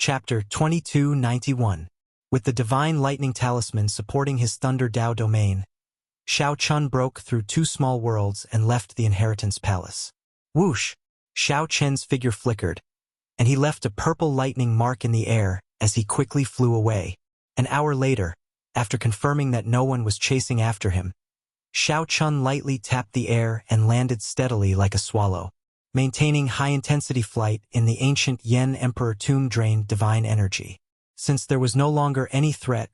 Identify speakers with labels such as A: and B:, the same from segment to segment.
A: Chapter 2291. With the divine lightning talisman supporting his Thunder Dao domain, Shao Chun broke through two small worlds and left the inheritance palace. Whoosh! Shao Chen's figure flickered, and he left a purple lightning mark in the air as he quickly flew away. An hour later, after confirming that no one was chasing after him, Shao Chun lightly tapped the air and landed steadily like a swallow, maintaining high-intensity flight in the ancient Yen Emperor tomb drained divine energy. Since there was no longer any threat,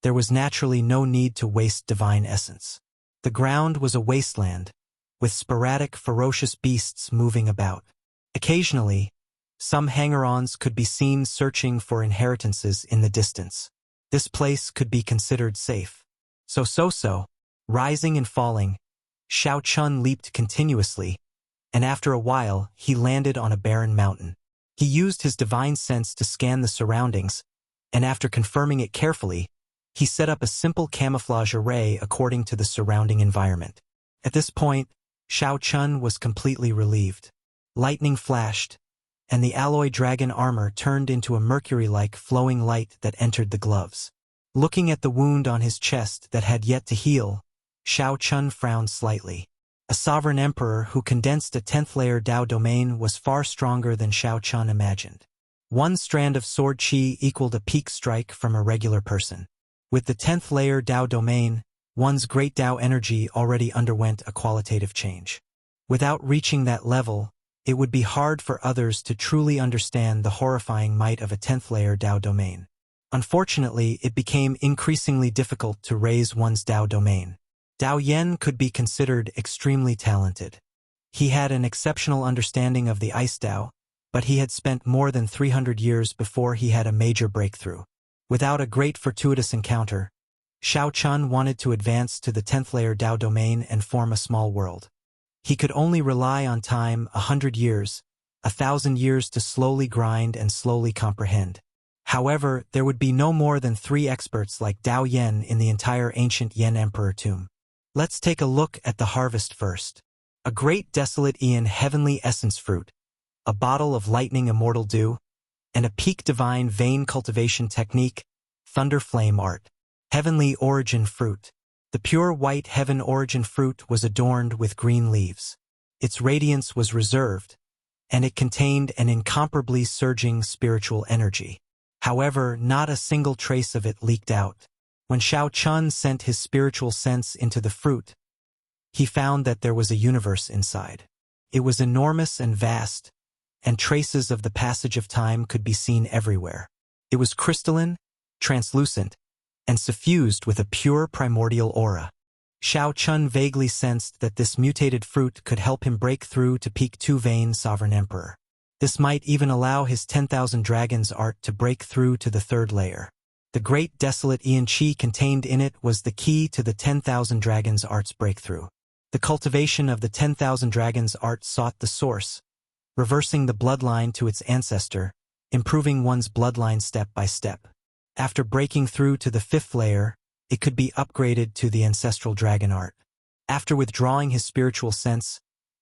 A: there was naturally no need to waste divine essence. The ground was a wasteland, with sporadic ferocious beasts moving about. Occasionally, some hanger-ons could be seen searching for inheritances in the distance. This place could be considered safe. So, rising and falling, Shao Chun leaped continuously, and after a while he landed on a barren mountain. He used his divine sense to scan the surroundings, and after confirming it carefully, he set up a simple camouflage array according to the surrounding environment. At this point, Shao Chun was completely relieved. Lightning flashed, and the alloy dragon armor turned into a mercury-like flowing light that entered the gloves. Looking at the wound on his chest that had yet to heal, Shao Chun frowned slightly. A sovereign emperor who condensed a 10th-layer Dao domain was far stronger than Shao Chun imagined. One strand of sword chi equaled a peak strike from a regular person. With the 10th-layer Dao domain, one's great Dao energy already underwent a qualitative change. Without reaching that level, it would be hard for others to truly understand the horrifying might of a 10th-layer Dao domain. Unfortunately, it became increasingly difficult to raise one's Dao domain. Dao Yen could be considered extremely talented. He had an exceptional understanding of the Ice Dao, but he had spent more than 300 years before he had a major breakthrough. Without a great fortuitous encounter, Shao Chun wanted to advance to the 10th-layer Dao domain and form a small world. He could only rely on time 100 years, 1,000 years to slowly grind and slowly comprehend. However, there would be no more than 3 experts like Dao Yen in the entire ancient Yen Emperor tomb. Let's take a look at the harvest first. A great desolate Aeon heavenly essence fruit, a bottle of lightning immortal dew, and a peak divine vein cultivation technique, thunder flame art. Heavenly origin fruit. The pure white heaven origin fruit was adorned with green leaves. Its radiance was reserved, and it contained an incomparably surging spiritual energy. However, not a single trace of it leaked out. When Shao Chun sent his spiritual sense into the fruit, he found that there was a universe inside. It was enormous and vast, and traces of the passage of time could be seen everywhere. It was crystalline, translucent, and suffused with a pure primordial aura. Shao Chun vaguely sensed that this mutated fruit could help him break through to Peak 2 Vein Sovereign Emperor. This might even allow his 10,000 Dragons art to break through to the 3rd layer. The great desolate Aeon Chi contained in it was the key to the 10,000 Dragons art's breakthrough. The cultivation of the 10,000 Dragons art sought the source, reversing the bloodline to its ancestor, improving one's bloodline step by step. After breaking through to the 5th layer, it could be upgraded to the ancestral dragon art. After withdrawing his spiritual sense,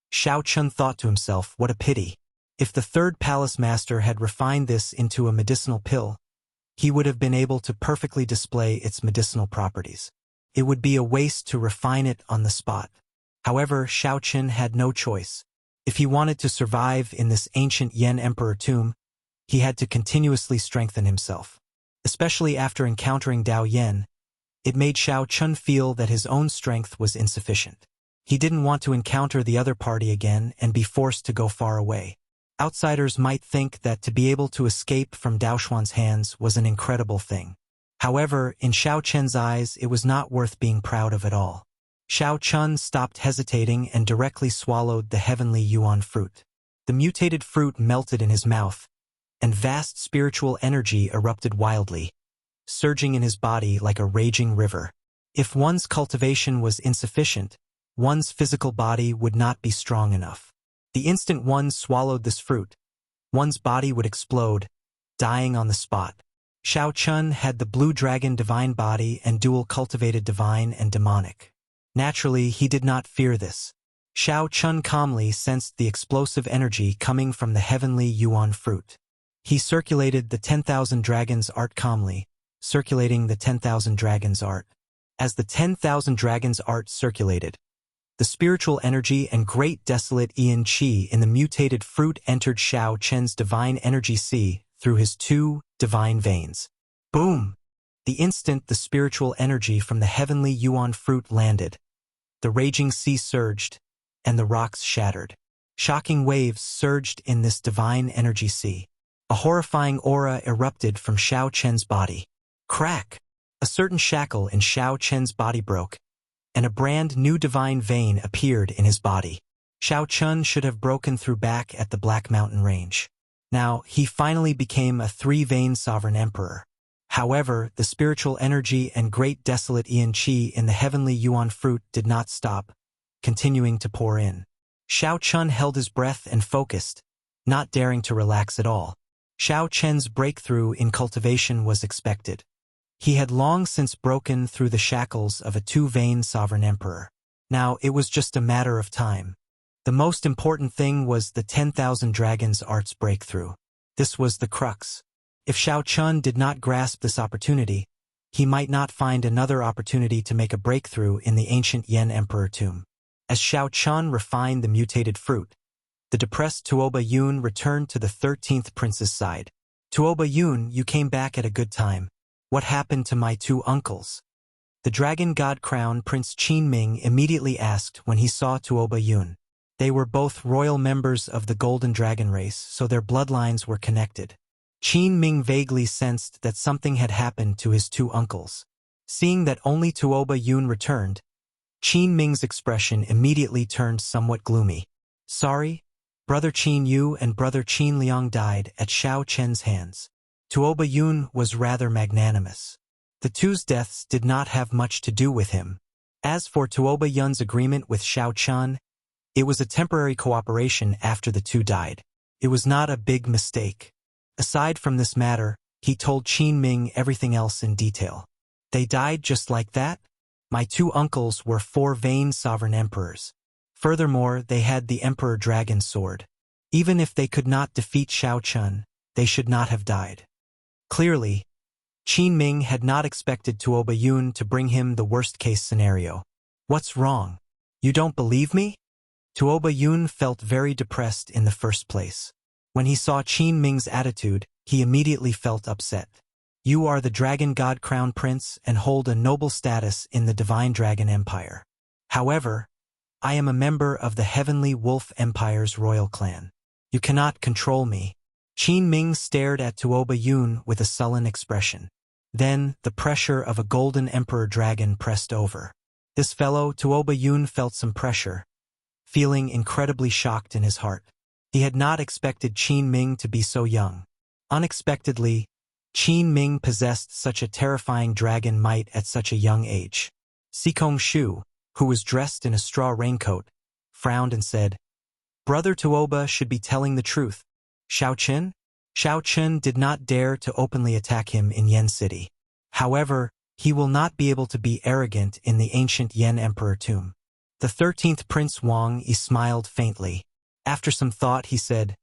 A: Shao Chun thought to himself, what a pity. If the 3rd palace master had refined this into a medicinal pill, he would have been able to perfectly display its medicinal properties. It would be a waste to refine it on the spot. However, Shao Chun had no choice. If he wanted to survive in this ancient Yen Emperor tomb, he had to continuously strengthen himself. Especially after encountering Dao Yen, it made Shao Chun feel that his own strength was insufficient. He didn't want to encounter the other party again and be forced to go far away. Outsiders might think that to be able to escape from Dao Xuan's hands was an incredible thing. However, in Shao Chun's eyes, it was not worth being proud of at all. Shao Chun stopped hesitating and directly swallowed the heavenly yuan fruit. The mutated fruit melted in his mouth, and vast spiritual energy erupted wildly, surging in his body like a raging river. If one's cultivation was insufficient, one's physical body would not be strong enough. The instant one swallowed this fruit, one's body would explode, dying on the spot. Shao Chun had the blue dragon divine body and dual cultivated divine and demonic. Naturally, he did not fear this. Shao Chun calmly sensed the explosive energy coming from the heavenly yuan fruit. He circulated the 10,000 dragons art calmly, circulating the 10,000 dragons art. As the 10,000 dragons art circulated, the spiritual energy and great desolate Yin Qi in the mutated fruit entered Xiao Chen's divine energy sea through his 2 divine veins. Boom! The instant the spiritual energy from the heavenly Yuan fruit landed, the raging sea surged, and the rocks shattered. Shocking waves surged in this divine energy sea. A horrifying aura erupted from Xiao Chen's body. Crack! A certain shackle in Xiao Chen's body broke, and a brand new divine vein appeared in his body. Xiao Chen should have broken through back at the Black Mountain Range. Now, he finally became a 3-vein sovereign emperor. However, the spiritual energy and great desolate Yin Qi in the heavenly Yuan fruit did not stop, continuing to pour in. Xiao Chen held his breath and focused, not daring to relax at all. Xiao Chen's breakthrough in cultivation was expected. He had long since broken through the shackles of a 2-vein sovereign emperor. Now, it was just a matter of time. The most important thing was the 10,000 dragons art's breakthrough. This was the crux. If Xiao Chen did not grasp this opportunity, he might not find another opportunity to make a breakthrough in the ancient Yen Emperor tomb. As Xiao Chen refined the mutated fruit, the depressed Tuoba Yun returned to the 13th prince's side. Tuoba Yun, you came back at a good time. What happened to my 2 uncles? The Dragon God Crown Prince Qin Ming immediately asked when he saw Tuoba Yun. They were both royal members of the Golden Dragon race, so their bloodlines were connected. Qin Ming vaguely sensed that something had happened to his 2 uncles. Seeing that only Tuoba Yun returned, Qin Ming's expression immediately turned somewhat gloomy. Sorry, Brother Qin Yu and Brother Qin Liang died at Xiao Chen's hands. Tuoba Yun was rather magnanimous. The 2's deaths did not have much to do with him. As for Tuoba Yun's agreement with Xiao Chen, it was a temporary cooperation after the 2 died. It was not a big mistake. Aside from this matter, he told Qin Ming everything else in detail. They died just like that? My 2 uncles were 4-vein sovereign emperors. Furthermore, they had the Emperor Dragon Sword. Even if they could not defeat Xiao Chen, they should not have died. Clearly, Qin Ming had not expected Tuoba Yun to bring him the worst-case scenario. What's wrong? You don't believe me? Tuoba Yun felt very depressed in the first place. When he saw Qin Ming's attitude, he immediately felt upset. You are the Dragon God Crown Prince and hold a noble status in the Divine Dragon Empire. However, I am a member of the Heavenly Wolf Empire's royal clan. You cannot control me. Qin Ming stared at Tuoba Yun with a sullen expression. Then, the pressure of a golden emperor dragon pressed over. This fellow, Tuoba Yun, felt some pressure, feeling incredibly shocked in his heart. He had not expected Qin Ming to be so young. Unexpectedly, Qin Ming possessed such a terrifying dragon might at such a young age. Sikong Shu, who was dressed in a straw raincoat, frowned and said, Brother Tuoba should be telling the truth. Xiao Chen? Xiao Chen did not dare to openly attack him in Yen City. However, he will not be able to be arrogant in the ancient Yen Emperor tomb. The 13th Prince Wang Yi smiled faintly. After some thought, he said,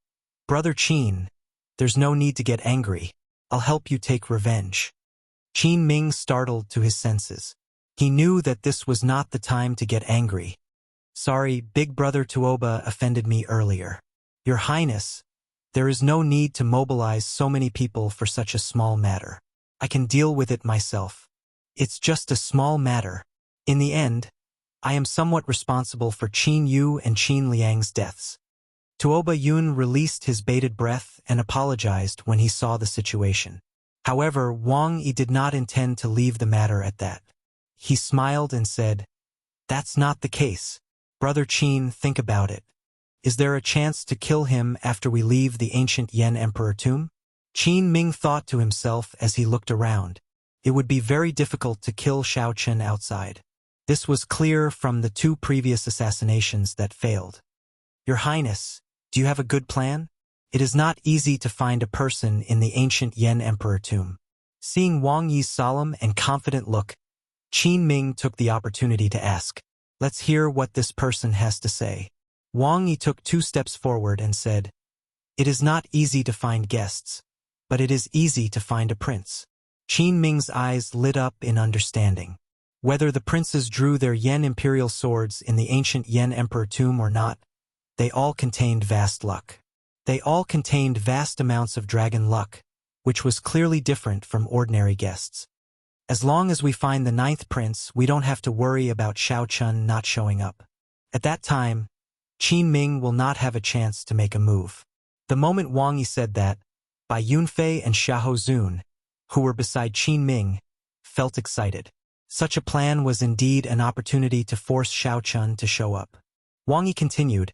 A: Brother Qin, there's no need to get angry. I'll help you take revenge. Qin Ming startled to his senses. He knew that this was not the time to get angry. Sorry, Big Brother Tuoba offended me earlier. Your Highness, there is no need to mobilize so many people for such a small matter. I can deal with it myself. It's just a small matter. In the end, I am somewhat responsible for Qin Yu and Qin Liang's deaths. Tuoba Yun released his bated breath and apologized when he saw the situation. However, Wang Yi did not intend to leave the matter at that. He smiled and said, That's not the case. Brother Qin, think about it. Is there a chance to kill him after we leave the ancient Yen Emperor tomb? Qin Ming thought to himself as he looked around. It would be very difficult to kill Xiao Chen outside. This was clear from the 2 previous assassinations that failed. Your Highness, do you have a good plan? It is not easy to find a person in the ancient Yen Emperor tomb. Seeing Wang Yi's solemn and confident look, Qin Ming took the opportunity to ask, Let's hear what this person has to say. Wang Yi took 2 steps forward and said, It is not easy to find guests. but it is easy to find a prince. Qin Ming's eyes lit up in understanding. Whether the princes drew their Yen imperial swords in the ancient Yen emperor tomb or not, they all contained vast luck. They all contained vast amounts of dragon luck, which was clearly different from ordinary guests. As long as we find the 9th prince, we don't have to worry about Xiao Chun not showing up. At that time, Qin Ming will not have a chance to make a move. The moment Wang Yi said that, Bai Yunfei and Xiahou Zun, who were beside Qin Ming, felt excited. Such a plan was indeed an opportunity to force Xiao Chun to show up. Wang Yi continued,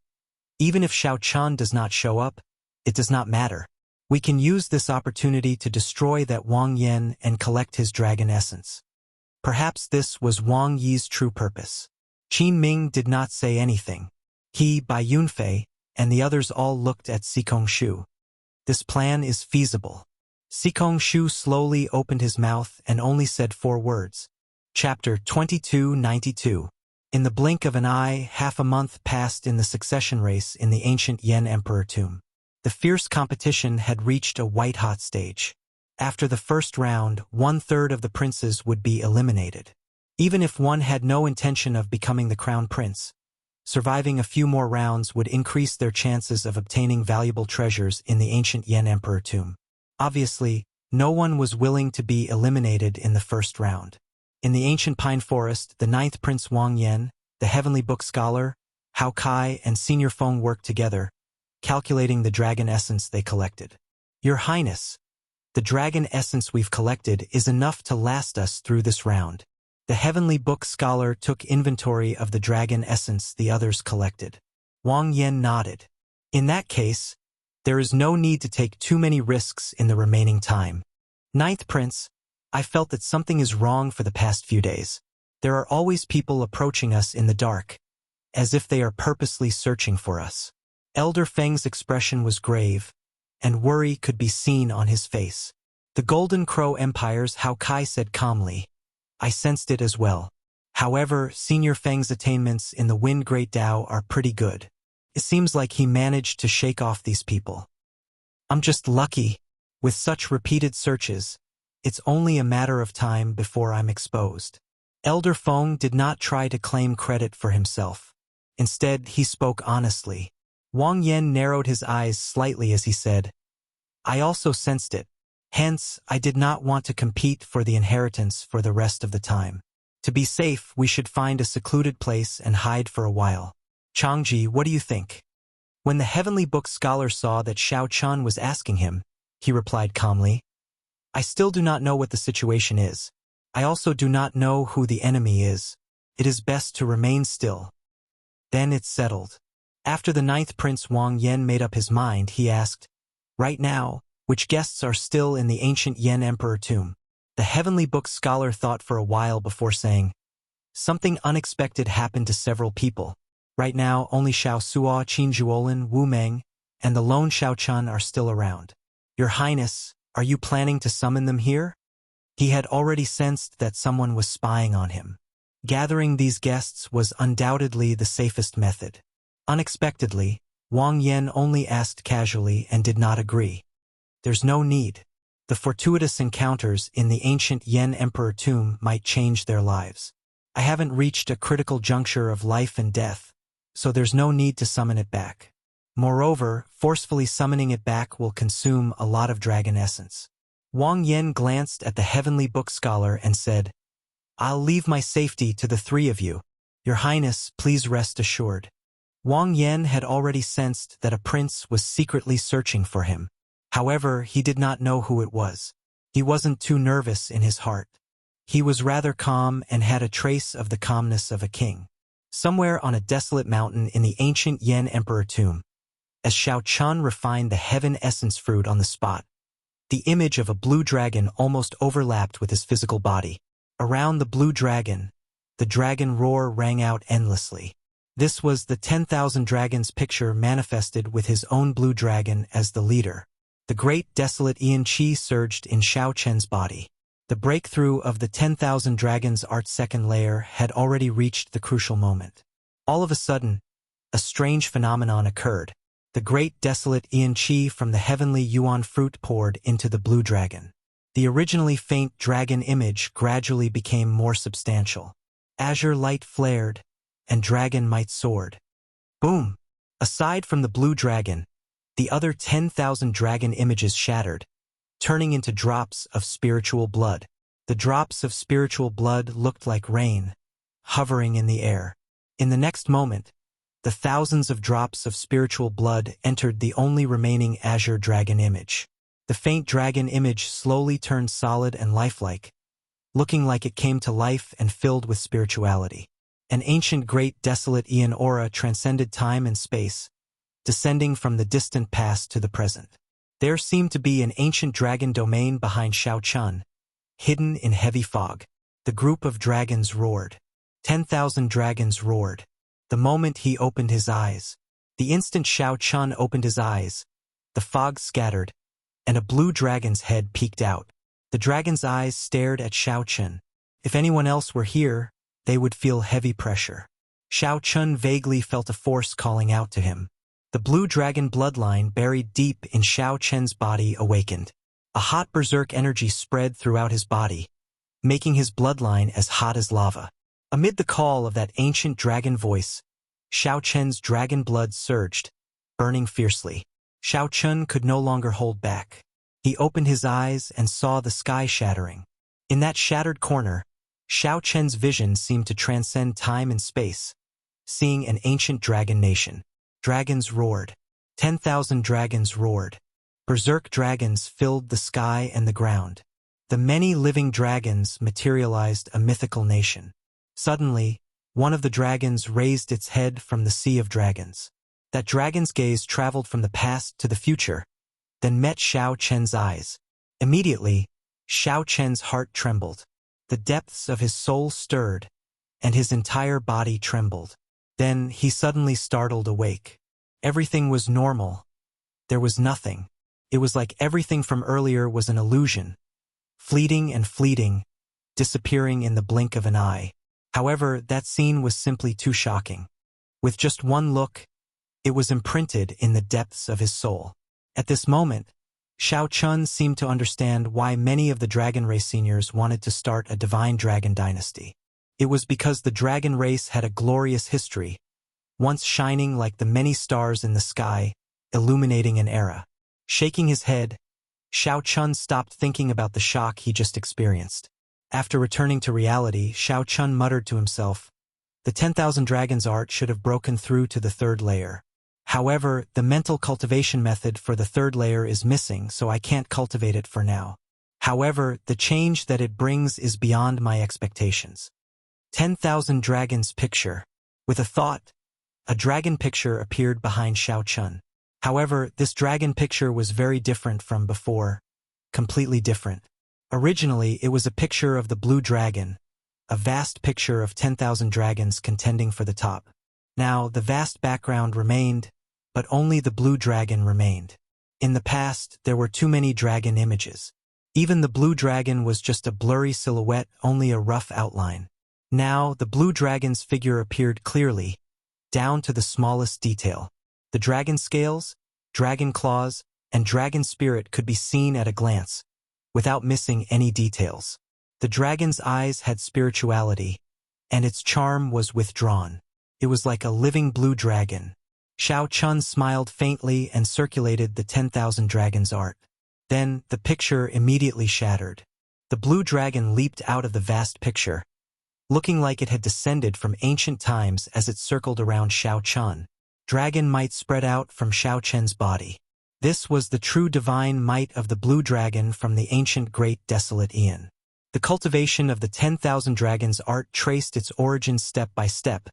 A: even if Xiao Chun does not show up, it does not matter. We can use this opportunity to destroy that Wang Yan and collect his dragon essence. Perhaps this was Wang Yi's true purpose. Qin Ming did not say anything. He, Bai Yunfei, and the others all looked at Sikong Shu. This plan is feasible. Sikong Shu slowly opened his mouth and only said 4 words. Chapter 2292. In the blink of an eye, half a month passed in the succession race in the ancient Yen Emperor tomb. The fierce competition had reached a white-hot stage. After the first round, 1/3 of the princes would be eliminated. Even if one had no intention of becoming the crown prince, surviving a few more rounds would increase their chances of obtaining valuable treasures in the ancient Yen Emperor tomb. Obviously, no one was willing to be eliminated in the first round. In the ancient pine forest, the 9th Prince Wang Yan, the heavenly book scholar, Hao Kai, and Senior Feng worked together, calculating the dragon essence they collected. Your Highness, the dragon essence we've collected is enough to last us through this round. The heavenly book scholar took inventory of the dragon essence the others collected. Wang Yan nodded. In that case, there is no need to take too many risks in the remaining time. 9th Prince, I felt that something is wrong for the past few days. There are always people approaching us in the dark, as if they are purposely searching for us. Elder Feng's expression was grave, and worry could be seen on his face. The Golden Crow Empire's Hao Kai said calmly, I sensed it as well. However, Senior Feng's attainments in the Wind Great Tao are pretty good. It seems like he managed to shake off these people. I'm just lucky. With such repeated searches, it's only a matter of time before I'm exposed. Elder Feng did not try to claim credit for himself. Instead, he spoke honestly. Wang Yan narrowed his eyes slightly as he said, I also sensed it. Hence, I did not want to compete for the inheritance for the rest of the time. To be safe, we should find a secluded place and hide for a while. Changji, what do you think? When the heavenly book scholar saw that Xiao Chun was asking him, he replied calmly, I still do not know what the situation is. I also do not know who the enemy is. It is best to remain still. Then it's settled. After the 9th Prince Wang Yan made up his mind, he asked, right now, which guests are still in the ancient Yen Emperor tomb? The heavenly book scholar thought for a while before saying, something unexpected happened to several people. Right now, only Xiao Suo, Qin Zhuolin, Wu Meng, and the lone Xiao Chun are still around. Your Highness, are you planning to summon them here? He had already sensed that someone was spying on him. Gathering these guests was undoubtedly the safest method. Unexpectedly, Wang Yan only asked casually and did not agree. There's no need. The fortuitous encounters in the ancient Yen Emperor tomb might change their lives. I haven't reached a critical juncture of life and death, so there's no need to summon it back. Moreover, forcefully summoning it back will consume a lot of dragon essence. Wang Yan glanced at the heavenly book scholar and said, I'll leave my safety to the 3 of you. Your Highness, please rest assured. Wang Yan had already sensed that a prince was secretly searching for him. However, he did not know who it was. He wasn't too nervous in his heart. He was rather calm and had a trace of the calmness of a king. Somewhere on a desolate mountain in the ancient Yen Emperor tomb, as Xiao Chun refined the heaven essence fruit on the spot, the image of a blue dragon almost overlapped with his physical body. Around the blue dragon, the dragon roar rang out endlessly. This was the 10,000 dragons picture manifested with his own blue dragon as the leader. The great desolate Ian Qi surged in Xiao Chen's body. The breakthrough of the 10,000 dragons art's second layer had already reached the crucial moment. All of a sudden, a strange phenomenon occurred. The great desolate Ian Chi from the heavenly yuan fruit poured into the blue dragon. The originally faint dragon image gradually became more substantial. Azure light flared, and dragon might soared. Boom! Aside from the blue dragon, the other 10,000 dragon images shattered, turning into drops of spiritual blood. The drops of spiritual blood looked like rain, hovering in the air. In the next moment, the thousands of drops of spiritual blood entered the only remaining azure dragon image. The faint dragon image slowly turned solid and lifelike, looking like it came to life and filled with spirituality. An ancient great desolate Ian aura transcended time and space, descending from the distant past to the present. There seemed to be an ancient dragon domain behind Xiao Chun, hidden in heavy fog. The group of dragons roared. 10,000 dragons roared. The moment he opened his eyes, the instant Xiao Chun opened his eyes, the fog scattered, and a blue dragon's head peeked out. The dragon's eyes stared at Xiao Chun. If anyone else were here, they would feel heavy pressure. Xiao Chun vaguely felt a force calling out to him. The blue dragon bloodline buried deep in Xiao Chun's body awakened. A hot berserk energy spread throughout his body, making his bloodline as hot as lava. Amid the call of that ancient dragon voice, Xiao Chun's dragon blood surged, burning fiercely. Xiao Chun could no longer hold back. He opened his eyes and saw the sky shattering. In that shattered corner, Xiao Chun's vision seemed to transcend time and space, seeing an ancient dragon nation. Dragons roared. 10,000 dragons roared. Berserk dragons filled the sky and the ground. The many living dragons materialized a mythical nation. Suddenly, one of the dragons raised its head from the sea of dragons. That dragon's gaze traveled from the past to the future, then met Xiao Chun's eyes. Immediately, Xiao Chun's heart trembled. The depths of his soul stirred, and his entire body trembled. Then he suddenly startled awake. Everything was normal. There was nothing. It was like everything from earlier was an illusion, fleeting and fleeting, disappearing in the blink of an eye. However, that scene was simply too shocking. With just one look, it was imprinted in the depths of his soul. At this moment, Xiao Chun seemed to understand why many of the dragon race seniors wanted to start a divine dragon dynasty. It was because the dragon race had a glorious history, once shining like the many stars in the sky, illuminating an era. Shaking his head, Xiao Chun stopped thinking about the shock he just experienced. After returning to reality, Xiao Chun muttered to himself, "The 10,000 dragons art should have broken through to the third layer. However, the mental cultivation method for the third layer is missing, so I can't cultivate it for now. However, the change that it brings is beyond my expectations." 10,000 dragons picture. With a thought, a dragon picture appeared behind Xiao Chun. However, this dragon picture was very different from before, completely different. Originally, it was a picture of the blue dragon, a vast picture of 10,000 dragons contending for the top. Now, the vast background remained, but only the blue dragon remained. In the past, there were too many dragon images. Even the blue dragon was just a blurry silhouette, only a rough outline. Now, the blue dragon's figure appeared clearly, down to the smallest detail. The dragon scales, dragon claws, and dragon spirit could be seen at a glance, without missing any details. The dragon's eyes had spirituality, and its charm was withdrawn. It was like a living blue dragon. Xiao Chun smiled faintly and circulated the 10,000 dragons art. Then, the picture immediately shattered. The blue dragon leaped out of the vast picture, looking like it had descended from ancient times as it circled around Xiao Chun. Dragon might spread out from Xiao Chun's body. This was the true divine might of the blue dragon from the ancient great desolate Ian. The cultivation of the 10,000 dragons art traced its origins step by step,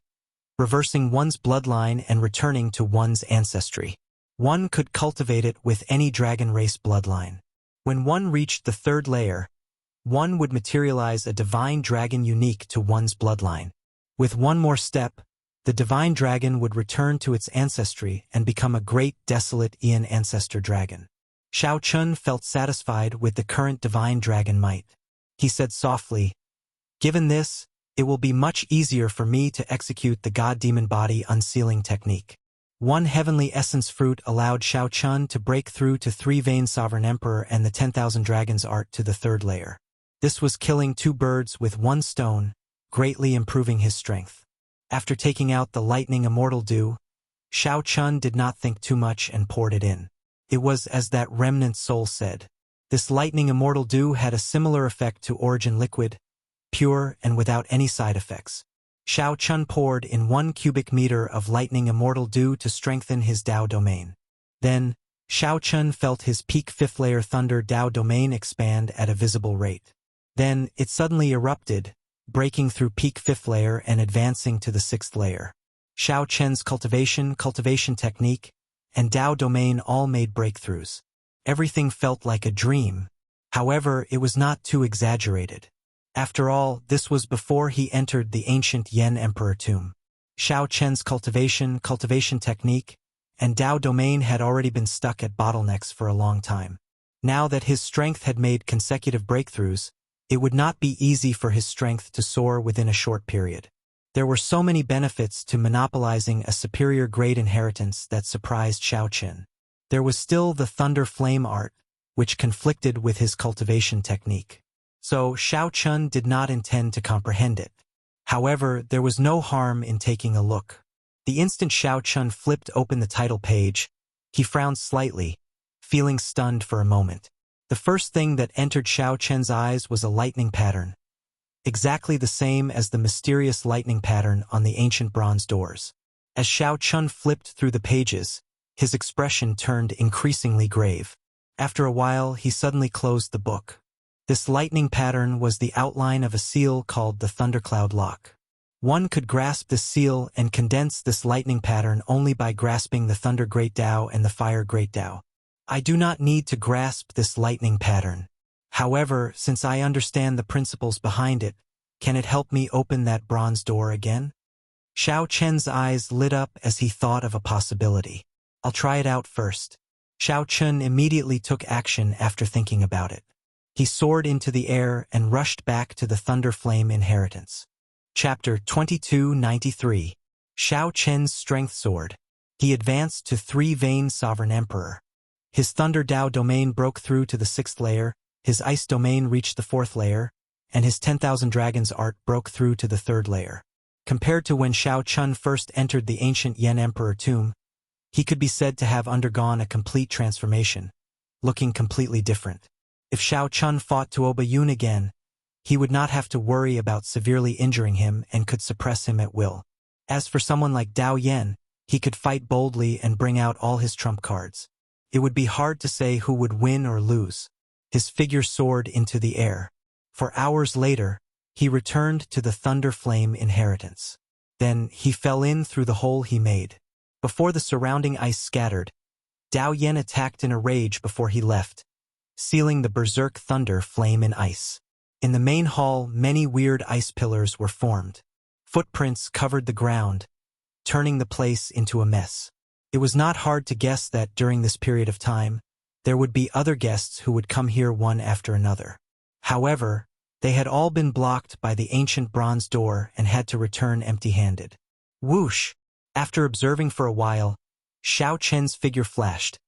A: reversing one's bloodline and returning to one's ancestry. One could cultivate it with any dragon race bloodline. When one reached the third layer, one would materialize a divine dragon unique to one's bloodline. With one more step, the divine dragon would return to its ancestry and become a great desolate Ian ancestor dragon. Xiao Chun felt satisfied with the current divine dragon might. He said softly, "Given this, it will be much easier for me to execute the god-demon body unsealing technique." One heavenly essence fruit allowed Shao Chun to break through to 3-vein Sovereign Emperor and the 10,000 Dragons art to the 3rd layer. This was killing 2 birds with 1 stone, greatly improving his strength. After taking out the lightning Immortal dew, Shao Chun did not think too much and poured it in. It was as that remnant soul said. This lightning Immortal dew had a similar effect to Origin liquid, pure and without any side effects. Shao Chun poured in 1 cubic meter of lightning Immortal dew to strengthen his Dao domain. Then, Shao Chun felt his peak 5th layer Thunder Dao domain expand at a visible rate. Then, it suddenly erupted, breaking through peak 5th layer and advancing to the 6th layer. Shao Chun's cultivation technique, and Dao domain all made breakthroughs. Everything felt like a dream. However, it was not too exaggerated. After all, this was before he entered the ancient Yen Emperor tomb. Shao Chun's cultivation technique, and Dao domain had already been stuck at bottlenecks for a long time. Now that his strength had made consecutive breakthroughs, it would not be easy for his strength to soar within a short period. There were so many benefits to monopolizing a superior grade inheritance that surprised Shao Chun. There was still the Thunder Flame art, which conflicted with his cultivation technique. So Shao Chun did not intend to comprehend it. However, there was no harm in taking a look. The instant Shao Chun flipped open the title page, he frowned slightly, feeling stunned for a moment. The first thing that entered Shao Chun's eyes was a lightning pattern, exactly the same as the mysterious lightning pattern on the ancient bronze doors. As Shao Chun flipped through the pages, his expression turned increasingly grave. After a while, he suddenly closed the book. This lightning pattern was the outline of a seal called the Thundercloud Lock. One could grasp this seal and condense this lightning pattern only by grasping the Thunder Great Dao and the Fire Great Dao. I do not need to grasp this lightning pattern. However, since I understand the principles behind it, can it help me open that bronze door again? Shao Chun's eyes lit up as he thought of a possibility. I'll try it out first. Shao Chun immediately took action after thinking about it. He soared into the air and rushed back to the Thunder Flame inheritance. Chapter 2293. Shao Chun's Strength Sword. He advanced to 3-vein Sovereign Emperor. His Thunder Dao domain broke through to the 6th layer, his Ice domain reached the 4th layer, and his 10,000 Dragons art broke through to the 3rd layer. Compared to when Shao Chun first entered the ancient Yen Emperor tomb, he could be said to have undergone a complete transformation, looking completely different. If Shao Chun fought Tuoba Yun again, he would not have to worry about severely injuring him and could suppress him at will. As for someone like Dao Yen, he could fight boldly and bring out all his trump cards. It would be hard to say who would win or lose. His figure soared into the air. For hours later, he returned to the Thunder Flame inheritance. Then he fell in through the hole he made. Before the surrounding ice scattered, Dao Yen attacked in a rage before he left, sealing the Berserk Thunder Flame in ice. In the main hall, many weird ice pillars were formed. Footprints covered the ground, turning the place into a mess. It was not hard to guess that during this period of time, there would be other guests who would come here one after another. However, they had all been blocked by the ancient bronze door and had to return empty-handed. Whoosh! After observing for a while, Shao Chun's figure flashed,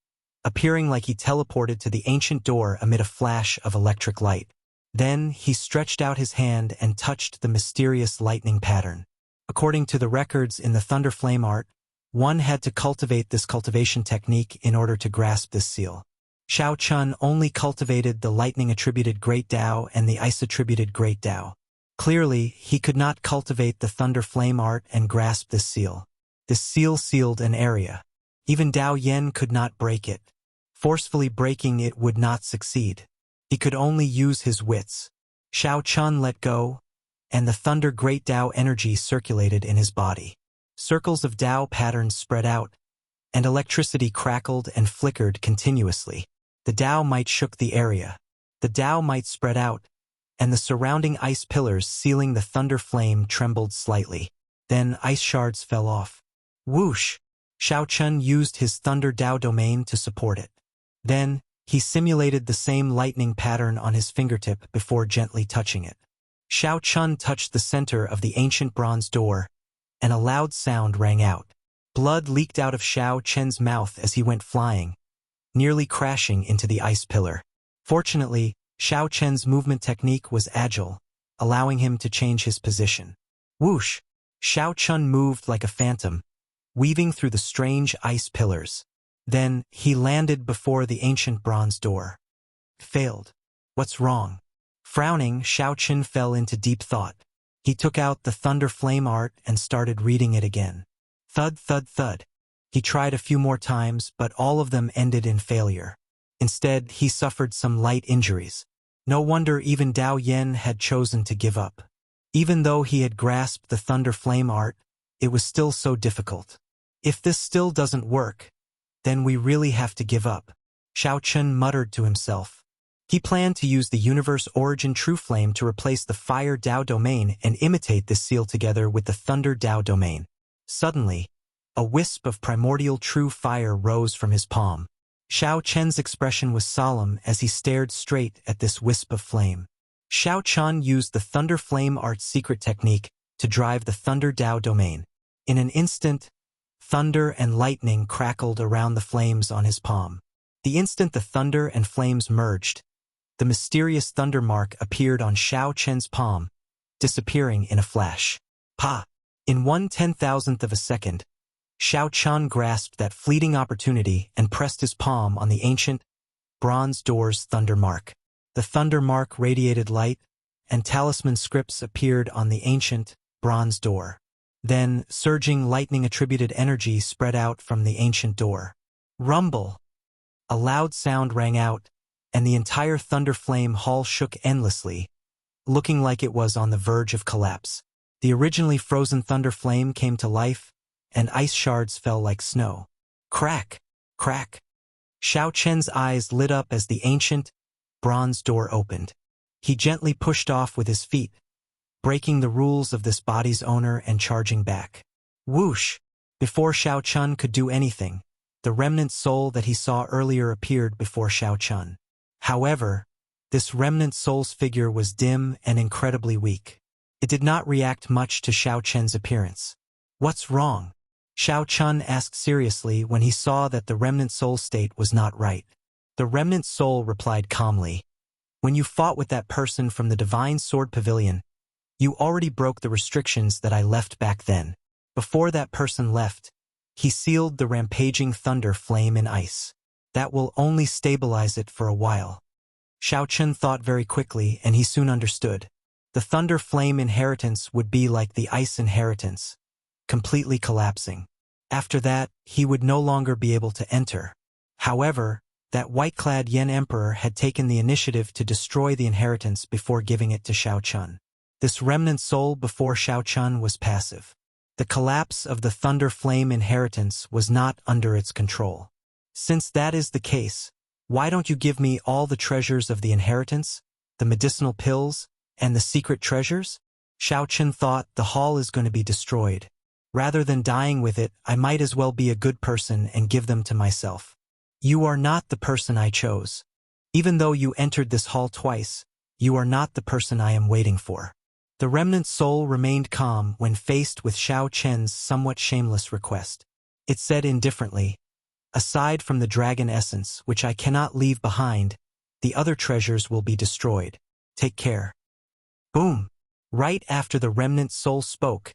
A: appearing like he teleported to the ancient door amid a flash of electric light. Then he stretched out his hand and touched the mysterious lightning pattern. According to the records in the Thunder Flame art, one had to cultivate this cultivation technique in order to grasp this seal. Shao Chun only cultivated the lightning-attributed Great Dao and the ice-attributed Great Dao. Clearly, he could not cultivate the Thunder Flame art and grasp this seal. This seal sealed an area. Even Dao Yen could not break it. Forcefully breaking it would not succeed. He could only use his wits. Shao Chun let go, and the Thunder Great Dao energy circulated in his body. Circles of Dao patterns spread out, and electricity crackled and flickered continuously. The Dao might shook the area. The Dao might spread out, and the surrounding ice pillars sealing the Thunder Flame trembled slightly. Then ice shards fell off. Whoosh! Shao Chun used his Thunder Dao domain to support it. Then, he simulated the same lightning pattern on his fingertip before gently touching it. Shao Chun touched the center of the ancient bronze door, and a loud sound rang out. Blood leaked out of Xiao Chen's mouth as he went flying, nearly crashing into the ice pillar. Fortunately, Xiao Chen's movement technique was agile, allowing him to change his position. Whoosh! Xiao Chen moved like a phantom, weaving through the strange ice pillars. Then, he landed before the ancient bronze door. Failed. What's wrong? Frowning, Xiao Chen fell into deep thought. He took out the Thunder Flame art and started reading it again. Thud, thud, thud. He tried a few more times, but all of them ended in failure. Instead, he suffered some light injuries. No wonder even Dao Yen had chosen to give up. Even though he had grasped the Thunder Flame art, it was still so difficult. If this still doesn't work, then we really have to give up, Xiao Chen muttered to himself. He planned to use the Universe Origin True Flame to replace the Fire Dao domain and imitate this seal together with the Thunder Dao domain. Suddenly, a wisp of primordial true fire rose from his palm. Xiao Chen's expression was solemn as he stared straight at this wisp of flame. Xiao Chen used the Thunder Flame Art's secret technique to drive the Thunder Dao domain. In an instant, thunder and lightning crackled around the flames on his palm. The instant the thunder and flames merged, the mysterious thunder mark appeared on Xiao Chen's palm, disappearing in a flash. Pa! In 1/10,000th of a second, Xiao Chen grasped that fleeting opportunity and pressed his palm on the ancient, bronze door's thunder mark. The thunder mark radiated light, and talisman scripts appeared on the ancient, bronze door. Then, surging lightning-attributed energy spread out from the ancient door. Rumble! A loud sound rang out, and the entire Thunder Flame Hall shook endlessly, looking like it was on the verge of collapse. The originally frozen Thunder Flame came to life, and ice shards fell like snow. Crack! Crack! Xiao Chen's eyes lit up as the ancient, bronze door opened. He gently pushed off with his feet, breaking the rules of this body's owner and charging back. Whoosh! Before Xiao Chen could do anything, the remnant soul that he saw earlier appeared before Xiao Chen. However, this remnant soul's figure was dim and incredibly weak. It did not react much to Xiao Chen's appearance. What's wrong? Xiao Chen asked seriously when he saw that the remnant soul state was not right. The remnant soul replied calmly, "When you fought with that person from the Divine Sword Pavilion, you already broke the restrictions that I left back then. Before that person left, he sealed the rampaging thunder flame in ice. That will only stabilize it for a while." Xiao Chen thought very quickly, and he soon understood. The thunder flame inheritance would be like the ice inheritance, completely collapsing. After that, he would no longer be able to enter. However, that white-clad Yen Emperor had taken the initiative to destroy the inheritance before giving it to Xiao Chen. This remnant soul before Xiao Chen was passive. The collapse of the thunder flame inheritance was not under its control. Since that is the case, why don't you give me all the treasures of the inheritance, the medicinal pills, and the secret treasures? Xiao Chen thought the hall is going to be destroyed. Rather than dying with it, I might as well be a good person and give them to myself. You are not the person I chose. Even though you entered this hall twice, you are not the person I am waiting for. The remnant soul remained calm when faced with Xiao Chen's somewhat shameless request. It said indifferently, "Aside from the dragon essence, which I cannot leave behind, the other treasures will be destroyed. Take care." Boom! Right after the remnant soul spoke,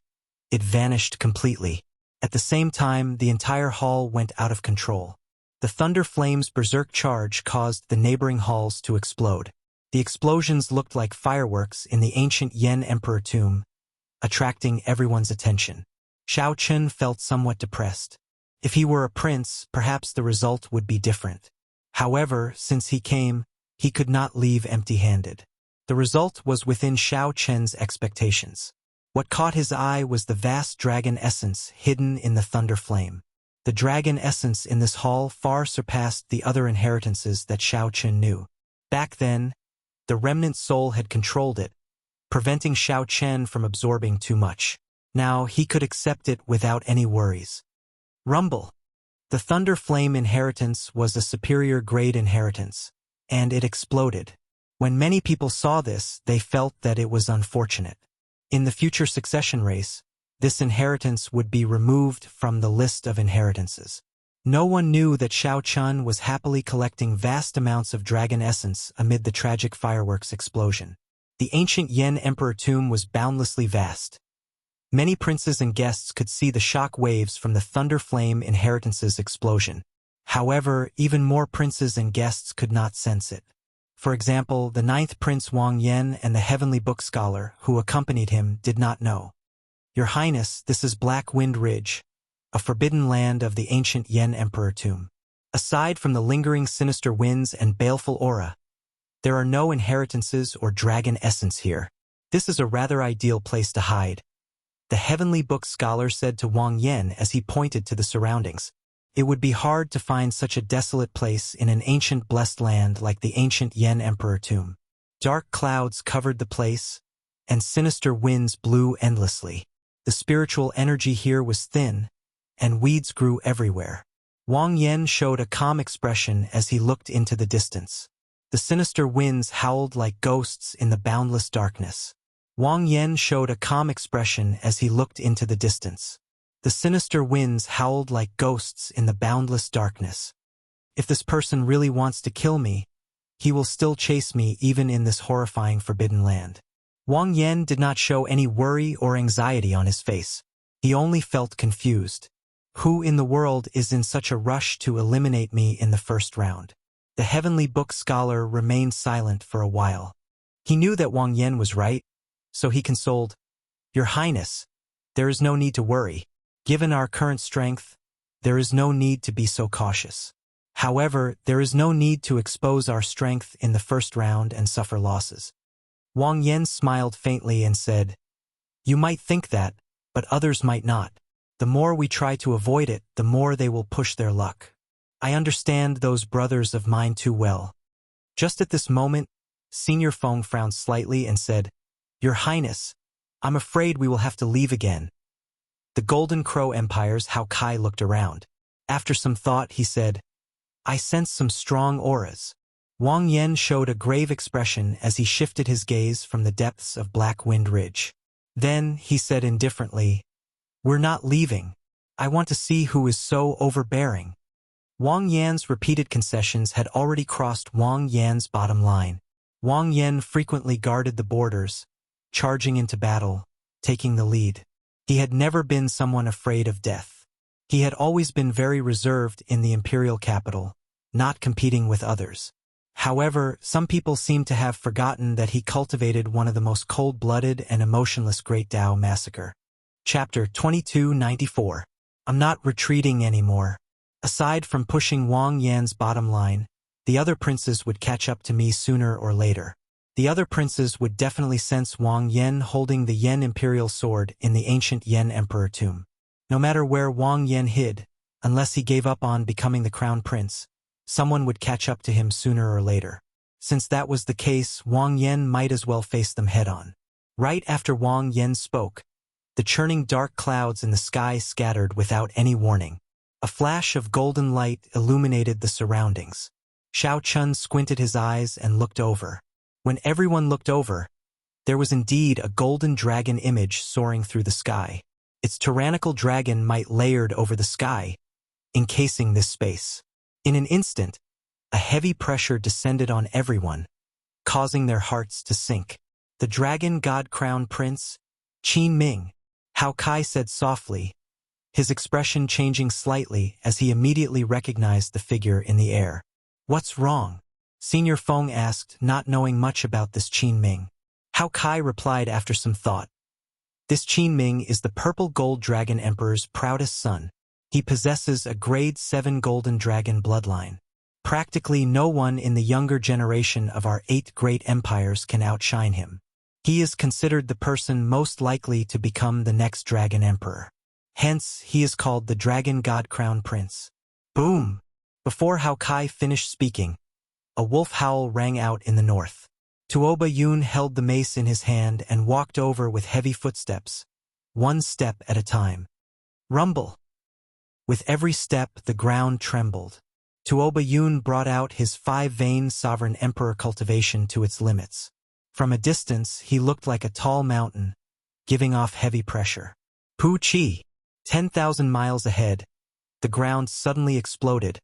A: it vanished completely. At the same time, the entire hall went out of control. The Thunder Flame's berserk charge caused the neighboring halls to explode. The explosions looked like fireworks in the ancient Yen Emperor tomb, attracting everyone's attention. Xiao Chen felt somewhat depressed. If he were a prince, perhaps the result would be different. However, since he came, he could not leave empty-handed. The result was within Xiao Chen's expectations. What caught his eye was the vast dragon essence hidden in the thunder flame. The dragon essence in this hall far surpassed the other inheritances that Xiao Chen knew. Back then, the remnant soul had controlled it, preventing Xiao Chen from absorbing too much. Now he could accept it without any worries. Rumble! The thunder flame inheritance was a superior grade inheritance, and it exploded. When many people saw this, they felt that it was unfortunate. In the future succession race, This inheritance would be removed from the list of inheritances. No one knew that Xiao Chun was happily collecting vast amounts of dragon essence amid the tragic fireworks explosion. The ancient Yen Emperor tomb was boundlessly vast. Many princes and guests could see the shock waves from the Thunder Flame inheritance's explosion. However, even more princes and guests could not sense it. For example, the 9th Prince Wang Yen and the Heavenly Book Scholar who accompanied him did not know. Your Highness, this is Black Wind Ridge, a forbidden land of the ancient Yen Emperor tomb. Aside from the lingering sinister winds and baleful aura, there are no inheritances or dragon essence here. This is a rather ideal place to hide. The Heavenly Book Scholar said to Wang Yen as he pointed to the surroundings. It would be hard to find such a desolate place in an ancient blessed land like the ancient Yen Emperor tomb. Dark clouds covered the place, and sinister winds blew endlessly. The spiritual energy here was thin, and weeds grew everywhere. Wang Yen showed a calm expression as he looked into the distance. The sinister winds howled like ghosts in the boundless darkness. Wang Yen showed a calm expression as he looked into the distance. The sinister winds howled like ghosts in the boundless darkness. If this person really wants to kill me, he will still chase me even in this horrifying forbidden land. Wang Yen did not show any worry or anxiety on his face. He only felt confused. Who in the world is in such a rush to eliminate me in the first round? The Heavenly Book Scholar remained silent for a while. He knew that Wang Yen was right, so he consoled, Your Highness, there is no need to worry. Given our current strength, there is no need to be so cautious. However, there is no need to expose our strength in the first round and suffer losses. Wang Yen smiled faintly and said, You might think that, but others might not. The more we try to avoid it, the more they will push their luck. I understand those brothers of mine too well. Just at this moment, Senior Feng frowned slightly and said, Your Highness, I'm afraid we will have to leave again. The Golden Crow Empire's Hao Kai looked around. After some thought, he said, I sense some strong auras. Wang Yen showed a grave expression as he shifted his gaze from the depths of Black Wind Ridge. Then, he said indifferently, We're not leaving. I want to see who is so overbearing. Wang Yan's repeated concessions had already crossed Wang Yan's bottom line. Wang Yan frequently guarded the borders, charging into battle, taking the lead. He had never been someone afraid of death. He had always been very reserved in the imperial capital, not competing with others. However, some people seem to have forgotten that he cultivated one of the most cold-blooded and emotionless Great Tao massacre. Chapter 2294. I'm not retreating anymore. Aside from pushing Wang Yan's bottom line, the other princes would catch up to me sooner or later. The other princes would definitely sense Wang Yan holding the Yen Imperial Sword in the ancient Yen Emperor tomb. No matter where Wang Yan hid, unless he gave up on becoming the crown prince, someone would catch up to him sooner or later. Since that was the case, Wang Yan might as well face them head-on. Right after Wang Yan spoke, the churning dark clouds in the sky scattered without any warning. A flash of golden light illuminated the surroundings. Xiao Chun squinted his eyes and looked over. When everyone looked over, there was indeed a golden dragon image soaring through the sky. Its tyrannical dragon might layered over the sky, encasing this space. In an instant, a heavy pressure descended on everyone, causing their hearts to sink. The dragon god-crowned prince, Qin Ming, Hao Kai said softly, his expression changing slightly as he immediately recognized the figure in the air. What's wrong? Senior Feng asked, not knowing much about this Qin Ming. Hao Kai replied after some thought. This Qin Ming is the Purple Gold Dragon Emperor's proudest son. He possesses a grade 7 Golden Dragon bloodline. Practically no one in the younger generation of our 8 great empires can outshine him. He is considered the person most likely to become the next Dragon Emperor. Hence, he is called the Dragon God Crown Prince. Boom! Before Hao Kai finished speaking, a wolf howl rang out in the north. Tuoba Yun held the mace in his hand and walked over with heavy footsteps, one step at a time. Rumble! With every step, the ground trembled. Tuoba Yun brought out his 5-vein sovereign emperor cultivation to its limits. From a distance, he looked like a tall mountain, giving off heavy pressure. Pu Chi. 10,000 miles ahead, the ground suddenly exploded,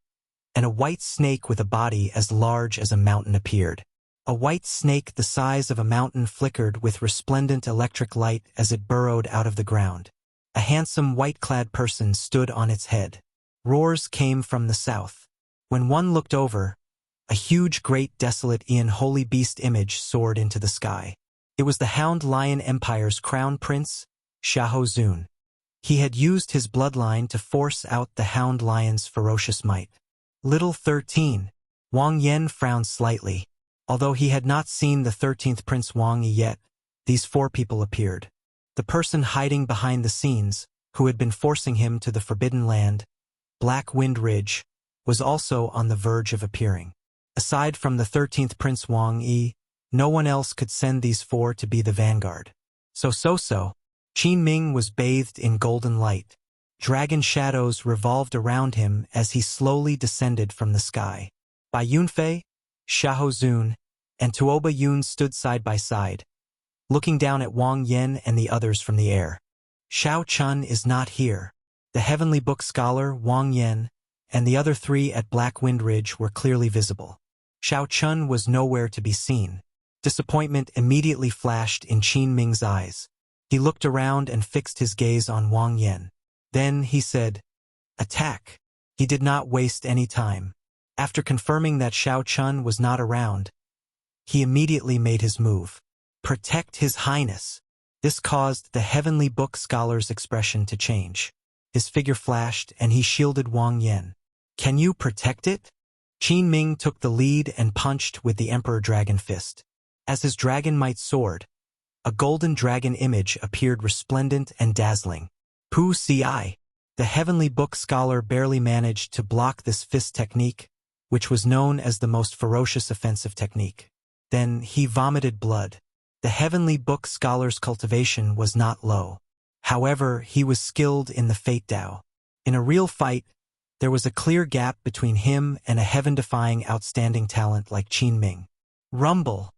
A: and a white snake with a body as large as a mountain appeared. A white snake the size of a mountain flickered with resplendent electric light as it burrowed out of the ground. A handsome white-clad person stood on its head. Roars came from the south. When one looked over, a huge, great, desolate, holy beast image soared into the sky. It was the Hound Lion Empire's crown prince, Xiahou Zun. He had used his bloodline to force out the Hound Lion's ferocious might. Little 13. Wang Yan frowned slightly. Although he had not seen the 13th Prince Wang Yi yet, these four people appeared. The person hiding behind the scenes, who had been forcing him to the Forbidden Land, Black Wind Ridge, was also on the verge of appearing. Aside from the 13th Prince Wang Yi, no one else could send these four to be the vanguard. So. Qin Ming was bathed in golden light. Dragon shadows revolved around him as he slowly descended from the sky. Bai Yunfei, Xiahou Zun, and Tuoba Yun stood side by side, looking down at Wang Yan and the others from the air. Xiao Chun is not here. The Heavenly Book scholar, Wang Yan, and the other three at Black Wind Ridge were clearly visible. Xiao Chun was nowhere to be seen. Disappointment immediately flashed in Qin Ming's eyes. He looked around and fixed his gaze on Wang Yan. Then he said, "Attack." He did not waste any time. After confirming that Xiao Chun was not around, he immediately made his move. "Protect His Highness." This caused the Heavenly Book scholar's expression to change. His figure flashed and he shielded Wang Yan. "Can you protect it?" Qin Ming took the lead and punched with the Emperor Dragon Fist. As his dragon might soared, a golden dragon image appeared resplendent and dazzling. Pu Ci. The Heavenly Book scholar barely managed to block this fist technique, which was known as the most ferocious offensive technique. Then he vomited blood. The Heavenly Book scholar's cultivation was not low. However, he was skilled in the Fate Dao. In a real fight, there was a clear gap between him and a heaven-defying outstanding talent like Qin Ming. Rumble.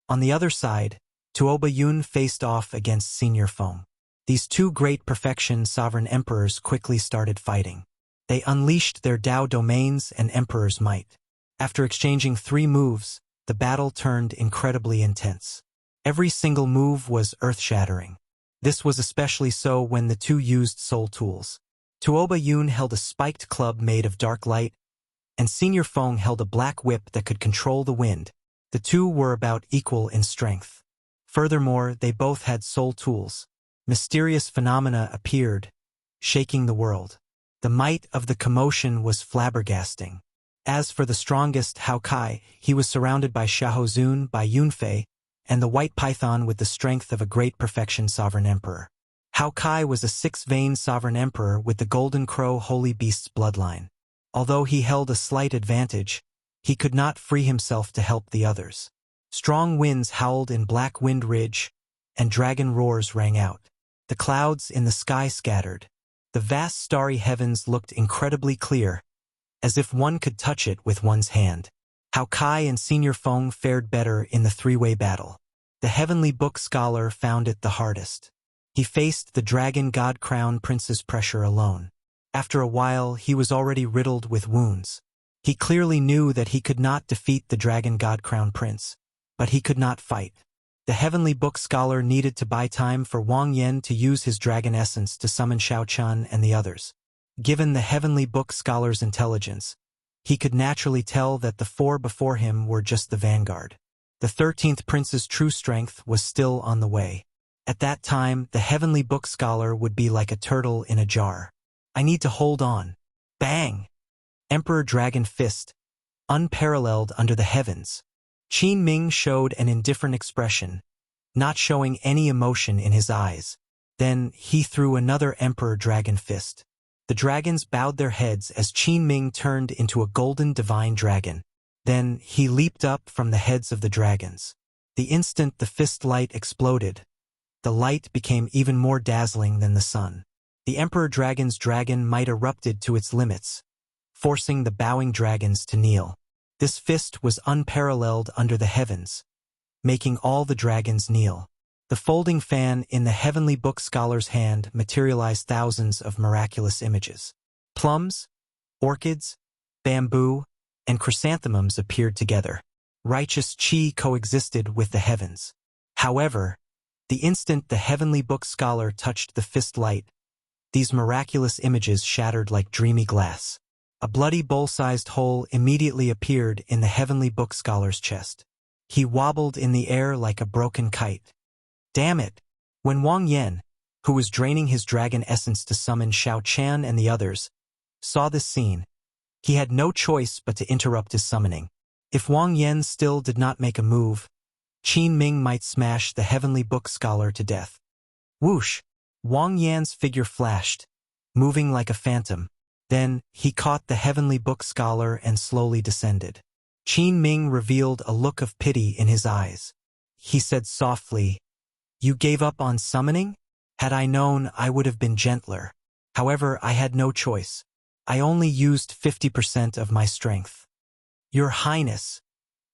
A: On the other side, Tuoba Yun faced off against Senior Feng. These two great perfection sovereign emperors quickly started fighting. They unleashed their Dao domains and Emperor's might. After exchanging 3 moves, the battle turned incredibly intense. Every single move was earth-shattering. This was especially so when the two used soul tools. Tuoba Yun held a spiked club made of dark light, and Senior Feng held a black whip that could control the wind. The two were about equal in strength. Furthermore, they both had soul tools. Mysterious phenomena appeared, shaking the world. The might of the commotion was flabbergasting. As for the strongest Hao Kai, he was surrounded by Xiahou Zun, Bai Yunfei, and the white python with the strength of a great perfection sovereign emperor. Hao Kai was a 6-vein sovereign emperor with the golden crow holy beast's bloodline. Although he held a slight advantage, he could not free himself to help the others. Strong winds howled in Black Wind Ridge, and dragon roars rang out. The clouds in the sky scattered. The vast starry heavens looked incredibly clear, as if one could touch it with one's hand. Hao Kai and Senior Feng fared better in the 3-way battle. The Heavenly Book scholar found it the hardest. He faced the Dragon God Crown Prince's pressure alone. After a while, he was already riddled with wounds. He clearly knew that he could not defeat the Dragon God Crown Prince, but he could not fight. The Heavenly Book scholar needed to buy time for Wang Yan to use his dragon essence to summon Xiao Chun and the others. Given the Heavenly Book scholar's intelligence, he could naturally tell that the 4 before him were just the vanguard. The 13th Prince's true strength was still on the way. At that time, the Heavenly Book scholar would be like a turtle in a jar. "I need to hold on." Bang! Emperor Dragon Fist, unparalleled under the heavens. Qin Ming showed an indifferent expression, not showing any emotion in his eyes. Then he threw another Emperor Dragon Fist. The dragons bowed their heads as Qin Ming turned into a golden divine dragon. Then he leaped up from the heads of the dragons. The instant the fist light exploded, the light became even more dazzling than the sun. The Emperor Dragon's dragon might erupted to its limits, forcing the bowing dragons to kneel. This fist was unparalleled under the heavens, making all the dragons kneel. The folding fan in the heavenly book scholar's hand materialized thousands of miraculous images. Plums, orchids, bamboo, and chrysanthemums appeared together. Righteous chi coexisted with the heavens. However, the instant the heavenly book scholar touched the fist light, these miraculous images shattered like dreamy glass. A bloody bowl-sized hole immediately appeared in the heavenly book scholar's chest. He wobbled in the air like a broken kite. Damn it! When Wang Yan, who was draining his dragon essence to summon Xiao Chan and the others, saw this scene, he had no choice but to interrupt his summoning. If Wang Yan still did not make a move, Qin Ming might smash the heavenly book scholar to death. Whoosh! Wang Yan's figure flashed, moving like a phantom. Then, he caught the heavenly book scholar and slowly descended. Qin Ming revealed a look of pity in his eyes. He said softly, "You gave up on summoning? Had I known, I would have been gentler. However, I had no choice. I only used 50% of my strength." "Your Highness,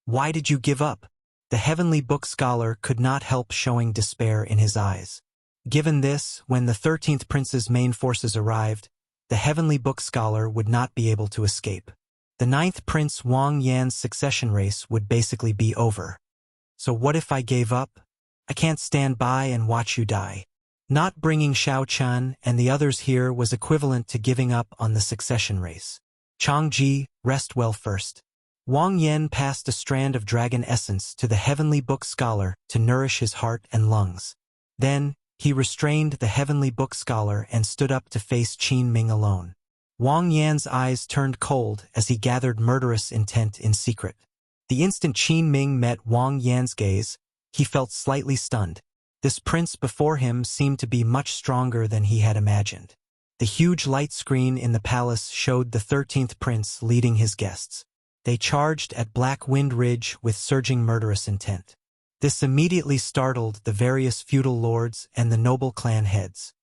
A: why did you give up?" The heavenly book scholar could not help showing despair in his eyes. Given this, when the 13th Prince's main forces arrived, the heavenly book scholar would not be able to escape. The 9th Prince Wang Yan's succession race would basically be over. So what if I gave up? I can't stand by and watch you die. Not bringing Xiao Chan and the others here was equivalent to giving up on the succession race. Changji, rest well first. Wang Yan passed a strand of dragon essence to the heavenly book scholar to nourish his heart and lungs. Then, he restrained the heavenly book scholar and stood up to face Qin Ming alone. Wang Yan's eyes turned cold as he gathered murderous intent in secret. The instant Qin Ming met Wang Yan's gaze, he felt slightly stunned. This prince before him seemed to be much stronger than he had imagined. The huge light screen in the palace showed the 13th prince leading his guests. They charged at Black Wind Ridge with surging murderous intent. This immediately startled the various feudal lords and the noble clan heads.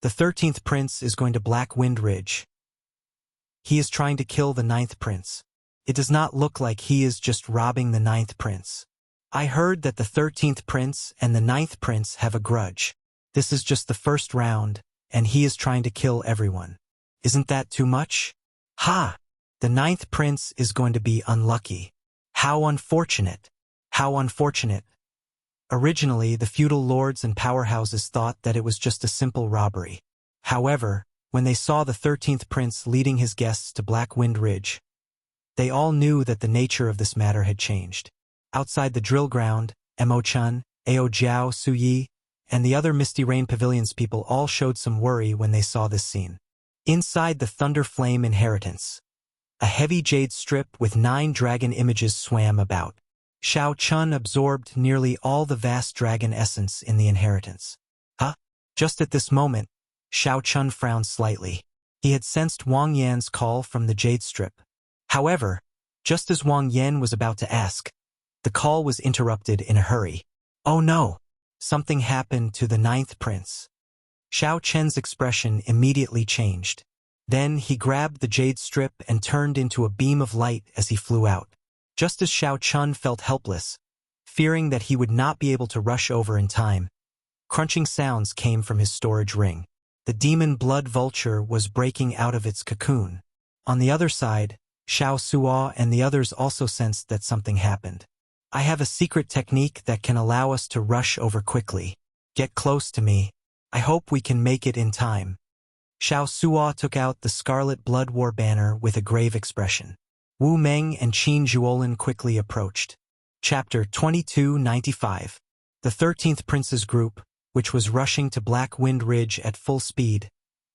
A: The 13th prince is going to Black Wind Ridge. He is trying to kill the 9th prince. It does not look like he is just robbing the 9th prince. I heard that the 13th prince and the 9th prince have a grudge. This is just the first round, and he is trying to kill everyone. Isn't that too much? Ha! The 9th prince is going to be unlucky. How unfortunate! How unfortunate! Originally, the feudal lords and powerhouses thought that it was just a simple robbery. However, when they saw the 13th prince leading his guests to Black Wind Ridge, they all knew that the nature of this matter had changed. Outside the drill ground, Mo-chan, Ao Jiao, Su-yi, and the other Misty Rain Pavilion's people all showed some worry when they saw this scene. Inside the Thunder Flame Inheritance, a heavy jade strip with 9 dragon images swam about. Xiao Chun absorbed nearly all the vast dragon essence in the inheritance. Huh? Just at this moment, Xiao Chun frowned slightly. He had sensed Wang Yan's call from the jade strip. However, just as Wang Yan was about to ask, the call was interrupted in a hurry. Oh no! Something happened to the 9th prince. Xiao Chen's expression immediately changed. Then he grabbed the jade strip and turned into a beam of light as he flew out. Just as Xiao Chun felt helpless, fearing that he would not be able to rush over in time, crunching sounds came from his storage ring. The demon blood vulture was breaking out of its cocoon. On the other side, Xiao Suo and the others also sensed that something happened. I have a secret technique that can allow us to rush over quickly. Get close to me. I hope we can make it in time. Xiao Suo took out the Scarlet Blood War banner with a grave expression. Wu Meng and Qin Zhuolin quickly approached. Chapter 2295. The 13th Prince's group, which was rushing to Black Wind Ridge at full speed,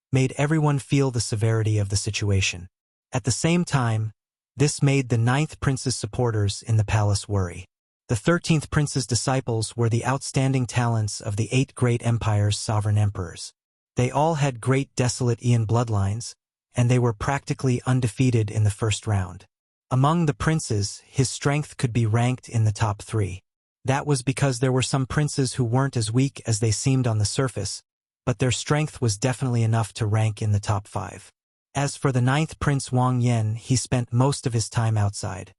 A: made everyone feel the severity of the situation. At the same time, this made the 9th Prince's supporters in the palace worry. The 13th Prince's disciples were the outstanding talents of the 8 great empires' sovereign emperors. They all had great desolate Ian bloodlines, and they were practically undefeated in the first round. Among the princes, his strength could be ranked in the top 3. That was because there were some princes who weren't as weak as they seemed on the surface, but their strength was definitely enough to rank in the top 5. As for the 9th Prince Wang Yan, he spent most of his time outside.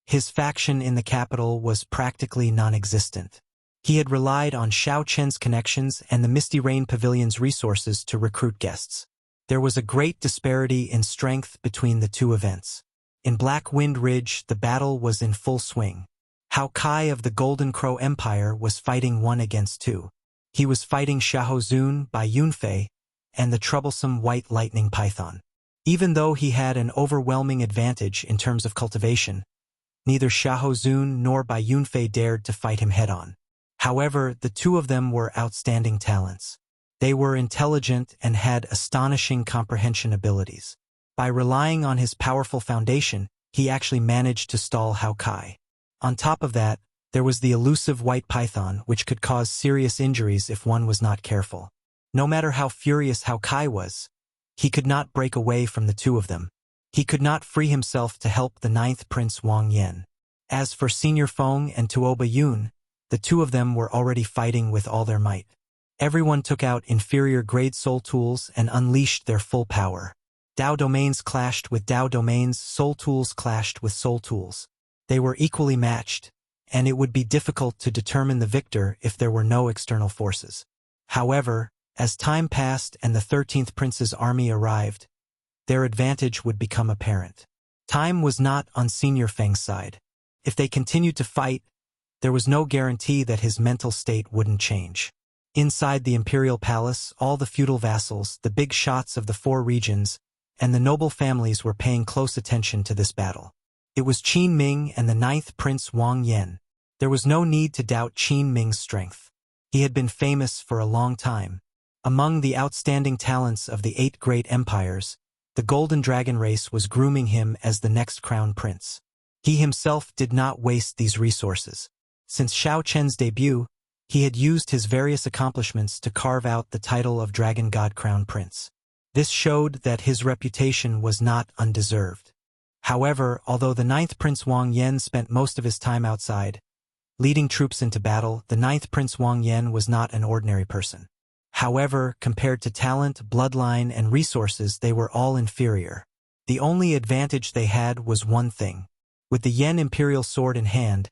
A: His faction in the capital was practically non-existent. He had relied on Xiao Chen's connections and the Misty Rain Pavilion's resources to recruit guests. There was a great disparity in strength between the two events. In Black Wind Ridge, the battle was in full swing. Hao Kai of the Golden Crow Empire was fighting 1 against 2. He was fighting Xiahou Zun by Yunfei and the troublesome White Lightning Python. Even though he had an overwhelming advantage in terms of cultivation, neither Xiahou Zun nor Bai Yunfei dared to fight him head-on. However, the two of them were outstanding talents. They were intelligent and had astonishing comprehension abilities. By relying on his powerful foundation, he actually managed to stall Hao Kai. On top of that, there was the elusive white python, which could cause serious injuries if one was not careful. No matter how furious Hao Kai was, he could not break away from the two of them. He could not free himself to help the 9th Prince Wang Yan. As for Senior Feng and Tuoba Yun, the two of them were already fighting with all their might. Everyone took out inferior-grade soul tools and unleashed their full power. Dao domains clashed with Dao domains, soul tools clashed with soul tools. They were equally matched, and it would be difficult to determine the victor if there were no external forces. However, as time passed and the 13th Prince's army arrived, their advantage would become apparent. Time was not on Senior Feng's side. If they continued to fight, there was no guarantee that his mental state wouldn't change. Inside the imperial palace, all the feudal vassals, the big shots of the 4 regions, and the noble families were paying close attention to this battle. It was Qin Ming and the 9th Prince Wang Yan. There was no need to doubt Qin Ming's strength. He had been famous for a long time. Among the outstanding talents of the 8 great empires, the Golden Dragon race was grooming him as the next crown prince. He himself did not waste these resources. Since Xiao Chen's debut, he had used his various accomplishments to carve out the title of Dragon God Crown Prince. This showed that his reputation was not undeserved. However, although the 9th Prince Wang Yan spent most of his time outside, leading troops into battle, the 9th Prince Wang Yan was not an ordinary person. However, compared to talent, bloodline, and resources, they were all inferior. The only advantage they had was one thing. With the Yan Imperial Sword in hand,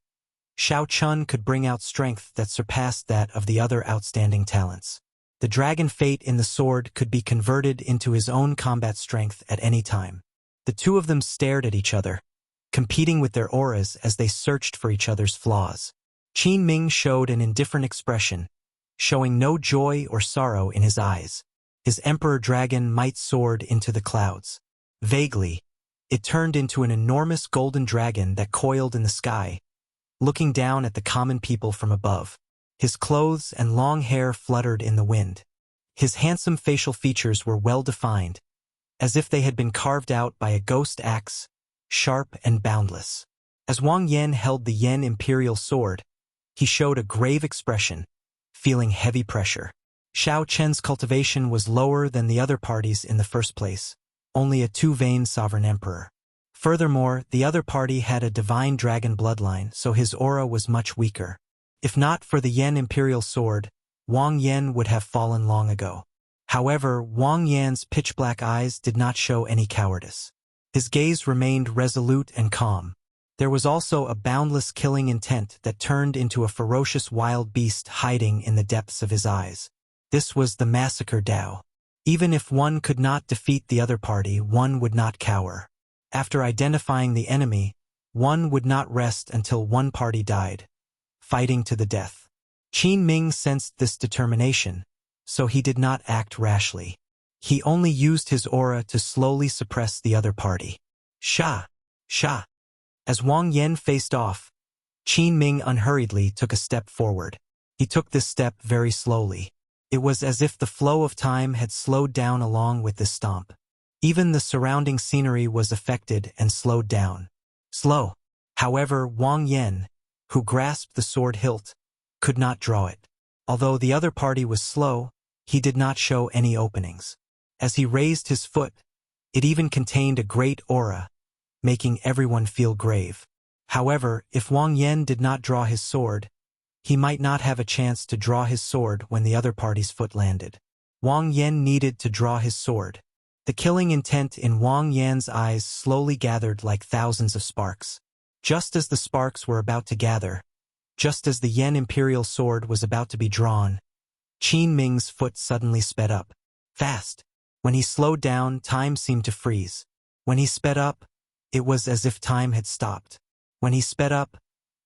A: Xiao Chun could bring out strength that surpassed that of the other outstanding talents. The dragon fate in the sword could be converted into his own combat strength at any time. The two of them stared at each other, competing with their auras as they searched for each other's flaws. Qin Ming showed an indifferent expression, showing no joy or sorrow in his eyes. His Emperor Dragon might soared into the clouds. Vaguely, it turned into an enormous golden dragon that coiled in the sky, looking down at the common people from above. His clothes and long hair fluttered in the wind. His handsome facial features were well-defined, as if they had been carved out by a ghost axe, sharp and boundless. As Wang Yan held the Yan Imperial Sword, he showed a grave expression, feeling heavy pressure. Xiao Chen's cultivation was lower than the other parties in the first place, only a 2-vein sovereign emperor. Furthermore, the other party had a divine dragon bloodline, so his aura was much weaker. If not for the Yan Imperial Sword, Wang Yan would have fallen long ago. However, Wang Yan's pitch-black eyes did not show any cowardice. His gaze remained resolute and calm. There was also a boundless killing intent that turned into a ferocious wild beast hiding in the depths of his eyes. This was the Massacre Dao. Even if one could not defeat the other party, one would not cower. After identifying the enemy, one would not rest until one party died, fighting to the death. Qin Ming sensed this determination, so he did not act rashly. He only used his aura to slowly suppress the other party. Sha! Sha! As Wang Yan faced off, Qin Ming unhurriedly took a step forward. He took this step very slowly. It was as if the flow of time had slowed down along with this stomp. Even the surrounding scenery was affected and slowed down. Slow. However, Wang Yan, who grasped the sword hilt, could not draw it. Although the other party was slow, he did not show any openings. As he raised his foot, it even contained a great aura, making everyone feel grave. However, if Wang Yan did not draw his sword, he might not have a chance to draw his sword when the other party's foot landed. Wang Yan needed to draw his sword. The killing intent in Wang Yan's eyes slowly gathered like thousands of sparks. Just as the sparks were about to gather, Just as the Yen Imperial sword was about to be drawn, Qin Ming's foot suddenly sped up. Fast. When he slowed down, time seemed to freeze. When he sped up, it was as if time had stopped. When he sped up,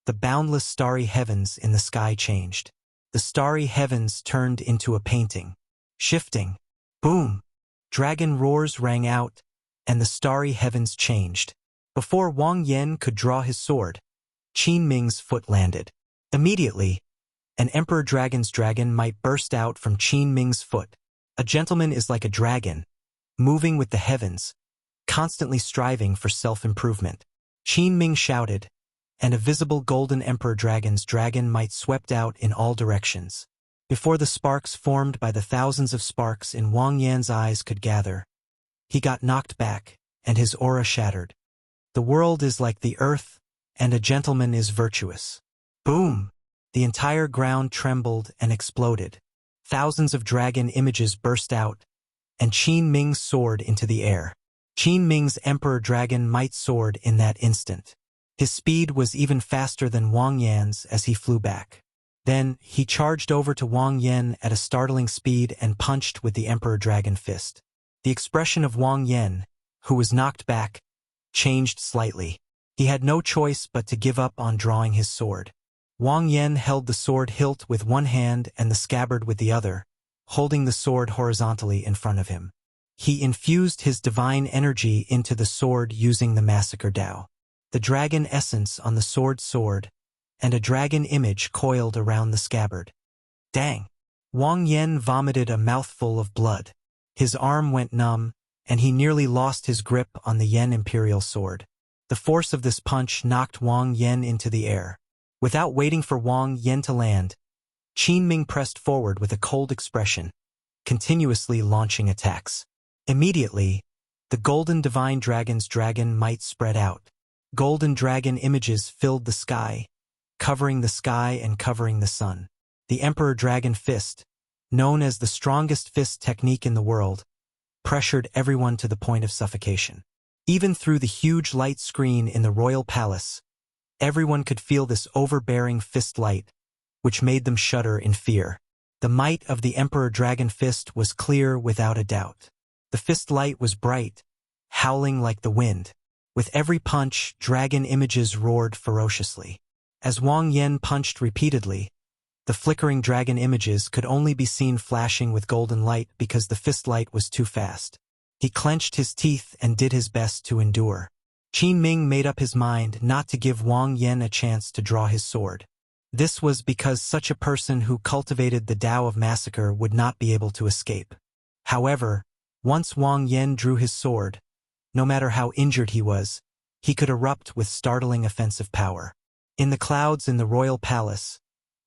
A: the boundless starry heavens in the sky changed. The starry heavens turned into a painting. Shifting. Boom! Dragon roars rang out, and the starry heavens changed. Before Wang Yan could draw his sword, Qin Ming's foot landed. Immediately, an emperor dragon's dragon might burst out from Qin Ming's foot. A gentleman is like a dragon, moving with the heavens, constantly striving for self-improvement. Qin Ming shouted, and a visible golden emperor dragon's dragon might swept out in all directions. Before the sparks formed by the thousands of sparks in Wang Yan's eyes could gather, he got knocked back, and his aura shattered. The world is like the earth, and a gentleman is virtuous. Boom! The entire ground trembled and exploded. Thousands of dragon images burst out, and Qin Ming soared into the air. Qin Ming's emperor dragon might soared in that instant. His speed was even faster than Wang Yan's as he flew back. Then, he charged over to Wang Yan at a startling speed and punched with the emperor dragon fist. The expression of Wang Yan, who was knocked back, changed slightly. He had no choice but to give up on drawing his sword. Wang Yan held the sword hilt with one hand and the scabbard with the other, holding the sword horizontally in front of him. He infused his divine energy into the sword using the Massacre Dao. The dragon essence on the sword, and a dragon image coiled around the scabbard. Dang! Wang Yan vomited a mouthful of blood. His arm went numb, and he nearly lost his grip on the Yen Imperial sword. The force of this punch knocked Wang Yan into the air. Without waiting for Wang Yan to land, Qin Ming pressed forward with a cold expression, continuously launching attacks. Immediately, the golden divine dragon's dragon might spread out. Golden dragon images filled the sky, covering the sky and covering the sun. The Emperor Dragon Fist, known as the strongest fist technique in the world, pressured everyone to the point of suffocation. Even through the huge light screen in the royal palace, everyone could feel this overbearing fist light, which made them shudder in fear. The might of the Emperor Dragon Fist was clear without a doubt. The fist light was bright, howling like the wind. With every punch, dragon images roared ferociously. As Wang Yan punched repeatedly, the flickering dragon images could only be seen flashing with golden light because the fist light was too fast. He clenched his teeth and did his best to endure. Qin Ming made up his mind not to give Wang Yan a chance to draw his sword. This was because such a person who cultivated the Tao of Massacre would not be able to escape. However, once Wang Yan drew his sword, no matter how injured he was, he could erupt with startling offensive power. In the clouds in the royal palace,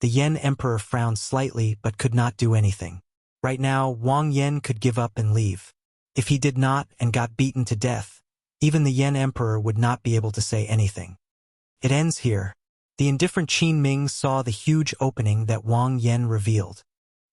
A: the Yen Emperor frowned slightly but could not do anything. Right now, Wang Yan could give up and leave. If he did not and got beaten to death, even the Yen Emperor would not be able to say anything. It ends here. The indifferent Qin Ming saw the huge opening that Wang Yan revealed.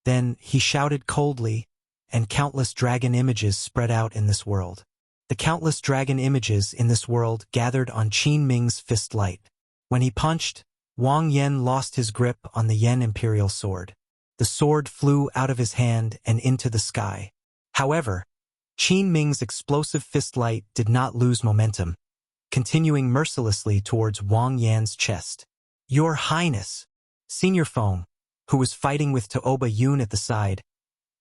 A: Then he shouted coldly, and countless dragon images spread out in this world. The countless dragon images in this world gathered on Qin Ming's fist light. When he punched, Wang Yan lost his grip on the Yen Imperial sword. The sword flew out of his hand and into the sky. However, Qin Ming's explosive fist light did not lose momentum, continuing mercilessly towards Wang Yan's chest. "Your Highness!" Senior Feng, who was fighting with Taoba Yun at the side,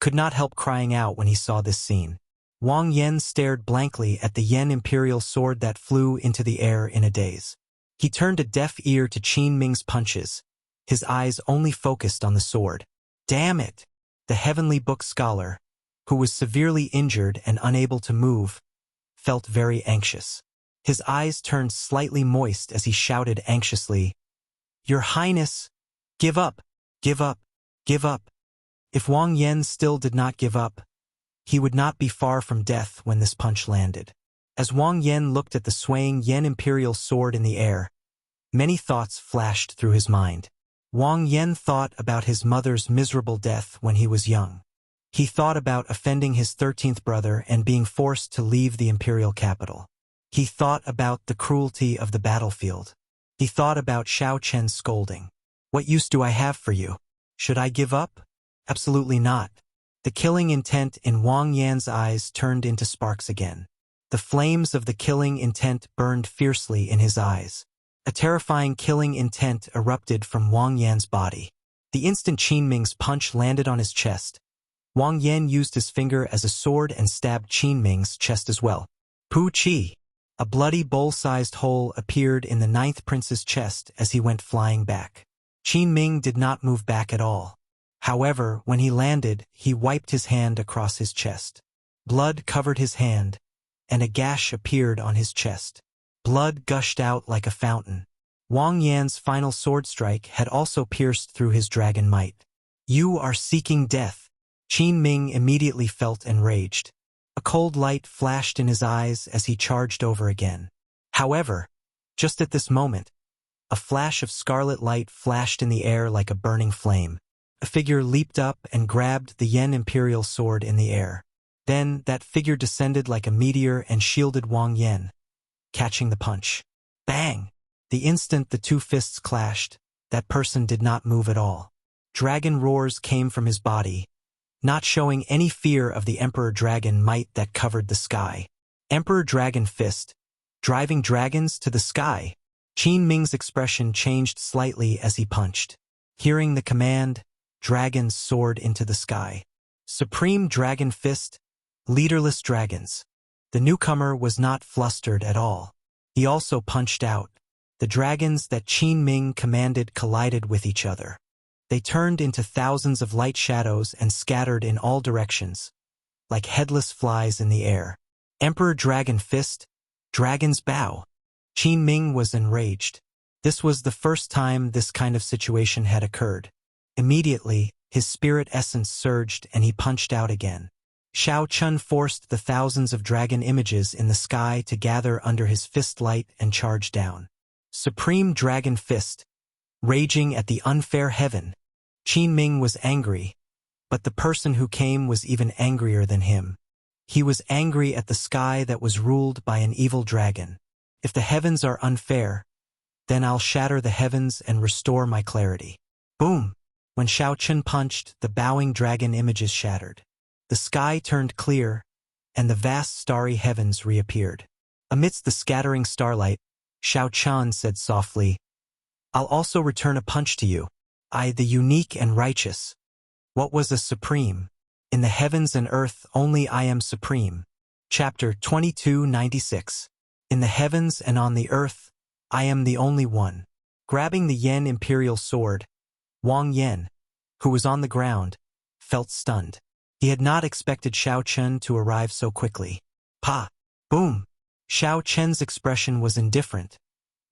A: could not help crying out when he saw this scene. Wang Yan stared blankly at the Yen Imperial sword that flew into the air in a daze. He turned a deaf ear to Qin Ming's punches, his eyes only focused on the sword. Damn it! The Heavenly Book scholar, who was severely injured and unable to move, felt very anxious. His eyes turned slightly moist as he shouted anxiously, "Your Highness, give up, give up, give up." If Wang Yan still did not give up, he would not be far from death when this punch landed. As Wang Yan looked at the swaying Yen Imperial sword in the air, many thoughts flashed through his mind. Wang Yan thought about his mother's miserable death when he was young. He thought about offending his 13th brother and being forced to leave the imperial capital. He thought about the cruelty of the battlefield. He thought about Xiao Chen's scolding. What use do I have for you? Should I give up? Absolutely not. The killing intent in Wang Yan's eyes turned into sparks again. The flames of the killing intent burned fiercely in his eyes. A terrifying killing intent erupted from Wang Yan's body. The instant Qin Ming's punch landed on his chest, Wang Yan used his finger as a sword and stabbed Qin Ming's chest as well. Pu Qi! A bloody bowl-sized hole appeared in the ninth prince's chest as he went flying back. Qin Ming did not move back at all. However, when he landed, he wiped his hand across his chest. Blood covered his hand, and a gash appeared on his chest. Blood gushed out like a fountain. Wang Yan's final sword strike had also pierced through his dragon might. You are seeking death. Qin Ming immediately felt enraged. A cold light flashed in his eyes as he charged over again. However, just at this moment, a flash of scarlet light flashed in the air like a burning flame. A figure leaped up and grabbed the Yen Imperial sword in the air. Then that figure descended like a meteor and shielded Wang Yan, catching the punch. Bang! The instant the two fists clashed, that person did not move at all. Dragon roars came from his body, not showing any fear of the Emperor Dragon might that covered the sky. Emperor Dragon Fist, driving dragons to the sky. Qin Ming's expression changed slightly as he punched. Hearing the command, dragons soared into the sky. Supreme Dragon Fist, leaderless dragons. The newcomer was not flustered at all. He also punched out. The dragons that Qin Ming commanded collided with each other. They turned into thousands of light shadows and scattered in all directions, like headless flies in the air. Emperor Dragon Fist, Dragon's Bow. Qin Ming was enraged. This was the first time this kind of situation had occurred. Immediately, his spirit essence surged and he punched out again. Shao Chun forced the thousands of dragon images in the sky to gather under his fist light and charge down. Supreme Dragon Fist, raging at the unfair heaven. Qin Ming was angry, but the person who came was even angrier than him. He was angry at the sky that was ruled by an evil dragon. If the heavens are unfair, then I'll shatter the heavens and restore my clarity. Boom! When Shao Chun punched, the bowing dragon images shattered. The sky turned clear, and the vast starry heavens reappeared. Amidst the scattering starlight, Shao Chun said softly, I'll also return a punch to you. I, the unique and righteous. What was a supreme? In the heavens and earth, only I am supreme. Chapter 2296. In the heavens and on the earth, I am the only one. Grabbing the Yen Imperial sword, Wang Yan, who was on the ground, felt stunned. He had not expected Shao Chun to arrive so quickly. Pa! Boom! Shao Chun's expression was indifferent,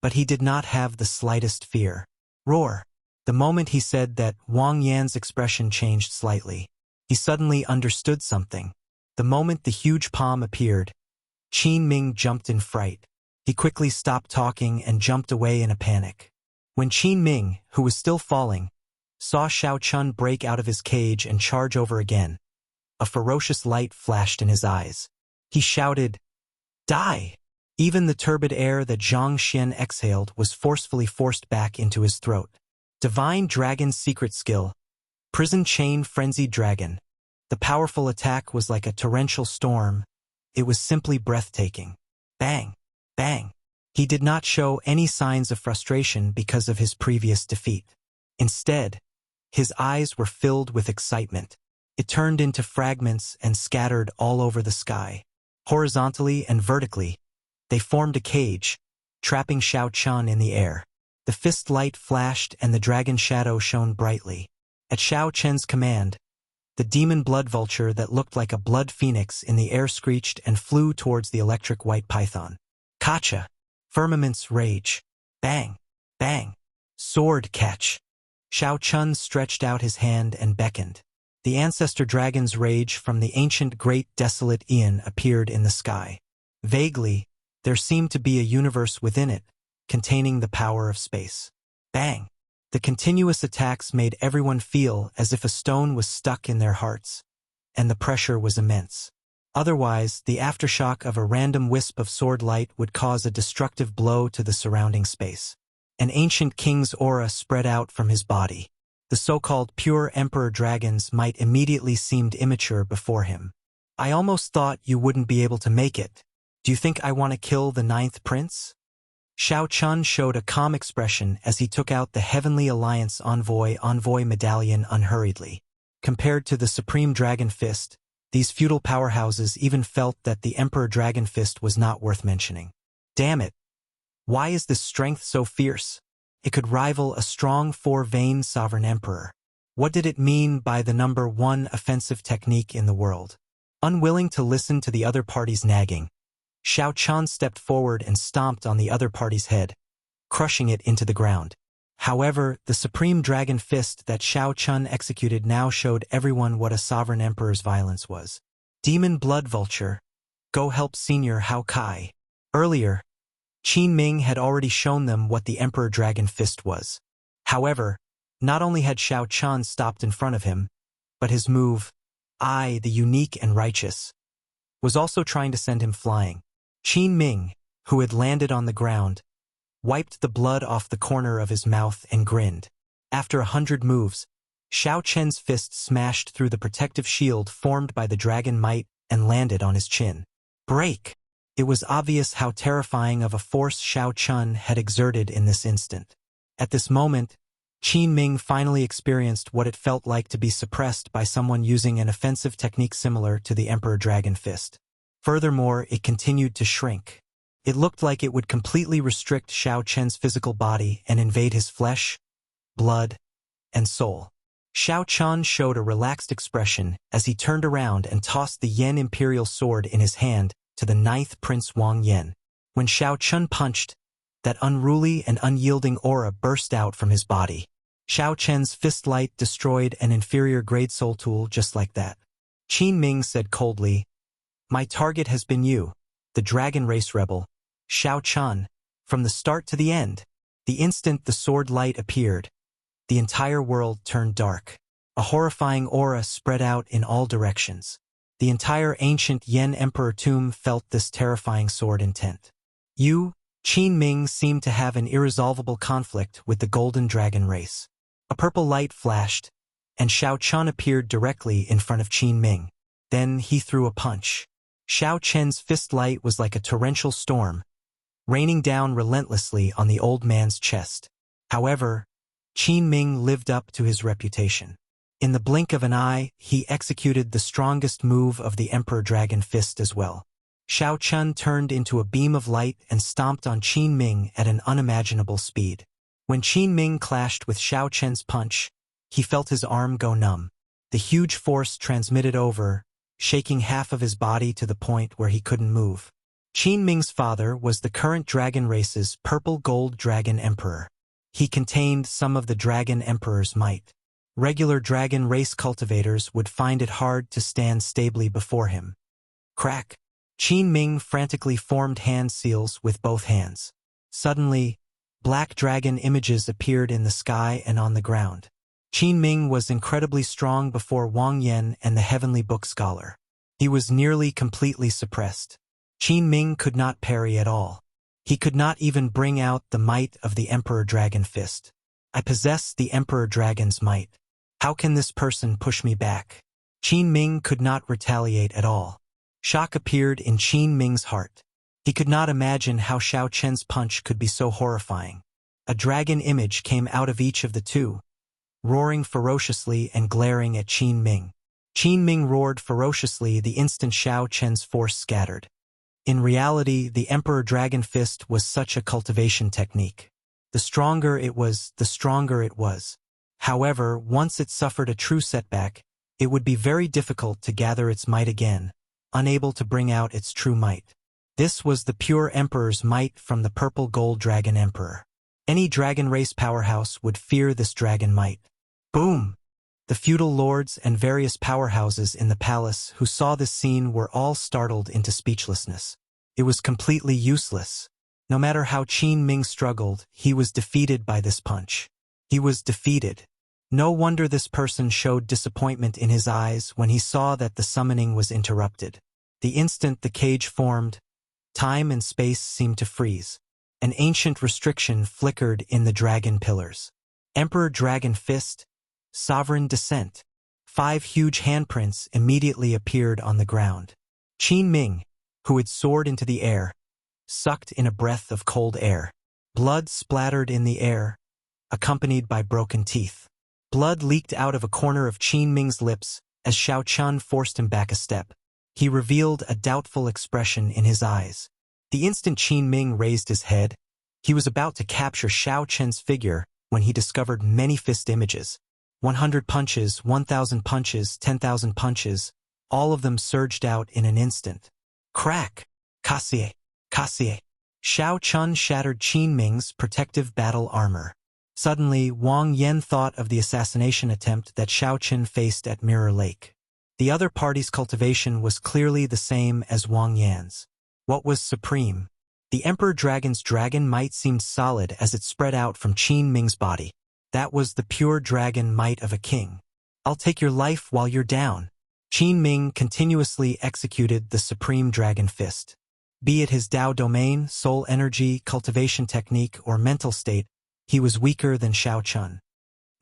A: but he did not have the slightest fear. Roar! The moment he said that, Wang Yan's expression changed slightly. He suddenly understood something. The moment the huge palm appeared, Qin Ming jumped in fright. He quickly stopped talking and jumped away in a panic. When Qin Ming, who was still falling, saw Shao Chun break out of his cage and charge over again, a ferocious light flashed in his eyes. He shouted, Die! Even the turbid air that Zhang Xian exhaled was forcefully forced back into his throat. Divine Dragon's secret skill, Prison Chain Frenzied Dragon. The powerful attack was like a torrential storm. It was simply breathtaking. Bang! Bang! He did not show any signs of frustration because of his previous defeat. Instead, his eyes were filled with excitement. It turned into fragments and scattered all over the sky. Horizontally and vertically, they formed a cage, trapping Shao Chun in the air. The fist light flashed and the dragon shadow shone brightly. At Shao Chun's command, the demon blood vulture that looked like a blood phoenix in the air screeched and flew towards the electric white python. Kacha! Firmament's rage. Bang! Bang! Sword catch! Shao Chun stretched out his hand and beckoned. The ancestor dragon's rage from the ancient great desolate Aeon appeared in the sky. Vaguely, there seemed to be a universe within it, containing the power of space. Bang! The continuous attacks made everyone feel as if a stone was stuck in their hearts, and the pressure was immense. Otherwise, the aftershock of a random wisp of sword light would cause a destructive blow to the surrounding space. An ancient king's aura spread out from his body. The so-called pure emperor dragon's might immediately seemed immature before him. I almost thought you wouldn't be able to make it. Do you think I want to kill the 9th prince? Xiao Chun showed a calm expression as he took out the Heavenly Alliance Envoy medallion unhurriedly. Compared to the Supreme Dragon Fist, these feudal powerhouses even felt that the Emperor Dragon Fist was not worth mentioning. Damn it! Why is this strength so fierce? It could rival a strong 4-vein sovereign emperor. What did it mean by the number 1 offensive technique in the world? Unwilling to listen to the other party's nagging, Xiao Chun stepped forward and stomped on the other party's head, crushing it into the ground. However, the Supreme Dragon Fist that Xiao Chun executed now showed everyone what a sovereign emperor's violence was. Demon Blood Vulture, go help Senior Hao Kai. Earlier, Qin Ming had already shown them what the Emperor Dragon Fist was. However, not only had Xiao Chun stopped in front of him, but his move, I, the Unique and Righteous, was also trying to send him flying. Qin Ming, who had landed on the ground, wiped the blood off the corner of his mouth and grinned. After 100 moves, Xiao Chen's fist smashed through the protective shield formed by the dragon might and landed on his chin. Break! It was obvious how terrifying of a force Xiao Chun had exerted in this instant. At this moment, Qin Ming finally experienced what it felt like to be suppressed by someone using an offensive technique similar to the Emperor Dragon Fist. Furthermore, it continued to shrink. It looked like it would completely restrict Xiao Chen's physical body and invade his flesh, blood, and soul. Xiao Chun showed a relaxed expression as he turned around and tossed the Yen Imperial Sword in his hand to the 9th Prince Wang Yen. When Xiao Chun punched, that unruly and unyielding aura burst out from his body. Xiao Chen's fist light destroyed an inferior-grade soul tool just like that. Qin Ming said coldly, "My target has been you, the dragon race rebel, Xiao Chun, from the start to the end." The instant the sword light appeared, the entire world turned dark. A horrifying aura spread out in all directions. The entire ancient Yen Emperor tomb felt this terrifying sword intent. You, Qin Ming, seemed to have an irresolvable conflict with the golden dragon race. A purple light flashed, and Xiao Chun appeared directly in front of Qin Ming. Then he threw a punch. Xiao Chen's fist light was like a torrential storm, raining down relentlessly on the old man's chest. However, Qin Ming lived up to his reputation. In the blink of an eye, he executed the strongest move of the Emperor Dragon Fist as well. Xiao Chun turned into a beam of light and stomped on Qin Ming at an unimaginable speed. When Qin Ming clashed with Xiao Chen's punch, he felt his arm go numb. The huge force transmitted over, shaking half of his body to the point where he couldn't move. Qin Ming's father was the current dragon race's purple gold dragon emperor. He contained some of the dragon emperor's might. Regular dragon race cultivators would find it hard to stand stably before him. Crack! Qin Ming frantically formed hand seals with both hands. Suddenly, black dragon images appeared in the sky and on the ground. Qin Ming was incredibly strong before Wang Yen and the Heavenly Book Scholar. He was nearly completely suppressed. Qin Ming could not parry at all. He could not even bring out the might of the Emperor Dragon Fist. I possess the Emperor Dragon's might. How can this person push me back? Qin Ming could not retaliate at all. Shock appeared in Qin Ming's heart. He could not imagine how Xiao Chen's punch could be so horrifying. A dragon image came out of each of the two, roaring ferociously and glaring at Qin Ming. Qin Ming roared ferociously the instant Xiao Chen's force scattered. In reality, the Emperor Dragon Fist was such a cultivation technique. The stronger it was, the stronger it was. However, once it suffered a true setback, it would be very difficult to gather its might again, unable to bring out its true might. This was the pure Emperor's might from the purple gold dragon emperor. Any dragon race powerhouse would fear this dragon might. Boom! The feudal lords and various powerhouses in the palace who saw this scene were all startled into speechlessness. It was completely useless. No matter how Qin Ming struggled, he was defeated by this punch. He was defeated. No wonder this person showed disappointment in his eyes when he saw that the summoning was interrupted. The instant the cage formed, time and space seemed to freeze. An ancient restriction flickered in the dragon pillars. Emperor Dragon Fist, Sovereign Descent. 5 huge handprints immediately appeared on the ground. Qin Ming, who had soared into the air, sucked in a breath of cold air. Blood splattered in the air, accompanied by broken teeth. Blood leaked out of a corner of Qin Ming's lips as Xiao Chun forced him back a step. He revealed a doubtful expression in his eyes. The instant Qin Ming raised his head, he was about to capture Xiao Chen's figure when he discovered many fist images. 100 punches, 1,000 punches, 10,000 punches, all of them surged out in an instant. Crack! Kasie! Kasie! Xiao Chun shattered Qin Ming's protective battle armor. Suddenly, Wang Yan thought of the assassination attempt that Xiao Chen faced at Mirror Lake. The other party's cultivation was clearly the same as Wang Yan's. What was supreme? The Emperor Dragon's dragon might seemed solid as it spread out from Qin Ming's body. That was the pure dragon might of a king. I'll take your life while you're down. Qin Ming continuously executed the supreme dragon fist. Be it his Dao domain, soul energy, cultivation technique, or mental state, he was weaker than Xiao Chun.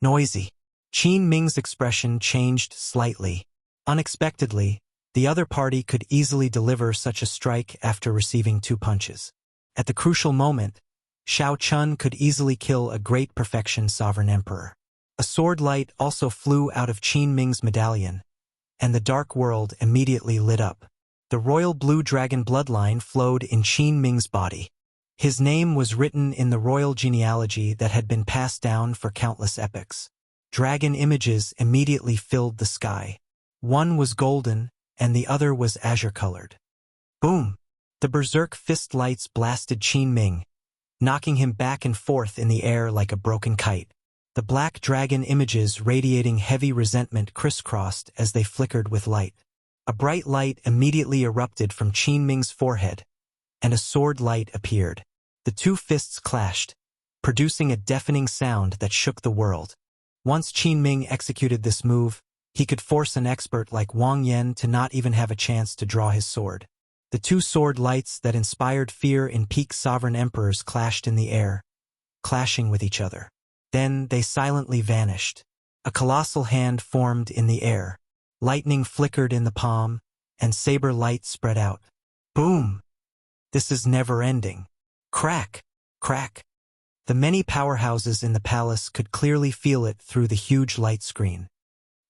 A: Noisy. Qin Ming's expression changed slightly. Unexpectedly, the other party could easily deliver such a strike after receiving 2 punches. At the crucial moment, Xiao Chun could easily kill a great perfection sovereign emperor. A sword light also flew out of Qin Ming's medallion, and the dark world immediately lit up. The royal blue dragon bloodline flowed in Qin Ming's body. His name was written in the royal genealogy that had been passed down for countless epochs. Dragon images immediately filled the sky. One was golden, and the other was azure-colored. Boom! The berserk fist lights blasted Qin Ming, knocking him back and forth in the air like a broken kite. The black dragon images radiating heavy resentment crisscrossed as they flickered with light. A bright light immediately erupted from Qin Ming's forehead, and a sword light appeared. The 2 fists clashed, producing a deafening sound that shook the world. Once Qin Ming executed this move, he could force an expert like Wang Yan to not even have a chance to draw his sword. The 2 sword lights that inspired fear in peak sovereign emperors clashed in the air, clashing with each other. Then they silently vanished. A colossal hand formed in the air. Lightning flickered in the palm, and saber light spread out. Boom! This is never-ending. Crack! Crack! The many powerhouses in the palace could clearly feel it through the huge light screen.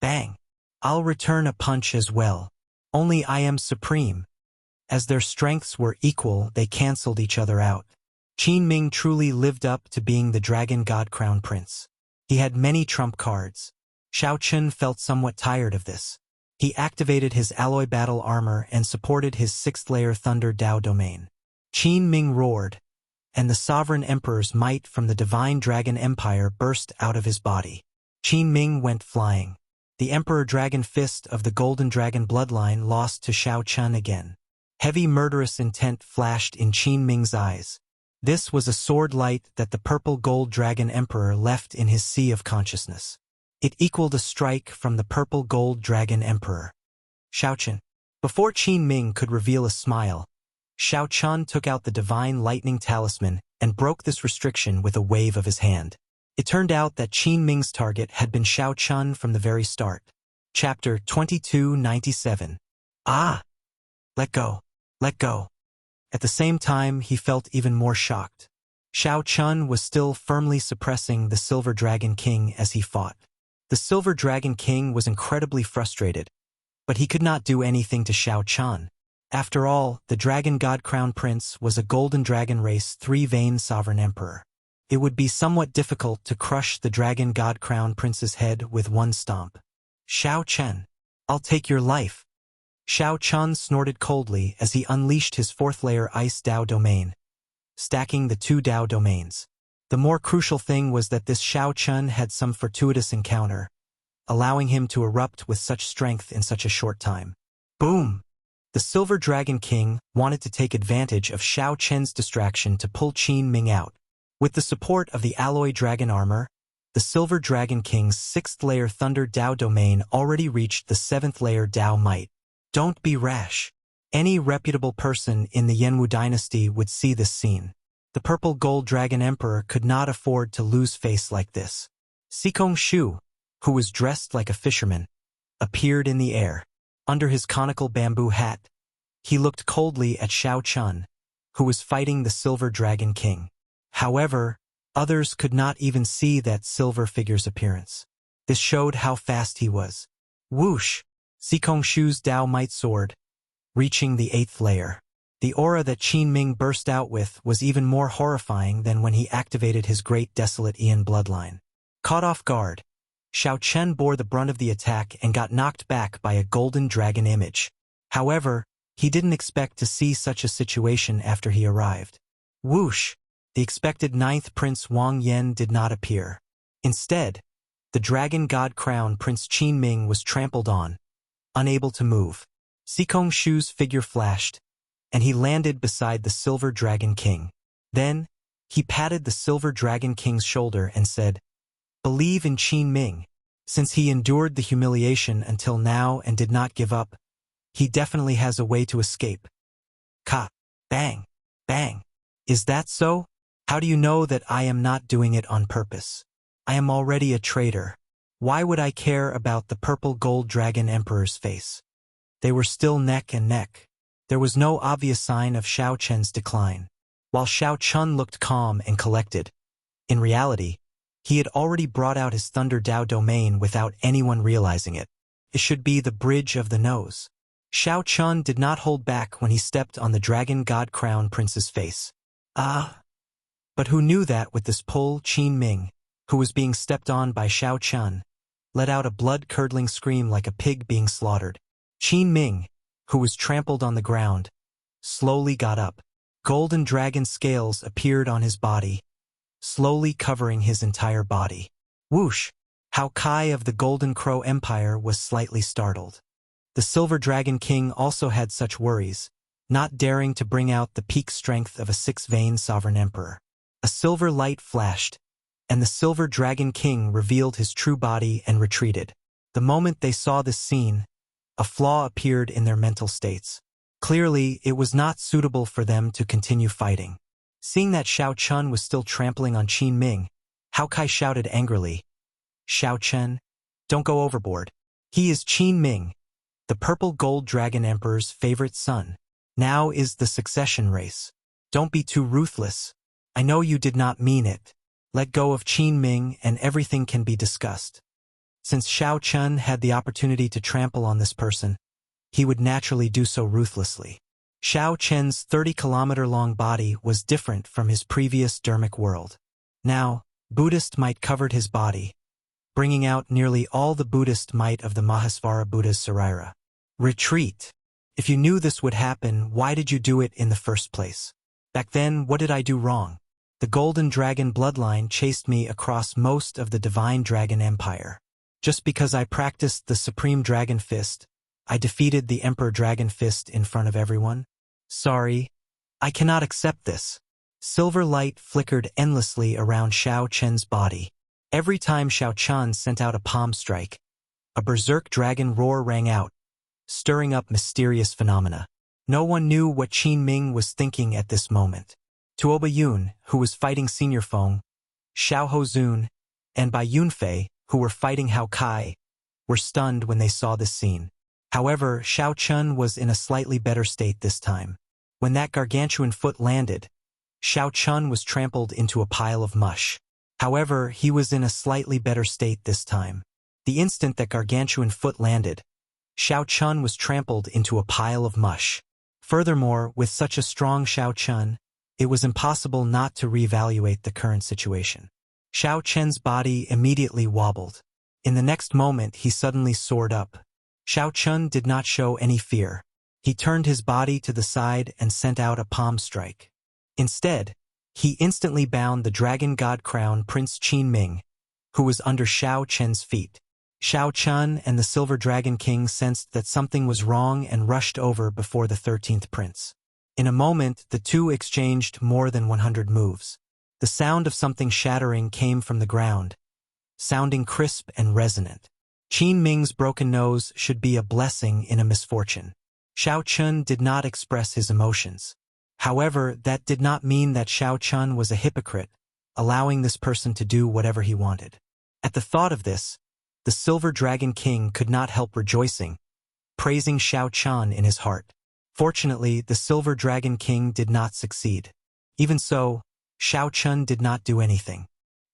A: Bang! I'll return a punch as well. Only I am supreme. As their strengths were equal, they cancelled each other out. Qin Ming truly lived up to being the Dragon God Crown Prince. He had many trump cards. Xiao Chun felt somewhat tired of this. He activated his alloy battle armor and supported his 6th-layer Thunder Dao domain. Qin Ming roared, and the sovereign emperor's might from the divine dragon empire burst out of his body. Qin Ming went flying. The Emperor Dragon Fist of the Golden Dragon bloodline lost to Xiao Chun again. Heavy murderous intent flashed in Qin Ming's eyes. This was a sword light that the Purple Gold Dragon Emperor left in his sea of consciousness. It equaled a strike from the Purple Gold Dragon Emperor. Xiao Chun. Before Qin Ming could reveal a smile, Xiao Chun took out the Divine Lightning Talisman and broke this restriction with a wave of his hand. It turned out that Qin Ming's target had been Xiao Chun from the very start. Chapter 2297. Ah! Let go. Let go. At the same time, he felt even more shocked. Xiao Chun was still firmly suppressing the Silver Dragon King as he fought. The Silver Dragon King was incredibly frustrated, but he could not do anything to Xiao Chun. After all, the Dragon God Crown Prince was a Golden Dragon Race 3-vein sovereign emperor. It would be somewhat difficult to crush the Dragon God Crown Prince's head with one stomp. Xiao Chun, I'll take your life. Xiao Chun snorted coldly as he unleashed his 4th-layer Ice Dao domain, stacking the 2 Dao domains. The more crucial thing was that this Xiao Chun had some fortuitous encounter, allowing him to erupt with such strength in such a short time. Boom! The Silver Dragon King wanted to take advantage of Xiao Chen's distraction to pull Qin Ming out. With the support of the Alloy Dragon Armor, the Silver Dragon King's 6th-layer Thunder Dao domain already reached the 7th-layer Dao Might. Don't be rash. Any reputable person in the Yenwu dynasty would see this scene. The purple gold dragon emperor could not afford to lose face like this. Sikong Shu, who was dressed like a fisherman, appeared in the air. Under his conical bamboo hat, he looked coldly at Xiao Chun, who was fighting the Silver Dragon King. However, others could not even see that silver figure's appearance. This showed how fast he was. Whoosh! Sikong Shu's Dao Might Sword, reaching the 8th layer. The aura that Qin Ming burst out with was even more horrifying than when he activated his great desolate Ian bloodline. Caught off guard, Xiao Chen bore the brunt of the attack and got knocked back by a golden dragon image. However, he didn't expect to see such a situation after he arrived. Whoosh! The expected 9th Prince Wang Yen did not appear. Instead, the Dragon God Crown Prince Qin Ming was trampled on, unable to move. Sikong Shu's figure flashed, and he landed beside the Silver Dragon King. Then, he patted the Silver Dragon King's shoulder and said, "Believe in Qin Ming. Since he endured the humiliation until now and did not give up, he definitely has a way to escape." Ka! Bang! Bang! Is that so? How do you know that I am not doing it on purpose? I am already a traitor. Why would I care about the purple gold dragon emperor's face? They were still neck and neck. There was no obvious sign of Xiao Chen's decline. While Xiao Chun looked calm and collected, in reality, he had already brought out his Thunder Dao domain without anyone realizing it. It should be the bridge of the nose. Xiao Chun did not hold back when he stepped on the Dragon God Crown Prince's face. But who knew that with this pull, Qin Ming, who was being stepped on by Xiao Chun, let out a blood-curdling scream like a pig being slaughtered. Qin Ming, who was trampled on the ground, slowly got up. Golden dragon scales appeared on his body, slowly covering his entire body. Whoosh! Hao Kai of the Golden Crow Empire was slightly startled. The Silver Dragon King also had such worries, not daring to bring out the peak strength of a 6-vein sovereign emperor. A silver light flashed, and the Silver Dragon King revealed his true body and retreated. The moment they saw this scene, a flaw appeared in their mental states. Clearly, it was not suitable for them to continue fighting. Seeing that Xiao Chun was still trampling on Qin Ming, Hao Kai shouted angrily, "Xiao Chen, don't go overboard. He is Qin Ming, the purple gold dragon emperor's favorite son. Now is the succession race. Don't be too ruthless. I know you did not mean it. Let go of Qin Ming and everything can be discussed." Since Xiao Chun had the opportunity to trample on this person, he would naturally do so ruthlessly. Xiao Chen's 30-kilometer-long body was different from his previous dermic world. Now, Buddhist might covered his body, bringing out nearly all the Buddhist might of the Mahasvara Buddha's Sarira. Retreat. If you knew this would happen, why did you do it in the first place? Back then, what did I do wrong? The Golden Dragon bloodline chased me across most of the Divine Dragon Empire. Just because I practiced the Supreme Dragon Fist, I defeated the Emperor Dragon Fist in front of everyone? Sorry, I cannot accept this. Silver light flickered endlessly around Xiao Chen's body. Every time Xiao Chen sent out a palm strike, a berserk dragon roar rang out, stirring up mysterious phenomena. No one knew what Qin Ming was thinking at this moment. Tuoba Yun, who was fighting Senior Feng, Xiao Hozun, and Bai Yunfei, who were fighting Hao Kai, were stunned when they saw this scene. However, Xiao Chun was in a slightly better state this time. When that gargantuan foot landed, Xiao Chun was trampled into a pile of mush. However, he was in a slightly better state this time. The instant that gargantuan foot landed, Xiao Chun was trampled into a pile of mush. Furthermore, with such a strong Xiao Chun, it was impossible not to reevaluate the current situation. Xiao Chen's body immediately wobbled. In the next moment, he suddenly soared up. Xiao Chun did not show any fear. He turned his body to the side and sent out a palm strike. Instead, he instantly bound the Dragon God Crown Prince Qin Ming, who was under Xiao Chen's feet. Xiao Chun and the Silver Dragon King sensed that something was wrong and rushed over before the 13th prince. In a moment, the two exchanged more than 100 moves. The sound of something shattering came from the ground, sounding crisp and resonant. Qin Ming's broken nose should be a blessing in a misfortune. Xiao Chun did not express his emotions. However, that did not mean that Xiao Chun was a hypocrite, allowing this person to do whatever he wanted. At the thought of this, the Silver Dragon King could not help rejoicing, praising Xiao Chun in his heart. Fortunately, the Silver Dragon King did not succeed. Even so, Xiao Chun did not do anything.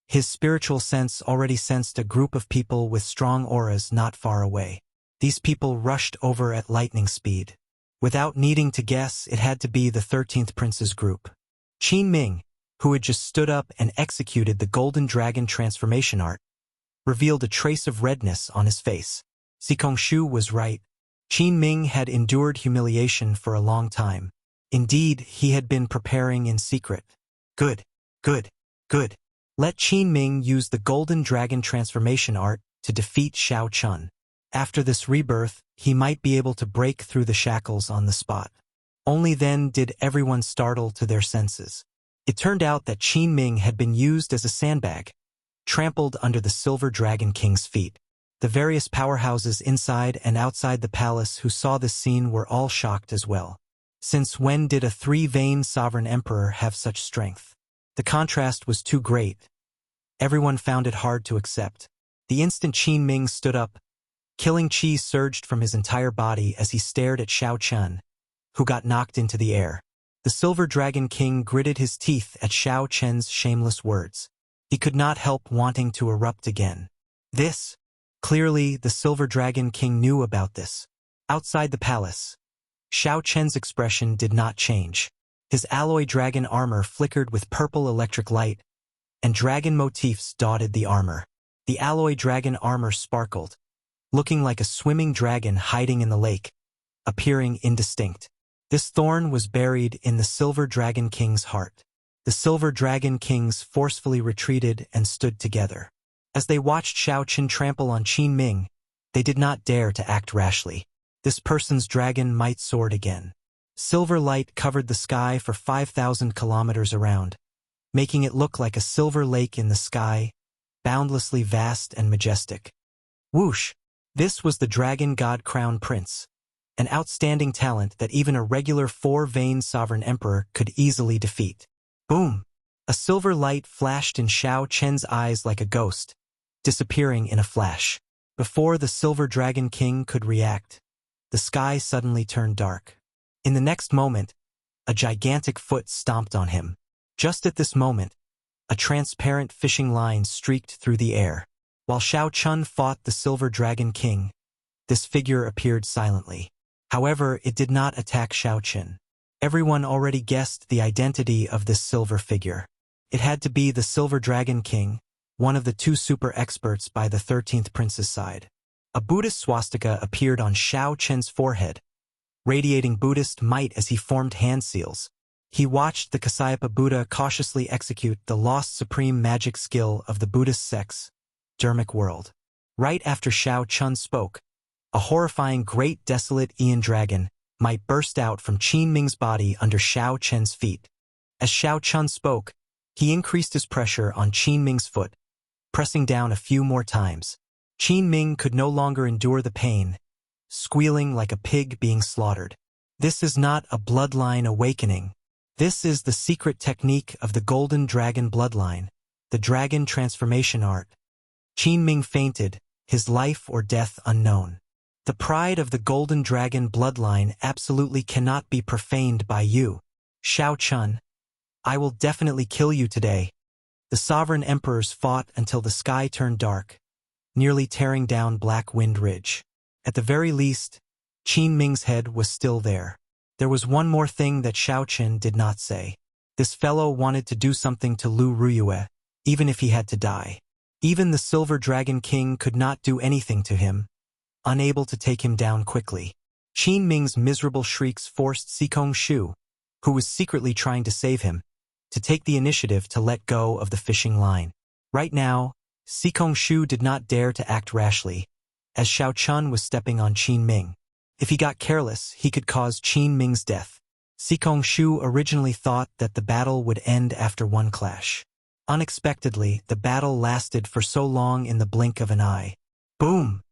A: His spiritual sense already sensed a group of people with strong auras not far away. These people rushed over at lightning speed. Without needing to guess, it had to be the 13th Prince's group. Qin Ming, who had just stood up and executed the Golden Dragon transformation art, revealed a trace of redness on his face. Sikongshu was right. Qin Ming had endured humiliation for a long time. Indeed, he had been preparing in secret. Good, good, good. Let Qin Ming use the Golden Dragon transformation art to defeat Xiao Chun. After this rebirth, he might be able to break through the shackles on the spot. Only then did everyone startle to their senses. It turned out that Qin Ming had been used as a sandbag, trampled under the Silver Dragon King's feet. The various powerhouses inside and outside the palace who saw this scene were all shocked as well. Since when did a three-vein sovereign emperor have such strength? The contrast was too great. Everyone found it hard to accept. The instant Qin Ming stood up, killing chi surged from his entire body as he stared at Xiao Chun, who got knocked into the air. The Silver Dragon King gritted his teeth at Xiao Chun's shameless words. He could not help wanting to erupt again. Clearly, the Silver Dragon King knew about this. Outside the palace, Xiao Chun's expression did not change. His alloy dragon armor flickered with purple electric light, and dragon motifs dotted the armor. The alloy dragon armor sparkled, looking like a swimming dragon hiding in the lake, appearing indistinct. This thorn was buried in the Silver Dragon King's heart. The Silver Dragon Kings forcefully retreated and stood together. As they watched Xiao Chun trample on Qin Ming, they did not dare to act rashly. This person's dragon might soar again. Silver light covered the sky for 5,000 kilometers around, making it look like a silver lake in the sky, boundlessly vast and majestic. Whoosh! This was the Dragon God Crown Prince, an outstanding talent that even a regular four-vein sovereign emperor could easily defeat. Boom! A silver light flashed in Xiao Chun's eyes like a ghost, disappearing in a flash. Before the Silver Dragon King could react, the sky suddenly turned dark. In the next moment, a gigantic foot stomped on him. Just at this moment, a transparent fishing line streaked through the air. While Xiao Chun fought the Silver Dragon King, this figure appeared silently. However, it did not attack Xiao Chun. Everyone already guessed the identity of this silver figure. It had to be the Silver Dragon King, one of the two super experts by the 13th Prince's side. A Buddhist swastika appeared on Xiao Chun's forehead, radiating Buddhist might as he formed hand seals. He watched the Kasayapa Buddha cautiously execute the lost supreme magic skill of the Buddhist sect's dermic world. Right after Xiao Chun spoke, a horrifying great desolate Aeon dragon might burst out from Qin Ming's body under Xiao Chun's feet. As Xiao Chun spoke, he increased his pressure on Qin Ming's foot, pressing down a few more times. Qin Ming could no longer endure the pain, squealing like a pig being slaughtered. This is not a bloodline awakening. This is the secret technique of the Golden Dragon bloodline, the dragon transformation art. Qin Ming fainted, his life or death unknown. The pride of the Golden Dragon bloodline absolutely cannot be profaned by you. Xiao Chun, I will definitely kill you today. The sovereign emperors fought until the sky turned dark, nearly tearing down Black Wind Ridge. At the very least, Qin Ming's head was still there. There was one more thing that Xiao Chun did not say. This fellow wanted to do something to Lu Ruyue, even if he had to die. Even the Silver Dragon King could not do anything to him, unable to take him down quickly. Qin Ming's miserable shrieks forced Sikongshu, who was secretly trying to save him, to take the initiative to let go of the fishing line. Right now, Sikongshu did not dare to act rashly, as Xiao Chun was stepping on Qin Ming. If he got careless, he could cause Qin Ming's death. Sikongshu originally thought that the battle would end after one clash. Unexpectedly, the battle lasted for so long in the blink of an eye. Boom!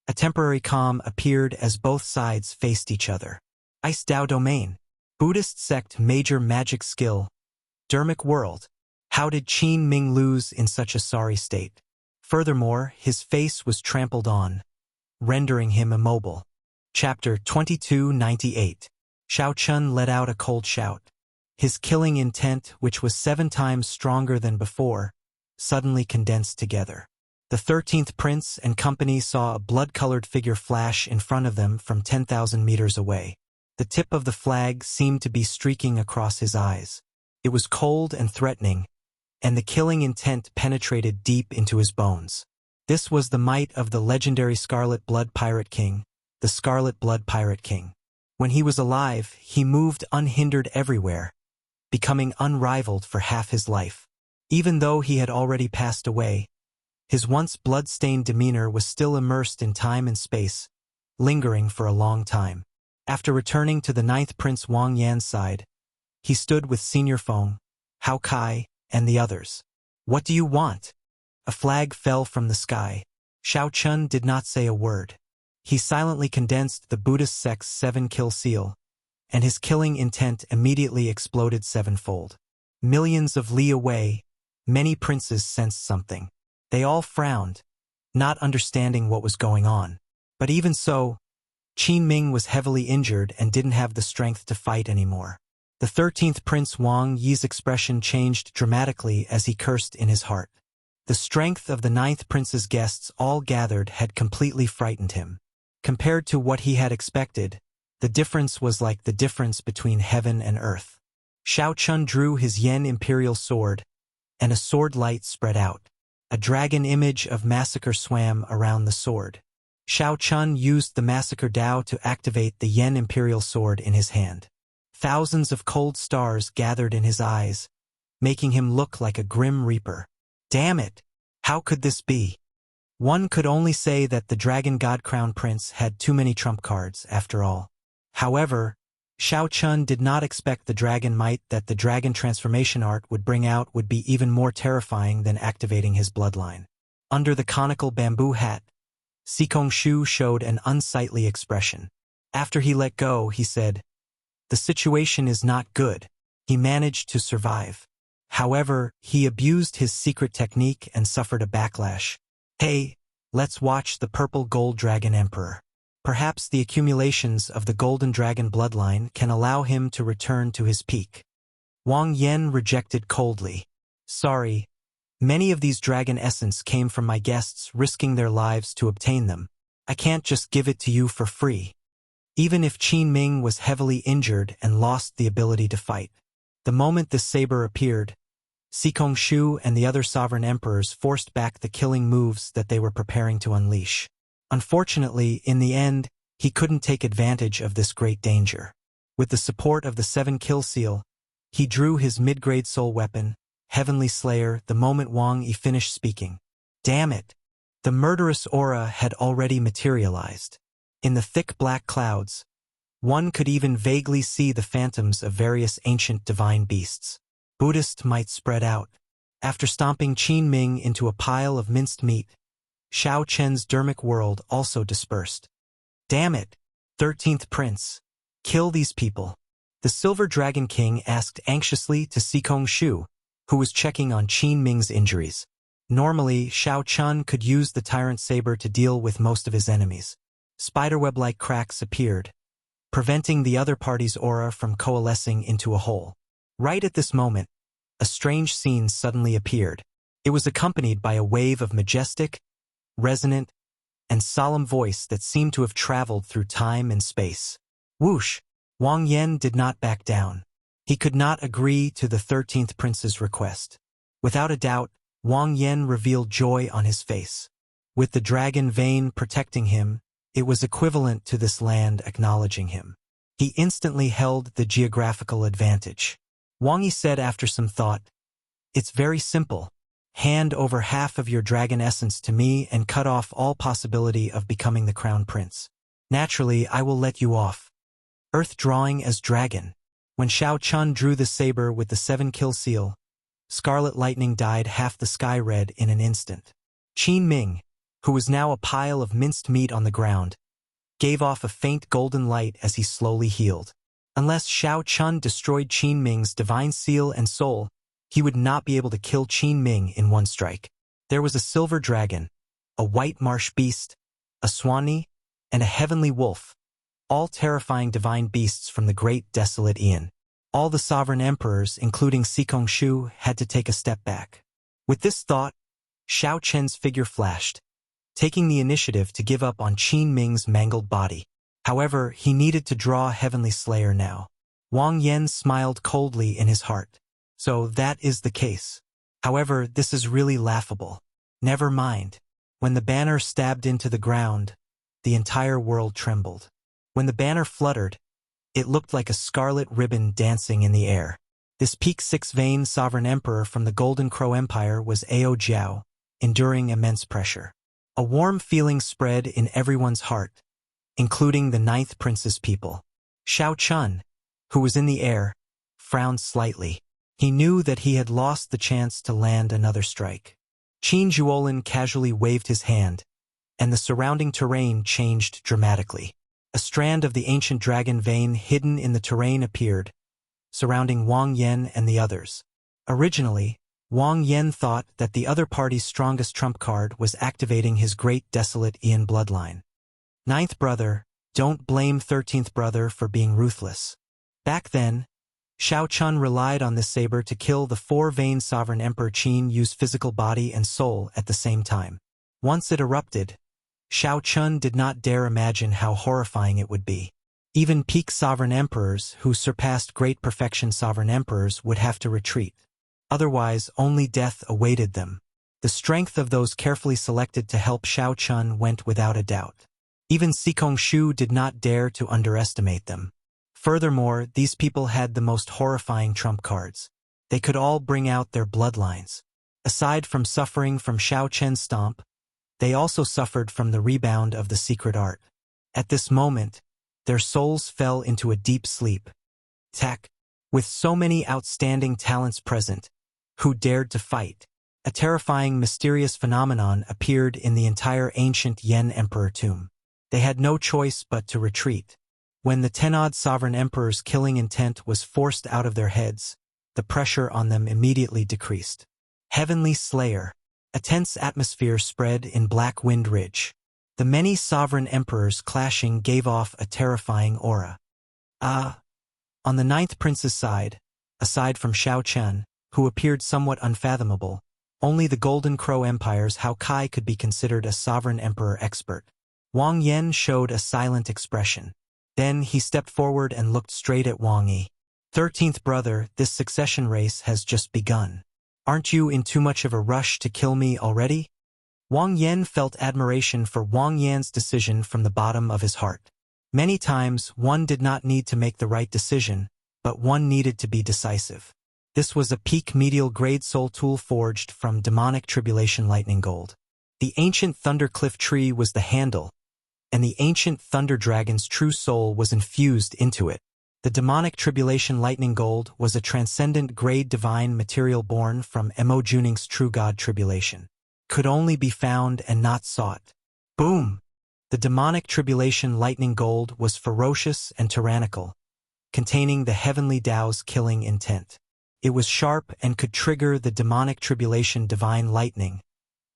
A: A temporary calm appeared as both sides faced each other. Ice Dao Domain. Buddhist sect major magic skill. Dermic world. How did Qin Ming lose in such a sorry state? Furthermore, his face was trampled on, rendering him immobile. Chapter 2298. Xiao Chun let out a cold shout. His killing intent, which was 7 times stronger than before, suddenly condensed together. The 13th Prince and company saw a blood-colored figure flash in front of them from 10,000 meters away. The tip of the flag seemed to be streaking across his eyes. It was cold and threatening, and the killing intent penetrated deep into his bones. This was the might of the legendary Scarlet Blood Pirate King, the Scarlet Blood Pirate King. When he was alive, he moved unhindered everywhere, becoming unrivaled for half his life. Even though he had already passed away, his once blood-stained demeanor was still immersed in time and space, lingering for a long time. After returning to the 9th Prince Wang Yan's side, he stood with Senior Feng, Hao Kai, and the others. "What do you want?" A flag fell from the sky. Xiao Chun did not say a word. He silently condensed the Buddhist sect's 7-kill seal, and his killing intent immediately exploded 7-fold. Millions of li away, many princes sensed something. They all frowned, not understanding what was going on. But even so, Qin Ming was heavily injured and didn't have the strength to fight anymore. The 13th Prince Wang Yi's expression changed dramatically as he cursed in his heart. The strength of the 9th Prince's guests all gathered had completely frightened him. Compared to what he had expected, the difference was like the difference between heaven and earth. Xiao Chun drew his Yen Imperial sword, and a sword light spread out. A dragon image of massacre swam around the sword. Xiao Chun used the massacre Dao to activate the Yen Imperial sword in his hand. Thousands of cold stars gathered in his eyes, making him look like a grim reaper. Damn it! How could this be? One could only say that the Dragon God Crown Prince had too many trump cards, after all. However, Xiao Chun did not expect the dragon might that the dragon transformation art would bring out would be even more terrifying than activating his bloodline. Under the conical bamboo hat, Sikong Shu showed an unsightly expression. After he let go, he said, "The situation is not good." He managed to survive. However, he abused his secret technique and suffered a backlash. "Hey, let's watch the Purple Gold Dragon Emperor. Perhaps the accumulations of the Golden Dragon bloodline can allow him to return to his peak." Wang Yan rejected coldly. "Sorry, many of these dragon essence came from my guests risking their lives to obtain them. I can't just give it to you for free." Even if Qin Ming was heavily injured and lost the ability to fight. The moment this saber appeared, Sikong Shu and the other sovereign emperors forced back the killing moves that they were preparing to unleash. Unfortunately, in the end, he couldn't take advantage of this great danger. With the support of the 7-kill seal, he drew his mid-grade soul weapon, Heavenly Slayer, the moment Wang Yi finished speaking. Damn it! The murderous aura had already materialized. In the thick black clouds, one could even vaguely see the phantoms of various ancient divine beasts. Buddhist might spread out. After stomping Qin Ming into a pile of minced meat, Xiao Chen's dermic world also dispersed. "Damn it! 13th Prince. Kill these people." The Silver Dragon King asked anxiously to Sikong Shu, who was checking on Qin Ming's injuries. Normally, Xiao Chun could use the Tyrant Saber to deal with most of his enemies. Spiderweb-like cracks appeared, preventing the other party's aura from coalescing into a whole. Right at this moment, a strange scene suddenly appeared. It was accompanied by a wave of majestic, resonant, and solemn voice that seemed to have traveled through time and space. Whoosh! Wang Yan did not back down. He could not agree to the 13th Prince's request. Without a doubt, Wang Yan revealed joy on his face. With the dragon vein protecting him, it was equivalent to this land acknowledging him. He instantly held the geographical advantage. Wang Yi said after some thought, "It's very simple. Hand over half of your dragon essence to me and cut off all possibility of becoming the crown prince. Naturally, I will let you off." Earth drawing as dragon. When Xiao Chun drew the saber with the 7-kill seal, scarlet lightning dyed half the sky red in an instant. Qin Ming, who was now a pile of minced meat on the ground, gave off a faint golden light as he slowly healed. Unless Xiao Chun destroyed Qin Ming's divine seal and soul, he would not be able to kill Qin Ming in one strike. There was a silver dragon, a white marsh beast, a swanee, and a heavenly wolf, all terrifying divine beasts from the great desolate Aeon. All the sovereign emperors, including Sikong Shu, had to take a step back. With this thought, Xiao Chen's figure flashed, taking the initiative to give up on Qin Ming's mangled body. However, he needed to draw Heavenly Slayer now. Wang Yan smiled coldly in his heart. So that is the case. However, this is really laughable. Never mind. When the banner stabbed into the ground, the entire world trembled. When the banner fluttered, it looked like a scarlet ribbon dancing in the air. This peak six-vein sovereign emperor from the Golden Crow Empire was Ao Jiao, enduring immense pressure. A warm feeling spread in everyone's heart, including the Ninth Prince's people. Xiao Chun, who was in the air, frowned slightly. He knew that he had lost the chance to land another strike. Qin Zhuolin casually waved his hand, and the surrounding terrain changed dramatically. A strand of the ancient dragon vein hidden in the terrain appeared, surrounding Wang Yan and the others. Originally, Wang Yan thought that the other party's strongest trump card was activating his great desolate Aeon bloodline. Ninth brother, don't blame 13th brother for being ruthless. Back then, Xiao Chun relied on this saber to kill the four-vein sovereign emperor Qin Yu's physical body and soul at the same time. Once it erupted, Xiao Chun did not dare imagine how horrifying it would be. Even peak sovereign emperors who surpassed great perfection sovereign emperors would have to retreat. Otherwise, only death awaited them. The strength of those carefully selected to help Xiao Chun went without a doubt. Even Sikong Shu did not dare to underestimate them. Furthermore, these people had the most horrifying trump cards. They could all bring out their bloodlines. Aside from suffering from Xiao Chen's stomp, they also suffered from the rebound of the secret art. At this moment, their souls fell into a deep sleep. Tech. With so many outstanding talents present, who dared to fight? A terrifying, mysterious phenomenon appeared in the entire ancient Yen Emperor tomb. They had no choice but to retreat. When the 10-odd sovereign emperors' killing intent was forced out of their heads, the pressure on them immediately decreased. Heavenly Slayer. A tense atmosphere spread in Black Wind Ridge. The many sovereign emperors clashing gave off a terrifying aura. On the Ninth Prince's side, aside from Xiao Chen, who appeared somewhat unfathomable, only the Golden Crow Empire's Hao Kai could be considered a sovereign emperor expert. Wang Yan showed a silent expression. Then he stepped forward and looked straight at Wang Yi. 13th brother, this succession race has just begun. Aren't you in too much of a rush to kill me already? Wang Yan felt admiration for Wang Yan's decision from the bottom of his heart. Many times, one did not need to make the right decision, but one needed to be decisive. This was a peak medial grade soul tool forged from demonic tribulation lightning gold. The ancient Thundercliff tree was the handle, and the ancient Thunder Dragon's true soul was infused into it. The demonic tribulation lightning gold was a transcendent grade divine material born from Mo Juning's true god tribulation. Could only be found and not sought. Boom! The demonic tribulation lightning gold was ferocious and tyrannical, containing the heavenly Tao's killing intent. It was sharp and could trigger the demonic tribulation divine lightning,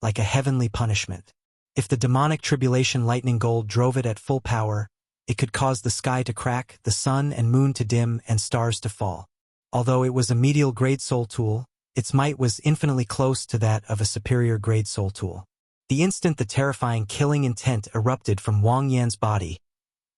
A: like a heavenly punishment. If the demonic tribulation lightning gold drove it at full power, it could cause the sky to crack, the sun and moon to dim, and stars to fall. Although it was a medial grade soul tool, its might was infinitely close to that of a superior grade soul tool. The instant the terrifying killing intent erupted from Wang Yan's body,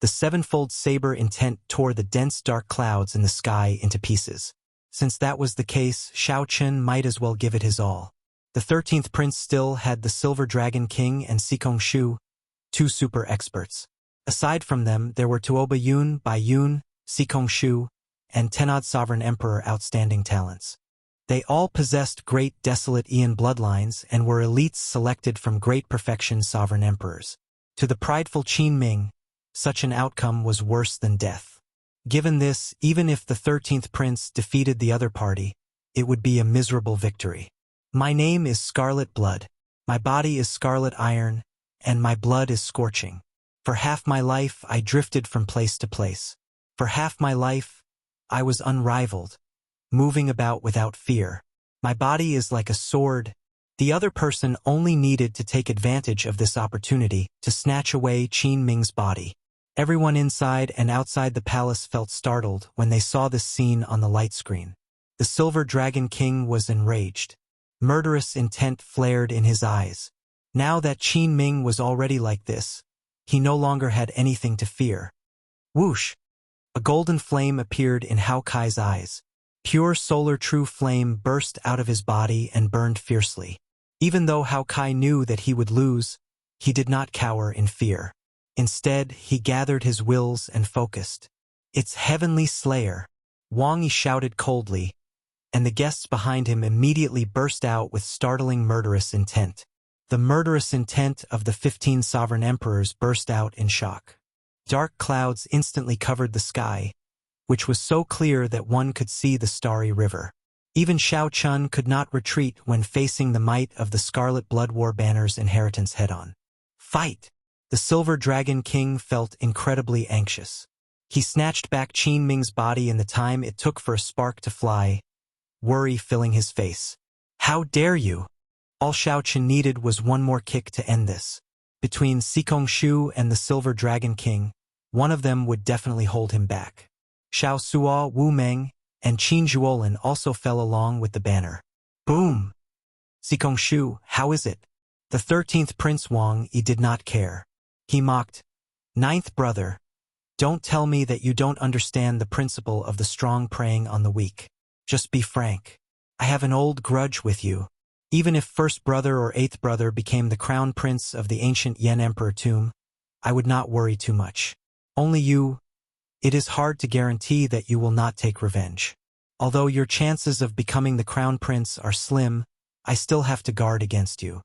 A: the sevenfold saber intent tore the dense dark clouds in the sky into pieces. Since that was the case, Xiao Chen might as well give it his all. The 13th prince still had the Silver Dragon King and Sikong Shu, two super experts. Aside from them, there were Tuoba Yun, Bai Yun, Sikong Shu, and Tenad Sovereign Emperor outstanding talents. They all possessed great desolate Aeon bloodlines and were elites selected from great perfection sovereign emperors. To the prideful Qin Ming, such an outcome was worse than death. Given this, even if the 13th prince defeated the other party, it would be a miserable victory. My name is Scarlet Blood, my body is scarlet iron, and my blood is scorching. For half my life I drifted from place to place. For half my life, I was unrivaled, moving about without fear. My body is like a sword. The other person only needed to take advantage of this opportunity to snatch away Qin Ming's body. Everyone inside and outside the palace felt startled when they saw this scene on the light screen. The Silver Dragon King was enraged. Murderous intent flared in his eyes. Now that Qin Ming was already like this, he no longer had anything to fear. Whoosh! A golden flame appeared in Hao Kai's eyes. Pure solar true flame burst out of his body and burned fiercely. Even though Hao Kai knew that he would lose, he did not cower in fear. Instead, he gathered his wills and focused. "It's Heavenly Slayer," Wang Yi shouted coldly, and the guests behind him immediately burst out with startling murderous intent. The murderous intent of the 15 sovereign emperors burst out in shock. Dark clouds instantly covered the sky, which was so clear that one could see the starry river. Even Xiao Chun could not retreat when facing the might of the Scarlet Blood War Banner's inheritance head-on. Fight! The Silver Dragon King felt incredibly anxious. He snatched back Qin Ming's body in the time it took for a spark to fly, worry filling his face. How dare you! All Xiao Chun needed was one more kick to end this. Between Sikong Shu and the Silver Dragon King, one of them would definitely hold him back. Xiao Suo, Wu Meng, and Qin Zhuolin also fell along with the banner. Boom! Sikong Shu, how is it? The 13th Prince Wang Yi did not care. He mocked, "Ninth brother, don't tell me that you don't understand the principle of the strong preying on the weak. Just be frank. I have an old grudge with you. Even if first brother or eighth brother became the crown prince of the ancient Yan Emperor tomb, I would not worry too much. Only you, it is hard to guarantee that you will not take revenge. Although your chances of becoming the crown prince are slim, I still have to guard against you."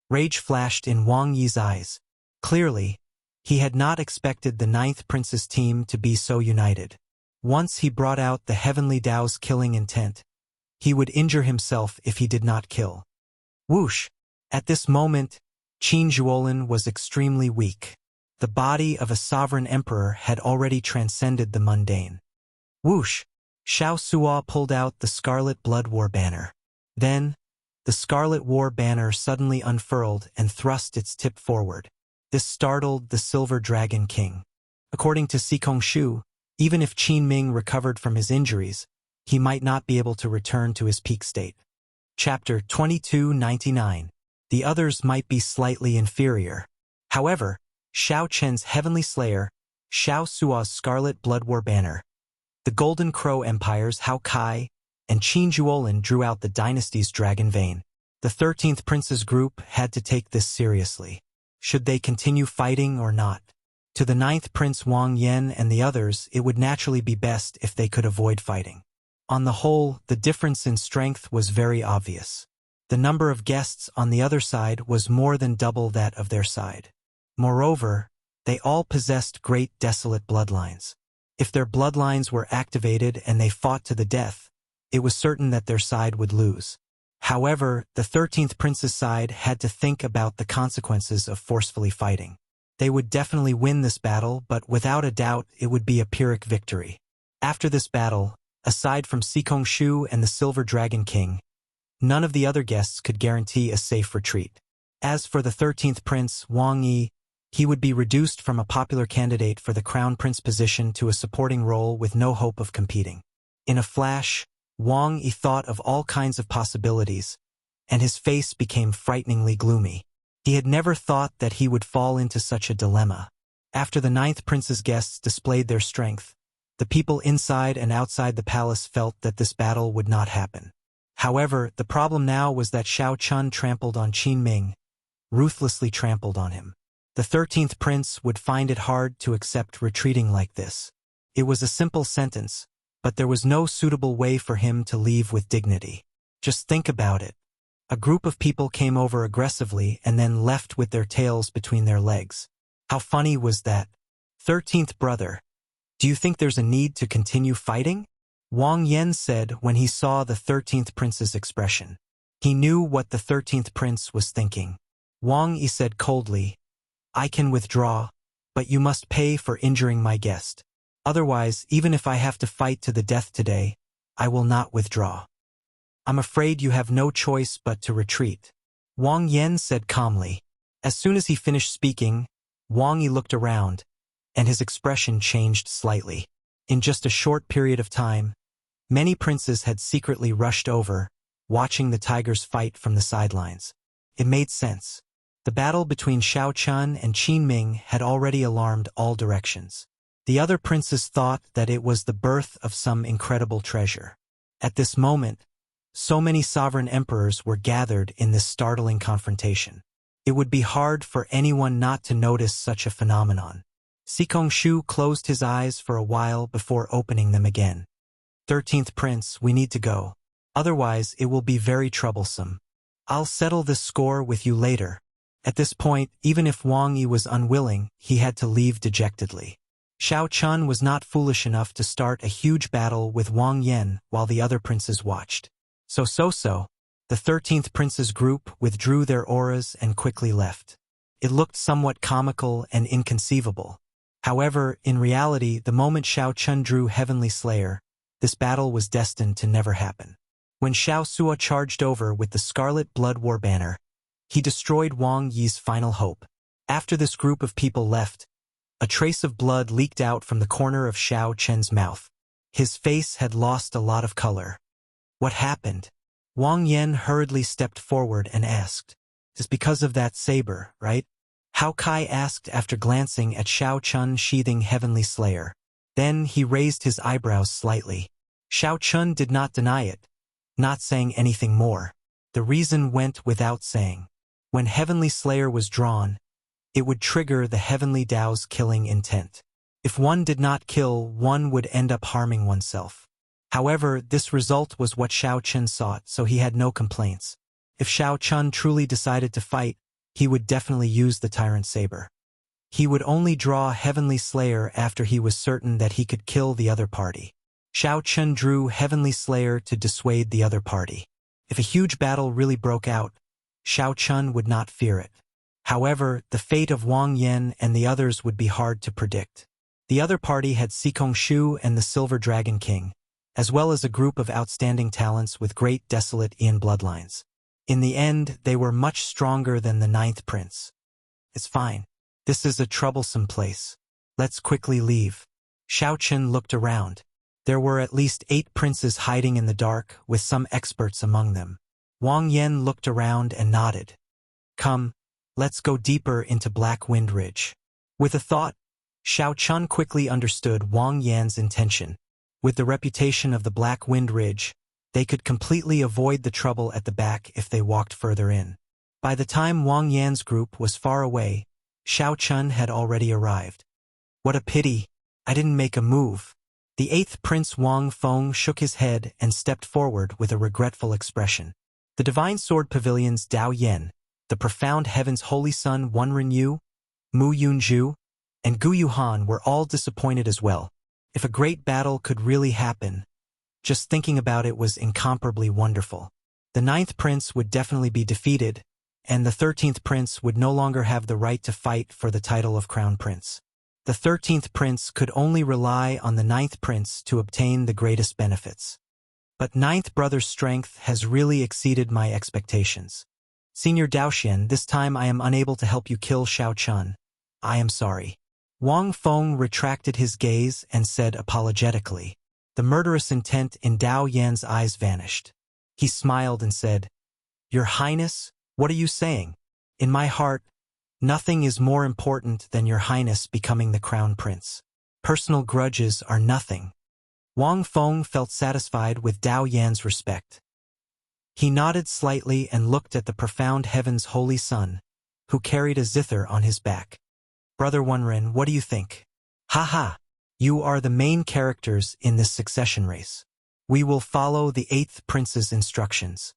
A: Rage flashed in Wang Yi's eyes. Clearly, he had not expected the 9th Prince's team to be so united. Once he brought out the Heavenly Dao's killing intent, he would injure himself if he did not kill. Whoosh! At this moment, Qin Zhuolin was extremely weak. The body of a sovereign emperor had already transcended the mundane. Whoosh! Xiao Suo pulled out the Scarlet Blood War Banner. Then, the Scarlet War Banner suddenly unfurled and thrust its tip forward. This startled the Silver Dragon King. According to Sikong Shu, even if Qin Ming recovered from his injuries, he might not be able to return to his peak state. Chapter 2299. The others might be slightly inferior. However, Xiao Chen's Heavenly Slayer, Xiao Suo's Scarlet Blood War Banner, the Golden Crow Empire's Hao Kai, and Qin Zhuolin drew out the dynasty's dragon vein. The 13th Prince's group had to take this seriously. Should they continue fighting or not? To the 9th Prince Wang Yan and the others, it would naturally be best if they could avoid fighting. On the whole, the difference in strength was very obvious. The number of guests on the other side was more than double that of their side. Moreover, they all possessed great desolate bloodlines. If their bloodlines were activated and they fought to the death, it was certain that their side would lose. However, the 13th Prince's side had to think about the consequences of forcefully fighting. They would definitely win this battle, but without a doubt it would be a Pyrrhic victory. After this battle, aside from Sikong Shu and the Silver Dragon King, none of the other guests could guarantee a safe retreat. As for the 13th Prince, Wang Yi, he would be reduced from a popular candidate for the Crown Prince position to a supporting role with no hope of competing. In a flash, Wang Yi thought of all kinds of possibilities, and his face became frighteningly gloomy. He had never thought that he would fall into such a dilemma. After the 9th Prince's guests displayed their strength, the people inside and outside the palace felt that this battle would not happen. However, the problem now was that Xiao Chun trampled on Qin Ming, ruthlessly trampled on him. The 13th Prince would find it hard to accept retreating like this. It was a simple sentence, but there was no suitable way for him to leave with dignity. Just think about it. A group of people came over aggressively and then left with their tails between their legs. How funny was that? 13th brother, do you think there's a need to continue fighting? Wang Yan said when he saw the 13th Prince's expression. He knew what the 13th Prince was thinking. Wang Yi said coldly, "I can withdraw, but you must pay for injuring my guest." Otherwise, even if I have to fight to the death today, I will not withdraw. I'm afraid you have no choice but to retreat. Wang Yan said calmly. As soon as he finished speaking, Wang Yi looked around, and his expression changed slightly. In just a short period of time, many princes had secretly rushed over, watching the tigers fight from the sidelines. It made sense. The battle between Xiao Chun and Qin Ming had already alarmed all directions. The other princes thought that it was the birth of some incredible treasure. At this moment, so many sovereign emperors were gathered in this startling confrontation. It would be hard for anyone not to notice such a phenomenon. Sikongshu closed his eyes for a while before opening them again. 13th Prince, we need to go. Otherwise, it will be very troublesome. I'll settle this score with you later. At this point, even if Wang Yi was unwilling, he had to leave dejectedly. Xiao Chun was not foolish enough to start a huge battle with Wang Yan while the other princes watched. So, the 13th Prince's group withdrew their auras and quickly left. It looked somewhat comical and inconceivable. However, in reality, the moment Xiao Chun drew Heavenly Slayer, this battle was destined to never happen. When Xiao Sua charged over with the Scarlet Blood War banner, he destroyed Wang Yi's final hope. After this group of people left, a trace of blood leaked out from the corner of Xiao Chen's mouth. His face had lost a lot of color. What happened? Wang Yan hurriedly stepped forward and asked. It's because of that saber, right? Hao Kai asked after glancing at Xiao Chun sheathing Heavenly Slayer. Then he raised his eyebrows slightly. Xiao Chun did not deny it, not saying anything more. The reason went without saying. When Heavenly Slayer was drawn, it would trigger the Heavenly Dao's killing intent. If one did not kill, one would end up harming oneself. However, this result was what Xiao Chun sought, so he had no complaints. If Xiao Chun truly decided to fight, he would definitely use the Tyrant Saber. He would only draw Heavenly Slayer after he was certain that he could kill the other party. Xiao Chun drew Heavenly Slayer to dissuade the other party. If a huge battle really broke out, Xiao Chun would not fear it. However, the fate of Wang Yan and the others would be hard to predict. The other party had Sikongshu and the Silver Dragon King, as well as a group of outstanding talents with great desolate Ian bloodlines. In the end, they were much stronger than the 9th Prince. It's fine. This is a troublesome place. Let's quickly leave. Xiao Chun looked around. There were at least 8 princes hiding in the dark, with some experts among them. Wang Yan looked around and nodded. Come, let's go deeper into Black Wind Ridge. With a thought, Xiao Chun quickly understood Wang Yan's intention. With the reputation of the Black Wind Ridge, they could completely avoid the trouble at the back if they walked further in. By the time Wang Yan's group was far away, Xiao Chun had already arrived. What a pity, I didn't make a move. The 8th Prince Wang Feng shook his head and stepped forward with a regretful expression. The Divine Sword Pavilion's Dao Yen, the Profound Heaven's Holy Son Wenren Yu, Mu Yunju, and Gu Yuhan were all disappointed as well. If a great battle could really happen, just thinking about it was incomparably wonderful. The 9th Prince would definitely be defeated, and the 13th Prince would no longer have the right to fight for the title of Crown Prince. The 13th Prince could only rely on the 9th Prince to obtain the greatest benefits. But 9th Brother's strength has really exceeded my expectations. Senior Daoxian, this time I am unable to help you kill Xiao Chun. I am sorry. Wang Feng retracted his gaze and said apologetically. The murderous intent in Dao Yan's eyes vanished. He smiled and said, Your Highness, what are you saying? In my heart, nothing is more important than Your Highness becoming the Crown Prince. Personal grudges are nothing. Wang Feng felt satisfied with Dao Yan's respect. He nodded slightly and looked at the Profound Heaven's Holy Son, who carried a zither on his back. Brother Wenren, what do you think? Ha! You are the main characters in this succession race. We will follow the 8th Prince's instructions.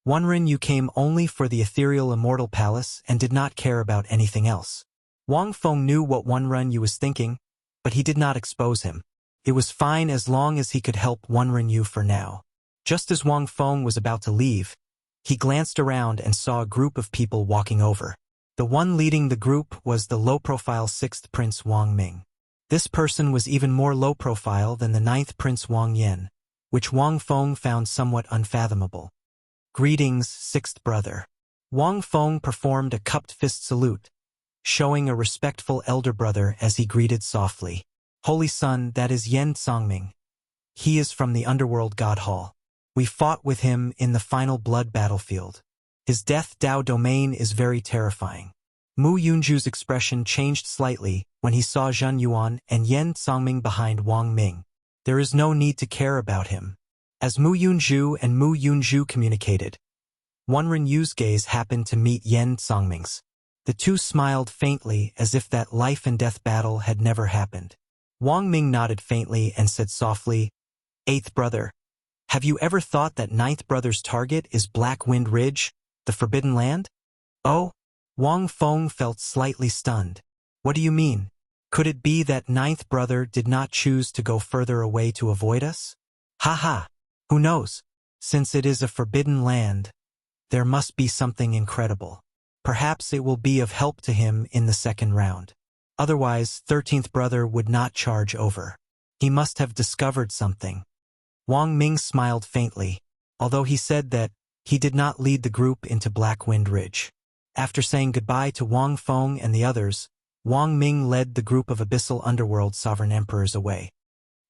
A: Wenren, you came only for the ethereal Immortal Palace and did not care about anything else. Wang Feng knew what Wenren Yu was thinking, but he did not expose him. It was fine as long as he could help Wenren Yu for now. Just as Wang Feng was about to leave, he glanced around and saw a group of people walking over. The one leading the group was the low-profile 6th Prince Wang Ming. This person was even more low-profile than the ninth Prince Wang Yan, which Wang Feng found somewhat unfathomable. Greetings, sixth brother. Wang Feng performed a cupped fist salute, showing a respectful elder brother as he greeted softly. Holy Son, that is Yen Songming. He is from the Underworld God Hall. We fought with him in the final blood battlefield. His death Dao domain is very terrifying. Mu Yunju's expression changed slightly when he saw Zhen Yuan and Yen Songming behind Wang Ming. There is no need to care about him. As Mu Yunju and Mu Yunju communicated, Wenren Yu's gaze happened to meet Yen Songming's. The two smiled faintly as if that life-and-death battle had never happened. Wang Ming nodded faintly and said softly, Eighth brother, have you ever thought that ninth brother's target is Black Wind Ridge, the Forbidden Land? Oh? Wang Feng felt slightly stunned. What do you mean? Could it be that ninth brother did not choose to go further away to avoid us? Ha! Who knows? Since it is a forbidden land, there must be something incredible. Perhaps it will be of help to him in the second round. Otherwise, 13th brother would not charge over. He must have discovered something. Wang Ming smiled faintly, although he said that he did not lead the group into Black Wind Ridge. After saying goodbye to Wang Feng and the others, Wang Ming led the group of Abyssal Underworld Sovereign Emperors away.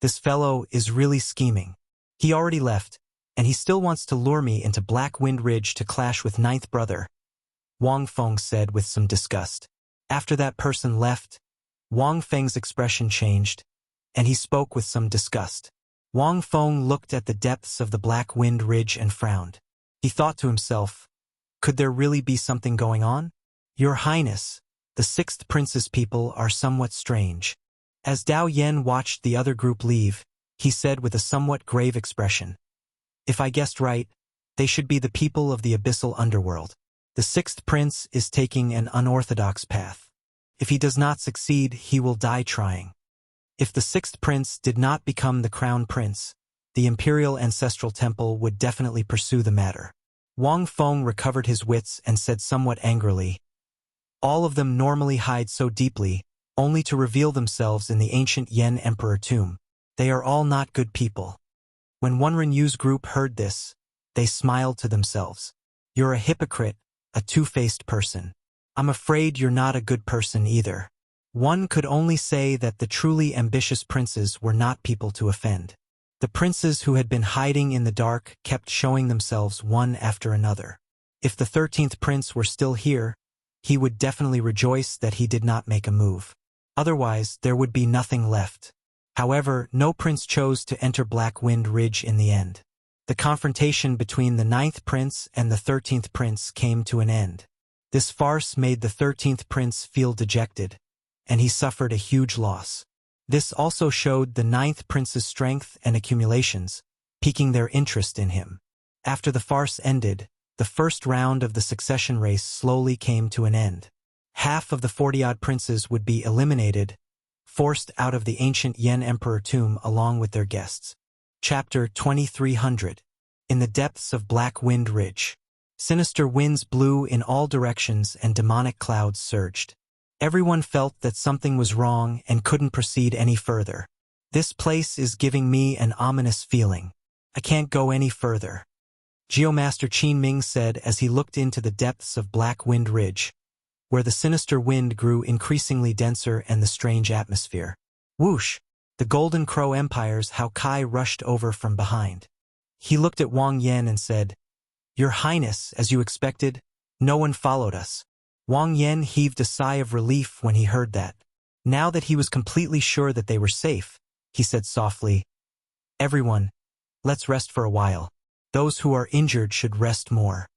A: This fellow is really scheming. He already left, and he still wants to lure me into Black Wind Ridge to clash with ninth brother, Wang Feng said with some disgust. After that person left, Wang Feng's expression changed, and he spoke with some disgust. Wang Feng looked at the depths of the Black Wind Ridge and frowned. He thought to himself, could there really be something going on? Your Highness, the sixth prince's people are somewhat strange. As Dao Yen watched the other group leave, he said with a somewhat grave expression, if I guessed right, they should be the people of the Abyssal Underworld. The sixth prince is taking an unorthodox path. If he does not succeed, he will die trying. If the sixth prince did not become the crown prince, the Imperial Ancestral Temple would definitely pursue the matter. Wang Feng recovered his wits and said somewhat angrily, all of them normally hide so deeply, only to reveal themselves in the ancient Yen Emperor tomb. They are all not good people. When Wenren Yu's group heard this, they smiled to themselves. You're a hypocrite, a two-faced person. I'm afraid you're not a good person either. One could only say that the truly ambitious princes were not people to offend. The princes who had been hiding in the dark kept showing themselves one after another. If the 13th prince were still here, he would definitely rejoice that he did not make a move. Otherwise, there would be nothing left. However, no prince chose to enter Black Wind Ridge in the end. The confrontation between the 9th prince and the 13th prince came to an end. This farce made the 13th prince feel dejected, and he suffered a huge loss. This also showed the 9th prince's strength and accumulations, piquing their interest in him. After the farce ended, the first round of the succession race slowly came to an end. Half of the 40-odd princes would be eliminated, forced out of the ancient Yen Emperor tomb along with their guests. Chapter 2300. In the depths of Black Wind Ridge. Sinister winds blew in all directions and demonic clouds surged. Everyone felt that something was wrong and couldn't proceed any further. This place is giving me an ominous feeling. I can't go any further. Geomaster Qin Ming said as he looked into the depths of Black Wind Ridge, where the sinister wind grew increasingly denser and the strange atmosphere. Whoosh! The Golden Crow Empire's Hao Kai rushed over from behind. He looked at Wang Yan and said, Your Highness, as you expected, no one followed us. Wang Yan heaved a sigh of relief when he heard that. Now that he was completely sure that they were safe, he said softly, Everyone, let's rest for a while. Those who are injured should rest more.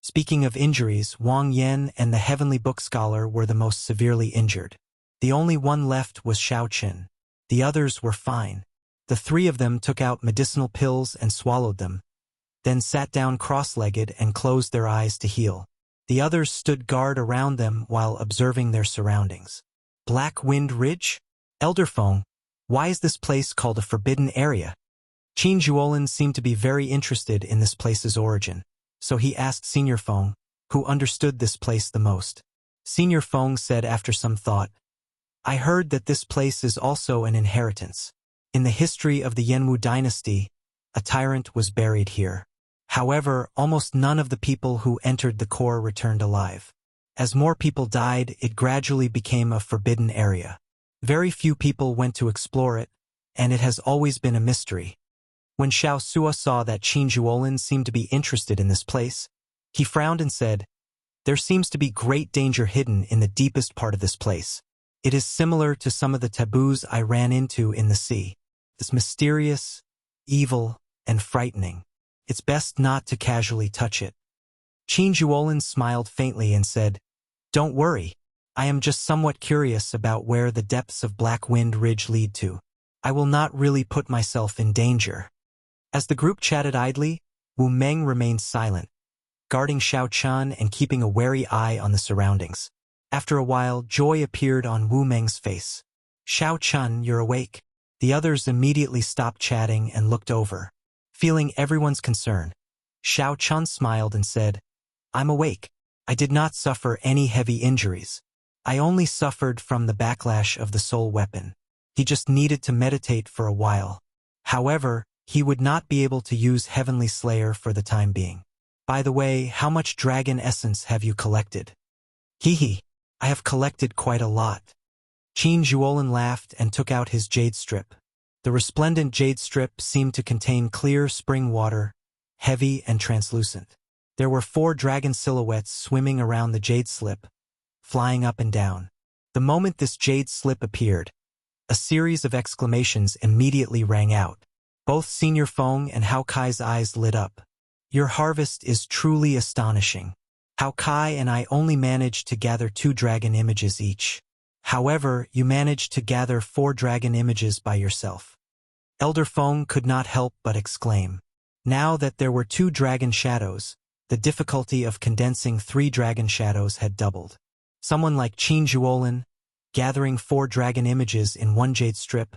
A: Speaking of injuries, Wang Yan and the Heavenly Book Scholar were the most severely injured. The only one left was Shao Qin. The others were fine. The three of them took out medicinal pills and swallowed them, then sat down cross-legged and closed their eyes to heal. The others stood guard around them while observing their surroundings. Black Wind Ridge? Elder Feng, why is this place called a forbidden area? Qin Zhuolin seemed to be very interested in this place's origin, so he asked Senior Feng, who understood this place the most. Senior Feng said after some thought, I heard that this place is also an inheritance. In the history of the Yenwu dynasty, a tyrant was buried here. However, almost none of the people who entered the core returned alive. As more people died, it gradually became a forbidden area. Very few people went to explore it, and it has always been a mystery. When Xiao Sua saw that Qin Zhuolin seemed to be interested in this place, he frowned and said, "There seems to be great danger hidden in the deepest part of this place. It is similar to some of the taboos I ran into in the sea. It's mysterious, evil, and frightening. It's best not to casually touch it." Qin Zhuolin smiled faintly and said, "Don't worry. I am just somewhat curious about where the depths of Black Wind Ridge lead to. I will not really put myself in danger." As the group chatted idly, Wu Meng remained silent, guarding Xiao Chun and keeping a wary eye on the surroundings. After a while, joy appeared on Wu Meng's face. "Xiao Chun, you're awake." The others immediately stopped chatting and looked over. Feeling everyone's concern, Xiao Chun smiled and said, "I'm awake. I did not suffer any heavy injuries. I only suffered from the backlash of the soul weapon. He just needed to meditate for a while. However, he would not be able to use Heavenly Slayer for the time being. By the way, how much dragon essence have you collected?" "Hee, I have collected quite a lot." Qin Zhuolin laughed and took out his jade strip. The resplendent jade strip seemed to contain clear spring water, heavy and translucent. There were 4 dragon silhouettes swimming around the jade slip, flying up and down. The moment this jade slip appeared, a series of exclamations immediately rang out. Both Senior Feng and Hao Kai's eyes lit up. "Your harvest is truly astonishing. Hao Kai and I only managed to gather 2 dragon images each. However, you managed to gather 4 dragon images by yourself." Elder Feng could not help but exclaim. Now that there were 2 dragon shadows, the difficulty of condensing 3 dragon shadows had doubled. Someone like Qin Zhuolin, gathering 4 dragon images in 1 jade strip,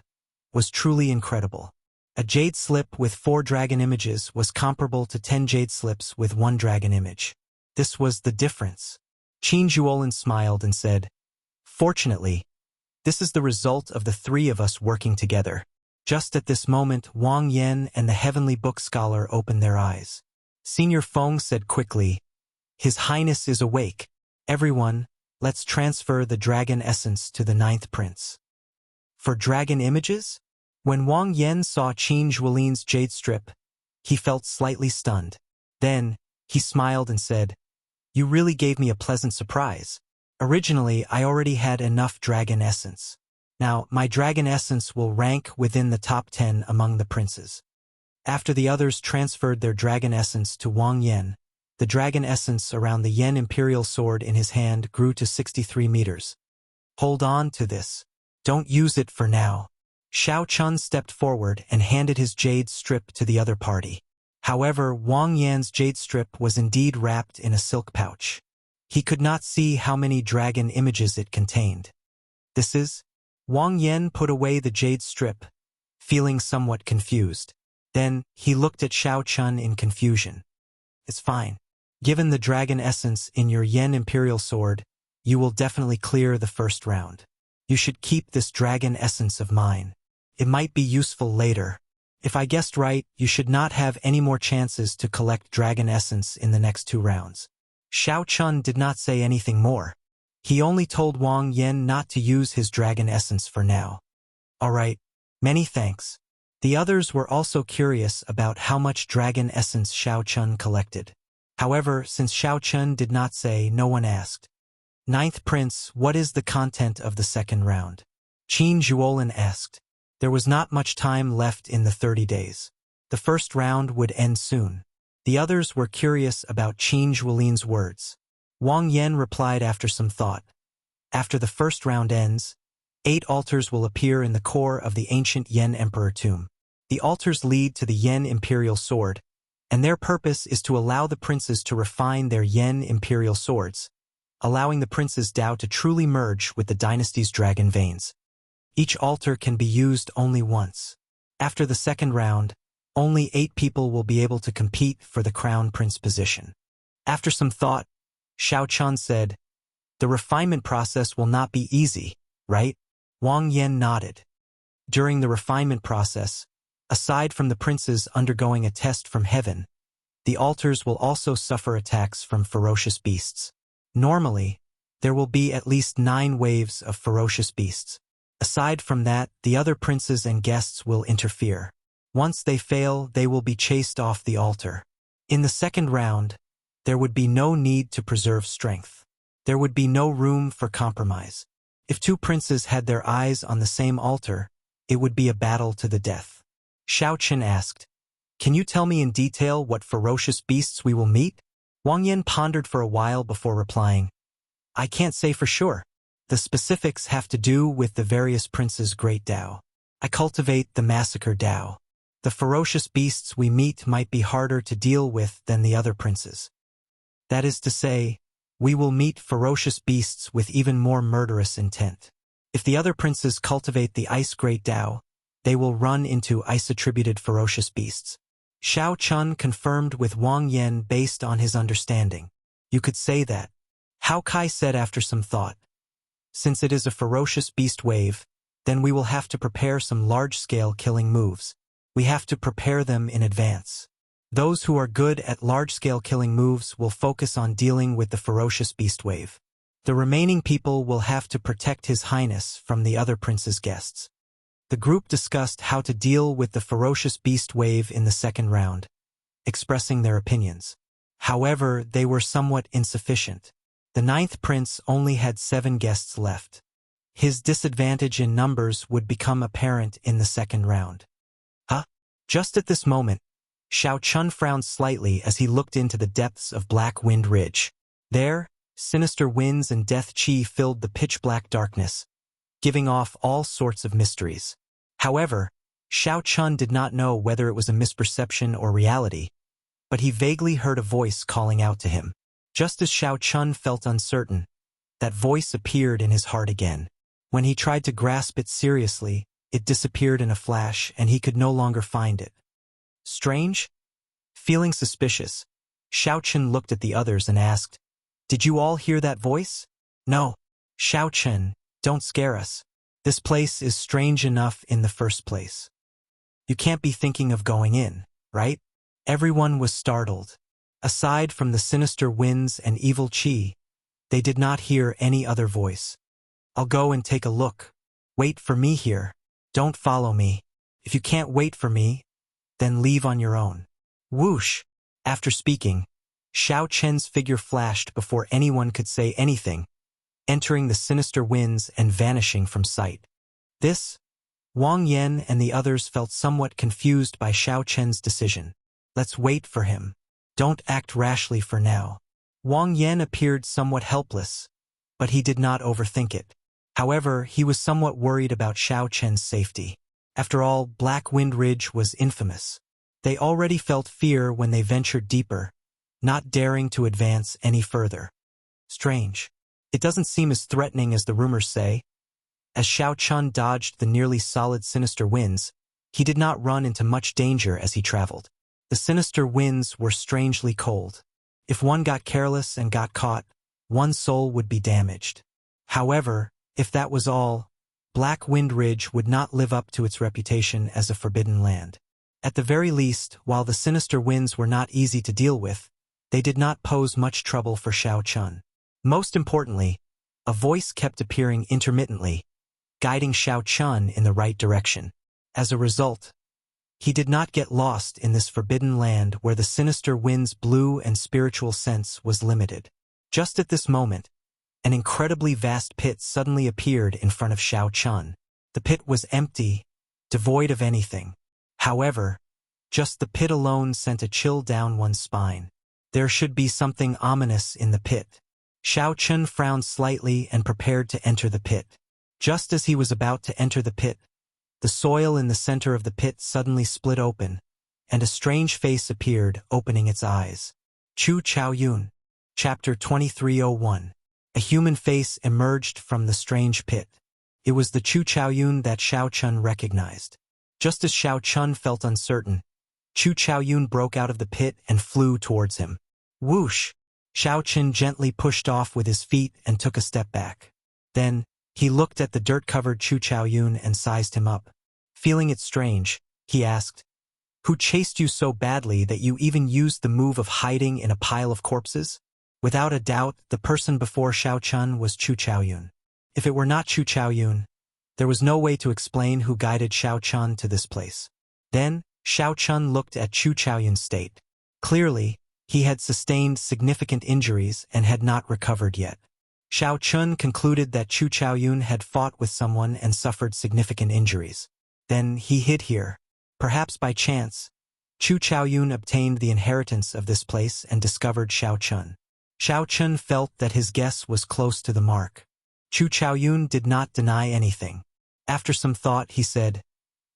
A: was truly incredible. A jade slip with 4 dragon images was comparable to 10 jade slips with 1 dragon image. This was the difference. Qin Zhuolin smiled and said, "Fortunately, this is the result of the 3 of us working together." Just at this moment, Wang Yan and the Heavenly Book Scholar opened their eyes. Senior Feng said quickly, "His Highness is awake. Everyone, let's transfer the dragon essence to the 9th prince." "For dragon images?" When Wang Yan saw Qin Zhuolin's jade strip, he felt slightly stunned. Then, he smiled and said, "You really gave me a pleasant surprise. Originally, I already had enough dragon essence. Now, my dragon essence will rank within the top 10 among the princes." After the others transferred their dragon essence to Wang Yan, the dragon essence around the Yen Imperial Sword in his hand grew to 63 meters. "Hold on to this. Don't use it for now." Xiao Chun stepped forward and handed his jade strip to the other party. However, Wang Yan's jade strip was indeed wrapped in a silk pouch. He could not see how many dragon images it contained. "This is?" Wang Yan put away the jade strip, feeling somewhat confused. Then, he looked at Xiao Chun in confusion. "It's fine. Given the dragon essence in your Yen Imperial Sword, you will definitely clear the first round. You should keep this dragon essence of mine. It might be useful later. If I guessed right, you should not have any more chances to collect dragon essence in the next 2 rounds. Xiao Chun did not say anything more. He only told Wang Yan not to use his dragon essence for now. "All right, many thanks." The others were also curious about how much dragon essence Xiao Chun collected. However, since Xiao Chun did not say, no one asked. "9th Prince, what is the content of the second round?" Qin Zhuolin asked. There was not much time left in the 30 days. The first round would end soon. The others were curious about Qin Zhuolin's words. Wang Yan replied after some thought. "After the first round ends, 8 altars will appear in the core of the ancient Yen Emperor tomb. The altars lead to the Yen Imperial Sword, and their purpose is to allow the princes to refine their Yen Imperial Swords, allowing the prince's Dao to truly merge with the dynasty's dragon veins. Each altar can be used only once. After the second round, only 8 people will be able to compete for the crown prince position." After some thought, Xiao Chun said, "The refinement process will not be easy, right?" Wang Yan nodded. During the refinement process, aside from the princes undergoing a test from heaven, the altars will also suffer attacks from ferocious beasts. Normally, there will be at least 9 waves of ferocious beasts. Aside from that, the other princes and guests will interfere. Once they fail, they will be chased off the altar. In the second round, there would be no need to preserve strength. There would be no room for compromise. If 2 princes had their eyes on the same altar, it would be a battle to the death. Xiao Qin asked, "Can you tell me in detail what ferocious beasts we will meet?" Wang Yan pondered for a while before replying, "I can't say for sure. The specifics have to do with the various princes' great Dao. I cultivate the massacre Dao. The ferocious beasts we meet might be harder to deal with than the other princes. That is to say, we will meet ferocious beasts with even more murderous intent. If the other princes cultivate the ice great Dao, they will run into ice-attributed ferocious beasts." Xiao Chun confirmed with Wang Yan based on his understanding. "You could say that," Hao Kai said after some thought. "Since it is a ferocious beast wave, then we will have to prepare some large-scale killing moves. We have to prepare them in advance. Those who are good at large-scale killing moves will focus on dealing with the ferocious beast wave. The remaining people will have to protect His Highness from the other prince's guests." The group discussed how to deal with the ferocious beast wave in the second round, expressing their opinions. However, they were somewhat insufficient. The 9th prince only had 7 guests left. His disadvantage in numbers would become apparent in the second round. Just at this moment, Xiao Chun frowned slightly as he looked into the depths of Black Wind Ridge. There, sinister winds and death chi filled the pitch-black darkness, giving off all sorts of mysteries. However, Xiao Chun did not know whether it was a misperception or reality, but he vaguely heard a voice calling out to him. Just as Xiao Chun felt uncertain, that voice appeared in his heart again. When he tried to grasp it seriously, it disappeared in a flash and he could no longer find it. Strange? Feeling suspicious, Xiao Chun looked at the others and asked, "Did you all hear that voice?" "No." "Xiao Chun, don't scare us. This place is strange enough in the first place. You can't be thinking of going in, right?" Everyone was startled. Aside from the sinister winds and evil chi, they did not hear any other voice. "I'll go and take a look. Wait for me here. Don't follow me. If you can't wait for me, then leave on your own." Whoosh! After speaking, Xiao Chen's figure flashed before anyone could say anything, entering the sinister winds and vanishing from sight. Wang Yan and the others felt somewhat confused by Xiao Chen's decision. "Let's wait for him. Don't act rashly for now." Wang Yan appeared somewhat helpless, but he did not overthink it. However, he was somewhat worried about Xiao Chen's safety. After all, Black Wind Ridge was infamous. They already felt fear when they ventured deeper, not daring to advance any further. Strange. It doesn't seem as threatening as the rumors say. As Xiao Chun dodged the nearly solid sinister winds, he did not run into much danger as he traveled. The sinister winds were strangely cold. If one got careless and got caught, one's soul would be damaged. However, if that was all, Black Wind Ridge would not live up to its reputation as a forbidden land. At the very least, while the sinister winds were not easy to deal with, they did not pose much trouble for Xiao Chun. Most importantly, a voice kept appearing intermittently, guiding Xiao Chun in the right direction. As a result, he did not get lost in this forbidden land where the sinister winds blew and spiritual sense was limited. Just at this moment, an incredibly vast pit suddenly appeared in front of Xiao Chun. The pit was empty, devoid of anything. However, just the pit alone sent a chill down one's spine. There should be something ominous in the pit. Xiao Chun frowned slightly and prepared to enter the pit. Just as he was about to enter the pit, the soil in the center of the pit suddenly split open, and a strange face appeared, opening its eyes. Chu Chaoyun, Chapter 2301. A human face emerged from the strange pit. It was the Chu Chaoyun that Xiao Chun recognized. Just as Xiao Chun felt uncertain, Chu Chaoyun broke out of the pit and flew towards him. Whoosh! Xiao Chun gently pushed off with his feet and took a step back. Then, He looked at the dirt-covered Chu Chaoyun and sized him up. Feeling it strange, he asked, "Who chased you so badly that you even used the move of hiding in a pile of corpses?" Without a doubt, the person before Xiao Chun was Chu Chaoyun. If it were not Chu Chaoyun, there was no way to explain who guided Xiao Chun to this place. Then, Xiao Chun looked at Chu Chaoyun's state. Clearly, he had sustained significant injuries and had not recovered yet. Xiao Chun concluded that Chu Chaoyun had fought with someone and suffered significant injuries. Then he hid here. Perhaps by chance, Chu Chaoyun obtained the inheritance of this place and discovered Xiao Chun. Xiao Chun felt that his guess was close to the mark. Chu Chaoyun did not deny anything. After some thought, he said,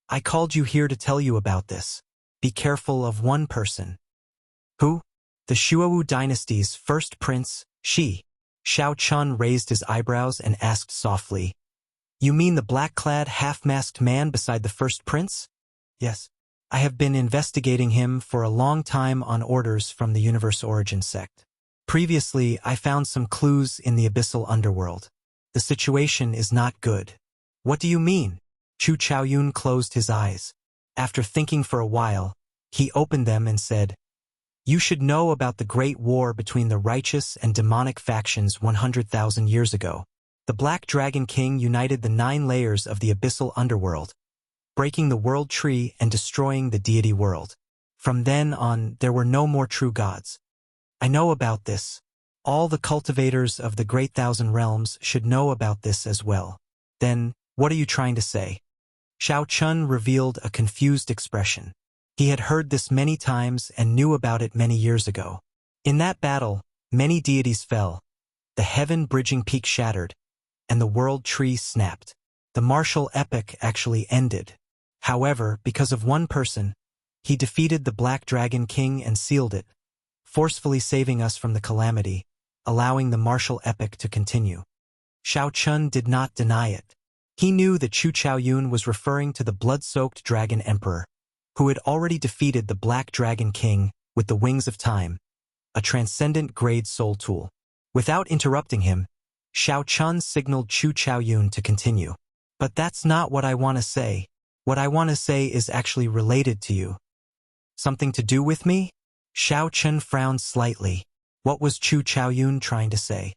A: "I called you here to tell you about this. Be careful of one person." "Who?" "The Shuowu dynasty's first prince, Shi." Xiao Chun raised his eyebrows and asked softly, "You mean the black-clad, half-masked man beside the first prince?" "Yes. I have been investigating him for a long time on orders from the Universe Origin sect. Previously, I found some clues in the abyssal underworld. The situation is not good." "What do you mean?" Chu Chaoyun closed his eyes. After thinking for a while, he opened them and said, "You should know about the great war between the righteous and demonic factions 100,000 years ago. The Black Dragon King united the 9 layers of the abyssal underworld, breaking the world tree and destroying the deity world. From then on, there were no more true gods. I know about this. All the cultivators of the Great Thousand Realms should know about this as well." "Then, what are you trying to say?" Xiao Chun revealed a confused expression. He had heard this many times and knew about it many years ago. In that battle, many deities fell, the heaven-bridging peak shattered, and the world tree snapped. The martial epic actually ended. However, because of one person, he defeated the Black Dragon King and sealed it, forcefully saving us from the calamity, allowing the martial epic to continue. Xiao Chun did not deny it. He knew that Chu Chaoyun was referring to the blood-soaked Dragon Emperor, who had already defeated the Black Dragon King with the Wings of Time, a transcendent grade soul tool. Without interrupting him, Xiao Chun signaled Chu Chaoyun to continue. "But that's not what I want to say. What I want to say is actually related to you." "Something to do with me?" Xiao Chun frowned slightly. What was Chu Chaoyun trying to say?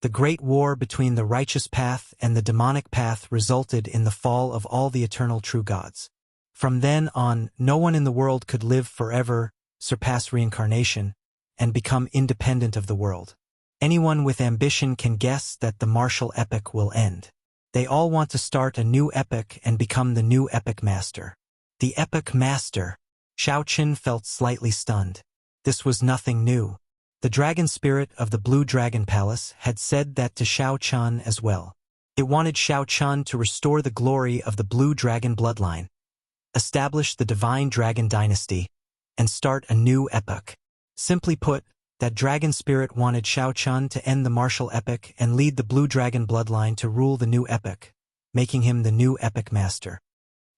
A: The great war between the righteous path and the demonic path resulted in the fall of all the eternal true gods. From then on, no one in the world could live forever, surpass reincarnation, and become independent of the world. Anyone with ambition can guess that the martial epic will end. They all want to start a new epic and become the new epic master. The epic master. Xiao Chun felt slightly stunned. This was nothing new. The dragon spirit of the Blue Dragon Palace had said that to Xiao Chun as well. It wanted Xiao Chun to restore the glory of the Blue Dragon bloodline, establish the Divine Dragon Dynasty, and start a new epoch. Simply put, that dragon spirit wanted Xiao Chun to end the martial epic and lead the Blue Dragon bloodline to rule the new epoch, making him the new epic master.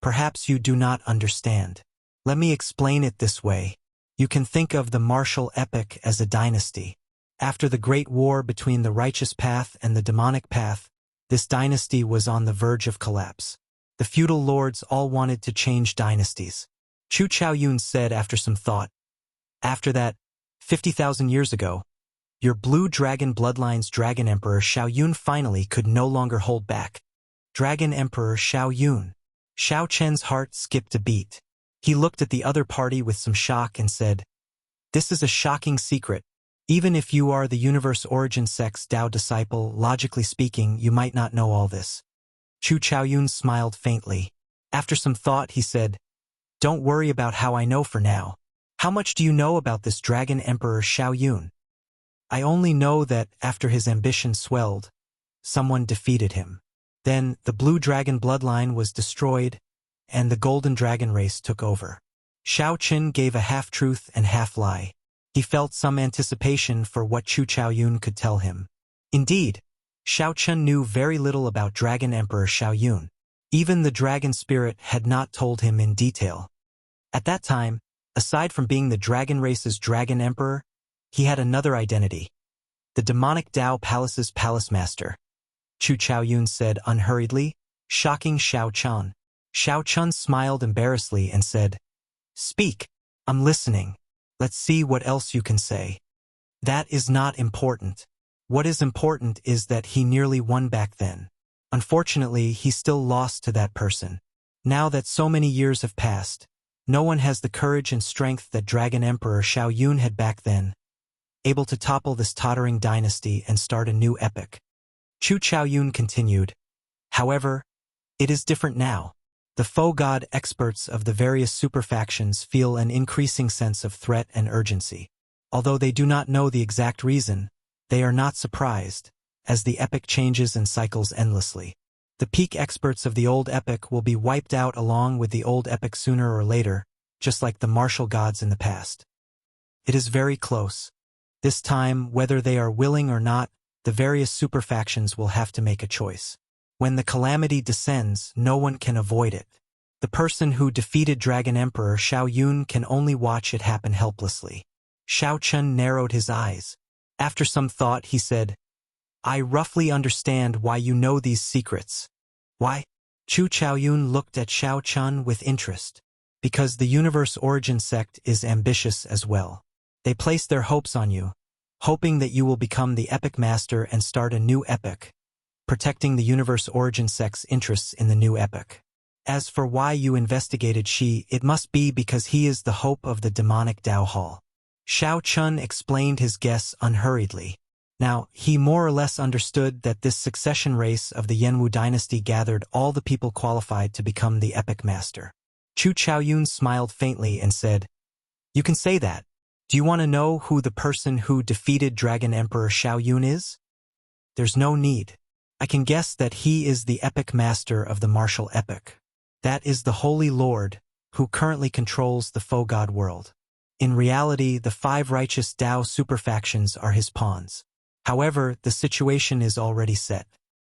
A: Perhaps you do not understand. Let me explain it this way. You can think of the martial epic as a dynasty. After the great war between the righteous path and the demonic path, this dynasty was on the verge of collapse. The feudal lords all wanted to change dynasties. Chu Chaoyun said after some thought. After that, 50,000 years ago, your Blue Dragon bloodline's Dragon Emperor Xiaoyun finally could no longer hold back. Dragon Emperor Xiaoyun. Xiao Chen's heart skipped a beat. He looked at the other party with some shock and said, "This is a shocking secret. Even if you are the Universe Origin sect's Tao disciple, logically speaking, you might not know all this." Chu Chaoyun smiled faintly. After some thought, he said, "Don't worry about how I know for now. How much do you know about this Dragon Emperor Xiaoyun?" "I only know that, after his ambition swelled, someone defeated him. Then, the Blue Dragon bloodline was destroyed, and the Golden Dragon race took over." Xiao Qin gave a half-truth and half-lie. He felt some anticipation for what Chu Chaoyun could tell him. Indeed, Xiao Chun knew very little about Dragon Emperor Xiaoyun. Even the dragon spirit had not told him in detail. At that time, aside from being the dragon race's Dragon Emperor, he had another identity. The demonic Tao Palace's Palace Master. Chu Chaoyun said unhurriedly, shocking Xiao Chun. Xiao Chun smiled embarrassedly and said, "Speak, I'm listening. Let's see what else you can say." "That is not important. What is important is that he nearly won back then. Unfortunately, he still lost to that person. Now that so many years have passed, no one has the courage and strength that Dragon Emperor Xiao Yun had back then, able to topple this tottering dynasty and start a new epoch." Chu Chaoyun continued, "However, it is different now. The foe god experts of the various superfactions feel an increasing sense of threat and urgency. Although they do not know the exact reason, they are not surprised, as the epoch changes and cycles endlessly. The peak experts of the old epoch will be wiped out along with the old epoch sooner or later, just like the martial gods in the past. It is very close. This time, whether they are willing or not, the various superfactions will have to make a choice. When the calamity descends, no one can avoid it. The person who defeated Dragon Emperor Xiao Yun can only watch it happen helplessly." Xiao Chun narrowed his eyes. After some thought, he said, "I roughly understand why you know these secrets." "Why?" Chu Chaoyun looked at Xiao Chun with interest. "Because the Universe Origin sect is ambitious as well. They place their hopes on you, hoping that you will become the epic master and start a new epoch, protecting the Universe Origin sect's interests in the new epoch. As for why you investigated Shi, it must be because he is the hope of the demonic Dao Hall." Xiao Chun explained his guess unhurriedly. Now, he more or less understood that this succession race of the Yenwu dynasty gathered all the people qualified to become the epic master. Chu Chaoyun smiled faintly and said, "You can say that. Do you want to know who the person who defeated Dragon Emperor Xiao Yun is? There's no need. I can guess that he is the epic master of the martial epoch. That is the Holy Lord, who currently controls the foe god world. In reality, the 5 righteous Dao superfactions are his pawns. However, the situation is already set.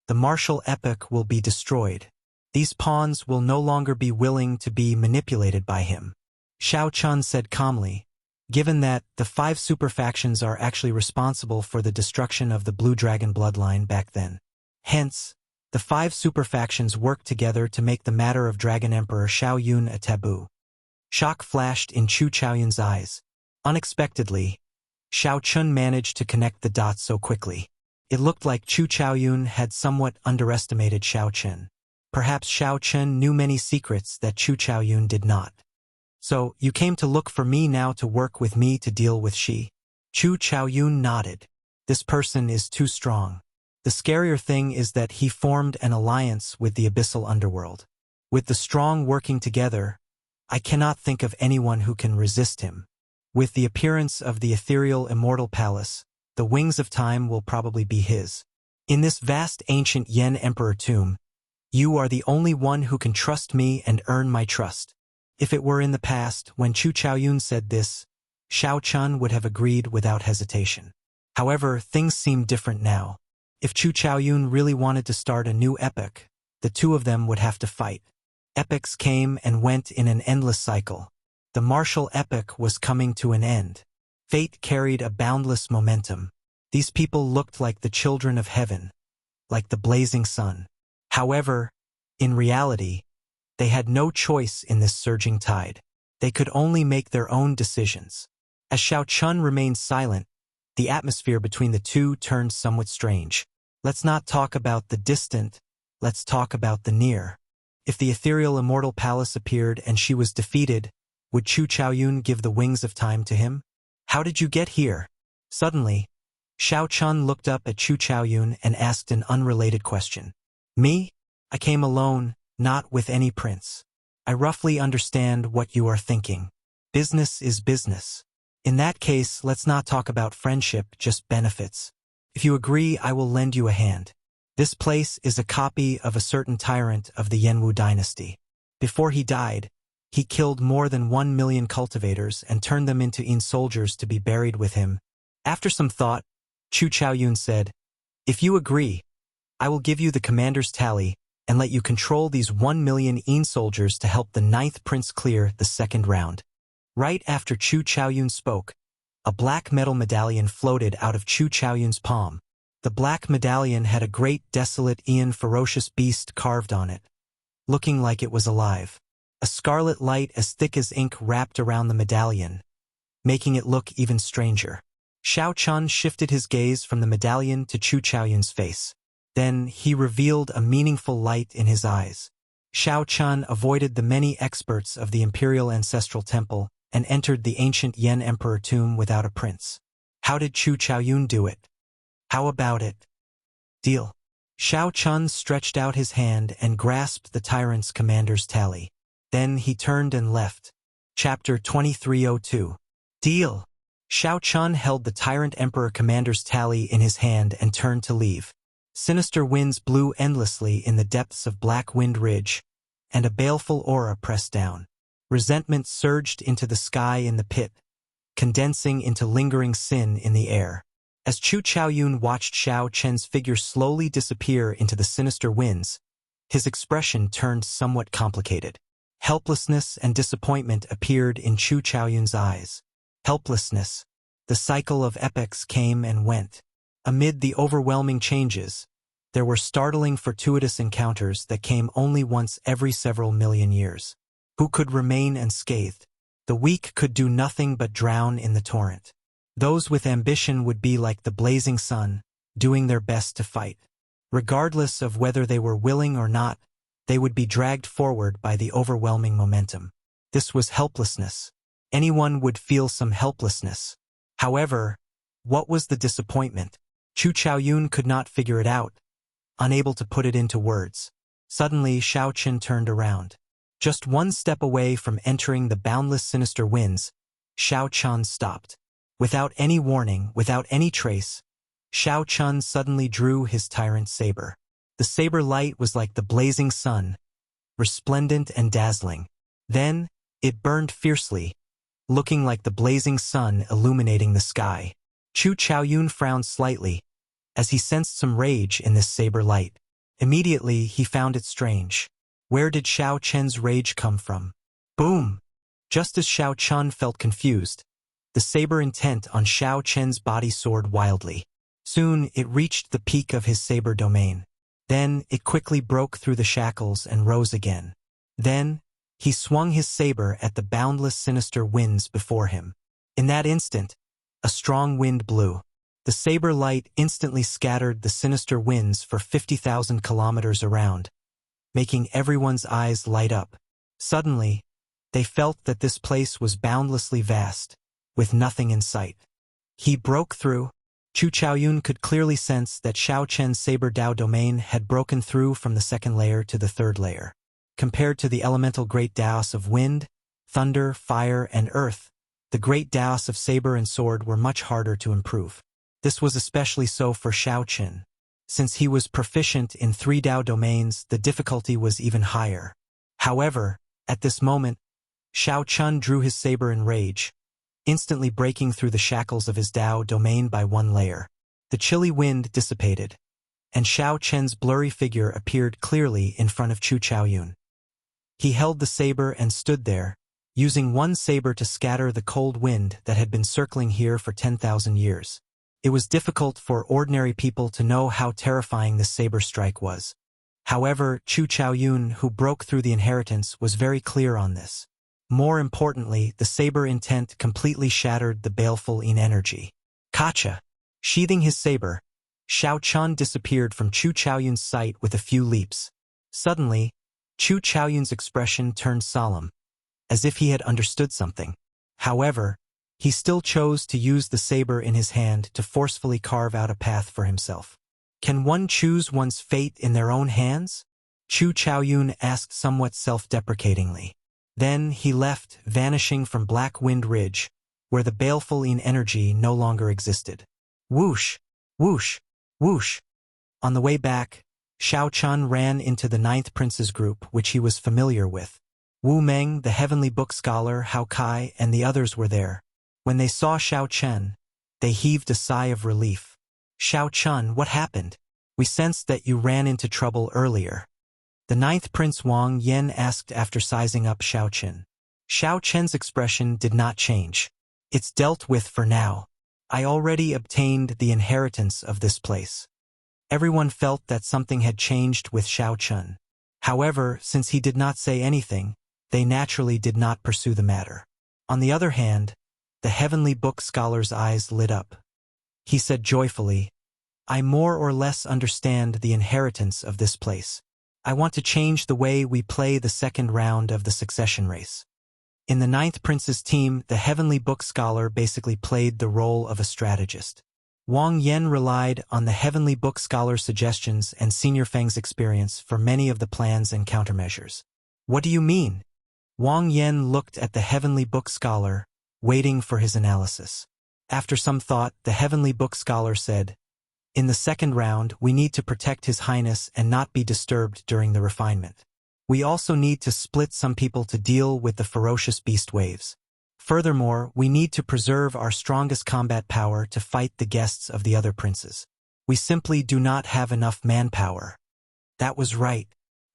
A: The martial epoch will be destroyed. These pawns will no longer be willing to be manipulated by him." Xiao Chun said calmly, "Given that the 5 superfactions are actually responsible for the destruction of the Blue Dragon bloodline back then. Hence, the 5 superfactions work together to make the matter of Dragon Emperor Xiao Yun a taboo." Shock flashed in Chu Chaoyun's eyes. Unexpectedly, Xiao Chun managed to connect the dots so quickly. It looked like Chu Chaoyun had somewhat underestimated Xiao Chun. Perhaps Xiao Chun knew many secrets that Chu Chaoyun did not. "So, you came to look for me now to work with me to deal with Shi?" Chu Chaoyun nodded. "This person is too strong. The scarier thing is that he formed an alliance with the abyssal underworld. With the strong working together, I cannot think of anyone who can resist him. With the appearance of the ethereal Immortal Palace, the wings of time will probably be his. In this vast ancient Yen Emperor tomb, you are the only one who can trust me and earn my trust." If it were in the past, when Chu Chaoyun said this, Xiao Chun would have agreed without hesitation. However, things seem different now. If Chu Chaoyun really wanted to start a new epoch, the two of them would have to fight. Epochs came and went in an endless cycle. The martial epoch was coming to an end. Fate carried a boundless momentum. These people looked like the children of heaven, like the blazing sun. However, in reality, they had no choice in this surging tide. They could only make their own decisions. As Xiao Chun remained silent, the atmosphere between the two turned somewhat strange. Let's not talk about the distant, let's talk about the near. If the ethereal Immortal Palace appeared and she was defeated, would Chu Chaoyun give the wings of time to him? "How did you get here?" Suddenly, Xiao Chun looked up at Chu Chaoyun and asked an unrelated question. "Me? I came alone, not with any prince. I roughly understand what you are thinking. Business is business. In that case, let's not talk about friendship, just benefits. If you agree, I will lend you a hand. This place is a copy of a certain tyrant of the Yenwu dynasty. Before he died, he killed more than 1 million cultivators and turned them into soldiers to be buried with him." After some thought, Chu Chaoyun said, "If you agree, I will give you the commander's tally and let you control these 1 million soldiers to help the 9th prince clear the 2nd round." Right after Chu Chaoyun spoke, a black metal medallion floated out of Chu Chaoyun's palm. The black medallion had a great desolate Aeon ferocious beast carved on it, looking like it was alive. A scarlet light as thick as ink wrapped around the medallion, making it look even stranger. Xiao Chun shifted his gaze from the medallion to Chu Chaoyun's face. Then he revealed a meaningful light in his eyes. Xiao Chun avoided the many experts of the Imperial Ancestral Temple and entered the ancient Yen Emperor tomb without a prince. How did Chu Chaoyun do it? How about it? Deal. Xiao Chun stretched out his hand and grasped the tyrant's commander's tally. Then he turned and left. Chapter 2302. Deal. Xiao Chun held the tyrant emperor commander's tally in his hand and turned to leave. Sinister winds blew endlessly in the depths of Black Wind Ridge, and a baleful aura pressed down. Resentment surged into the sky in the pit, condensing into lingering sin in the air. As Chu Chaoyun watched Xiao Chen's figure slowly disappear into the sinister winds, his expression turned somewhat complicated. Helplessness and disappointment appeared in Chu Chaoyun's eyes. Helplessness. The cycle of epochs came and went. Amid the overwhelming changes, there were startling fortuitous encounters that came only once every several million years. Who could remain unscathed? The weak could do nothing but drown in the torrent. Those with ambition would be like the blazing sun, doing their best to fight. Regardless of whether they were willing or not, they would be dragged forward by the overwhelming momentum. This was helplessness. Anyone would feel some helplessness. However, what was the disappointment? Chu Chaoyun could not figure it out, unable to put it into words. Suddenly, Xiao Chen turned around. Just one step away from entering the boundless sinister winds, Xiao Chun stopped. Without any warning, without any trace, Xiao Chun suddenly drew his tyrant saber. The saber light was like the blazing sun, resplendent and dazzling. Then, it burned fiercely, looking like the blazing sun illuminating the sky. Chu Chaoyun frowned slightly, as he sensed some rage in this saber light. Immediately, he found it strange. Where did Xiao Chen's rage come from? Boom! Just as Xiao Chun felt confused, the saber intent on Xiao Chen's body soared wildly. Soon, it reached the peak of his saber domain. Then, it quickly broke through the shackles and rose again. Then, he swung his saber at the boundless sinister winds before him. In that instant, a strong wind blew. The saber light instantly scattered the sinister winds for 50,000 kilometers around, making everyone's eyes light up. Suddenly, they felt that this place was boundlessly vast, with nothing in sight. He broke through. Chu Chaoyun could clearly sense that Xiao Chen's saber Dao domain had broken through from the second layer to the third layer. Compared to the elemental great Daos of wind, thunder, fire, and earth, the great Daos of saber and sword were much harder to improve. This was especially so for Xiao Chen. Since he was proficient in 3 Dao domains, the difficulty was even higher. However, at this moment, Xiao Chun drew his saber in rage, instantly breaking through the shackles of his Dao domain by 1 layer. The chilly wind dissipated, and Xiao Chen's blurry figure appeared clearly in front of Chu Chaoyun. He held the saber and stood there, using one saber to scatter the cold wind that had been circling here for 10,000 years. It was difficult for ordinary people to know how terrifying this saber strike was. However, Chu Chaoyun, who broke through the inheritance, was very clear on this. More importantly, the saber intent completely shattered the baleful in energy. Kacha! Sheathing his saber, Xiao Chun disappeared from Chu Chaoyun's sight with a few leaps. Suddenly, Chu Chaoyun's expression turned solemn, as if he had understood something. However, he still chose to use the saber in his hand to forcefully carve out a path for himself. Can one choose one's fate in their own hands? Chu Chaoyun asked somewhat self-deprecatingly. Then he left, vanishing from Black Wind Ridge, where the baleful in energy no longer existed. Whoosh! Whoosh! Whoosh! On the way back, Xiao Chun ran into the 9th Prince's group, which he was familiar with. Wu Meng, the heavenly book scholar, Hao Kai, and the others were there. When they saw Xiao Chen, they heaved a sigh of relief. Xiao Chun, what happened? We sensed that you ran into trouble earlier. The 9th Prince Wang Yen asked after sizing up Xiao Chen. Xiao Chen's expression did not change. It's dealt with for now. I already obtained the inheritance of this place. Everyone felt that something had changed with Xiao Chun. However, since he did not say anything, they naturally did not pursue the matter. On the other hand, the Heavenly Book scholar's eyes lit up. He said joyfully, "I more or less understand the inheritance of this place. I want to change the way we play the second round of the succession race." In the Ninth Prince's team, the Heavenly Book scholar basically played the role of a strategist. Wang Yan relied on the Heavenly Book scholar's suggestions and Senior Feng's experience for many of the plans and countermeasures. "What do you mean?" Wang Yan looked at the Heavenly Book scholar, waiting for his analysis. After some thought, the Heavenly Book scholar said, "In the second round, we need to protect His Highness and not be disturbed during the refinement. We also need to split some people to deal with the ferocious beast waves. Furthermore, we need to preserve our strongest combat power to fight the guests of the other princes. We simply do not have enough manpower." That was right.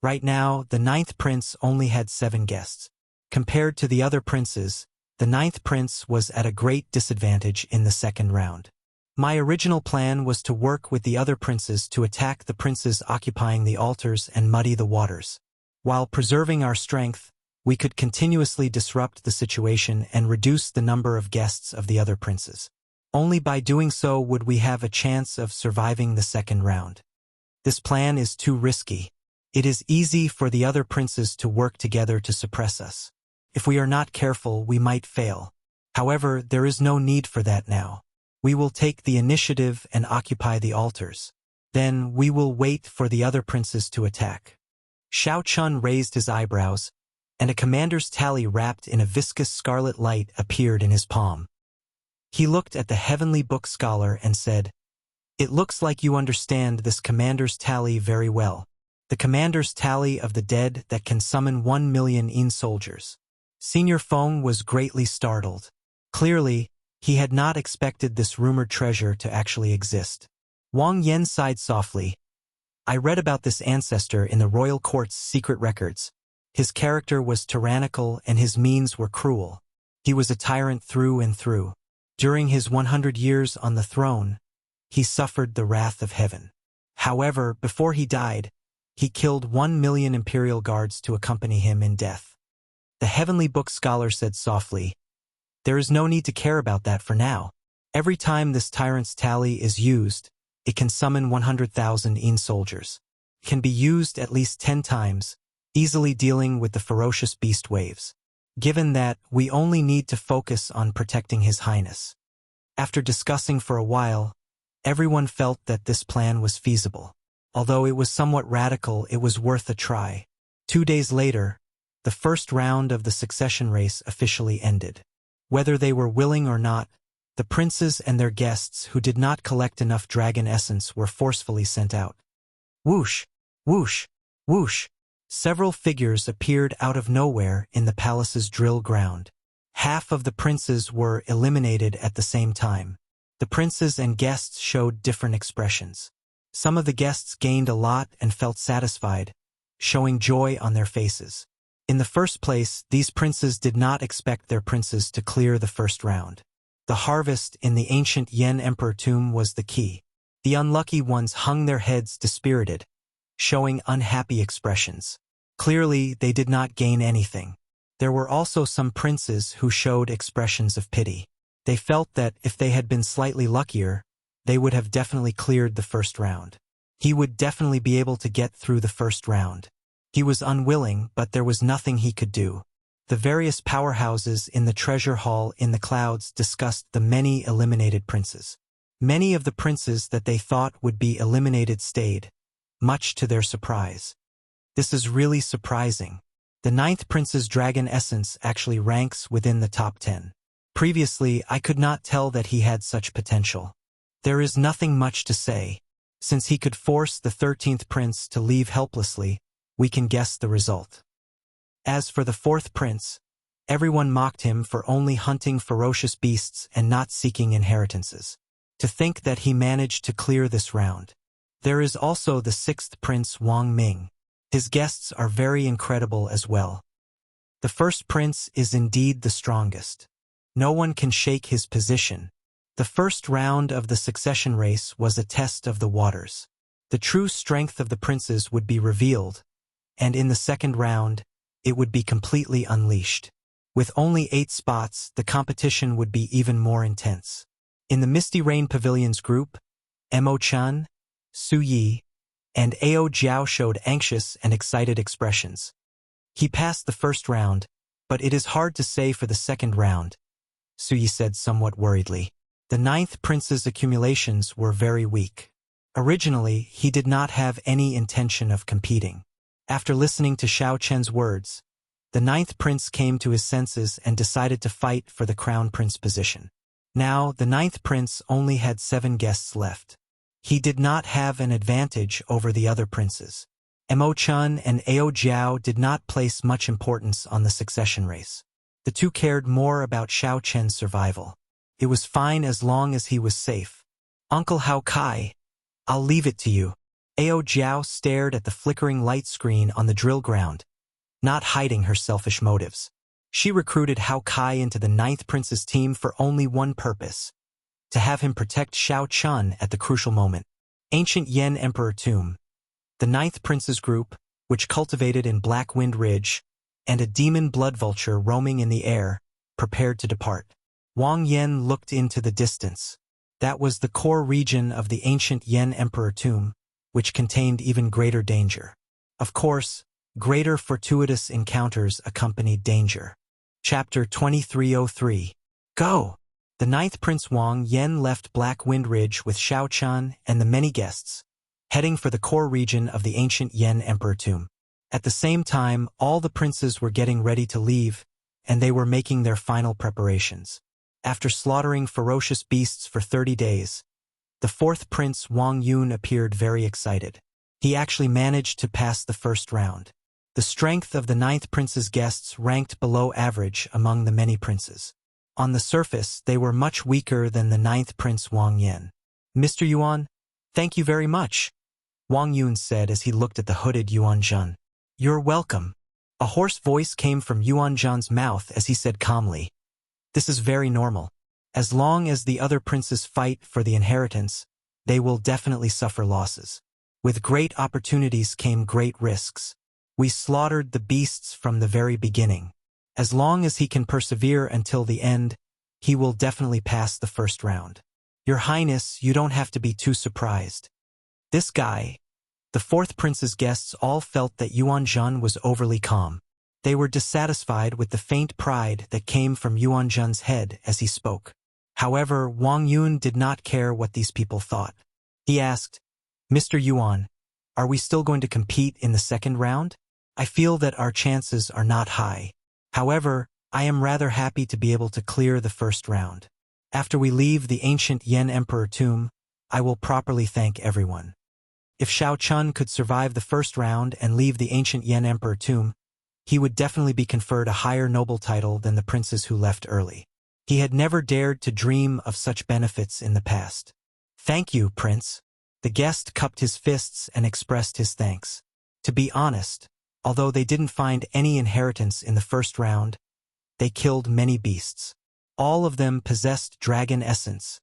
A: Right now, the Ninth Prince only had 7 guests. Compared to the other princes, the Ninth Prince was at a great disadvantage in the second round. My original plan was to work with the other princes to attack the princes occupying the altars and muddy the waters. While preserving our strength, we could continuously disrupt the situation and reduce the number of guests of the other princes. Only by doing so would we have a chance of surviving the second round. This plan is too risky. It is easy for the other princes to work together to suppress us. If we are not careful, we might fail. However, there is no need for that now. We will take the initiative and occupy the altars. Then we will wait for the other princes to attack. Xiao Chun raised his eyebrows, and a commander's tally wrapped in a viscous scarlet light appeared in his palm. He looked at the Heavenly Book scholar and said, "It looks like you understand this commander's tally very well. The commander's tally of the dead that can summon 1 million Yin soldiers." Senior Feng was greatly startled. Clearly, he had not expected this rumored treasure to actually exist. Wang Yan sighed softly. "I read about this ancestor in the royal court's secret records. His character was tyrannical and his means were cruel. He was a tyrant through and through. During his 100 years on the throne, he suffered the wrath of heaven. However, before he died, he killed 1 million imperial guards to accompany him in death." The Heavenly Book scholar said softly, "There is no need to care about that for now. Every time this tyrant's tally is used, it can summon 100,000 Yin soldiers. It can be used at least 10 times, easily dealing with the ferocious beast waves. Given that, we only need to focus on protecting His Highness." After discussing for a while, everyone felt that this plan was feasible. Although it was somewhat radical, it was worth a try. 2 days later, the first round of the succession race officially ended. Whether they were willing or not, the princes and their guests who did not collect enough dragon essence were forcefully sent out. Whoosh, whoosh, whoosh. Several figures appeared out of nowhere in the palace's drill ground. Half of the princes were eliminated at the same time. The princes and guests showed different expressions. Some of the guests gained a lot and felt satisfied, showing joy on their faces. In the first place, these princes did not expect their princes to clear the first round. The harvest in the ancient Yen Emperor tomb was the key. The unlucky ones hung their heads dispirited, showing unhappy expressions. Clearly, they did not gain anything. There were also some princes who showed expressions of pity. They felt that if they had been slightly luckier, they would have definitely cleared the first round. He would definitely be able to get through the first round. He was unwilling, but there was nothing he could do. The various powerhouses in the treasure hall in the clouds discussed the many eliminated princes. Many of the princes that they thought would be eliminated stayed, much to their surprise. This is really surprising. The 9th prince's dragon essence actually ranks within the top 10. Previously, I could not tell that he had such potential. There is nothing much to say. Since he could force the 13th prince to leave helplessly, we can guess the result. As for the 4th prince, everyone mocked him for only hunting ferocious beasts and not seeking inheritances. To think that he managed to clear this round. There is also the 6th prince Wang Ming. His guests are very incredible as well. The 1st prince is indeed the strongest. No one can shake his position. The first round of the succession race was a test of the waters. The true strength of the princes would be revealed, and in the second round, it would be completely unleashed. With only 8 spots, the competition would be even more intense. In the Misty Rain Pavilion's group, Mo Chun, Su Yi, and Ao Jiao showed anxious and excited expressions. He passed the first round, but it is hard to say for the second round, Su Yi said somewhat worriedly. The 9th prince's accumulations were very weak. Originally, he did not have any intention of competing. After listening to Xiao Chen's words, the 9th prince came to his senses and decided to fight for the crown prince position. Now, the 9th prince only had 7 guests left. He did not have an advantage over the other princes. Mo Chun and Ao Jiao did not place much importance on the succession race. The two cared more about Xiao Chen's survival. It was fine as long as he was safe. Uncle Hao Kai, I'll leave it to you. Ao Jiao stared at the flickering light screen on the drill ground, not hiding her selfish motives. She recruited Hao Kai into the 9th prince's team for only one purpose: to have him protect Xiao Chun at the crucial moment. Ancient Yen Emperor Tomb. The 9th prince's group, which cultivated in Black Wind Ridge, and a demon blood vulture roaming in the air, prepared to depart. Wang Yen looked into the distance. That was the core region of the ancient Yen Emperor Tomb, which contained even greater danger. Of course, greater fortuitous encounters accompanied danger. Chapter 2303. Go! The 9th Prince Wang Yen left Black Wind Ridge with Xiao Chun and the many guests, heading for the core region of the ancient Yen Emperor Tomb. At the same time, all the princes were getting ready to leave, and they were making their final preparations. After slaughtering ferocious beasts for 30 days, the 4th Prince Wang Yun appeared very excited. He actually managed to pass the first round. The strength of the 9th Prince's guests ranked below average among the many princes. On the surface, they were much weaker than the 9th Prince Wang Yen. Mr. Yuan, thank you very much, Wang Yun said as he looked at the hooded Yuan Zhen. You're welcome. A hoarse voice came from Yuan Zhen's mouth as he said calmly, this is very normal. As long as the other princes fight for the inheritance, they will definitely suffer losses. With great opportunities came great risks. We slaughtered the beasts from the very beginning. As long as he can persevere until the end, he will definitely pass the first round. Your Highness, you don't have to be too surprised. This guy, the 4th Prince's guests all felt that Yuan Zhen was overly calm. They were dissatisfied with the faint pride that came from Yuan Zhen's head as he spoke. However, Wang Yun did not care what these people thought. He asked, Mr. Yuan, are we still going to compete in the second round? I feel that our chances are not high. However, I am rather happy to be able to clear the first round. After we leave the ancient Yen Emperor Tomb, I will properly thank everyone. If Xiao Chun could survive the first round and leave the ancient Yen Emperor Tomb, he would definitely be conferred a higher noble title than the princes who left early. He had never dared to dream of such benefits in the past. Thank you, Prince. The guest cupped his fists and expressed his thanks. To be honest, although they didn't find any inheritance in the first round, they killed many beasts. All of them possessed dragon essence,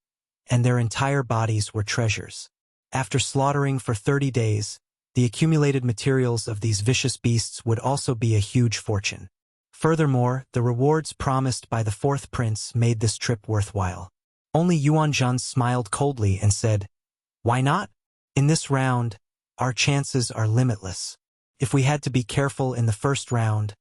A: and their entire bodies were treasures. After slaughtering for 30 days, the accumulated materials of these vicious beasts would also be a huge fortune. Furthermore, the rewards promised by the 4th Prince made this trip worthwhile. Only Yuan Zhen smiled coldly and said, Why not? In this round, our chances are limitless. If we had to be careful in the first round,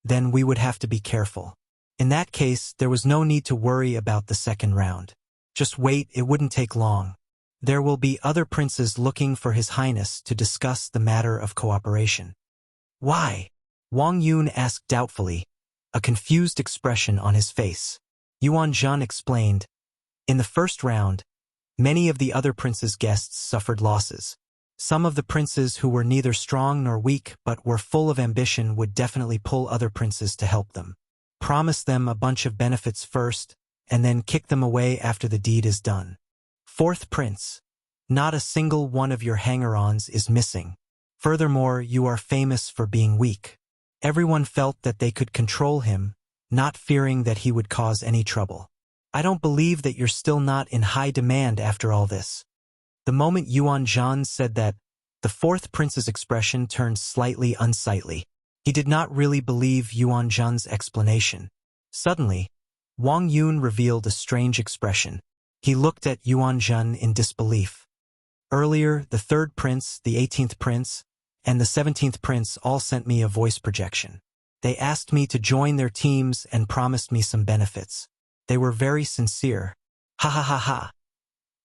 A: then we would have to be careful. In that case, there was no need to worry about the second round. Just wait, it wouldn't take long. There will be other princes looking for His Highness to discuss the matter of cooperation. Why? Wang Yun asked doubtfully, a confused expression on his face. Yuan Zhen explained, in the first round, many of the other princes' guests suffered losses. Some of the princes who were neither strong nor weak but were full of ambition would definitely pull other princes to help them. Promise them a bunch of benefits first, and then kick them away after the deed is done. 4th Prince, not a single one of your hanger-ons is missing. Furthermore, you are famous for being weak. Everyone felt that they could control him, not fearing that he would cause any trouble. I don't believe that you're still not in high demand after all this. The moment Yuan Zhen said that, The fourth prince's expression turned slightly unsightly. He did not really believe Yuan Zhen's explanation. Suddenly, Wang Yun revealed a strange expression. He looked at Yuan Zhen in disbelief. Earlier, the third prince, the 18th prince, and the 17th prince all sent me a voice projection. They asked me to join their teams and promised me some benefits. They were very sincere. Ha ha ha ha.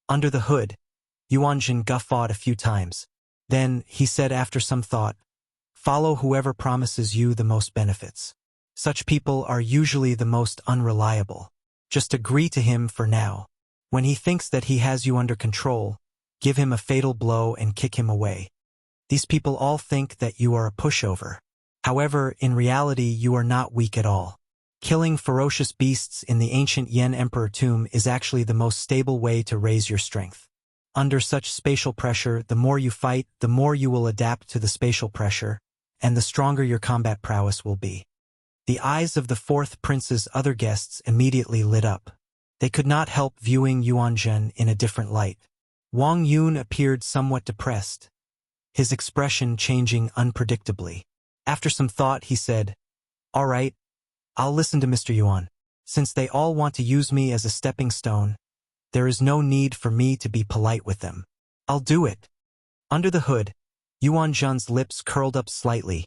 A: Under the hood, Yuan Zhen guffawed a few times. Then, he said after some thought, "Follow whoever promises you the most benefits. Such people are usually the most unreliable. Just agree to him for now. When he thinks that he has you under control, give him a fatal blow and kick him away. These people all think that you are a pushover. However, in reality you are not weak at all. Killing ferocious beasts in the ancient Yan Emperor tomb is actually the most stable way to raise your strength. Under such spatial pressure, the more you fight, the more you will adapt to the spatial pressure, and the stronger your combat prowess will be." The eyes of the fourth prince's other guests immediately lit up. They could not help viewing Yuan Zhen in a different light. Wang Yun appeared somewhat depressed, his expression changing unpredictably. After some thought, he said, "All right, I'll listen to Mr. Yuan. Since they all want to use me as a stepping stone, there is no need for me to be polite with them. I'll do it." Under the hood, Yuan Zhen's lips curled up slightly,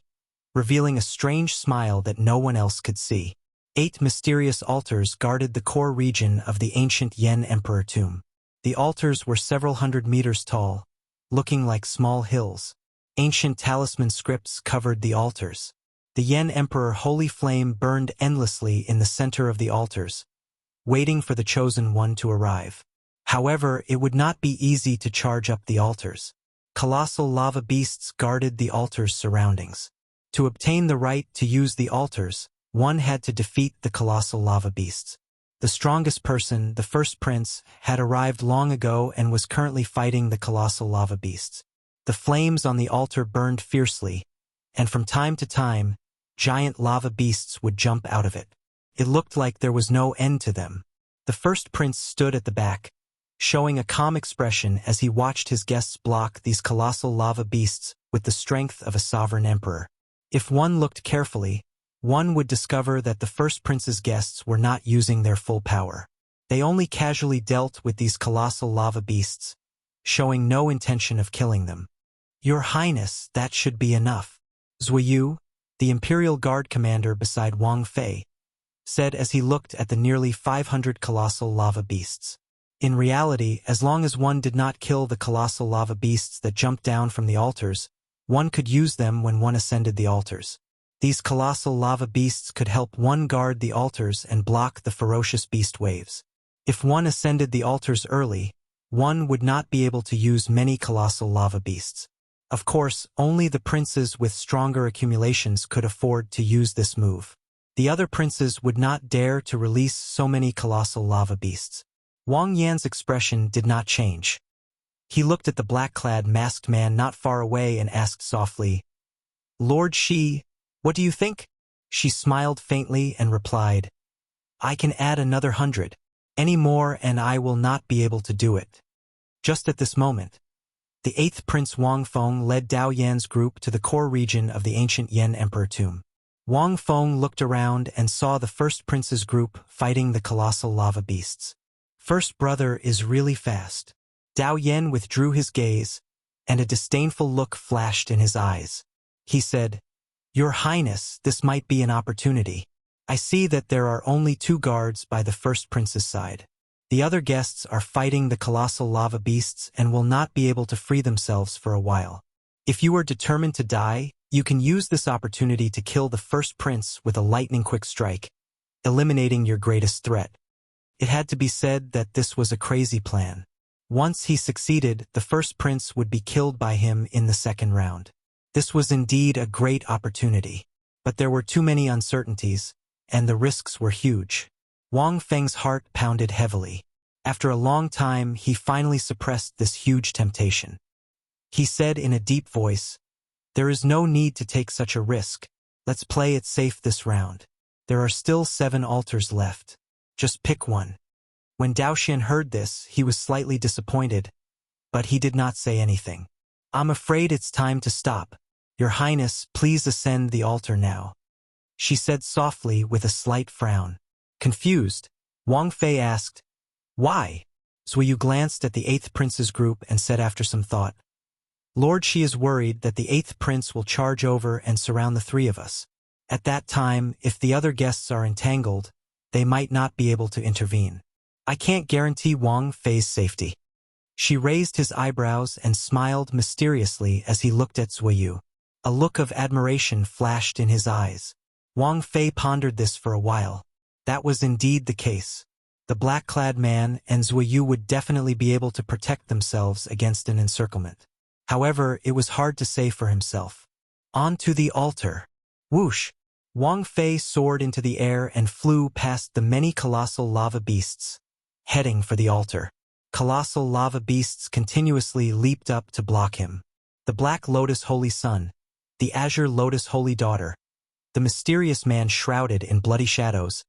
A: revealing a strange smile that no one else could see. 8 mysterious altars guarded the core region of the ancient Yan Emperor tomb. The altars were several hundred meters tall, looking like small hills. Ancient talisman scripts covered the altars. The Yan Emperor holy flame burned endlessly in the center of the altars, waiting for the chosen one to arrive. However, it would not be easy to charge up the altars. Colossal lava beasts guarded the altars' surroundings. To obtain the right to use the altars, one had to defeat the colossal lava beasts. The strongest person, the first prince, had arrived long ago and was currently fighting the colossal lava beasts. The flames on the altar burned fiercely, and from time to time, giant lava beasts would jump out of it. It looked like there was no end to them. The first prince stood at the back, showing a calm expression as he watched his guests block these colossal lava beasts with the strength of a sovereign emperor. If one looked carefully, one would discover that the first prince's guests were not using their full power. They only casually dealt with these colossal lava beasts, showing no intention of killing them. "Your Highness, that should be enough," Zuiyu, the Imperial Guard commander beside Wang Fei, said as he looked at the nearly 500 colossal lava beasts. In reality, as long as one did not kill the colossal lava beasts that jumped down from the altars, one could use them when one ascended the altars. These colossal lava beasts could help one guard the altars and block the ferocious beast waves. If one ascended the altars early, one would not be able to use many colossal lava beasts. Of course, only the princes with stronger accumulations could afford to use this move. The other princes would not dare to release so many colossal lava beasts. Wang Yan's expression did not change. He looked at the black-clad masked man not far away and asked softly, "Lord Shi, what do you think?" She smiled faintly and replied, "I can add another 100. Any more and I will not be able to do it." Just at this moment, the 8th Prince Wang Feng led Dao Yan's group to the core region of the ancient Yan Emperor tomb. Wang Feng looked around and saw the first prince's group fighting the colossal lava beasts. "First brother is really fast." Dao Yan withdrew his gaze, and a disdainful look flashed in his eyes. He said, "Your Highness, this might be an opportunity. I see that there are only 2 guards by the first prince's side. The other guests are fighting the colossal lava beasts and will not be able to free themselves for a while. If you are determined to die, you can use this opportunity to kill the first prince with a lightning-quick strike, eliminating your greatest threat." It had to be said that this was a crazy plan. Once he succeeded, the first prince would be killed by him in the second round. This was indeed a great opportunity, but there were too many uncertainties, and the risks were huge. Wang Feng's heart pounded heavily. After a long time, he finally suppressed this huge temptation. He said in a deep voice, "There is no need to take such a risk. Let's play it safe this round. There are still 7 altars left. Just pick one." When Dao Xian heard this, he was slightly disappointed, but he did not say anything. I'm afraid it's time to stop. Your Highness, please ascend the altar now, she said softly with a slight frown. Confused, Wang Fei asked, Why? Zuiyu glanced at the 8th prince's group and said after some thought, Lord, she is worried that the 8th prince will charge over and surround the 3 of us. At that time, if the other guests are entangled, they might not be able to intervene. I can't guarantee Wang Fei's safety. She raised his eyebrows and smiled mysteriously as he looked at Zuiyu. A look of admiration flashed in his eyes. Wang Fei pondered this for a while. That was indeed the case. The black-clad man and Zuiyu would definitely be able to protect themselves against an encirclement. However, it was hard to say for himself. On to the altar. Whoosh! Wang Fei soared into the air and flew past the many colossal lava beasts, heading for the altar. Colossal lava beasts continuously leaped up to block him. The Black Lotus Holy Son, the Azure Lotus Holy Daughter, the mysterious man shrouded in bloody shadows,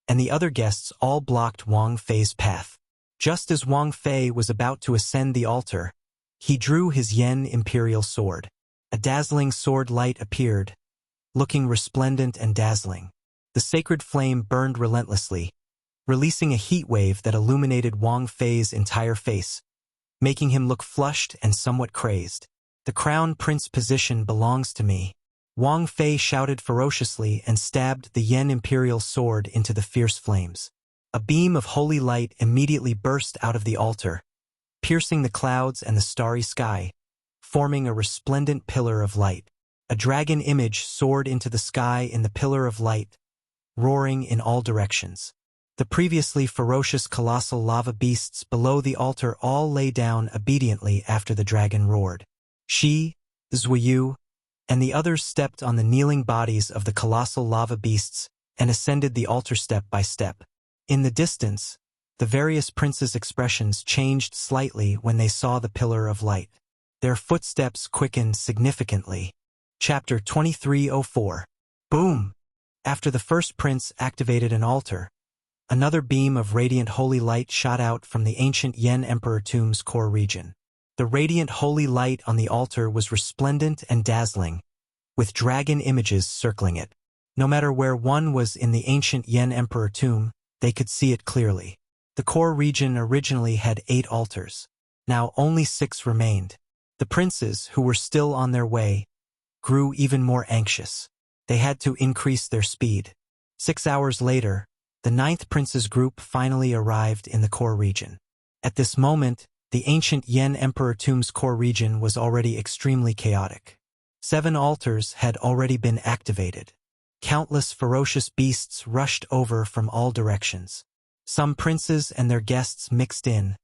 A: and the other guests all blocked Wang Fei's path. Just as Wang Fei was about to ascend the altar, he drew his Yen Imperial Sword. A dazzling sword light appeared, looking resplendent and dazzling. The sacred flame burned relentlessly, releasing a heat wave that illuminated Wang Fei's entire face, making him look flushed and somewhat crazed. The Crown Prince position belongs to me. Wang Fei shouted ferociously and stabbed the Yen Imperial Sword into the fierce flames. A beam of holy light immediately burst out of the altar, piercing the clouds and the starry sky, forming a resplendent pillar of light. A dragon image soared into the sky in the pillar of light, roaring in all directions. The previously ferocious colossal lava beasts below the altar all lay down obediently after the dragon roared. She, Zuiyu, and the others stepped on the kneeling bodies of the colossal lava beasts and ascended the altar step by step. In the distance, the various princes' expressions changed slightly when they saw the pillar of light. Their footsteps quickened significantly. Chapter 2304. Boom! After the first prince activated an altar, another beam of radiant holy light shot out from the ancient Yen Emperor tomb's core region. The radiant holy light on the altar was resplendent and dazzling, with dragon images circling it. No matter where one was in the ancient Yen Emperor tomb, they could see it clearly. The core region originally had 8 altars. Now only 6 remained. The princes, who were still on their way, grew even more anxious. They had to increase their speed. 6 hours later, the 9th prince's group finally arrived in the core region. At this moment, the ancient Yen Emperor tomb's core region was already extremely chaotic. 7 altars had already been activated. Countless ferocious beasts rushed over from all directions. Some princes and their guests mixed in,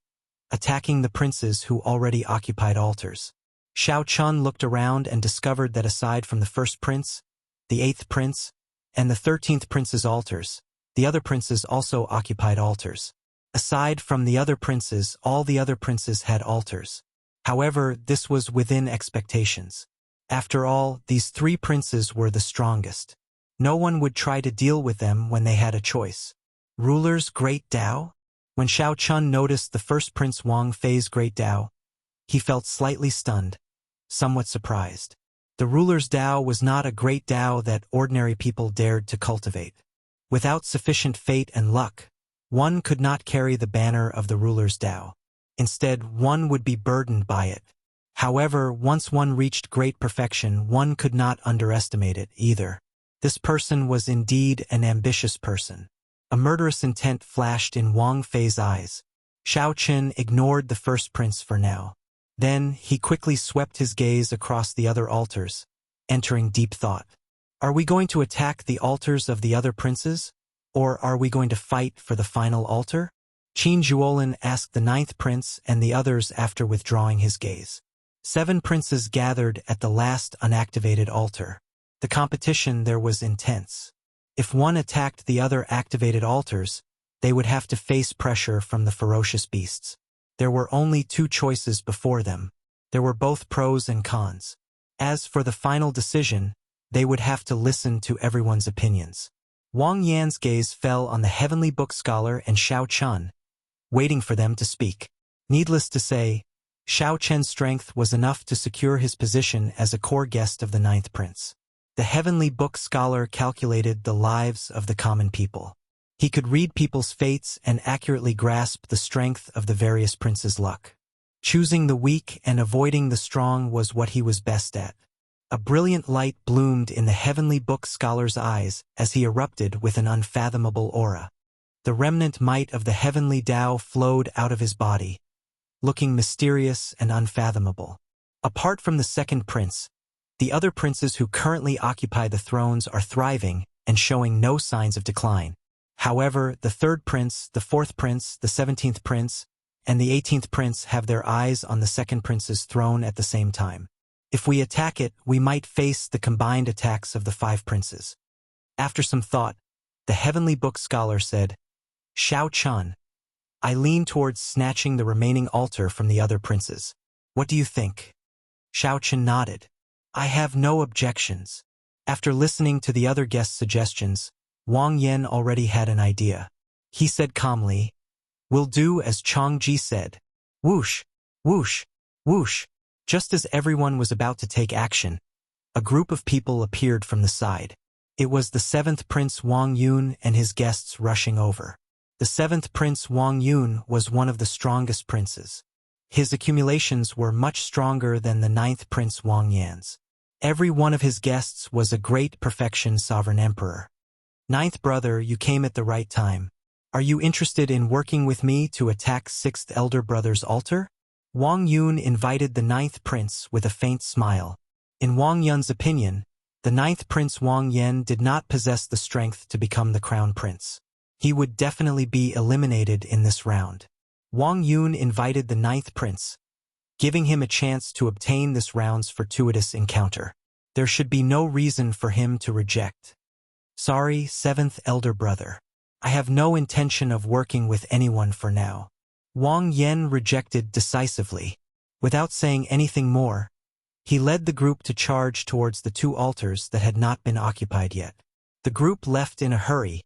A: attacking the princes who already occupied altars. Xiao Chun looked around and discovered that aside from the first prince, the 8th prince, and the 13th prince's altars, the other princes also occupied altars. Aside from the other princes, all the other princes had altars. However, this was within expectations. After all, these 3 princes were the strongest. No one would try to deal with them when they had a choice. Ruler's Great Tao? When Xiao Chun noticed the first Prince Wang Fei's Great Tao, he felt slightly stunned, somewhat surprised. The ruler's Tao was not a great Tao that ordinary people dared to cultivate. Without sufficient fate and luck, one could not carry the banner of the ruler's Tao. Instead, one would be burdened by it. However, once one reached great perfection, one could not underestimate it either. This person was indeed an ambitious person. A murderous intent flashed in Wang Fei's eyes. Xiao Qin ignored the first prince for now. Then, he quickly swept his gaze across the other altars, entering deep thought. Are we going to attack the altars of the other princes? Or are we going to fight for the final altar? Qin Zhuolin asked the 9th prince and the others after withdrawing his gaze. 7 princes gathered at the last unactivated altar. The competition there was intense. If one attacked the other activated altars, they would have to face pressure from the ferocious beasts. There were only 2 choices before them. There were both pros and cons. As for the final decision, they would have to listen to everyone's opinions. Wang Yan's gaze fell on the heavenly book scholar and Xiao Chun, waiting for them to speak. Needless to say, Xiao Chen's strength was enough to secure his position as a core guest of the ninth prince. The heavenly book scholar calculated the lives of the common people. He could read people's fates and accurately grasp the strength of the various princes' luck. Choosing the weak and avoiding the strong was what he was best at. A brilliant light bloomed in the heavenly book scholar's eyes as he erupted with an unfathomable aura. The remnant might of the heavenly Tao flowed out of his body, looking mysterious and unfathomable. Apart from the second prince, the other princes who currently occupy the thrones are thriving and showing no signs of decline. However, the third prince, the fourth prince, the 17th prince, and the 18th prince have their eyes on the second prince's throne at the same time. If we attack it, we might face the combined attacks of the 5 princes. After some thought, the heavenly book scholar said, Xiao Chun, I lean towards snatching the remaining altar from the other princes. What do you think? Xiao Chun nodded. I have no objections. After listening to the other guests' suggestions, Wang Yan already had an idea. He said calmly, We'll do as Changji said. Whoosh, whoosh, whoosh. Just as everyone was about to take action, a group of people appeared from the side. It was the 7th Prince Wang Yun and his guests rushing over. The 7th Prince Wang Yun was one of the strongest princes. His accumulations were much stronger than the 9th Prince Wang Yan's. Every one of his guests was a great perfection sovereign emperor. 9th brother, you came at the right time. Are you interested in working with me to attack 6th elder brother's altar? Wang Yun invited the 9th prince with a faint smile. In Wang Yun's opinion, the 9th prince Wang Yan did not possess the strength to become the crown prince. He would definitely be eliminated in this round. Wang Yun invited the 9th prince, giving him a chance to obtain this round's fortuitous encounter. There should be no reason for him to reject. Sorry, 7th elder brother. I have no intention of working with anyone for now. Wang Yan rejected decisively. Without saying anything more, he led the group to charge towards the 2 altars that had not been occupied yet. The group left in a hurry,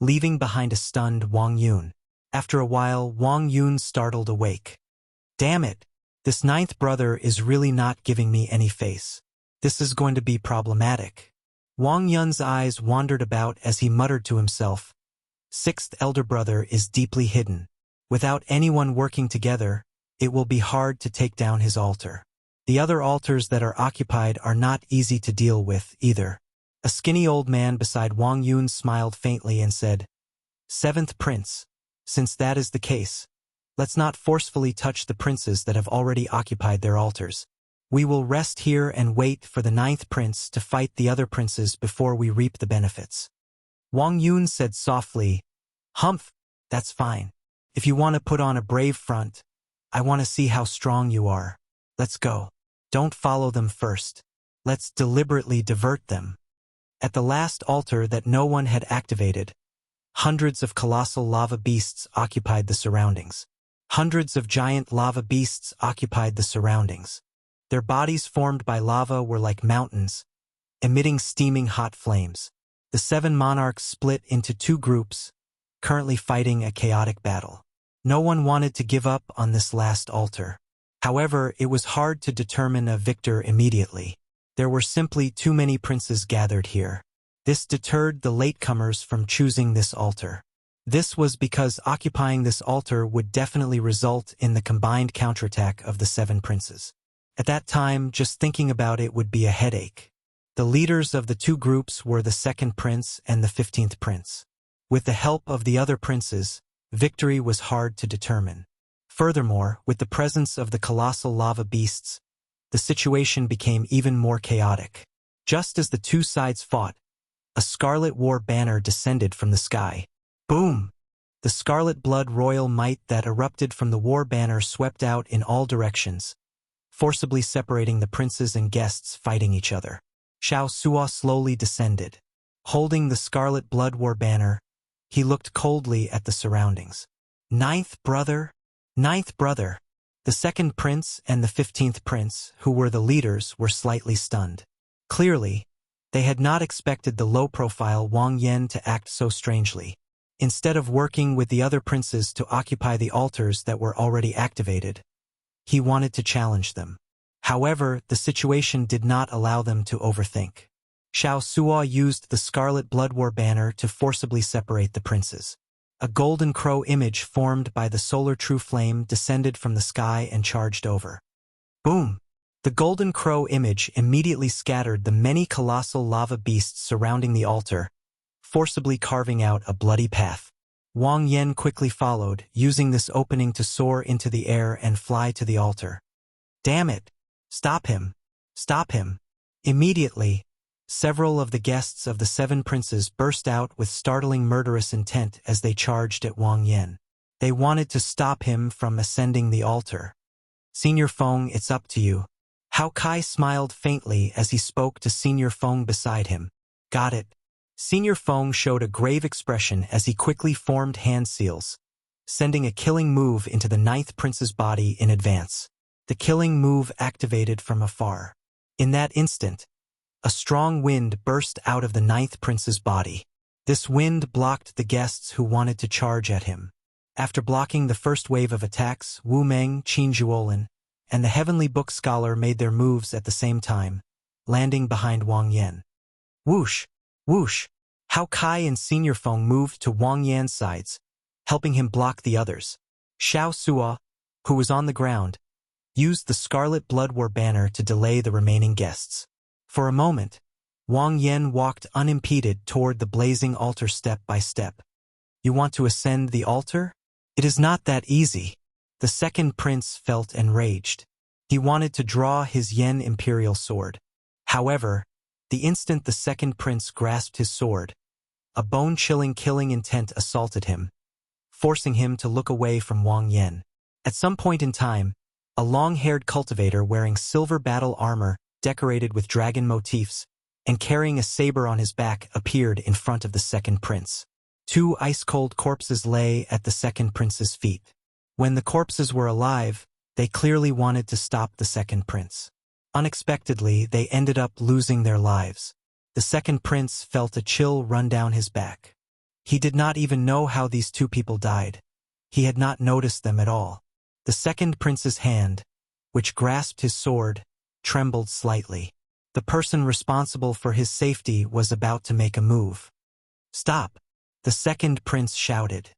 A: leaving behind a stunned Wang Yun. After a while, Wang Yun startled awake. Damn it! This 9th brother is really not giving me any face. This is going to be problematic. Wang Yun's eyes wandered about as he muttered to himself, 6th elder brother is deeply hidden. Without anyone working together, it will be hard to take down his altar. The other altars that are occupied are not easy to deal with either. A skinny old man beside Wang Yun smiled faintly and said, 7th prince, since that is the case, let's not forcefully touch the princes that have already occupied their altars. We will rest here and wait for the 9th prince to fight the other princes before we reap the benefits. Wang Yun said softly, Humph, that's fine. If you want to put on a brave front, I want to see how strong you are. Let's go. Don't follow them first. Let's deliberately divert them. At the last altar that no one had activated, hundreds of colossal lava beasts occupied the surroundings. Hundreds of giant lava beasts occupied the surroundings. Their bodies formed by lava were like mountains, emitting steaming hot flames. The 7 monarchs split into 2 groups, currently fighting a chaotic battle. No one wanted to give up on this last altar. However, it was hard to determine a victor immediately. There were simply too many princes gathered here. This deterred the latecomers from choosing this altar. This was because occupying this altar would definitely result in the combined counterattack of the 7 princes. At that time, just thinking about it would be a headache. The leaders of the 2 groups were the 2nd prince and the 15th prince. With the help of the other princes, victory was hard to determine. Furthermore, with the presence of the colossal lava beasts, the situation became even more chaotic. Just as the 2 sides fought, a scarlet war banner descended from the sky. Boom! The scarlet blood royal might that erupted from the war banner swept out in all directions, forcibly separating the princes and guests fighting each other. Xiao Suo slowly descended. Holding the scarlet blood war banner, he looked coldly at the surroundings. 9th brother? 9th brother. The 2nd prince and the 15th prince, who were the leaders, were slightly stunned. Clearly, they had not expected the low-profile Wang Yan to act so strangely. Instead of working with the other princes to occupy the altars that were already activated, He wanted to challenge them. However, the situation did not allow them to overthink. Xiao Suo used the Scarlet Blood War banner to forcibly separate the princes. A golden crow image formed by the solar true flame descended from the sky and charged over. Boom! The golden crow image immediately scattered the many colossal lava beasts surrounding the altar, forcibly carving out a bloody path. Wang Yan quickly followed, using this opening to soar into the air and fly to the altar. Damn it! Stop him! Stop him! Immediately, several of the guests of the 7 princes burst out with startling murderous intent as they charged at Wang Yan. They wanted to stop him from ascending the altar. Senior Feng, it's up to you. Hao Kai smiled faintly as he spoke to Senior Feng beside him. Got it. Senior Feng showed a grave expression as he quickly formed hand seals, sending a killing move into the 9th prince's body in advance. The killing move activated from afar. In that instant, a strong wind burst out of the 9th prince's body. This wind blocked the guests who wanted to charge at him. After blocking the first wave of attacks, Wu Meng, Qin Zhuolin, and the Heavenly Book Scholar made their moves at the same time, landing behind Wang Yan. Whoosh! Whoosh! Hao Kai and Senior Feng moved to Wang Yan's sides, helping him block the others. Xiao Suo, who was on the ground, used the Scarlet Blood War banner to delay the remaining guests. For a moment, Wang Yan walked unimpeded toward the blazing altar step by step. You want to ascend the altar? It is not that easy. The 2nd prince felt enraged. He wanted to draw his Yen imperial sword. However, the instant the 2nd prince grasped his sword, a bone-chilling killing intent assaulted him, forcing him to look away from Wang Yan. At some point in time, a long-haired cultivator wearing silver battle armor decorated with dragon motifs and carrying a saber on his back appeared in front of the 2nd prince. 2 ice-cold corpses lay at the 2nd prince's feet. When the corpses were alive, they clearly wanted to stop the 2nd prince. Unexpectedly, they ended up losing their lives. The 2nd prince felt a chill run down his back. He did not even know how these 2 people died. He had not noticed them at all. The 2nd prince's hand, which grasped his sword, trembled slightly. The person responsible for his safety was about to make a move. Stop! The 2nd prince shouted.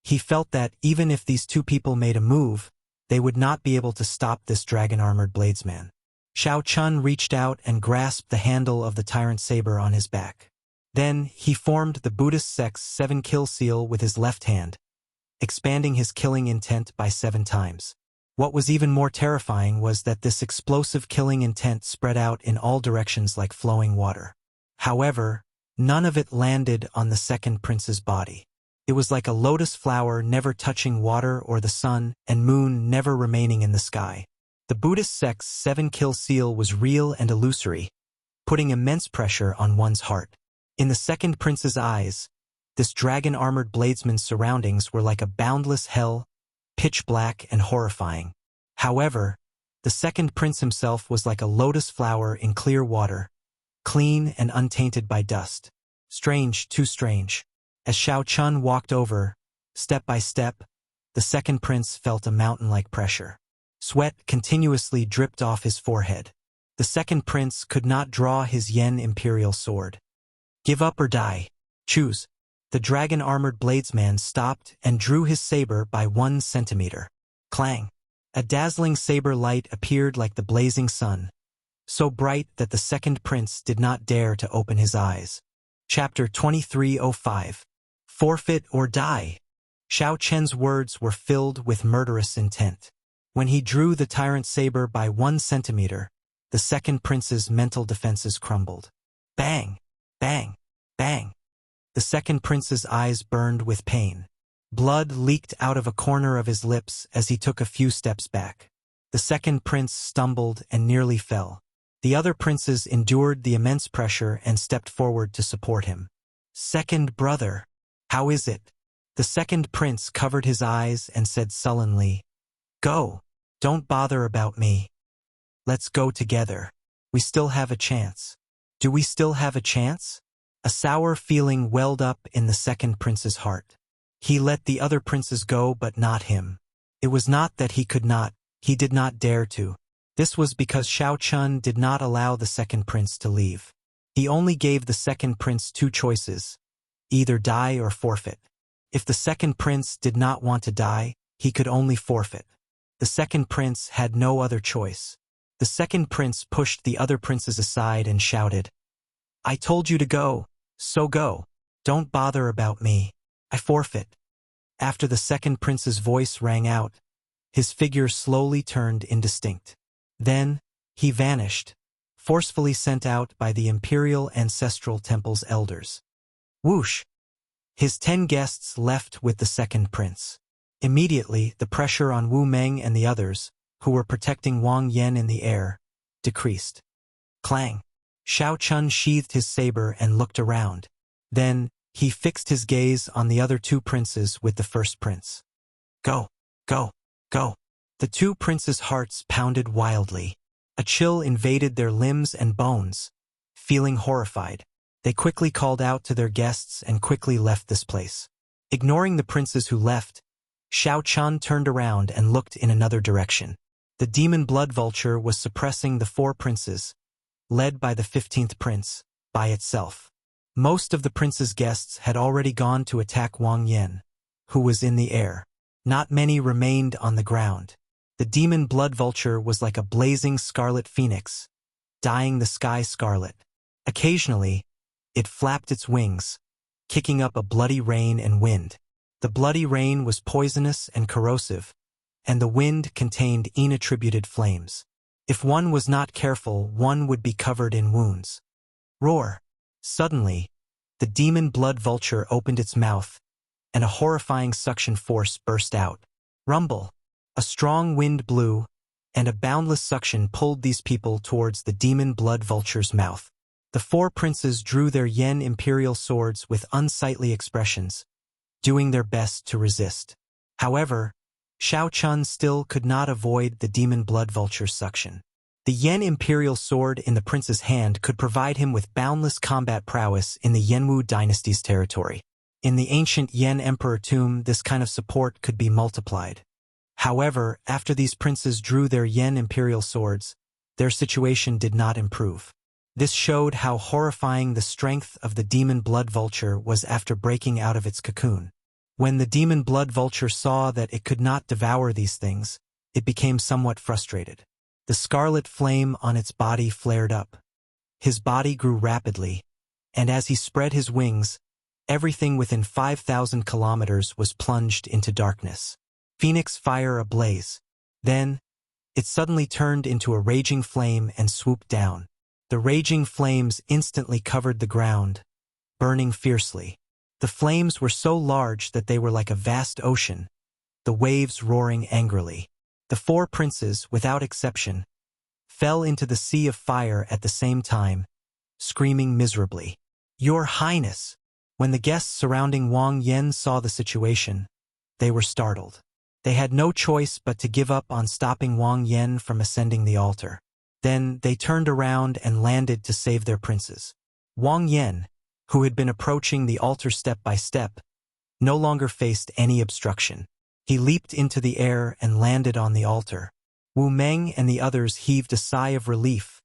A: He felt that even if these 2 people made a move, they would not be able to stop this dragon-armored bladesman. Xiao Chun reached out and grasped the handle of the tyrant saber on his back. Then, he formed the Buddhist sect's 7-kill seal with his left hand, expanding his killing intent by 7 times. What was even more terrifying was that this explosive killing intent spread out in all directions like flowing water. However, none of it landed on the 2nd prince's body. It was like a lotus flower never touching water or the sun and moon never remaining in the sky. The Buddhist sect's 7-kill seal was real and illusory, putting immense pressure on one's heart. In the 2nd prince's eyes, this dragon-armored bladesman's surroundings were like a boundless hell, pitch black and horrifying. However, the 2nd prince himself was like a lotus flower in clear water, clean and untainted by dust. Strange, too strange. As Xiao Chun walked over, step by step, the 2nd prince felt a mountain-like pressure. Sweat continuously dripped off his forehead. The 2nd prince could not draw his Yen imperial sword. Give up or die. Choose. The dragon-armored bladesman stopped and drew his saber by 1 centimeter. Clang! A dazzling saber light appeared like the blazing sun, so bright that the 2nd prince did not dare to open his eyes. Chapter 2305. Forfeit or die. Xiao Chen's words were filled with murderous intent. When he drew the tyrant saber by 1 centimeter, the 2nd prince's mental defenses crumbled. Bang! Bang! Bang! The 2nd prince's eyes burned with pain. Blood leaked out of a corner of his lips as he took a few steps back. The 2nd prince stumbled and nearly fell. The other princes endured the immense pressure and stepped forward to support him. Second brother, how is it? The 2nd prince covered his eyes and said sullenly, Go, don't bother about me. Let's go together. We still have a chance. Do we still have a chance? A sour feeling welled up in the 2nd prince's heart. He let the other princes go but not him. It was not that he could not, He did not dare to. This was because Xiao Chun did not allow the second prince to leave. He only gave the second prince two choices: either die or forfeit. If the second prince did not want to die, he could only forfeit. The second prince had no other choice. The second prince pushed the other princes aside and shouted, "I told you to go, so go. Don't bother about me. I forfeit." After the second prince's voice rang out, his figure slowly turned indistinct. Then, he vanished, forcefully sent out by the Imperial Ancestral Temple's elders. Whoosh! His 10 guests left with the second prince. Immediately, the pressure on Wu Meng and the others, who were protecting Wang Yan in the air, decreased. Clang! Xiao Chun sheathed his saber and looked around. Then, he fixed his gaze on the other two princes with the first prince. Go! Go! Go! The two princes' hearts pounded wildly. A chill invaded their limbs and bones. Feeling horrified, they quickly called out to their guests and quickly left this place. Ignoring the princes who left, Xiao Chun turned around and looked in another direction. The demon blood vulture was suppressing the 4 princes, led by the 15th prince, by itself. Most of the prince's guests had already gone to attack Wang Yan, who was in the air. Not many remained on the ground. The demon blood vulture was like a blazing scarlet phoenix, dyeing the sky scarlet. Occasionally, it flapped its wings, kicking up a bloody rain and wind. The bloody rain was poisonous and corrosive, and the wind contained inattributed flames. If one was not careful, one would be covered in wounds. Roar! Suddenly, the demon blood vulture opened its mouth, and a horrifying suction force burst out. Rumble! A strong wind blew, and a boundless suction pulled these people towards the demon blood vulture's mouth. The 4 princes drew their yen imperial swords with unsightly expressions, doing their best to resist. However, Xiao Chun still could not avoid the demon blood vulture's suction. The yen imperial sword in the prince's hand could provide him with boundless combat prowess in the Yenwu dynasty's territory. In the ancient Yen emperor tomb, this kind of support could be multiplied. However, after these princes drew their yen imperial swords, their situation did not improve. This showed how horrifying the strength of the demon blood vulture was after breaking out of its cocoon. When the demon blood vulture saw that it could not devour these things, it became somewhat frustrated. The scarlet flame on its body flared up. His body grew rapidly, and as he spread his wings, everything within 5,000 kilometers was plunged into darkness. Phoenix fire ablaze. Then, it suddenly turned into a raging flame and swooped down. The raging flames instantly covered the ground, burning fiercely. The flames were so large that they were like a vast ocean, the waves roaring angrily. The 4 princes, without exception, fell into the sea of fire at the same time, screaming miserably. "Your Highness!" When the guests surrounding Wang Yan saw the situation, they were startled. They had no choice but to give up on stopping Wang Yan from ascending the altar. Then they turned around and landed to save their princes. Wang Yan, who had been approaching the altar step by step, no longer faced any obstruction. He leaped into the air and landed on the altar. Wu Meng and the others heaved a sigh of relief,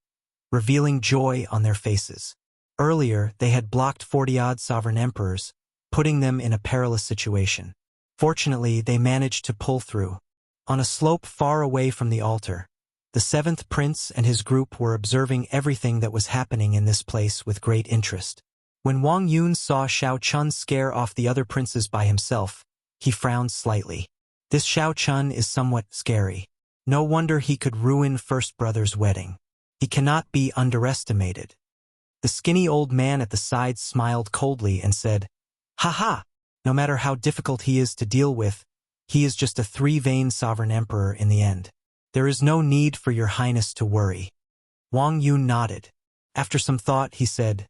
A: revealing joy on their faces. Earlier, they had blocked 40-odd sovereign emperors, putting them in a perilous situation. Fortunately, they managed to pull through. On a slope far away from the altar, the 7th prince and his group were observing everything that was happening in this place with great interest. When Wang Yun saw Xiao Chun scare off the other princes by himself, he frowned slightly. This Xiao Chun is somewhat scary. No wonder he could ruin first brother's wedding. He cannot be underestimated. The skinny old man at the side smiled coldly and said, "Ha ha! No matter how difficult he is to deal with, he is just a 3-vein sovereign emperor in the end. There is no need for your highness to worry." Wang Yun nodded. After some thought, he said,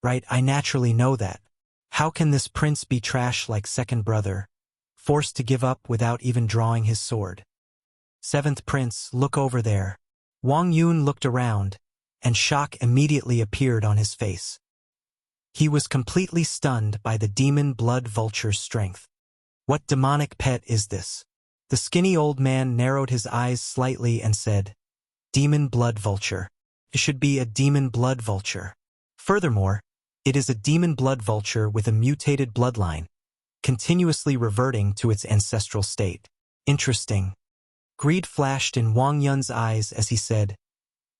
A: "Right, I naturally know that. How can this prince be trash like second brother, forced to give up without even drawing his sword?" "7th prince, look over there." Wang Yun looked around, and shock immediately appeared on his face. He was completely stunned by the demon blood vulture's strength. What demonic pet is this? The skinny old man narrowed his eyes slightly and said, "Demon blood vulture. It should be a demon blood vulture. Furthermore, it is a demon blood vulture with a mutated bloodline, continuously reverting to its ancestral state. Interesting." Greed flashed in Wang Yun's eyes as he said,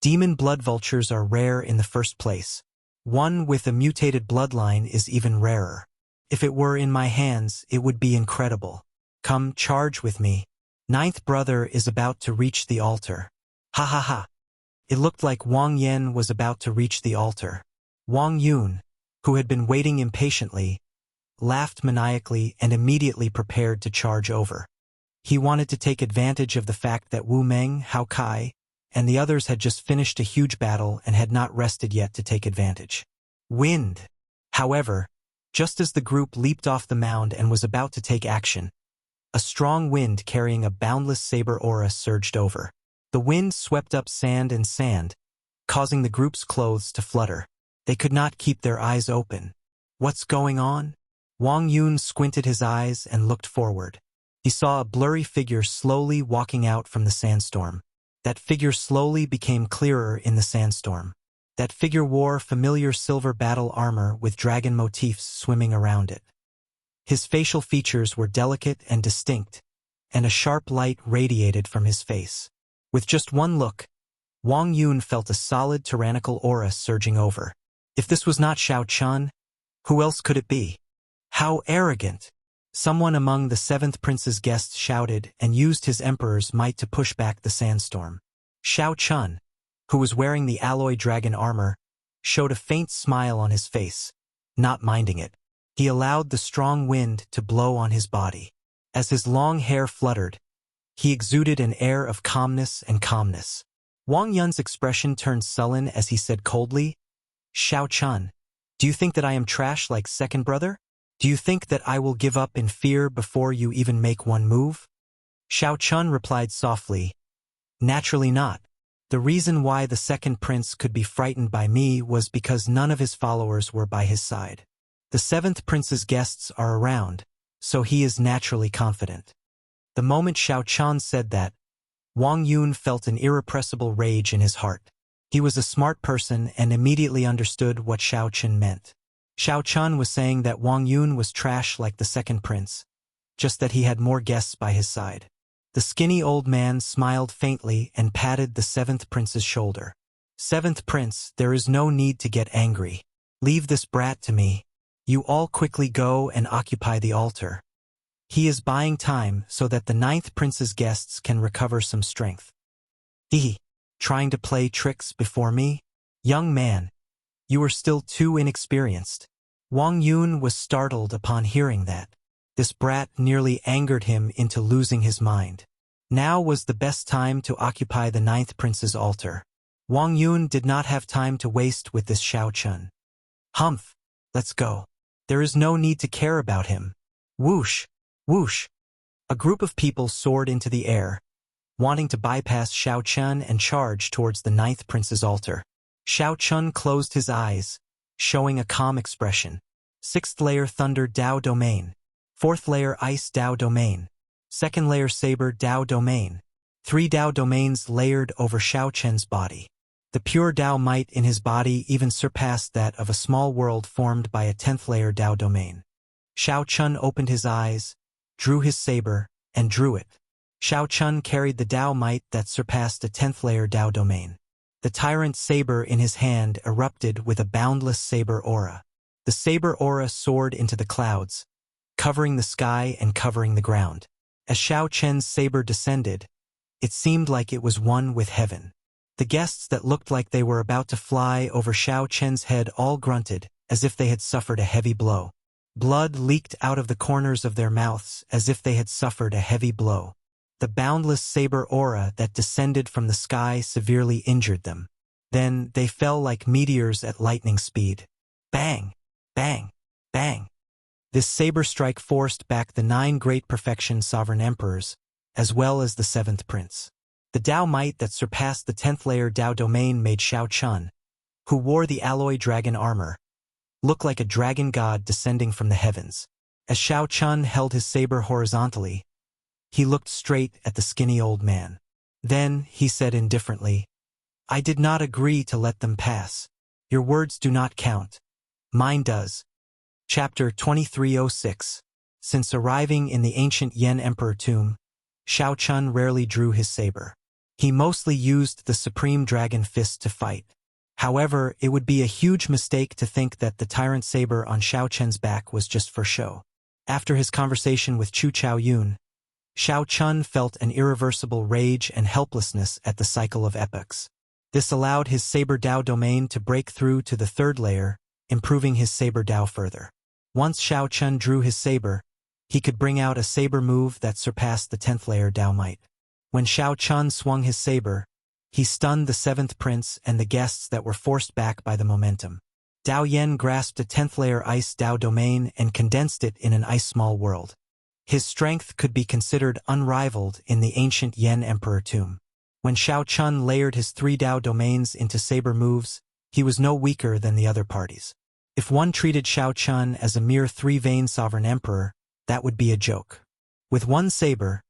A: "Demon blood vultures are rare in the first place. One with a mutated bloodline is even rarer. If it were in my hands, it would be incredible. Come, charge with me. Ninth brother is about to reach the altar." Ha ha ha. It looked like Wang Yan was about to reach the altar. Wang Yun, who had been waiting impatiently, laughed maniacally and immediately prepared to charge over. He wanted to take advantage of the fact that Wu Meng, Hao Kai, and the others had just finished a huge battle and had not rested yet to take advantage. Wind. However, just as the group leaped off the mound and was about to take action, a strong wind carrying a boundless saber aura surged over. The wind swept up sand and sand, causing the group's clothes to flutter. They could not keep their eyes open. What's going on? Wang Yun squinted his eyes and looked forward. He saw a blurry figure slowly walking out from the sandstorm. That figure slowly became clearer in the sandstorm. That figure wore familiar silver battle armor with dragon motifs swimming around it. His facial features were delicate and distinct, and a sharp light radiated from his face. With just one look, Wang Yun felt a solid tyrannical aura surging over. If this was not Xiao Chun, who else could it be? How arrogant! Someone among the seventh prince's guests shouted and used his emperor's might to push back the sandstorm. Xiao Chun, who was wearing the alloy dragon armor, showed a faint smile on his face, not minding it. He allowed the strong wind to blow on his body. As his long hair fluttered, he exuded an air of calmness and calmness. Wang Yun's expression turned sullen as he said coldly, "Xiao Chun, do you think that I am trash like second brother? Do you think that I will give up in fear before you even make one move?" Xiao Chun replied softly, "Naturally not. The reason why the second prince could be frightened by me was because none of his followers were by his side. The seventh prince's guests are around, so he is naturally confident." The moment Xiao Chun said that, Wang Yun felt an irrepressible rage in his heart. He was a smart person and immediately understood what Xiao Chun meant. Xiao Chun was saying that Wang Yun was trash like the second prince, just that he had more guests by his side. The skinny old man smiled faintly and patted the seventh prince's shoulder. "Seventh prince, there is no need to get angry. Leave this brat to me. You all quickly go and occupy the altar. He is buying time so that the ninth prince's guests can recover some strength." "He, trying to play tricks before me? Young man, you are still too inexperienced." Wang Yun was startled upon hearing that. This brat nearly angered him into losing his mind. Now was the best time to occupy the ninth prince's altar. Wang Yun did not have time to waste with this Xiao Chun. "Humph, let's go. There is no need to care about him." Whoosh, whoosh. A group of people soared into the air, wanting to bypass Xiao Chun and charge towards the ninth prince's altar. Xiao Chun closed his eyes, showing a calm expression. Sixth layer Thunder Dao Domain. Fourth layer Ice Dao Domain. Second layer Saber Dao Domain. 3 Dao domains layered over Xiao Chun's body. The pure Dao might in his body even surpassed that of a small world formed by a 10th layer Dao domain. Xiao Chun opened his eyes, drew his saber, and drew it. Xiao Chun carried the Dao might that surpassed a 10th layer Dao domain. The tyrant saber in his hand erupted with a boundless saber aura. The saber aura soared into the clouds, covering the sky and covering the ground. As Xiao Chun's saber descended, it seemed like it was one with heaven. The guests that looked like they were about to fly over Xiao Chun's head all grunted, as if they had suffered a heavy blow. Blood leaked out of the corners of their mouths as if they had suffered a heavy blow. The boundless saber aura that descended from the sky severely injured them. Then they fell like meteors at lightning speed. Bang! Bang! Bang! This saber strike forced back the 9 great perfection sovereign emperors, as well as the 7th prince. The Dao might that surpassed the 10th layer Dao domain made Xiao Chun, who wore the alloy dragon armor, look like a dragon god descending from the heavens. As Xiao Chun held his saber horizontally, He looked straight at the skinny old man. Then, he said indifferently, "I did not agree to let them pass. Your words do not count. Mine does." Chapter 2306. Since arriving in the ancient Yen Emperor tomb, Shao Chun rarely drew his saber. He mostly used the Supreme Dragon Fist to fight. However, it would be a huge mistake to think that the tyrant saber on Shao Chun's back was just for show. After his conversation with Chu Chaoyun, Shao Chun felt an irreversible rage and helplessness at the cycle of epochs. This allowed his Saber Dao domain to break through to the third layer, improving his Saber Dao further. Once Shao Chun drew his saber, he could bring out a saber move that surpassed the 10th layer Dao might. When Shao Chun swung his saber, he stunned the 7th prince and the guests that were forced back by the momentum. Dao Yen grasped a 10th layer Ice Dao domain and condensed it in an ice small world. His strength could be considered unrivaled in the ancient Yen Emperor tomb. When Shao Chun layered his 3 Dao domains into saber moves, he was no weaker than the other parties. If one treated Shao Chun as a mere 3-vein sovereign emperor, that would be a joke. With one saber,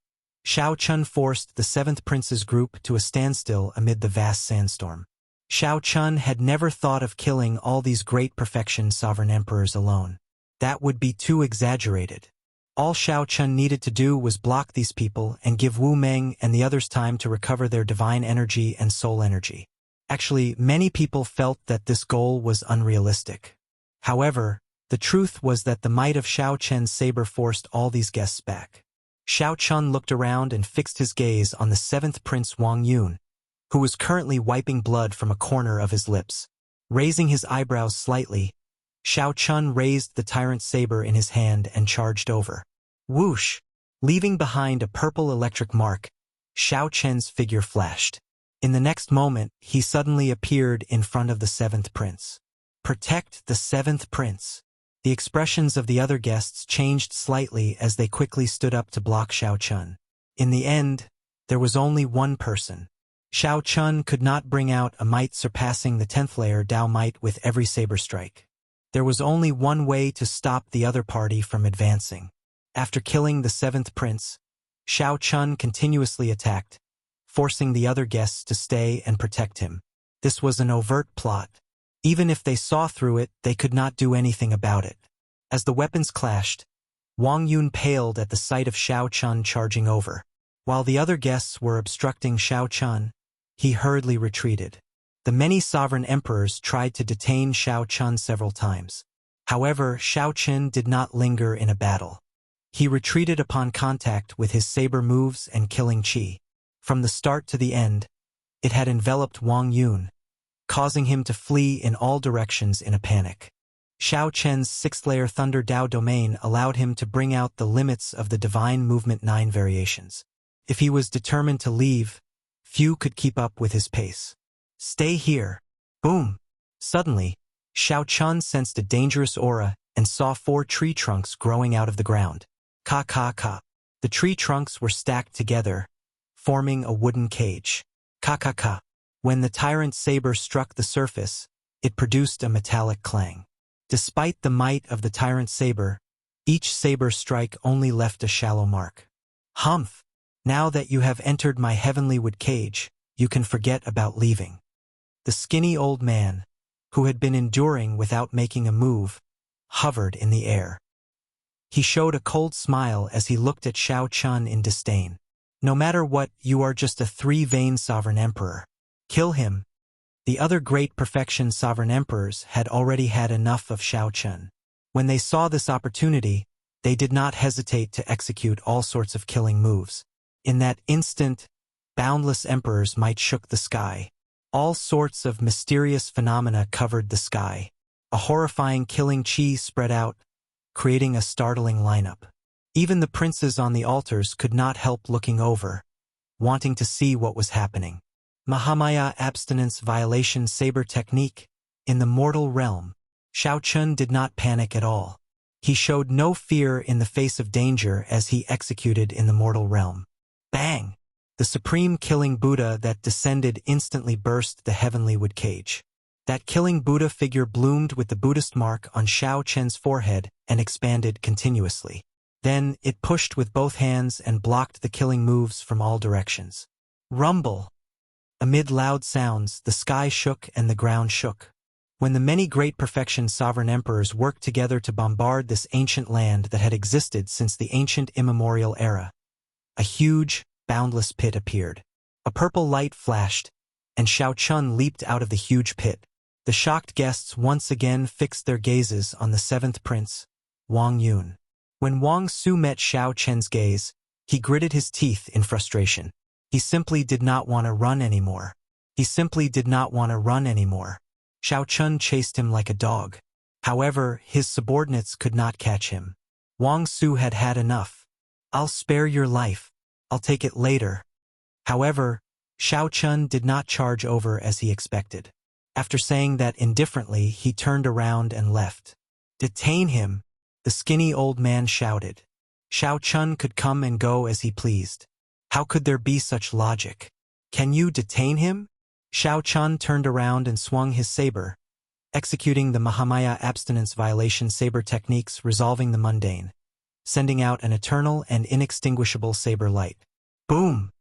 A: Shao Chun forced the 7th prince's group to a standstill amid the vast sandstorm. Shao Chun had never thought of killing all these great perfection sovereign emperors alone. That would be too exaggerated. All Shao Chun needed to do was block these people and give Wu Meng and the others time to recover their divine energy and soul energy. Actually, many people felt that this goal was unrealistic. However, the truth was that the might of Shao Chun's saber forced all these guests back. Shao Chun looked around and fixed his gaze on the 7th Prince Wang Yun, who was currently wiping blood from a corner of his lips. Raising his eyebrows slightly, Shao Chun raised the tyrant's saber in his hand and charged over. Whoosh! Leaving behind a purple electric mark, Shao Chun's figure flashed. In the next moment, he suddenly appeared in front of the 7th prince. Protect the 7th prince. The expressions of the other guests changed slightly as they quickly stood up to block Shao Chun. In the end, there was only one person. Shao Chun could not bring out a might surpassing the 10th layer Dao might with every saber strike. There was only one way to stop the other party from advancing. After killing the 7th prince, Shao Chun continuously attacked, forcing the other guests to stay and protect him. This was an overt plot. Even if they saw through it, they could not do anything about it. As the weapons clashed, Wang Yun paled at the sight of Shao Chun charging over. While the other guests were obstructing Shao Chun, he hurriedly retreated. The many sovereign emperors tried to detain Shao Chun several times. However, Shao Chun did not linger in a battle. He retreated upon contact with his saber moves and killing chi. From the start to the end, it had enveloped Wang Yun, causing him to flee in all directions in a panic. Shao Chun's 6th layer Thunder Dao domain allowed him to bring out the limits of the Divine Movement 9 variations. If he was determined to leave, few could keep up with his pace. Stay here. Boom! Suddenly, Shao Chun sensed a dangerous aura and saw 4 tree trunks growing out of the ground. Ka ka ka. The tree trunks were stacked together, forming a wooden cage. Ka ka ka. When the tyrant's saber struck the surface, it produced a metallic clang. Despite the might of the tyrant's saber, each saber strike only left a shallow mark. Humph! Now that you have entered my heavenly wood cage, you can forget about leaving. The skinny old man, who had been enduring without making a move, hovered in the air. He showed a cold smile as he looked at Shao Chun in disdain. No matter what, you are just a 3-vein sovereign emperor. Kill him. The other great perfection sovereign emperors had already had enough of Shao Chun. When they saw this opportunity, they did not hesitate to execute all sorts of killing moves. In that instant, boundless emperors might shook the sky. All sorts of mysterious phenomena covered the sky. A horrifying killing chi spread out, creating a startling lineup. Even the princes on the altars could not help looking over, wanting to see what was happening. Mahamaya abstinence violation saber technique. In the mortal realm, Shao Chun did not panic at all. He showed no fear in the face of danger as he executed in the mortal realm. Bang! The supreme killing Buddha that descended instantly burst the heavenly wood cage. That killing Buddha figure bloomed with the Buddhist mark on Shao Chun's forehead and expanded continuously. Then it pushed with both hands and blocked the killing moves from all directions. Rumble! Amid loud sounds, the sky shook and the ground shook. When the many great perfection sovereign emperors worked together to bombard this ancient land that had existed since the ancient immemorial era, a huge, boundless pit appeared. A purple light flashed, and Shao Chun leaped out of the huge pit. The shocked guests once again fixed their gazes on the seventh prince, Wang Yun. When Wang Su met Shao Chen's gaze, he gritted his teeth in frustration. He simply did not want to run anymore. He simply did not want to run anymore. Shao Chun chased him like a dog. However, his subordinates could not catch him. Wang Su had had enough. "I'll spare your life. I'll take it later." However, Shao Chun did not charge over as he expected. After saying that indifferently, he turned around and left. "Detain him!" the skinny old man shouted. Shao Chun could come and go as he pleased. How could there be such logic? "Can you detain him?" Shao Chun turned around and swung his saber, executing the Mahamaya abstinence violation saber techniques, resolving the mundane, sending out an eternal and inextinguishable saber light. Boom!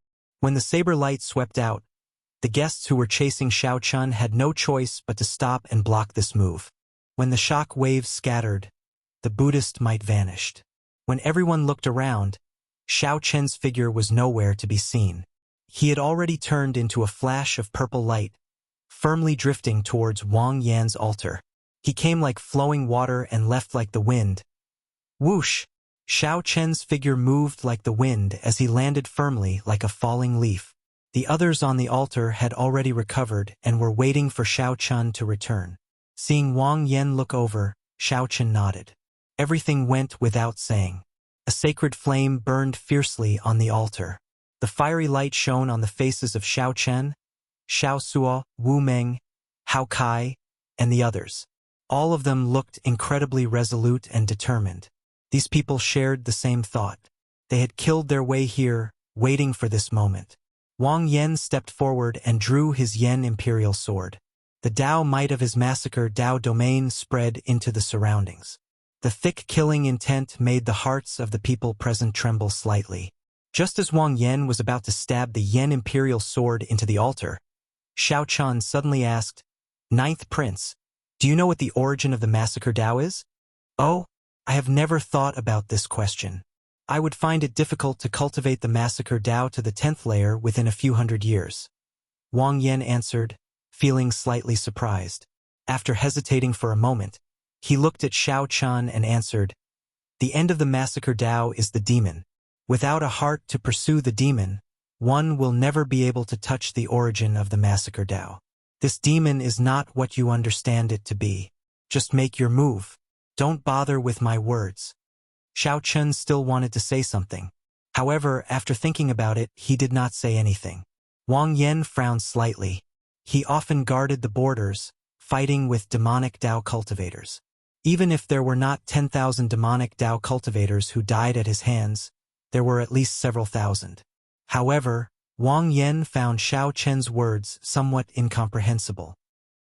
A: When the saber light swept out, the guests who were chasing Shao Chun had no choice but to stop and block this move. When the shock waves scattered, the Buddhist might vanished. When everyone looked around, Shao Chen's figure was nowhere to be seen. He had already turned into a flash of purple light, firmly drifting towards Wang Yan's altar. He came like flowing water and left like the wind. Whoosh! Shao Chen's figure moved like the wind as he landed firmly like a falling leaf. The others on the altar had already recovered and were waiting for Shao Chun to return. Seeing Wang Yan look over, Shao Chun nodded. Everything went without saying. A sacred flame burned fiercely on the altar. The fiery light shone on the faces of Shao Chen, Xiao Suo, Wu Meng, Hao Kai, and the others. All of them looked incredibly resolute and determined. These people shared the same thought. They had killed their way here, waiting for this moment. Wang Yan stepped forward and drew his Yen Imperial sword. The Dao might of his massacre Dao domain spread into the surroundings. The thick killing intent made the hearts of the people present tremble slightly. Just as Wang Yan was about to stab the Yen Imperial sword into the altar, Shao Chun suddenly asked, "Ninth Prince, do you know what the origin of the massacre Dao is?" "Oh, I have never thought about this question. I would find it difficult to cultivate the massacre Dao to the 10th layer within a few hundred years," Wang Yan answered, feeling slightly surprised. After hesitating for a moment, he looked at Shao Chun and answered, "The end of the massacre Dao is the demon. Without a heart to pursue the demon, one will never be able to touch the origin of the massacre Dao. This demon is not what you understand it to be. Just make your move. Don't bother with my words." Shao Chun still wanted to say something. However, after thinking about it, he did not say anything. Wang Yan frowned slightly. He often guarded the borders, fighting with demonic Dao cultivators. Even if there were not 10,000 demonic Dao cultivators who died at his hands, there were at least several thousand. However, Wang Yan found Shao Chen's words somewhat incomprehensible.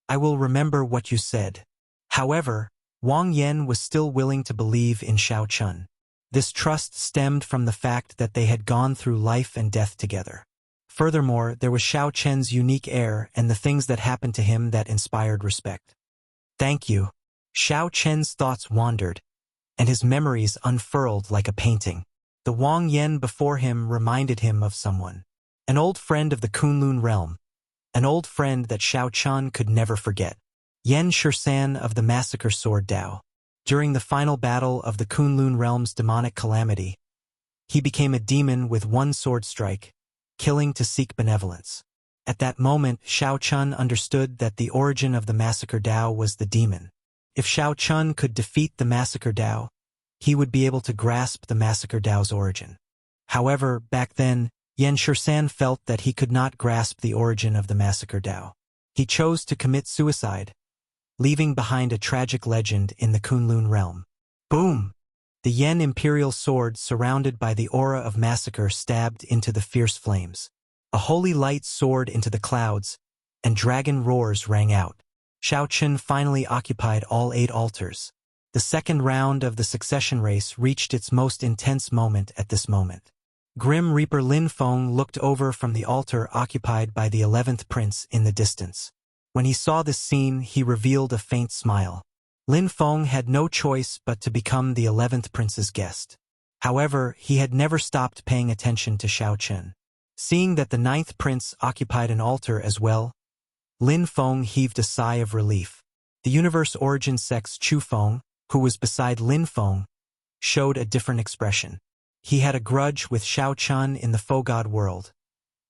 A: "I will remember what you said." However, Wang Yan was still willing to believe in Shao Chun. This trust stemmed from the fact that they had gone through life and death together. Furthermore, there was Shao Chen's unique air and the things that happened to him that inspired respect. "Thank you." Shao Chen's thoughts wandered, and his memories unfurled like a painting. The Wang Yan before him reminded him of someone. An old friend of the Kunlun realm. An old friend that Shao Chun could never forget. Yen Shursan of the Massacre Sword Dao. During the final battle of the Kunlun realm's demonic calamity, he became a demon with one sword strike, killing to seek benevolence. At that moment, Shao Chun understood that the origin of the Massacre Dao was the demon. If Shao Chun could defeat the Massacre Dao, he would be able to grasp the Massacre Dao's origin. However, back then, Yen Shursan felt that he could not grasp the origin of the Massacre Dao. He chose to commit suicide, leaving behind a tragic legend in the Kunlun realm. Boom! The Yen Imperial sword surrounded by the aura of massacre stabbed into the fierce flames. A holy light soared into the clouds, and dragon roars rang out. Shao Chun finally occupied all 8 altars. The second round of the succession race reached its most intense moment at this moment. Grim Reaper Lin Feng looked over from the altar occupied by the 11th prince in the distance. When he saw this scene, he revealed a faint smile. Lin Feng had no choice but to become the 11th prince's guest. However, he had never stopped paying attention to Xiao Chen. Seeing that the 9th prince occupied an altar as well, Lin Feng heaved a sigh of relief. The universe origin sex Chu Feng, who was beside Lin Feng, showed a different expression. He had a grudge with Xiao Chen in the Faux God world.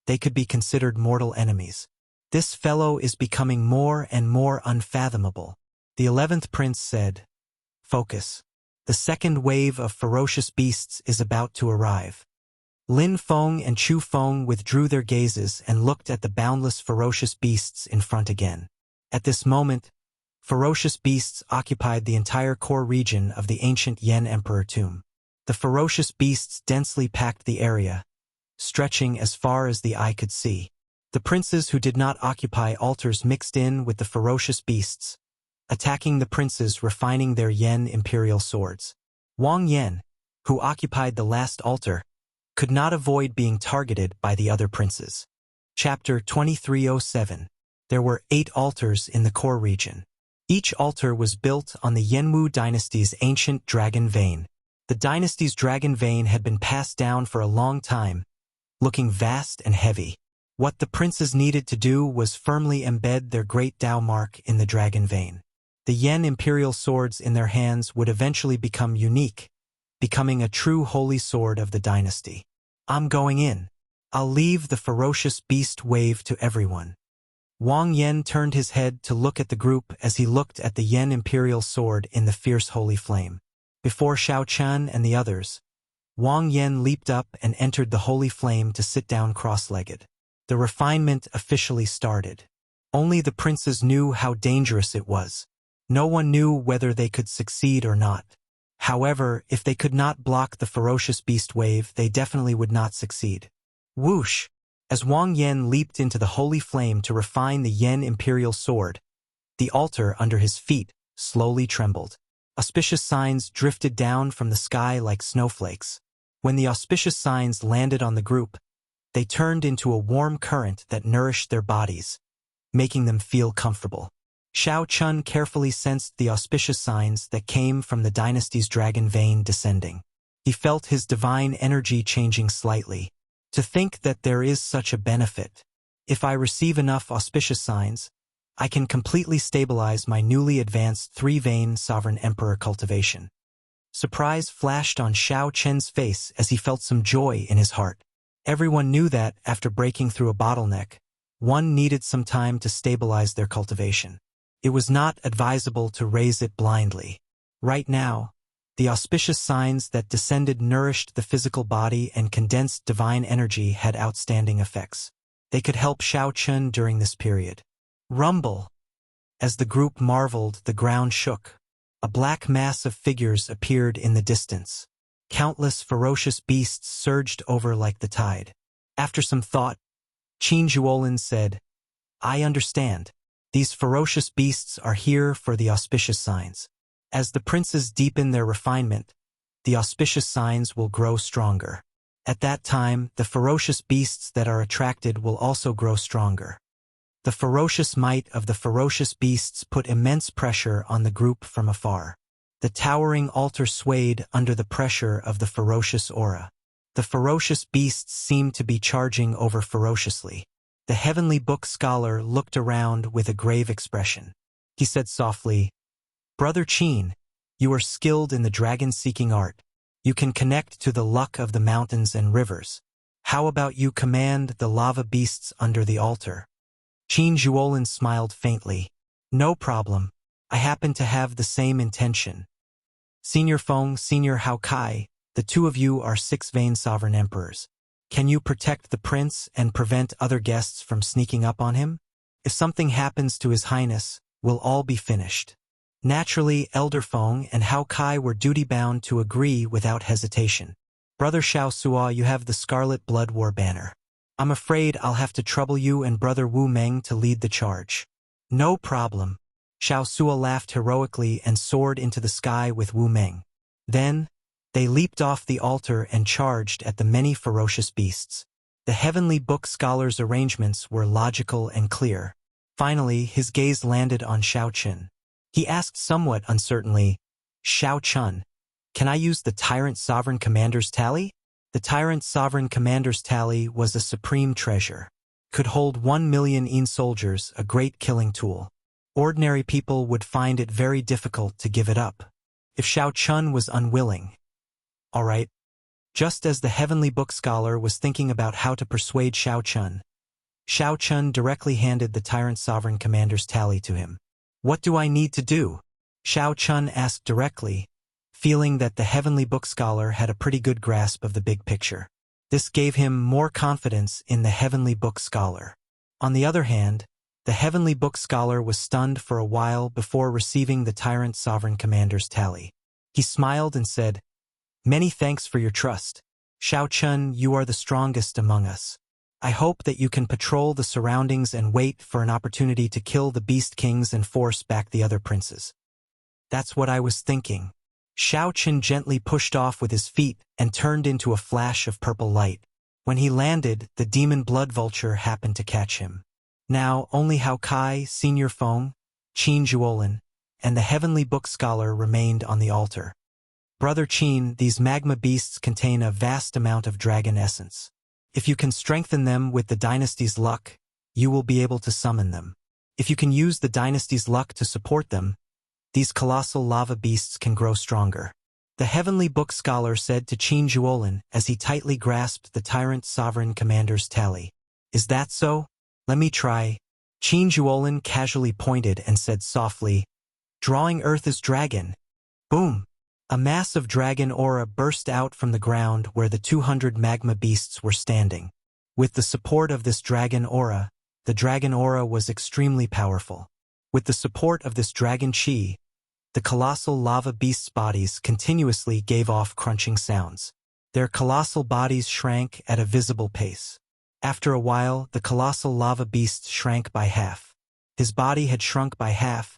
A: They could be considered mortal enemies. This fellow is becoming more and more unfathomable. The 11th prince said, "Focus. The second wave of ferocious beasts is about to arrive." Lin Feng and Chu Feng withdrew their gazes and looked at the boundless ferocious beasts in front again. At this moment, ferocious beasts occupied the entire core region of the ancient Yan Emperor tomb. The ferocious beasts densely packed the area, stretching as far as the eye could see. The princes who did not occupy altars mixed in with the ferocious beasts, attacking the princes refining their Yan imperial swords. Wang Yan, who occupied the last altar, could not avoid being targeted by the other princes. Chapter 2307. There were 8 altars in the core region. Each altar was built on the Yanwu dynasty's ancient dragon vein. The dynasty's dragon vein had been passed down for a long time, looking vast and heavy. What the princes needed to do was firmly embed their great Tao mark in the dragon vein. The Yan imperial swords in their hands would eventually become unique, becoming a true holy sword of the dynasty. "I'm going in. I'll leave the ferocious beast wave to everyone." Wang Yan turned his head to look at the group as he looked at the Yan imperial sword in the fierce holy flame. Before Xiao Chen and the others, Wang Yan leaped up and entered the holy flame to sit down cross-legged. The refinement officially started. Only the princes knew how dangerous it was. No one knew whether they could succeed or not. However, if they could not block the ferocious beast wave, they definitely would not succeed. Whoosh! As Wang Yan leaped into the holy flame to refine the Yan imperial sword, the altar under his feet slowly trembled. Auspicious signs drifted down from the sky like snowflakes. When the auspicious signs landed on the group, they turned into a warm current that nourished their bodies, making them feel comfortable. Xiao Chen carefully sensed the auspicious signs that came from the dynasty's dragon vein descending. He felt his divine energy changing slightly. To think that there is such a benefit. If I receive enough auspicious signs, I can completely stabilize my newly advanced 3-vein sovereign emperor cultivation. Surprise flashed on Xiao Chen's face as he felt some joy in his heart. Everyone knew that, after breaking through a bottleneck, one needed some time to stabilize their cultivation. It was not advisable to raise it blindly. Right now, the auspicious signs that descended nourished the physical body and condensed divine energy had outstanding effects. They could help Xiao Chen during this period. Rumble! As the group marveled, the ground shook. A black mass of figures appeared in the distance. Countless ferocious beasts surged over like the tide. After some thought, Qin Zhuolin said, "I understand. These ferocious beasts are here for the auspicious signs. As the princes deepen their refinement, the auspicious signs will grow stronger. At that time, the ferocious beasts that are attracted will also grow stronger." The ferocious might of the ferocious beasts put immense pressure on the group from afar. The towering altar swayed under the pressure of the ferocious aura. The ferocious beasts seemed to be charging over ferociously. The heavenly book scholar looked around with a grave expression. He said softly, "Brother Qin, you are skilled in the dragon-seeking art. You can connect to the luck of the mountains and rivers. How about you command the lava beasts under the altar?" Qin Zhuolin smiled faintly. "No problem. I happen to have the same intention. Senior Feng, Senior Hao Kai, the two of you are 6-vein sovereign emperors. Can you protect the prince and prevent other guests from sneaking up on him? If something happens to His Highness, we'll all be finished." Naturally, Elder Feng and Hao Kai were duty-bound to agree without hesitation. "Brother Xiao Sua, you have the Scarlet Blood War banner. I'm afraid I'll have to trouble you and Brother Wu Meng to lead the charge." "No problem. Xiao Sua laughed heroically and soared into the sky with Wu Meng. Then, they leaped off the altar and charged at the many ferocious beasts. The heavenly book scholar's arrangements were logical and clear. Finally, his gaze landed on Xiao Chun. He asked somewhat uncertainly, "Xiao Chun, can I use the Tyrant Sovereign Commander's tally?" The Tyrant Sovereign Commander's tally was a supreme treasure. Could hold 1,000,000 soldiers, a great killing tool. Ordinary people would find it very difficult to give it up. If Xiao Chun was unwilling. All right. Just as the heavenly book scholar was thinking about how to persuade Xiao Chun directly handed the Tyrant Sovereign Commander's tally to him. "What do I need to do?" Xiao Chun asked directly, feeling that the heavenly book scholar had a pretty good grasp of the big picture. This gave him more confidence in the heavenly book scholar. On the other hand, the heavenly book scholar was stunned for a while before receiving the Tyrant Sovereign Commander's tally. He smiled and said, "Many thanks for your trust. Xiao Chun, you are the strongest among us. I hope that you can patrol the surroundings and wait for an opportunity to kill the beast kings and force back the other princes." "That's what I was thinking." Xiao Chun gently pushed off with his feet and turned into a flash of purple light. When he landed, the demon blood vulture happened to catch him. Now, only Hao Kai, Senior Feng, Qin Zhuolin, and the heavenly book scholar remained on the altar. "Brother Qin, these magma beasts contain a vast amount of dragon essence. If you can strengthen them with the dynasty's luck, you will be able to summon them. If you can use the dynasty's luck to support them, these colossal lava beasts can grow stronger," the heavenly book scholar said to Qin Zhuolin as he tightly grasped the Tyrant Sovereign Commander's tally. "Is that so? Let me try." Qin Zhuolin casually pointed and said softly, "Drawing Earth as dragon." Boom! A mass of dragon aura burst out from the ground where the 200 magma beasts were standing. With the support of this dragon aura, the dragon aura was extremely powerful. With the support of this dragon chi, the colossal lava beasts' bodies continuously gave off crunching sounds. Their colossal bodies shrank at a visible pace. After a while, the colossal lava beast shrank by half. His body had shrunk by half,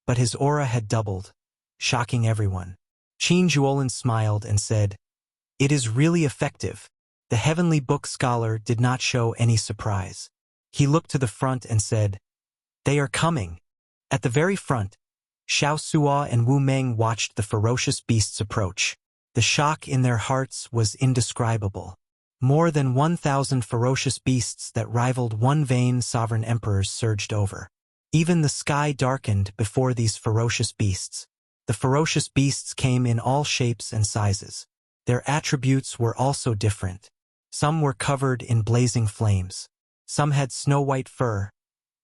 A: but his aura had doubled, shocking everyone. Qin Zhuolin smiled and said, "It is really effective." The heavenly book scholar did not show any surprise. He looked to the front and said, "They are coming." At the very front, Xiao Sua and Wu Meng watched the ferocious beasts approach. The shock in their hearts was indescribable. More than 1,000 ferocious beasts that rivaled one vain sovereign emperors surged over. Even the sky darkened before these ferocious beasts. The ferocious beasts came in all shapes and sizes. Their attributes were also different. Some were covered in blazing flames. Some had snow-white fur,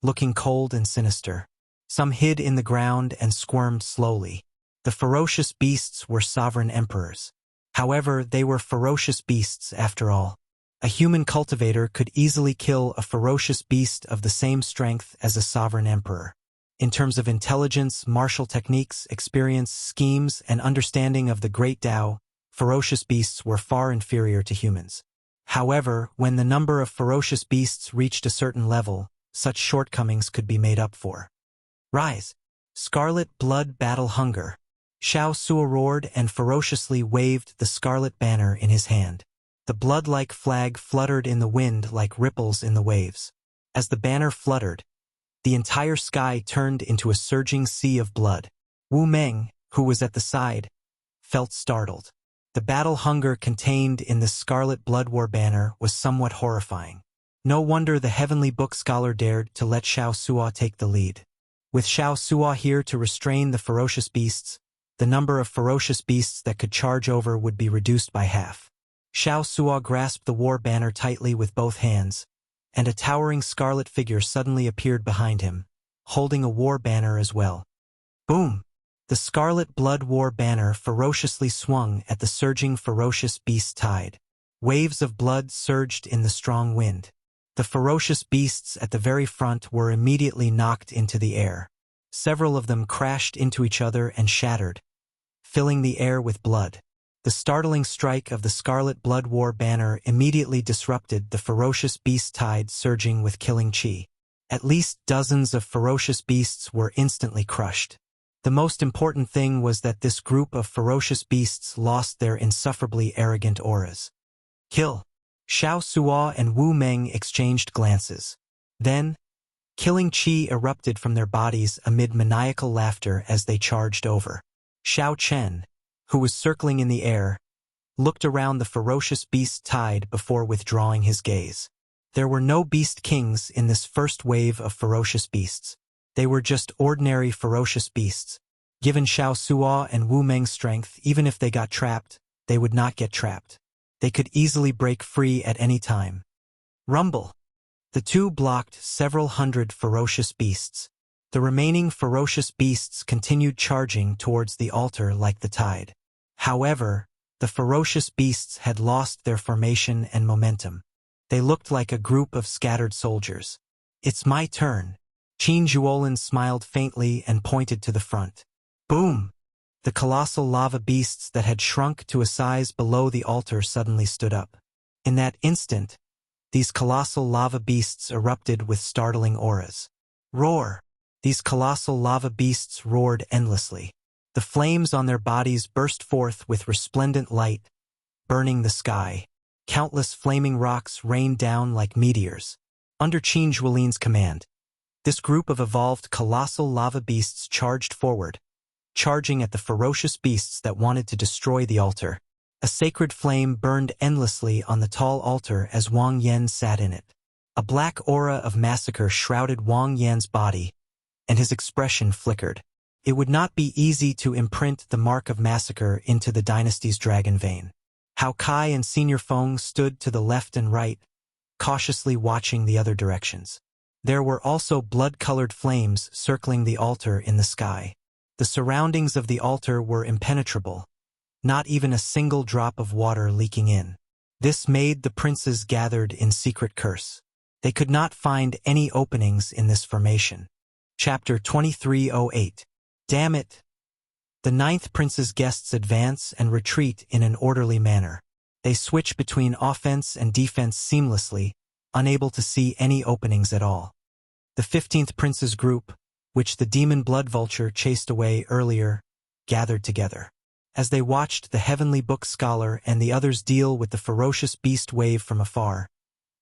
A: looking cold and sinister. Some hid in the ground and squirmed slowly. The ferocious beasts were sovereign emperors. However, they were ferocious beasts after all. A human cultivator could easily kill a ferocious beast of the same strength as a sovereign emperor. In terms of intelligence, martial techniques, experience, schemes, and understanding of the great Tao, ferocious beasts were far inferior to humans. However, when the number of ferocious beasts reached a certain level, such shortcomings could be made up for. "Rise! Scarlet Blood Battle Hunger!" Xiao Sua roared and ferociously waved the scarlet banner in his hand. The blood-like flag fluttered in the wind like ripples in the waves. As the banner fluttered, the entire sky turned into a surging sea of blood. Wu Meng, who was at the side, felt startled. The battle hunger contained in the Scarlet Blood War banner was somewhat horrifying. No wonder the heavenly book scholar dared to let Xiao Sua take the lead. With Xiao Sua here to restrain the ferocious beasts, the number of ferocious beasts that could charge over would be reduced by half. Xiao Sua grasped the war banner tightly with both hands, and a towering scarlet figure suddenly appeared behind him, holding a war banner as well. Boom! The Scarlet Blood War banner ferociously swung at the surging ferocious beast tide. Waves of blood surged in the strong wind. The ferocious beasts at the very front were immediately knocked into the air. Several of them crashed into each other and shattered, filling the air with blood. The startling strike of the Scarlet Blood War banner immediately disrupted the ferocious beast tide surging with killing chi. At least dozens of ferocious beasts were instantly crushed. The most important thing was that this group of ferocious beasts lost their insufferably arrogant auras. Kill! Xiao Suo and Wu Meng exchanged glances. Then, killing qi erupted from their bodies amid maniacal laughter as they charged over. Xiao Chen, who was circling in the air, looked around the ferocious beast tide before withdrawing his gaze. There were no beast kings in this first wave of ferocious beasts. They were just ordinary ferocious beasts. Given Xiao Suo and Wu Meng's strength, even if they got trapped, they would not get trapped. They could easily break free at any time. Rumble! The two blocked several hundred ferocious beasts. The remaining ferocious beasts continued charging towards the altar like the tide. However, the ferocious beasts had lost their formation and momentum. They looked like a group of scattered soldiers. It's my turn. Qin Zhuolin smiled faintly and pointed to the front. Boom! The colossal lava beasts that had shrunk to a size below the altar suddenly stood up. In that instant, these colossal lava beasts erupted with startling auras. Roar! These colossal lava beasts roared endlessly. The flames on their bodies burst forth with resplendent light, burning the sky. Countless flaming rocks rained down like meteors. Under Qin Zhuolin's command, this group of evolved colossal lava beasts charged forward, charging at the ferocious beasts that wanted to destroy the altar. A sacred flame burned endlessly on the tall altar as Wang Yan sat in it. A black aura of massacre shrouded Wang Yan's body, and his expression flickered. It would not be easy to imprint the mark of massacre into the dynasty's dragon vein. Hao Kai and Senior Feng stood to the left and right, cautiously watching the other directions. There were also blood-colored flames circling the altar in the sky. The surroundings of the altar were impenetrable, not even a single drop of water leaking in. This made the princes gathered in secret curse. They could not find any openings in this formation. Chapter 2308. Damn it! The ninth prince's guests advance and retreat in an orderly manner. They switch between offense and defense seamlessly, unable to see any openings at all. The 15th prince's group, which the demon blood vulture chased away earlier, gathered together. As they watched the heavenly book scholar and the others deal with the ferocious beast wave from afar,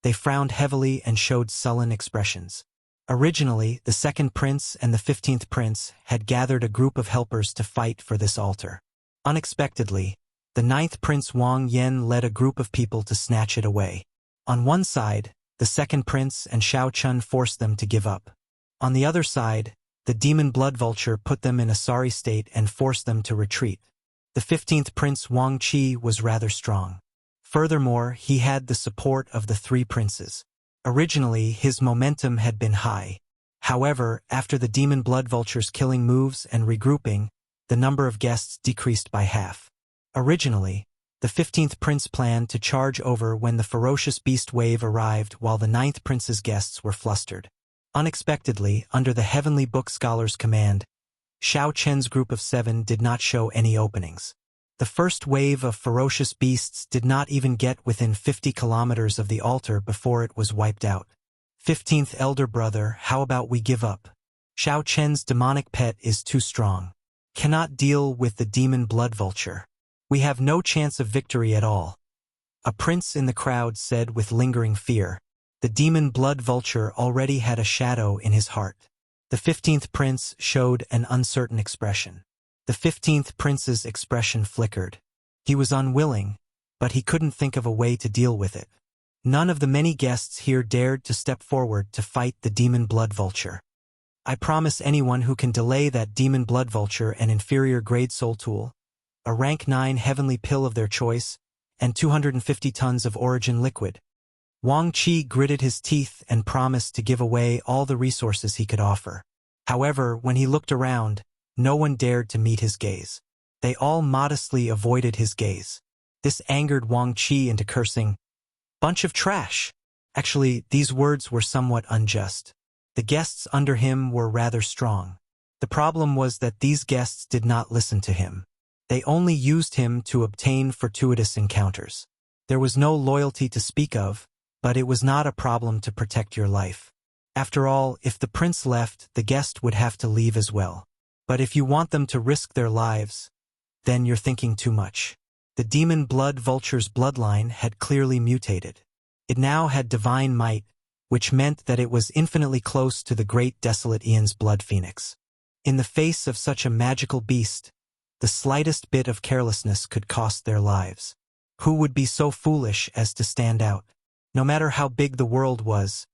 A: they frowned heavily and showed sullen expressions. Originally, the second prince and the 15th prince had gathered a group of helpers to fight for this altar. Unexpectedly, the ninth prince Wang Yan led a group of people to snatch it away. On one side, the second prince and Xiao Chun forced them to give up. On the other side, the demon blood vulture put them in a sorry state and forced them to retreat. The 15th prince Wang Qi was rather strong. Furthermore, he had the support of the three princes. Originally, his momentum had been high. However, after the demon blood vulture's killing moves and regrouping, the number of guests decreased by half. Originally, the 15th prince planned to charge over when the ferocious beast wave arrived while the 9th prince's guests were flustered. Unexpectedly, under the heavenly book scholar's command, Xiao Chen's group of 7 did not show any openings. The first wave of ferocious beasts did not even get within 50 kilometers of the altar before it was wiped out. 15th elder brother, how about we give up? Xiao Chen's demonic pet is too strong. Cannot deal with the demon blood vulture. We have no chance of victory at all. A prince in the crowd said with lingering fear. The demon blood vulture already had a shadow in his heart. The 15th prince showed an uncertain expression. The 15th prince's expression flickered. He was unwilling, but he couldn't think of a way to deal with it. None of the many guests here dared to step forward to fight the demon blood vulture. I promise anyone who can delay that demon blood vulture an inferior grade soul tool, a rank 9 heavenly pill of their choice, and 250 tons of origin liquid. Wang Qi gritted his teeth and promised to give away all the resources he could offer. However, when he looked around, no one dared to meet his gaze. They all modestly avoided his gaze. This angered Wang Qi into cursing, "Bunch of trash!" Actually, these words were somewhat unjust. The guests under him were rather strong. The problem was that these guests did not listen to him. They only used him to obtain fortuitous encounters. There was no loyalty to speak of, but it was not a problem to protect your life. After all, if the prince left, the guest would have to leave as well. But if you want them to risk their lives, then you're thinking too much. The demon blood vulture's bloodline had clearly mutated. It now had divine might, which meant that it was infinitely close to the great desolate Ian's blood phoenix. In the face of such a magical beast, the slightest bit of carelessness could cost their lives. Who would be so foolish as to stand out? No matter how big the world was,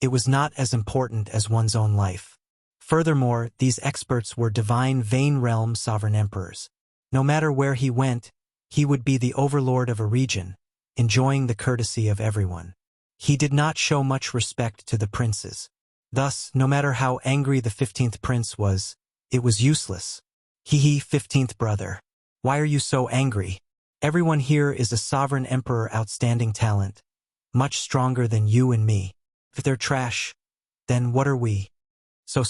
A: it was not as important as one's own life. Furthermore, these experts were divine Vane Realm sovereign emperors. No matter where he went, he would be the overlord of a region, enjoying the courtesy of everyone. He did not show much respect to the princes. Thus, no matter how angry the 15th prince was, it was useless. Hee 15th brother. Why are you so angry? Everyone here is a sovereign emperor outstanding talent, much stronger than you and me. If they're trash, then what are we? So.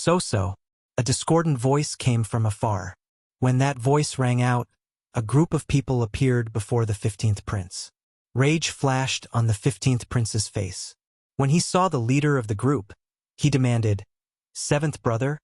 A: A discordant voice came from afar. When that voice rang out, a group of people appeared before the 15th prince. Rage flashed on the 15th prince's face. When he saw the leader of the group, he demanded, "Seventh brother,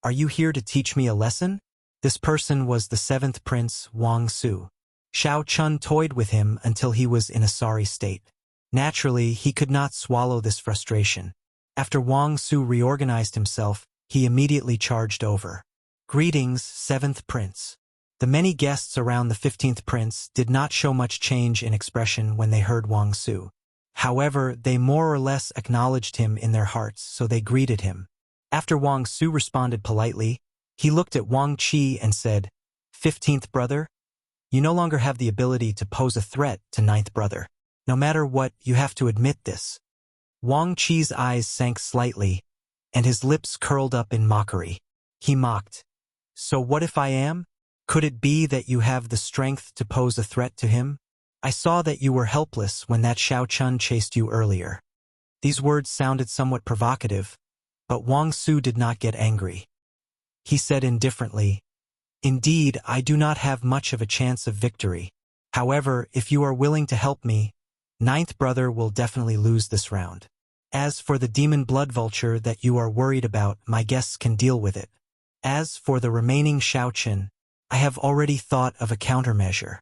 A: are you here to teach me a lesson?" This person was the 7th prince, Wang Su. Xiao Chun toyed with him until he was in a sorry state. Naturally, he could not swallow this frustration. After Wang Su reorganized himself, he immediately charged over. "Greetings, 7th prince." The many guests around the 15th prince did not show much change in expression when they heard Wang Su. However, they more or less acknowledged him in their hearts, so they greeted him. After Wang Su responded politely, he looked at Wang Qi and said, "15th brother, you no longer have the ability to pose a threat to 9th brother. No matter what, you have to admit this." Wang Qi's eyes sank slightly, and his lips curled up in mockery. He mocked, "So what if I am? Could it be that you have the strength to pose a threat to him? I saw that you were helpless when that Xiao Chun chased you earlier." These words sounded somewhat provocative, but Wang Su did not get angry. He said indifferently, "Indeed, I do not have much of a chance of victory. However, if you are willing to help me, 9th brother will definitely lose this round. As for the demon blood vulture that you are worried about, my guests can deal with it. As for the remaining Xiao Chun, I have already thought of a countermeasure."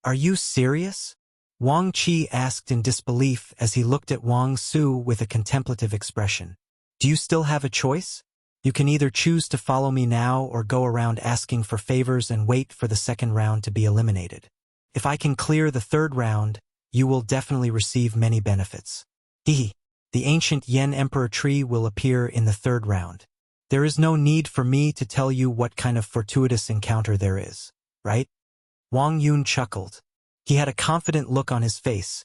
A: "Are you serious?" Wang Qi asked in disbelief as he looked at Wang Su with a contemplative expression. "Do you still have a choice? You can either choose to follow me now or go around asking for favors and wait for the second round to be eliminated. If I can clear the third round, you will definitely receive many benefits. The ancient Yen Emperor tree will appear in the third round. There is no need for me to tell you what kind of fortuitous encounter there is, right?" Wang Yun chuckled. He had a confident look on his face,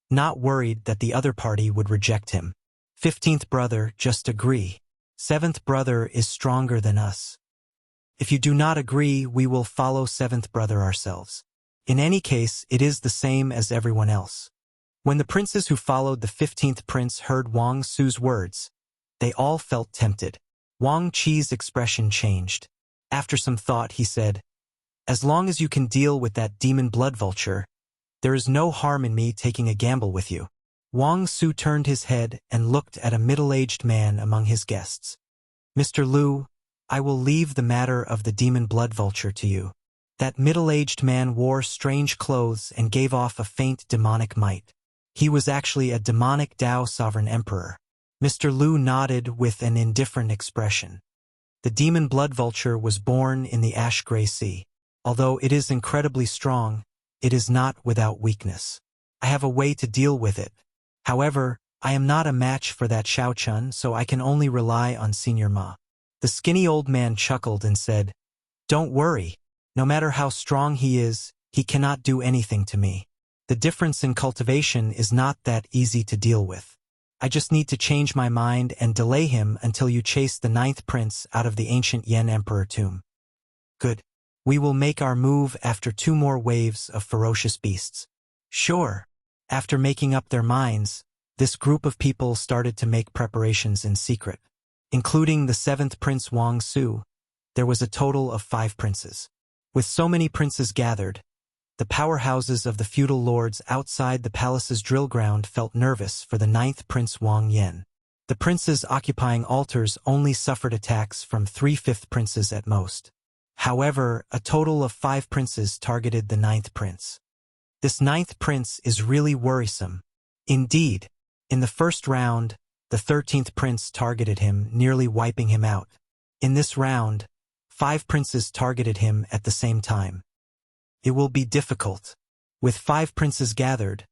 A: not worried that the other party would reject him. 15th brother, just agree. 7th brother is stronger than us. If you do not agree, we will follow 7th brother ourselves. In any case, it is the same as everyone else. When the princes who followed the 15th prince heard Wang Su's words, they all felt tempted. Wang Qi's expression changed. After some thought, he said, "As long as you can deal with that demon blood vulture, there is no harm in me taking a gamble with you." Wang Su turned his head and looked at a middle-aged man among his guests. "Mr. Lu, I will leave the matter of the demon blood vulture to you." That middle-aged man wore strange clothes and gave off a faint demonic might. He was actually a demonic Dao sovereign emperor. Mr. Lu nodded with an indifferent expression. The demon blood vulture was born in the ash-gray sea. Although it is incredibly strong, it is not without weakness. I have a way to deal with it. However, I am not a match for that Xiao Chun, so I can only rely on Senior Ma. The skinny old man chuckled and said, "Don't worry. No matter how strong he is, he cannot do anything to me. The difference in cultivation is not that easy to deal with. I just need to change my mind and delay him until you chase the 9th prince out of the ancient Yen Emperor tomb." "Good. We will make our move after 2 more waves of ferocious beasts." "Sure." After making up their minds, this group of people started to make preparations in secret. Including the 7th prince Wang Su, there was a total of 5 princes. With so many princes gathered, the powerhouses of the feudal lords outside the palace's drill ground felt nervous for the 9th prince Wang Yen. The princes occupying altars only suffered attacks from 3/5 princes at most. However, a total of 5 princes targeted the 9th prince. This 9th prince is really worrisome. Indeed, in the first round, the 13th prince targeted him, nearly wiping him out. In this round, 5 princes targeted him at the same time. It will be difficult. With 5 princes gathered,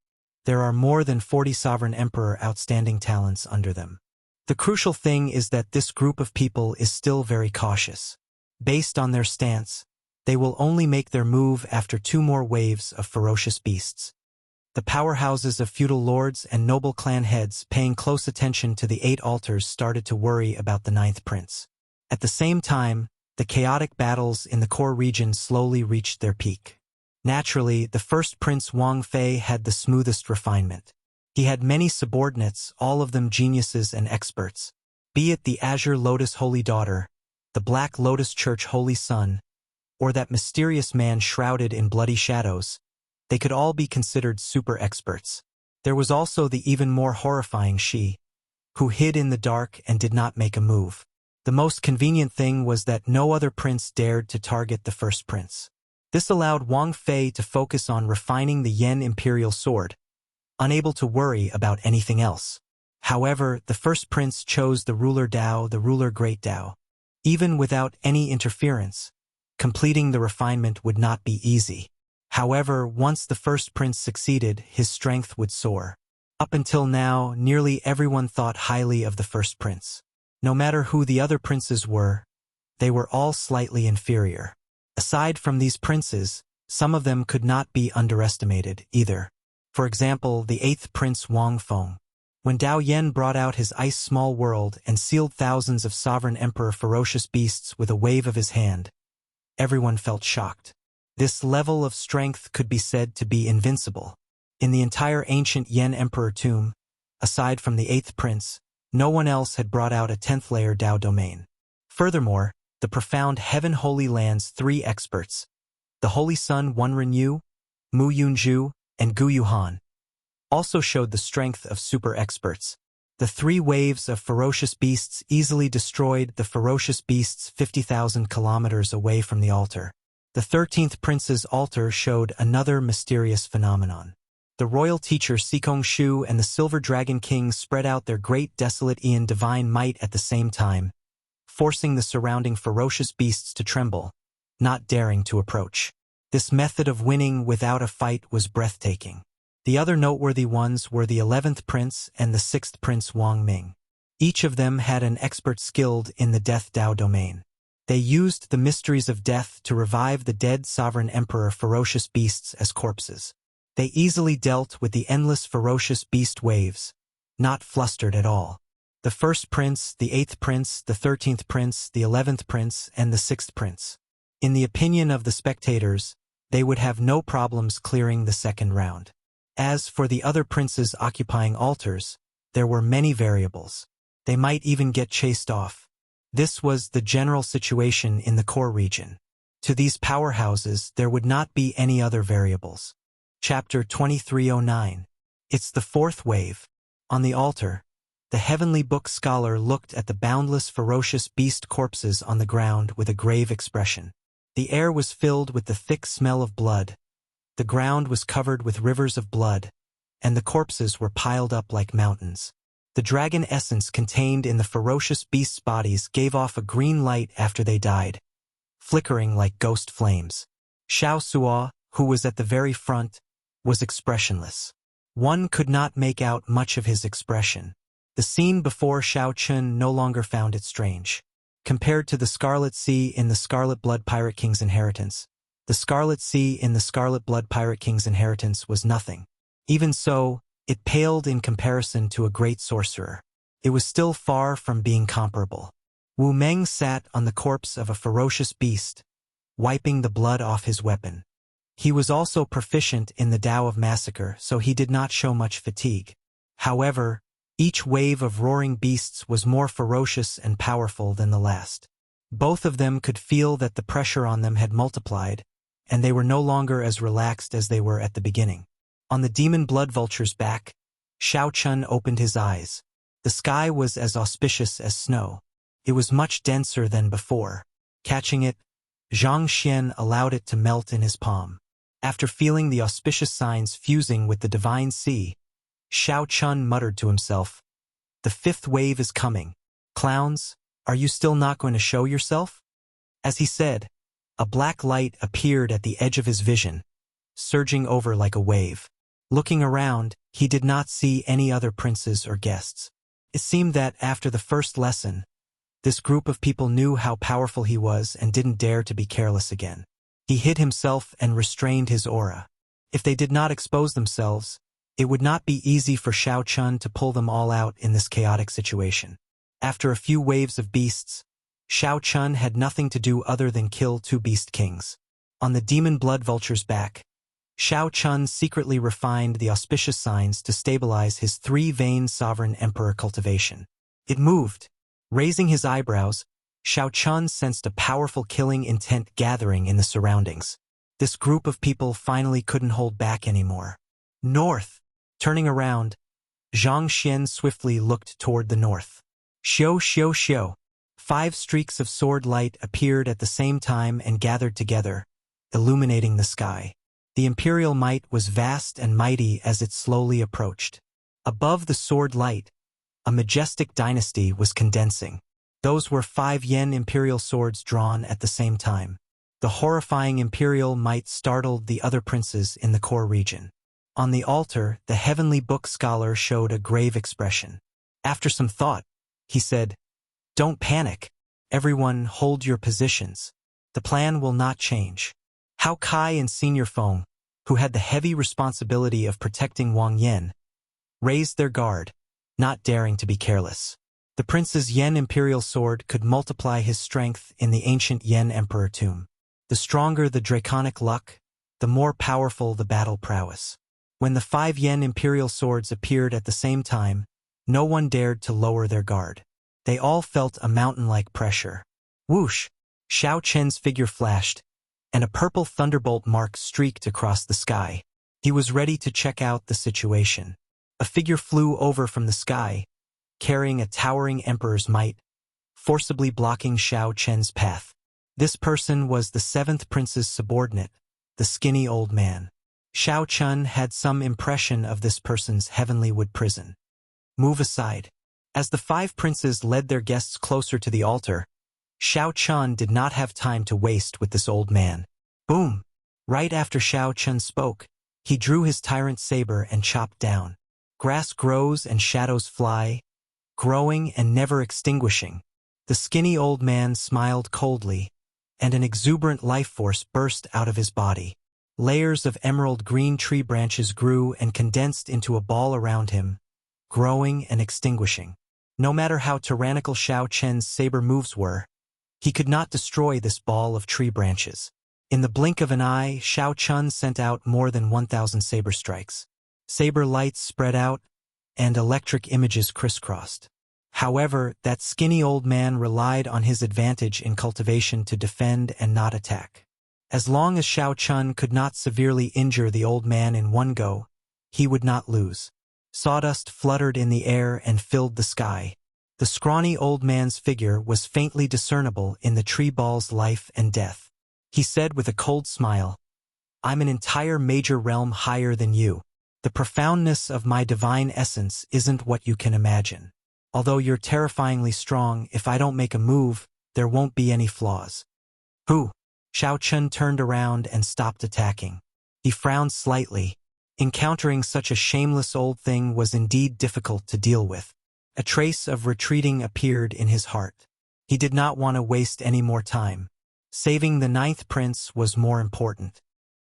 A: there are more than 40 sovereign emperor outstanding talents under them. The crucial thing is that this group of people is still very cautious. Based on their stance, they will only make their move after 2 more waves of ferocious beasts. The powerhouses of feudal lords and noble clan heads paying close attention to the 8 altars started to worry about the 9th prince. At the same time, the chaotic battles in the core region slowly reached their peak. Naturally, the first prince Wang Fei had the smoothest refinement. He had many subordinates, all of them geniuses and experts. Be it the Azure Lotus Holy Daughter, the Black Lotus Church Holy Son, or that mysterious man shrouded in bloody shadows, they could all be considered super experts. There was also the even more horrifying Shi, who hid in the dark and did not make a move. The most convenient thing was that no other prince dared to target the first prince. This allowed Wang Fei to focus on refining the Yen Imperial Sword, unable to worry about anything else. However, the first prince chose the ruler Dao, the ruler Great Dao. Even without any interference, completing the refinement would not be easy. However, once the first prince succeeded, his strength would soar. Up until now, nearly everyone thought highly of the first prince. No matter who the other princes were, they were all slightly inferior. Aside from these princes, some of them could not be underestimated either. For example, the 8th prince Wang Feng. When Dao Yen brought out his ice small world and sealed thousands of sovereign emperor ferocious beasts with a wave of his hand, everyone felt shocked. This level of strength could be said to be invincible. In the entire ancient Yen emperor tomb, aside from the 8th prince, no one else had brought out a 10th layer Dao domain. Furthermore, the profound Heaven Holy Land's 3 experts, the Holy Sun Wenren Yu, Mu Yunju, and Gu Yuhan, also showed the strength of super experts. The 3 waves of ferocious beasts easily destroyed the ferocious beasts 50,000 kilometers away from the altar. The 13th prince's altar showed another mysterious phenomenon. The royal teacher Sikong Shu and the Silver Dragon King spread out their great desolate Aeon divine might at the same time, forcing the surrounding ferocious beasts to tremble, not daring to approach. This method of winning without a fight was breathtaking. The other noteworthy ones were the 11th prince and the 6th prince Wang Ming. Each of them had an expert skilled in the Death Dao domain. They used the mysteries of death to revive the dead sovereign emperor ferocious beasts as corpses. They easily dealt with the endless ferocious beast waves, not flustered at all. The first prince, the 8th prince, the 13th prince, the 11th prince, and the 6th prince. In the opinion of the spectators, they would have no problems clearing the second round. As for the other princes occupying altars, there were many variables. They might even get chased off. This was the general situation in the core region. To these powerhouses, there would not be any other variables. Chapter 2309. It's the 4th wave. On the altar, the heavenly book scholar looked at the boundless ferocious beast corpses on the ground with a grave expression. The air was filled with the thick smell of blood. The ground was covered with rivers of blood, and the corpses were piled up like mountains. The dragon essence contained in the ferocious beasts' bodies gave off a green light after they died, flickering like ghost flames. Xiao Suo, who was at the very front, was expressionless. One could not make out much of his expression. The scene before Xiao Chun no longer found it strange. Compared to the Scarlet Sea in the Scarlet Blood Pirate King's inheritance, the Scarlet Sea in the Scarlet Blood Pirate King's inheritance was nothing. Even so, it paled in comparison to a great sorcerer. It was still far from being comparable. Wu Meng sat on the corpse of a ferocious beast, wiping the blood off his weapon. He was also proficient in the Tao of Massacre, so he did not show much fatigue. However, each wave of roaring beasts was more ferocious and powerful than the last. Both of them could feel that the pressure on them had multiplied, and they were no longer as relaxed as they were at the beginning. On the demon blood vulture's back, Xiao Chun opened his eyes. The sky was as auspicious as snow. It was much denser than before. Catching it, Zhang Xian allowed it to melt in his palm. After feeling the auspicious signs fusing with the divine sea, Xiao Chun muttered to himself, "The fifth wave is coming. Clowns, are you still not going to show yourself?" As he said, a black light appeared at the edge of his vision, surging over like a wave. Looking around, he did not see any other princes or guests. It seemed that after the first lesson, this group of people knew how powerful he was and didn't dare to be careless again. He hid himself and restrained his aura. If they did not expose themselves, it would not be easy for Xiao Chun to pull them all out in this chaotic situation. After a few waves of beasts, Xiao Chun had nothing to do other than kill 2 beast kings. On the demon blood vulture's back, Xiao Chun secretly refined the auspicious signs to stabilize his 3-vein sovereign emperor cultivation. It moved. Raising his eyebrows, Xiao Chun sensed a powerful killing intent gathering in the surroundings. This group of people finally couldn't hold back anymore. North. Turning around, Zhang Xian swiftly looked toward the north. Xiao xiao xiao. 5 streaks of sword light appeared at the same time and gathered together, illuminating the sky. The imperial might was vast and mighty as it slowly approached. Above the sword light, a majestic dynasty was condensing. Those were 5 yen imperial swords drawn at the same time. The horrifying imperial might startled the other princes in the core region. On the altar, the heavenly book scholar showed a grave expression. After some thought, he said, "Don't panic. Everyone hold your positions. The plan will not change." Hao Kai and Senior Feng, who had the heavy responsibility of protecting Wang Yan, raised their guard, not daring to be careless. The prince's Yen imperial sword could multiply his strength in the ancient Yen emperor tomb. The stronger the draconic luck, the more powerful the battle prowess. When the 5 Yen imperial swords appeared at the same time, no one dared to lower their guard. They all felt a mountain-like pressure. Whoosh! Xiao Chen's figure flashed, and a purple thunderbolt mark streaked across the sky. He was ready to check out the situation. A figure flew over from the sky, carrying a towering emperor's might, forcibly blocking Xiao Chen's path. This person was the 7th prince's subordinate, the skinny old man. Xiao Chun had some impression of this person's heavenly wood prison. Move aside. As the 5 princes led their guests closer to the altar, Xiao Chun did not have time to waste with this old man. Boom! Right after Xiao Chun spoke, he drew his tyrant saber and chopped down. Grass grows and shadows fly, growing and never extinguishing. The skinny old man smiled coldly, and an exuberant life force burst out of his body. Layers of emerald green tree branches grew and condensed into a ball around him, growing and extinguishing. No matter how tyrannical Xiao Chen's saber moves were, he could not destroy this ball of tree branches. In the blink of an eye, Xiao Chun sent out more than 1,000 saber strikes. Saber lights spread out, and electric images crisscrossed. However, that skinny old man relied on his advantage in cultivation to defend and not attack. As long as Xiao Chun could not severely injure the old man in one go, he would not lose. Sawdust fluttered in the air and filled the sky. The scrawny old man's figure was faintly discernible in the tree ball's life and death. He said with a cold smile, "I'm an entire major realm higher than you. The profoundness of my divine essence isn't what you can imagine. Although you're terrifyingly strong, if I don't make a move, there won't be any flaws." Who? Xiao Chun turned around and stopped attacking. He frowned slightly. Encountering such a shameless old thing was indeed difficult to deal with. A trace of retreating appeared in his heart. He did not want to waste any more time. Saving the 9th prince was more important.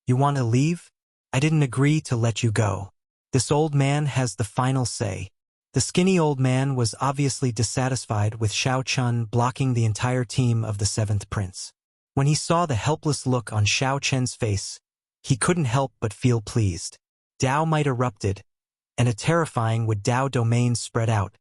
A: "You want to leave? I didn't agree to let you go. This old man has the final say." The skinny old man was obviously dissatisfied with Xiao Chun blocking the entire team of the 7th prince. When he saw the helpless look on Xiao Chen's face, he couldn't help but feel pleased. Dao might erupted, and a terrifying wood Dao domain spread out,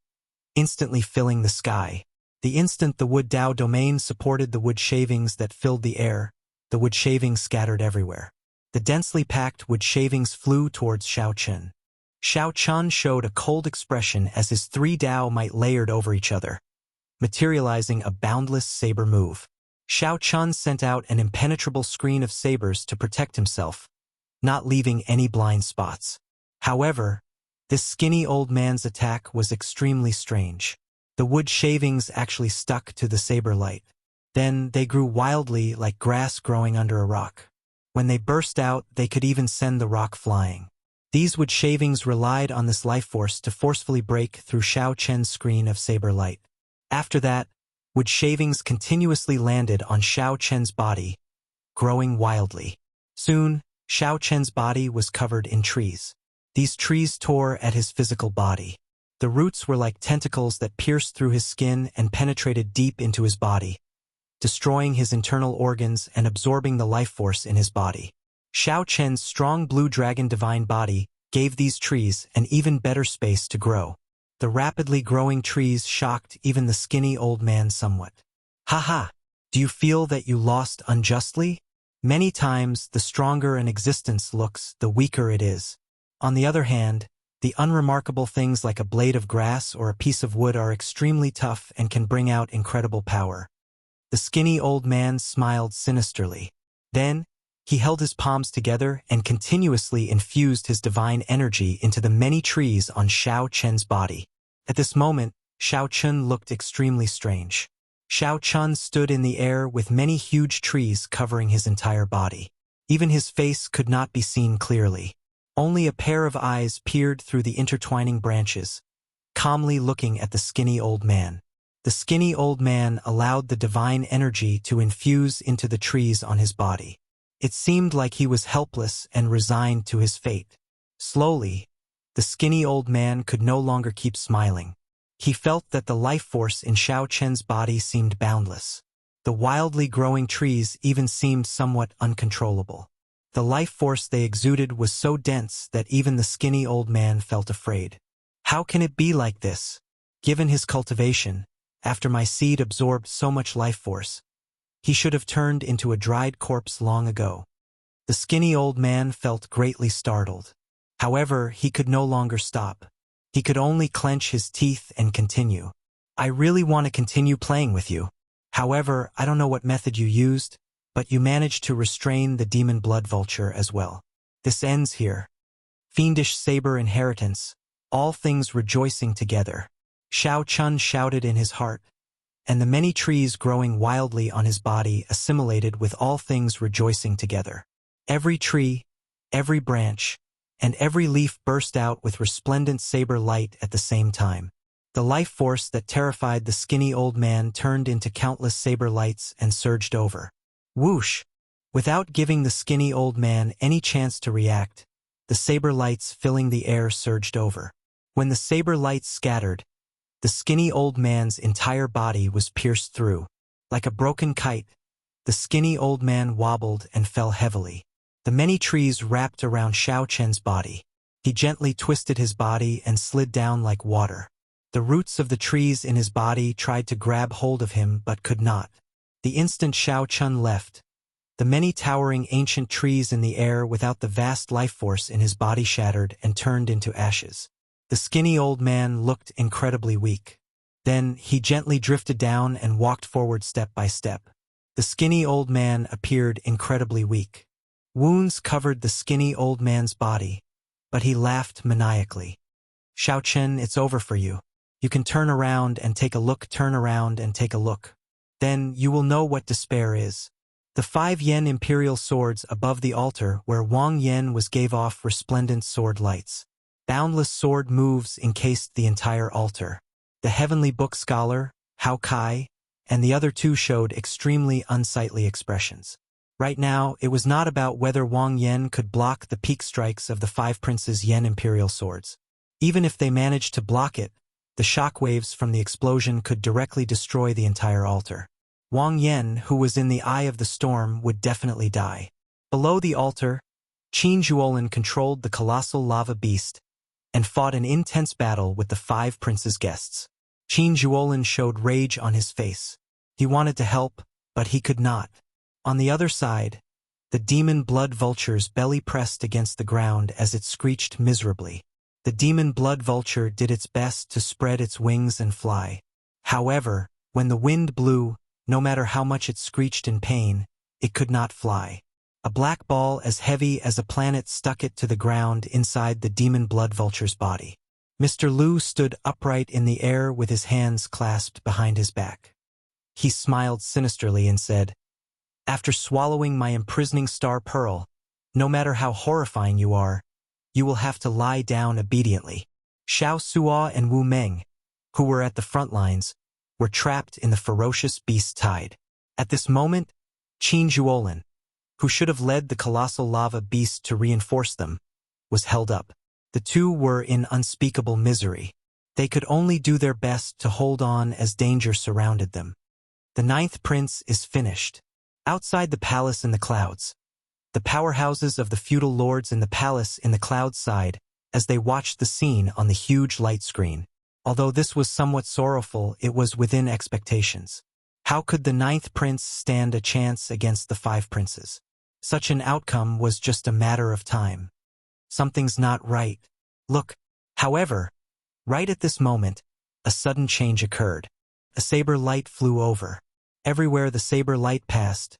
A: instantly filling the sky. The instant the wood Dao domain supported the wood shavings that filled the air, the wood shavings scattered everywhere. The densely packed wood shavings flew towards Xiao Chun. Xiao Chun showed a cold expression as his 3 Dao might layered over each other, materializing a boundless saber move. Xiao Chun sent out an impenetrable screen of sabers to protect himself, not leaving any blind spots. However, this skinny old man's attack was extremely strange. The wood shavings actually stuck to the saber light. Then they grew wildly like grass growing under a rock. When they burst out, they could even send the rock flying. These wood shavings relied on this life force to forcefully break through Xiao Chen's screen of saber light. After that, wood shavings continuously landed on Xiao Chen's body, growing wildly. Soon, Xiao Chen's body was covered in trees. These trees tore at his physical body. The roots were like tentacles that pierced through his skin and penetrated deep into his body, destroying his internal organs and absorbing the life force in his body. Xiao Chen's strong blue dragon divine body gave these trees an even better space to grow. The rapidly growing trees shocked even the skinny old man somewhat. Haha, do you feel that you lost unjustly? Many times, the stronger an existence looks, the weaker it is. On the other hand, the unremarkable things like a blade of grass or a piece of wood are extremely tough and can bring out incredible power. The skinny old man smiled sinisterly. Then, he held his palms together and continuously infused his divine energy into the many trees on Xiao Chen's body. At this moment, Xiao Chun looked extremely strange. Xiao Chun stood in the air with many huge trees covering his entire body. Even his face could not be seen clearly. Only a pair of eyes peered through the intertwining branches, calmly looking at the skinny old man. The skinny old man allowed the divine energy to infuse into the trees on his body. It seemed like he was helpless and resigned to his fate. Slowly, the skinny old man could no longer keep smiling. He felt that the life force in Xiao Chen's body seemed boundless. The wildly growing trees even seemed somewhat uncontrollable. The life force they exuded was so dense that even the skinny old man felt afraid. How can it be like this? Given his cultivation, after my seed absorbed so much life force, he should have turned into a dried corpse long ago. The skinny old man felt greatly startled. However, he could no longer stop. He could only clench his teeth and continue. I really want to continue playing with you. However, I don't know what method you used, but you managed to restrain the demon blood vulture as well. This ends here. Fiendish saber inheritance, all things rejoicing together. Xiao Chun shouted in his heart, and the many trees growing wildly on his body assimilated with all things rejoicing together. Every tree, every branch, and every leaf burst out with resplendent saber light at the same time. The life force that terrified the skinny old man turned into countless saber lights and surged over. Whoosh! Without giving the skinny old man any chance to react, the saber lights filling the air surged over. When the saber lights scattered, the skinny old man's entire body was pierced through. Like a broken kite, the skinny old man wobbled and fell heavily. The many trees wrapped around Xiao Chen's body. He gently twisted his body and slid down like water. The roots of the trees in his body tried to grab hold of him but could not. The instant Xiao Chun left, the many towering ancient trees in the air without the vast life force in his body shattered and turned into ashes. The skinny old man looked incredibly weak. Then he gently drifted down and walked forward step by step. The skinny old man appeared incredibly weak. Wounds covered the skinny old man's body, but he laughed maniacally. Xiao Chen, it's over for you. You can turn around and take a look, turn around and take a look. Then you will know what despair is. The 5 yen imperial swords above the altar where Wang Yen was gave off resplendent sword lights. Boundless sword moves encased the entire altar. The heavenly book scholar, Hao Kai, and the other two showed extremely unsightly expressions. Right now, it was not about whether Wang Yen could block the peak strikes of the 5 princes' Yen imperial swords. Even if they managed to block it, the shockwaves from the explosion could directly destroy the entire altar. Wang Yen, who was in the eye of the storm, would definitely die. Below the altar, Qin Zhuolin controlled the colossal lava beast and fought an intense battle with the 5 princes' guests. Qin Zhuolin showed rage on his face. He wanted to help, but he could not. On the other side, the demon blood vulture's belly pressed against the ground as it screeched miserably. The The demon blood vulture did its best to spread its wings and fly. However, when the wind blew, no matter how much it screeched in pain, it could not fly. A black ball as heavy as a planet stuck it to the ground inside the demon blood vulture's body. Mr. Liu stood upright in the air with his hands clasped behind his back. He smiled sinisterly and said, "After swallowing my imprisoning star pearl, no matter how horrifying you are, you will have to lie down obediently." Xiao Suo and Wu Meng, who were at the front lines, were trapped in the ferocious beast tide. At this moment, Qin Zhuolin, who should have led the colossal lava beast to reinforce them, was held up. The two were in unspeakable misery. They could only do their best to hold on as danger surrounded them. The ninth prince is finished. Outside the palace in the clouds, the powerhouses of the feudal lords in the palace in the clouds sighed as they watched the scene on the huge light screen. Although this was somewhat sorrowful, it was within expectations. How could the ninth prince stand a chance against the five princes? Such an outcome was just a matter of time. Something's not right. Look. However, right at this moment, a sudden change occurred. A saber light flew over. Everywhere the saber light passed,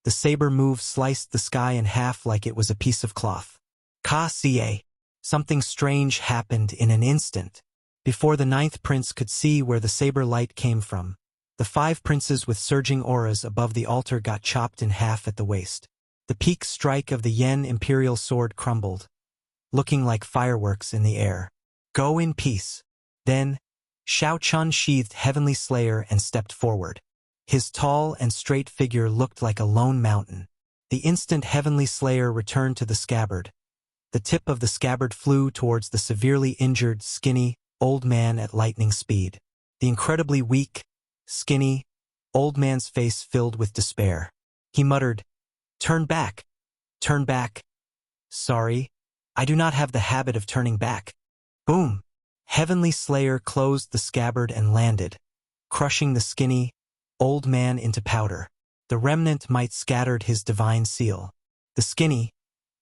A: the saber move sliced the sky in half like it was a piece of cloth. Ka-ca. Something strange happened in an instant. Before the ninth prince could see where the saber light came from, the five princes with surging auras above the altar got chopped in half at the waist. The peak strike of the Yen imperial sword crumbled, looking like fireworks in the air. "Go in peace." Then, Shao Chun sheathed Heavenly Slayer and stepped forward. His tall and straight figure looked like a lone mountain. The instant Heavenly Slayer returned to the scabbard, the tip of the scabbard flew towards the severely injured, skinny, old man at lightning speed. The incredibly weak, skinny, old man's face filled with despair. He muttered, "Turn back. Turn back. Sorry, I do not have the habit of turning back." Boom! Heavenly Slayer closed the scabbard and landed, crushing the skinny, old man into powder. The remnant might scattered his divine seal. The skinny,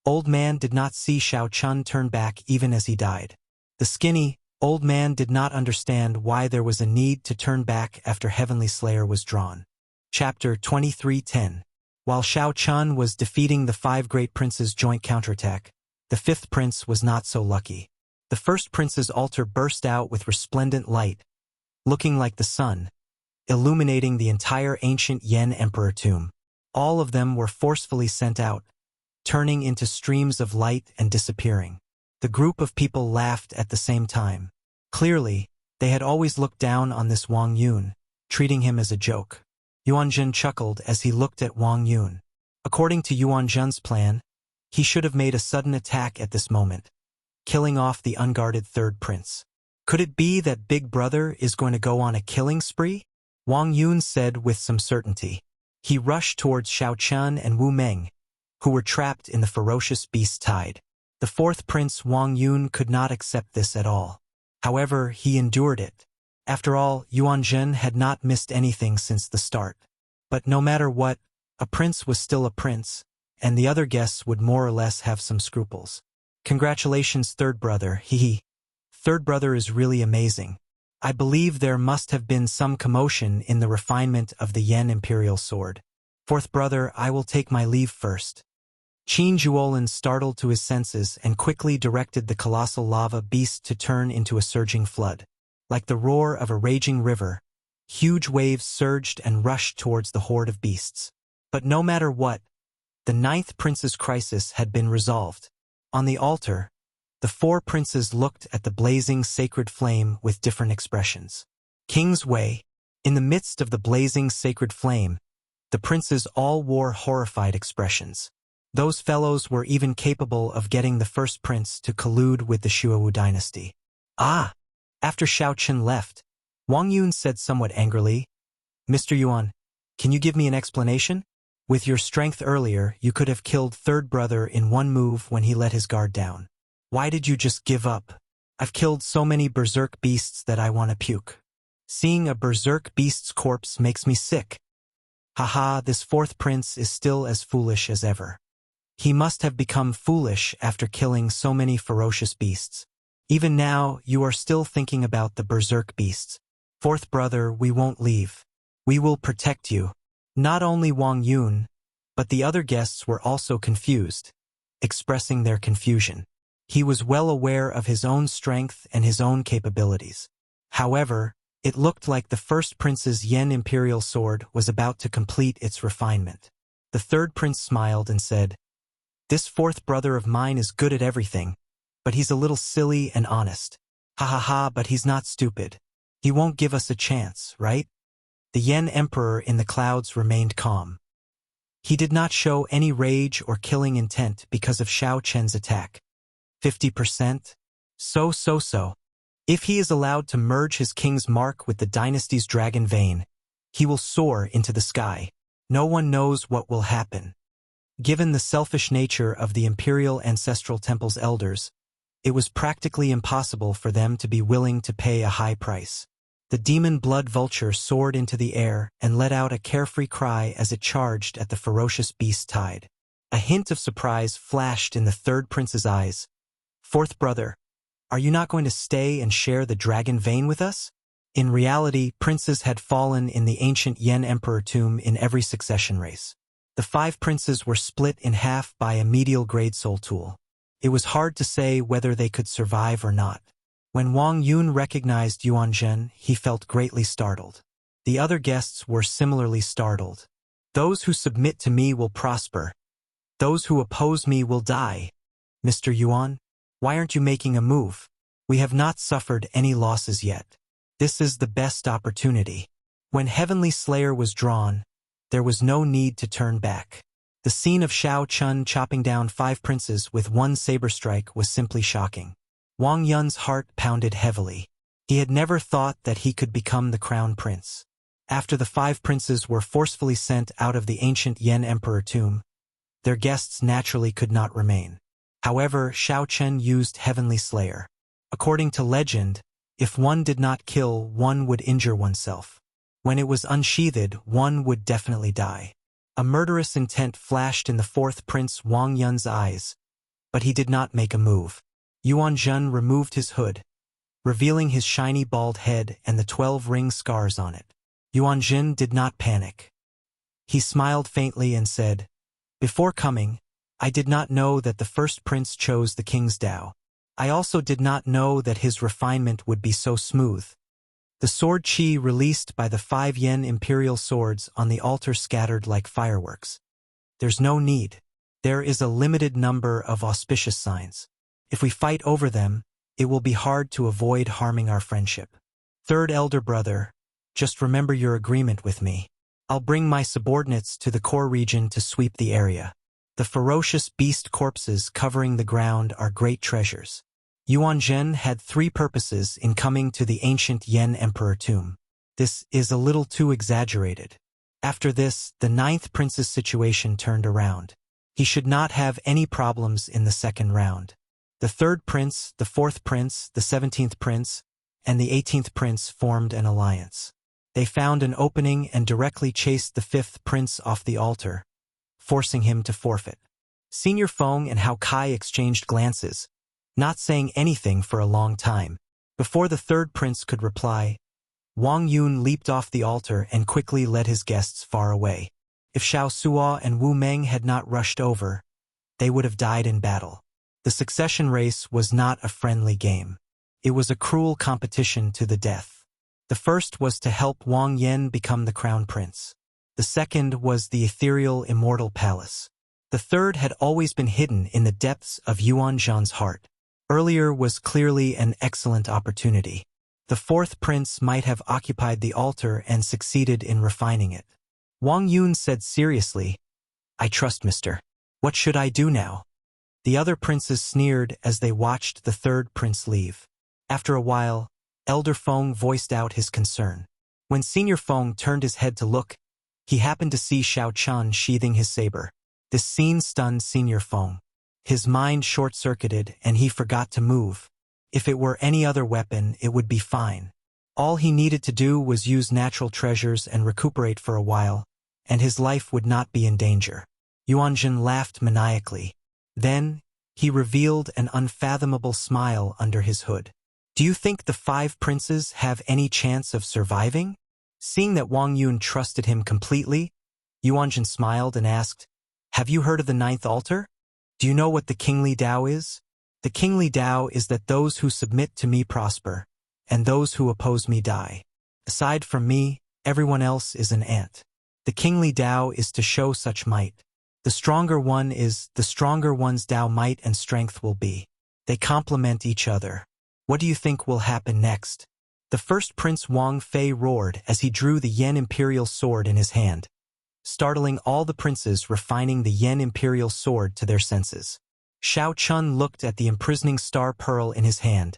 A: old man did not see Shao Chun turn back even as he died. The skinny, old man did not understand why there was a need to turn back after Heavenly Slayer was drawn. Chapter 23:10. While Shao Chun was defeating the five great princes' joint counterattack, the fifth prince was not so lucky. The first prince's altar burst out with resplendent light, looking like the sun, illuminating the entire ancient Yen emperor tomb. All of them were forcefully sent out, turning into streams of light and disappearing. The group of people laughed at the same time. Clearly, they had always looked down on this Wang Yun, treating him as a joke. Yuan Zhen chuckled as he looked at Wang Yun. According to Yuan Zhen's plan, he should have made a sudden attack at this moment, killing off the unguarded third prince. Could it be that Big Brother is going to go on a killing spree? Wang Yun said with some certainty. He rushed towards Shao Chun and Wu Meng, who were trapped in the ferocious beast tide. The fourth prince, Wang Yun, could not accept this at all. However, he endured it. After all, Yuan Zhen had not missed anything since the start. But no matter what, a prince was still a prince, and the other guests would more or less have some scruples. "Congratulations, third brother, hee. Third brother is really amazing. I believe there must have been some commotion in the refinement of the Yen imperial sword. Fourth brother, I will take my leave first." Qin Zhuolin startled to his senses and quickly directed the colossal lava beast to turn into a surging flood. Like the roar of a raging river, huge waves surged and rushed towards the horde of beasts. But no matter what, the ninth prince's crisis had been resolved. On the altar, the four princes looked at the blazing sacred flame with different expressions. King's Way, in the midst of the blazing sacred flame, the princes all wore horrified expressions. Those fellows were even capable of getting the first prince to collude with the Shuowu dynasty. "Ah!" After Shao Chun left, Wang Yun said somewhat angrily, "Mr. Yuan, can you give me an explanation? With your strength earlier, you could have killed third brother in one move when he let his guard down. Why did you just give up? I've killed so many berserk beasts that I want to puke. Seeing a berserk beast's corpse makes me sick. Haha, this fourth prince is still as foolish as ever. He must have become foolish after killing so many ferocious beasts." Even now, you are still thinking about the berserk beasts. Fourth brother, we won't leave. We will protect you. Not only Wang Yun, but the other guests were also confused, expressing their confusion. He was well aware of his own strength and his own capabilities. However, it looked like the first prince's Yen imperial sword was about to complete its refinement. The third prince smiled and said, "This fourth brother of mine is good at everything, but he's a little silly and honest. Ha ha ha, but he's not stupid. He won't give us a chance, right?" The Yen emperor in the clouds remained calm. He did not show any rage or killing intent because of Xiao Chen's attack. 50%? So. If he is allowed to merge his king's mark with the dynasty's dragon vein, he will soar into the sky. No one knows what will happen. Given the selfish nature of the Imperial Ancestral Temple's elders, it was practically impossible for them to be willing to pay a high price. The demon blood vulture soared into the air and let out a carefree cry as it charged at the ferocious beast tide. A hint of surprise flashed in the third prince's eyes. "Fourth brother, are you not going to stay and share the dragon vein with us?" In reality, princes had fallen in the ancient Yen emperor tomb in every succession race. The 5 princes were split in half by a medial grade soul tool. It was hard to say whether they could survive or not. When Wang Yun recognized Yuan Zhen, he felt greatly startled. The other guests were similarly startled. "Those who submit to me will prosper. Those who oppose me will die. Mr. Yuan, why aren't you making a move? We have not suffered any losses yet. This is the best opportunity." When Heavenly Slayer was drawn, there was no need to turn back. The scene of Xiao Chun chopping down 5 princes with one saber strike was simply shocking. Wang Yun's heart pounded heavily. He had never thought that he could become the crown prince. After the 5 princes were forcefully sent out of the ancient Yen emperor tomb, their guests naturally could not remain. However, Xiao Chen used Heavenly Slayer. According to legend, if one did not kill, one would injure oneself. When it was unsheathed, one would definitely die. A murderous intent flashed in the 4th Prince Wang Yun's eyes, but he did not make a move. Yuan Zhen removed his hood, revealing his shiny bald head and the 12 ring scars on it. Yuan Zhen did not panic. He smiled faintly and said, "Before coming, I did not know that the first prince chose the king's Tao. I also did not know that his refinement would be so smooth." The sword chi released by the 5 yen imperial swords on the altar scattered like fireworks. "There's no need. There is a limited number of auspicious signs. If we fight over them, it will be hard to avoid harming our friendship. Third elder brother, just remember your agreement with me. I'll bring my subordinates to the core region to sweep the area. The ferocious beast corpses covering the ground are great treasures." Yuan Zhen had 3 purposes in coming to the ancient Yen Emperor tomb. This is a little too exaggerated. After this, the 9th prince's situation turned around. He should not have any problems in the 2nd round. The 3rd prince, the 4th prince, the 17th prince, and the 18th prince formed an alliance. They found an opening and directly chased the 5th prince off the altar, forcing him to forfeit. Senior Feng and Hao Kai exchanged glances, not saying anything for a long time. Before the 3rd prince could reply, Wang Yun leaped off the altar and quickly led his guests far away. If Xiao Suo and Wu Meng had not rushed over, they would have died in battle. The succession race was not a friendly game. It was a cruel competition to the death. The first was to help Wang Yen become the crown prince. The second was the ethereal Immortal Palace. The third had always been hidden in the depths of Yuan Zhan's heart. Earlier was clearly an excellent opportunity. The 4th prince might have occupied the altar and succeeded in refining it. Wang Yun said seriously, "I trust Mr. What should I do now?" The other princes sneered as they watched the 3rd prince leave. After a while, Elder Feng voiced out his concern. When Senior Feng turned his head to look, he happened to see Xiao Chan sheathing his saber. This scene stunned Senior Feng. His mind short-circuited and he forgot to move. If it were any other weapon, it would be fine. All he needed to do was use natural treasures and recuperate for a while, and his life would not be in danger. Yuan Zhen laughed maniacally. Then, he revealed an unfathomable smile under his hood. Do you think the 5 princes have any chance of surviving? Seeing that Wang Yun trusted him completely, Yuanjun smiled and asked, have you heard of the 9th altar? Do you know what the kingly Dao is? The kingly Dao is that those who submit to me prosper, and those who oppose me die. Aside from me, everyone else is an ant. The kingly Dao is to show such might. The stronger one is, the stronger one's Dao might and strength will be. They complement each other. What do you think will happen next? The first Prince Wang Fei roared as he drew the Yen Imperial Sword in his hand, startling all the princes, refining the Yen Imperial Sword to their senses. Xiao Chun looked at the imprisoning star pearl in his hand,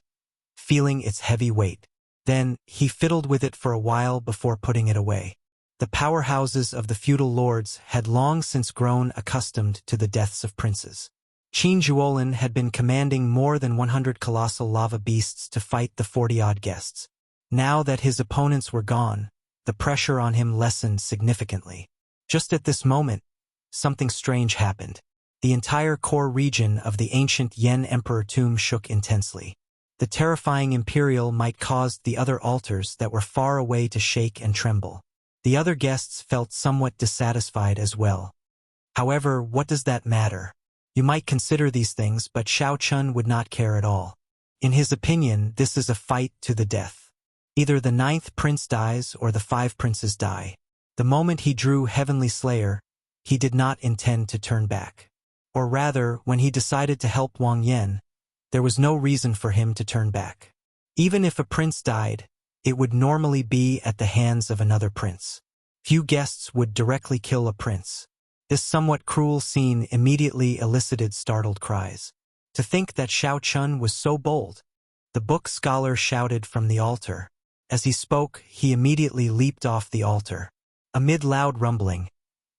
A: feeling its heavy weight. Then, he fiddled with it for a while before putting it away. The powerhouses of the feudal lords had long since grown accustomed to the deaths of princes. Qin Zhuolin had been commanding more than 100 colossal lava beasts to fight the 40-odd guests. Now that his opponents were gone, the pressure on him lessened significantly. Just at this moment, something strange happened. The entire core region of the ancient Yen Emperor tomb shook intensely. The terrifying Imperial might caused the other altars that were far away to shake and tremble. The other guests felt somewhat dissatisfied as well. However, what does that matter? You might consider these things, but Xiao Chun would not care at all. In his opinion, this is a fight to the death. Either the 9th prince dies or the 5 princes die. The moment he drew Heavenly Slayer, he did not intend to turn back. Or rather, when he decided to help Wang Yan, there was no reason for him to turn back. Even if a prince died, it would normally be at the hands of another prince. Few guests would directly kill a prince. This somewhat cruel scene immediately elicited startled cries. To think that Xiao Chun was so bold! The book scholar shouted from the altar. As he spoke, he immediately leaped off the altar. Amid loud rumbling,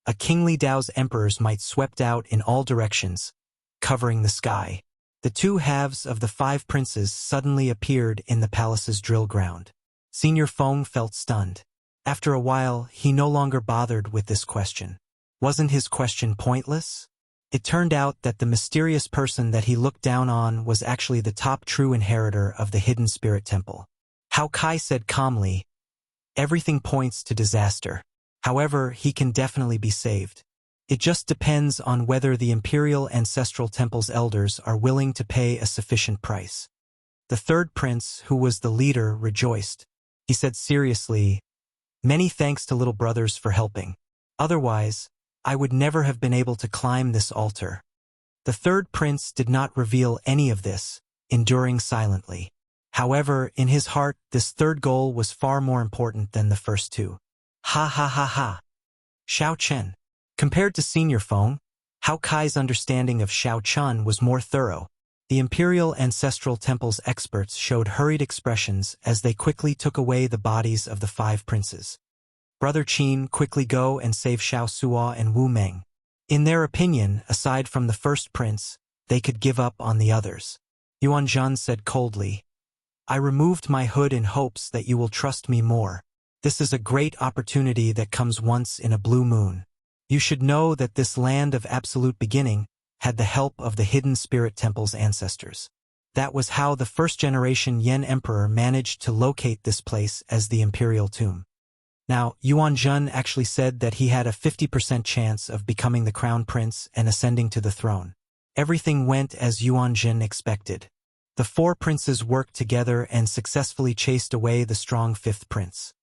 A: a kingly Dao's emperor's might swept out in all directions, covering the sky. The 2 halves of the 5 princes suddenly appeared in the palace's drill ground. Senior Feng felt stunned. After a while, he no longer bothered with this question. Wasn't his question pointless? It turned out that the mysterious person that he looked down on was actually the top true inheritor of the hidden spirit temple. Hao Kai said calmly, everything points to disaster. However, he can definitely be saved. It just depends on whether the Imperial Ancestral Temple's elders are willing to pay a sufficient price. The 3rd prince, who was the leader, rejoiced. He said seriously, many thanks to little brothers for helping. Otherwise, I would never have been able to climb this altar. The 3rd prince did not reveal any of this, enduring silently. However, in his heart, this 3rd goal was far more important than the first 2. Ha ha ha ha. Xiao Chen. Compared to Senior Feng, Hao Kai's understanding of Xiao Chun was more thorough. The Imperial Ancestral Temple's experts showed hurried expressions as they quickly took away the bodies of the 5 princes. Brother Qin, quickly go and save Xiao Suo and Wu Meng. In their opinion, aside from the 1st prince, they could give up on the others. Yuan Zhan said coldly, I removed my hood in hopes that you will trust me more. This is a great opportunity that comes once in a blue moon. You should know that this land of absolute beginning had the help of the hidden spirit temple's ancestors. That was how the 1st-generation Yen Emperor managed to locate this place as the Imperial Tomb. Now, Yuan Zhen actually said that he had a 50% chance of becoming the crown prince and ascending to the throne. Everything went as Yuan Zhen expected. The 4 princes worked together and successfully chased away the strong 5th prince.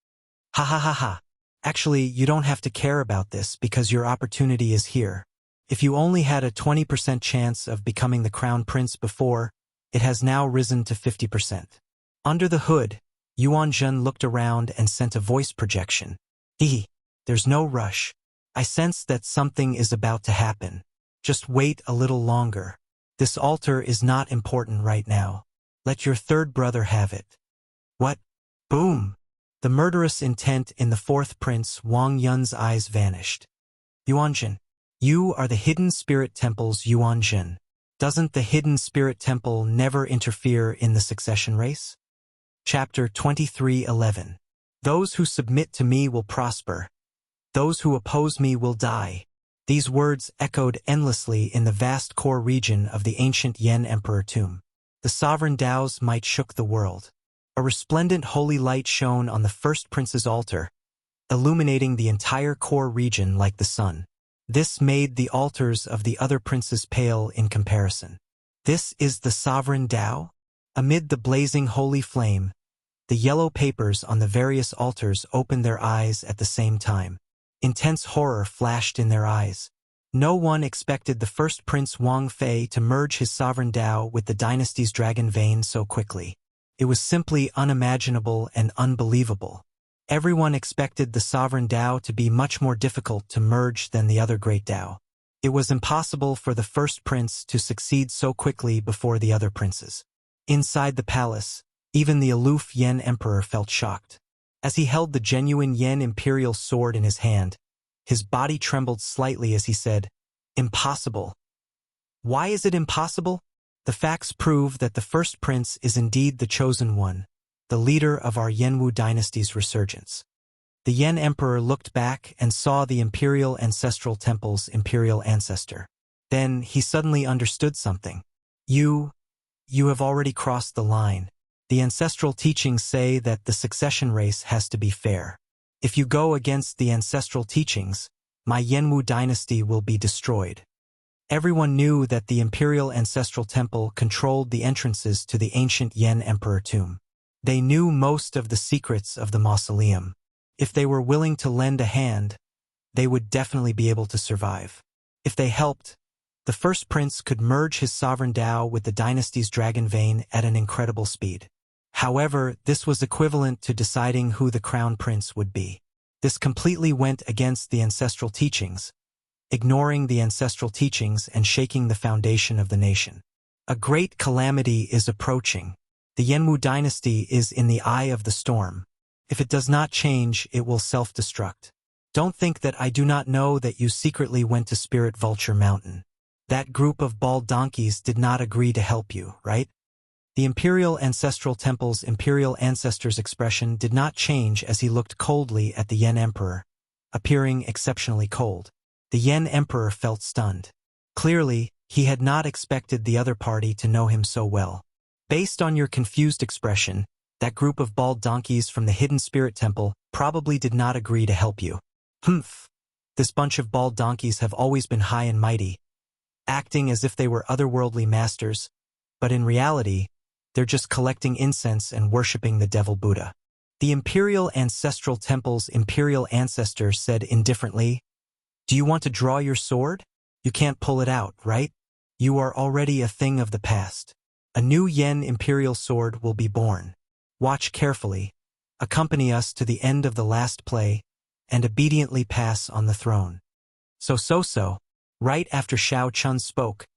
A: Ha ha ha ha. Actually, you don't have to care about this because your opportunity is here. If you only had a 20% chance of becoming the crown prince before, it has now risen to 50%. Under the hood, Yuan Zhen looked around and sent a voice projection. There's no rush. I sense that something is about to happen. Just wait a little longer. This altar is not important right now. Let your 3rd brother have it. What? Boom! The murderous intent in the 4th prince Wang Yun's eyes vanished. Yuanjin, you are the hidden spirit temple's Yuanjin. Doesn't the hidden spirit temple never interfere in the succession race? Chapter 23:11. Those who submit to me will prosper. Those who oppose me will die. These words echoed endlessly in the vast core region of the ancient Yen Emperor tomb. The sovereign Tao's might shook the world. A resplendent holy light shone on the first prince's altar, illuminating the entire core region like the sun. This made the altars of the other princes pale in comparison. This is the sovereign Tao? Amid the blazing holy flame, the yellow papers on the various altars opened their eyes at the same time. Intense horror flashed in their eyes. No one expected the first Prince Wang Fei to merge his sovereign Tao with the dynasty's dragon vein so quickly. It was simply unimaginable and unbelievable. Everyone expected the sovereign Tao to be much more difficult to merge than the other great Tao. It was impossible for the first prince to succeed so quickly before the other princes. Inside the palace, even the aloof Yen Emperor felt shocked. As he held the genuine Yen Imperial sword in his hand, his body trembled slightly as he said, "Impossible." Why is it impossible? The facts prove that the first prince is indeed the chosen one, the leader of our Yenwu dynasty's resurgence. The Yen Emperor looked back and saw the Imperial Ancestral Temple's imperial ancestor. Then he suddenly understood something. You have already crossed the line. The ancestral teachings say that the succession race has to be fair. If you go against the ancestral teachings, my Yenwu dynasty will be destroyed. Everyone knew that the Imperial Ancestral Temple controlled the entrances to the ancient Yen Emperor tomb. They knew most of the secrets of the mausoleum. If they were willing to lend a hand, they would definitely be able to survive. If they helped, the first prince could merge his sovereign Tao with the dynasty's dragon vein at an incredible speed. However, this was equivalent to deciding who the crown prince would be. This completely went against the ancestral teachings, ignoring the ancestral teachings and shaking the foundation of the nation. A great calamity is approaching. The Yenwu dynasty is in the eye of the storm. If it does not change, it will self-destruct. Don't think that I do not know that you secretly went to Spirit Vulture Mountain. That group of bald donkeys did not agree to help you, right? The Imperial Ancestral Temple's imperial ancestor's expression did not change as he looked coldly at the Yen Emperor, appearing exceptionally cold. The Yen Emperor felt stunned. Clearly, he had not expected the other party to know him so well. Based on your confused expression, that group of bald donkeys from the Hidden Spirit Temple probably did not agree to help you. Humph! This bunch of bald donkeys have always been high and mighty, acting as if they were otherworldly masters, but in reality, they're just collecting incense and worshipping the Devil Buddha. The Imperial Ancestral Temple's imperial ancestor said indifferently, "Do you want to draw your sword? You can't pull it out, right? You are already a thing of the past. A new Yen imperial sword will be born. Watch carefully, accompany us to the end of the last play, and obediently pass on the throne." So. Right after Xiao Chun spoke,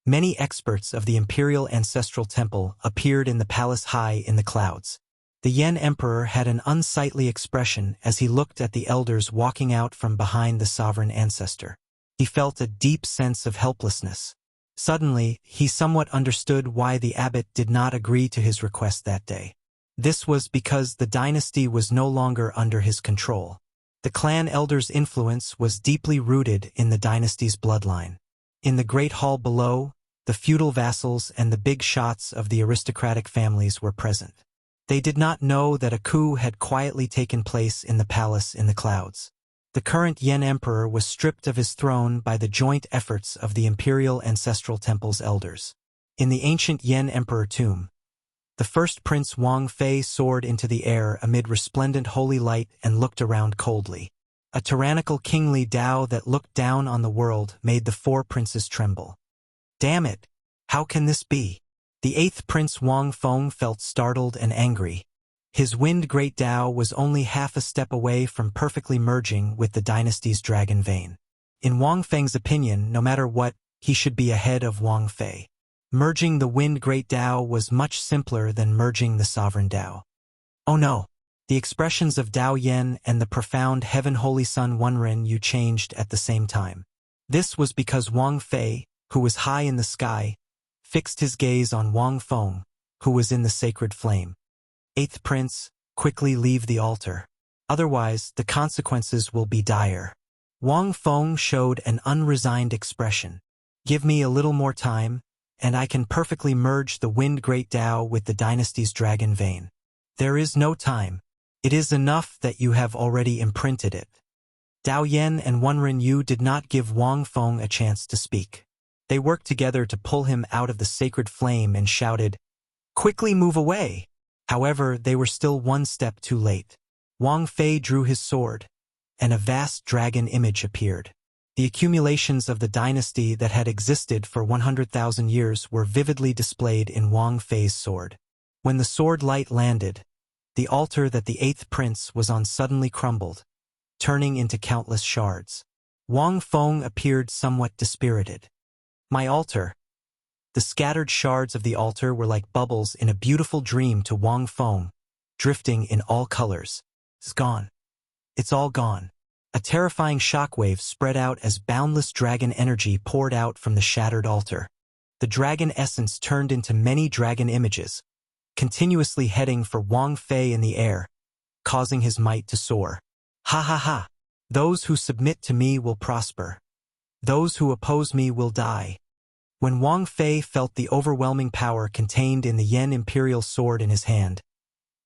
A: many experts of the Imperial Ancestral Temple appeared in the palace high in the clouds. The Yen Emperor had an unsightly expression as he looked at the elders walking out from behind the sovereign ancestor. He felt a deep sense of helplessness. Suddenly, he somewhat understood why the abbot did not agree to his request that day. This was because the dynasty was no longer under his control. The clan elder's influence was deeply rooted in the dynasty's bloodline. In the great hall below, the feudal vassals and the big shots of the aristocratic families were present. They did not know that a coup had quietly taken place in the palace in the clouds. The current Yen Emperor was stripped of his throne by the joint efforts of the Imperial Ancestral Temple's elders. In the ancient Yen Emperor tomb, the first Prince Wang Fei soared into the air amid resplendent holy light and looked around coldly. A tyrannical kingly Tao that looked down on the world made the four princes tremble. Damn it! How can this be? The eighth Prince Wang Feng felt startled and angry. His wind great Tao was only half a step away from perfectly merging with the dynasty's dragon vein. In Wang Feng's opinion, no matter what, he should be ahead of Wang Fei. Merging the wind great Tao was much simpler than merging the sovereign Tao. Oh no! The expressions of Tao Yen and the profound Heaven Holy Sun Wenren Yu changed at the same time. This was because Wang Fei, who was high in the sky, fixed his gaze on Wang Feng, who was in the sacred flame. Eighth Prince, quickly leave the altar. Otherwise, the consequences will be dire. Wang Feng showed an unresigned expression. Give me a little more time, and I can perfectly merge the Wind Great Tao with the dynasty's dragon vein. There is no time. It is enough that you have already imprinted it. Dao Yan and Wenren Yu did not give Wang Feng a chance to speak. They worked together to pull him out of the sacred flame and shouted, "Quickly move away!" However, they were still one step too late. Wang Fei drew his sword, and a vast dragon image appeared. The accumulations of the dynasty that had existed for 100,000 years were vividly displayed in Wang Fei's sword. When the sword light landed, the altar that the 8th prince was on suddenly crumbled, turning into countless shards. Wang Feng appeared somewhat dispirited. My altar. The scattered shards of the altar were like bubbles in a beautiful dream to Wang Feng, drifting in all colors. It's gone. It's all gone. A terrifying shockwave spread out as boundless dragon energy poured out from the shattered altar. The dragon essence turned into many dragon images, continuously heading for Wang Fei in the air, causing his might to soar. Ha ha ha! Those who submit to me will prosper. Those who oppose me will die. When Wang Fei felt the overwhelming power contained in the Yen Imperial sword in his hand,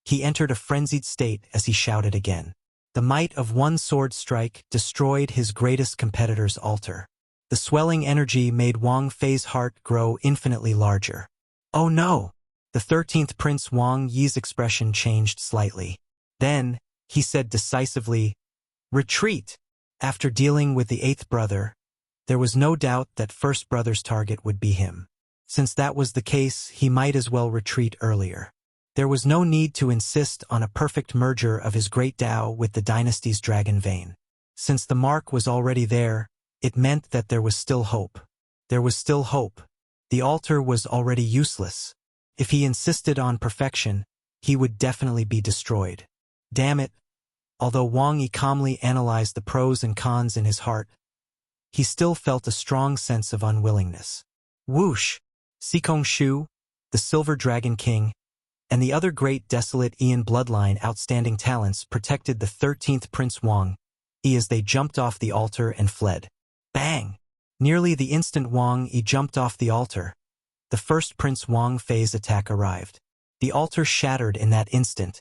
A: he entered a frenzied state as he shouted again. The might of one sword strike destroyed his greatest competitor's altar. The swelling energy made Wang Fei's heart grow infinitely larger. Oh no! The 13th Prince Wang Yi's expression changed slightly. Then, he said decisively, "Retreat!" After dealing with the 8th brother, there was no doubt that first brother's target would be him. Since that was the case, he might as well retreat earlier. There was no need to insist on a perfect merger of his great Tao with the dynasty's dragon vein. Since the mark was already there, it meant that there was still hope. There was still hope. The altar was already useless. If he insisted on perfection, he would definitely be destroyed. Damn it! Although Wang Yi calmly analyzed the pros and cons in his heart, he still felt a strong sense of unwillingness. Whoosh! Sikong Shu, the Silver Dragon King, and the other great desolate Ian bloodline outstanding talents protected the 13th Prince Wang Yi as they jumped off the altar and fled. Bang! Nearly the instant Wang Yi jumped off the altar, the first Prince Wang Fei's attack arrived. The altar shattered in that instant,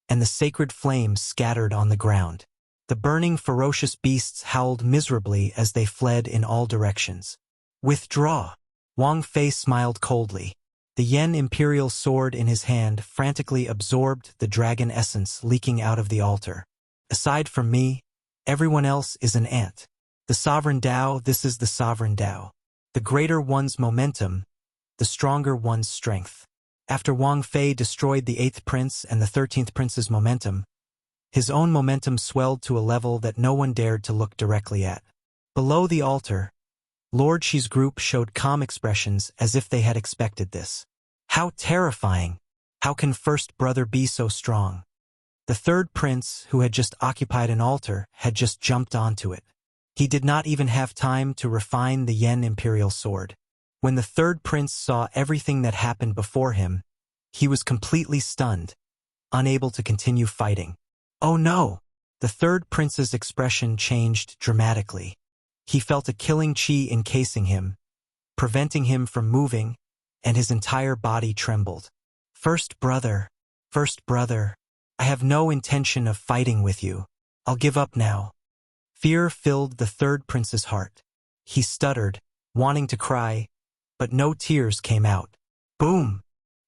A: and the sacred flames scattered on the ground. The burning ferocious beasts howled miserably as they fled in all directions. Withdraw! Wang Fei smiled coldly. The Yen Imperial sword in his hand frantically absorbed the dragon essence leaking out of the altar. Aside from me, everyone else is an ant. The sovereign Tao, this is the sovereign Tao. The greater one's momentum, the stronger one's strength. After Wang Fei destroyed the 8th prince and the 13th prince's momentum, his own momentum swelled to a level that no one dared to look directly at. Below the altar, Lord Shi's group showed calm expressions as if they had expected this. How terrifying! How can first brother be so strong? The 3rd prince, who had just occupied an altar, had just jumped onto it. He did not even have time to refine the Yen Imperial sword. When the 3rd prince saw everything that happened before him, he was completely stunned, unable to continue fighting. Oh no! The 3rd prince's expression changed dramatically. He felt a killing chi encasing him, preventing him from moving, and his entire body trembled. First brother, I have no intention of fighting with you. I'll give up now. Fear filled the 3rd prince's heart. He stuttered, wanting to cry, but no tears came out. Boom!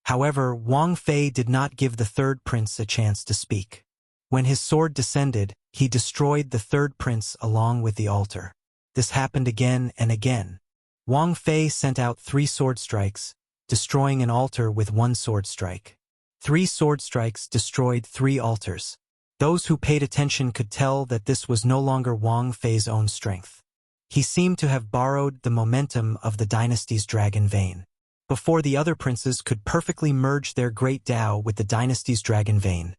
A: However, Wang Fei did not give the 3rd prince a chance to speak. When his sword descended, he destroyed the 3rd prince along with the altar. This happened again and again. Wang Fei sent out 3 sword strikes, destroying an altar with 1 sword strike. 3 sword strikes destroyed 3 altars. Those who paid attention could tell that this was no longer Wang Fei's own strength. He seemed to have borrowed the momentum of the dynasty's dragon vein. Before the other princes could perfectly merge their great Tao with the dynasty's dragon vein,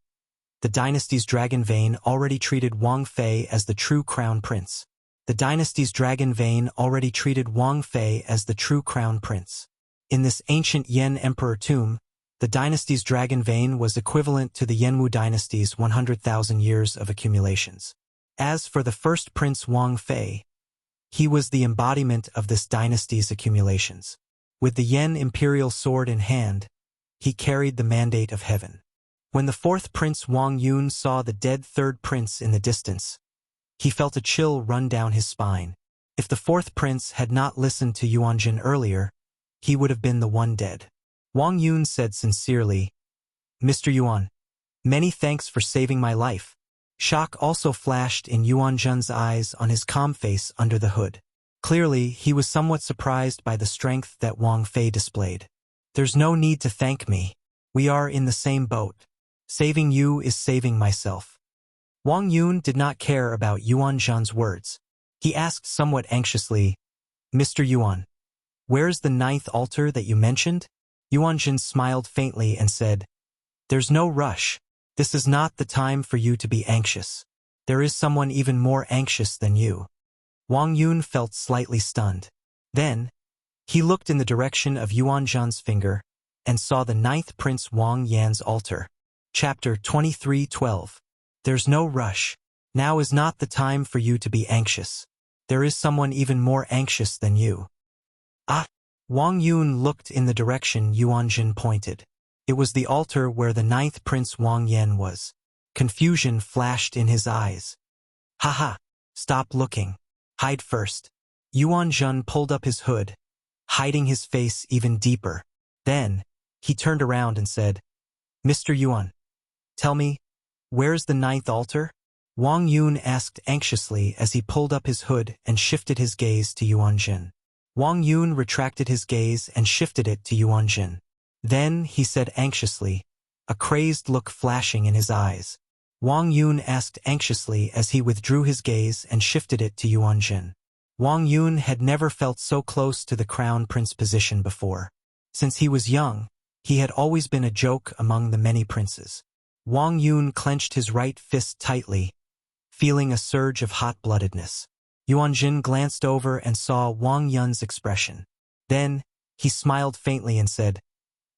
A: the dynasty's dragon vein already treated Wang Fei as the true crown prince. The dynasty's dragon vein already treated Wang Fei as the true crown prince. In this ancient Yen emperor tomb, the dynasty's dragon vein was equivalent to the Yenwu dynasty's 100,000 years of accumulations. As for the first Prince Wang Fei, he was the embodiment of this dynasty's accumulations. With the Yen imperial sword in hand, he carried the mandate of heaven. When the fourth Prince Wang Yun saw the dead third prince in the distance, he felt a chill run down his spine. If the fourth prince had not listened to Yuanjin earlier, he would have been the one dead. Wang Yun said sincerely, "Mr. Yuan, many thanks for saving my life." Shock also flashed in Yuanjun's eyes on his calm face under the hood. Clearly, he was somewhat surprised by the strength that Wang Fei displayed. "There's no need to thank me. We are in the same boat. Saving you is saving myself." Wang Yun did not care about Yuanjun's words. He asked somewhat anxiously, "Mr. Yuan, where's the ninth altar that you mentioned?" Yuanjun smiled faintly and said, "There's no rush. This is not the time for you to be anxious. There is someone even more anxious than you." Wang Yun felt slightly stunned. Then, he looked in the direction of Yuanjun's finger and saw the ninth Prince Wang Yan's altar. Chapter 23:12. There's no rush. Now is not the time for you to be anxious. There is someone even more anxious than you. Ah! Wang Yun looked in the direction Yuanjun pointed. It was the altar where the ninth Prince Wang Yan was. Confusion flashed in his eyes. "Haha! Stop looking. Hide first." Yuanjun pulled up his hood, hiding his face even deeper. Then, he turned around and said, "Mr. Yuan, tell me, where's the ninth altar?" Wang Yun asked anxiously as he pulled up his hood and shifted his gaze to Yuanjun. Wang Yun retracted his gaze and shifted it to Yuanjun. Then, he said anxiously, a crazed look flashing in his eyes. Wang Yun asked anxiously as he withdrew his gaze and shifted it to Yuanjun. Wang Yun had never felt so close to the crown prince position before. Since he was young, he had always been a joke among the many princes. Wang Yun clenched his right fist tightly, feeling a surge of hot-bloodedness. Yuanjun glanced over and saw Wang Yun's expression. Then, he smiled faintly and said,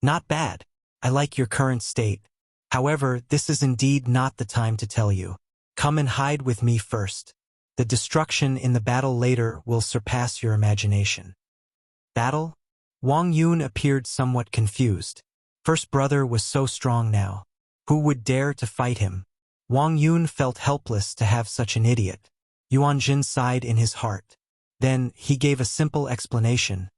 A: "Not bad. I like your current state. However, this is indeed not the time to tell you. Come and hide with me first. The destruction in the battle later will surpass your imagination." Battle? Wang Yun appeared somewhat confused. First brother was so strong now. Who would dare to fight him? Wang Yun felt helpless to have such an idiot. Yuanjun sighed in his heart. Then, he gave a simple explanation.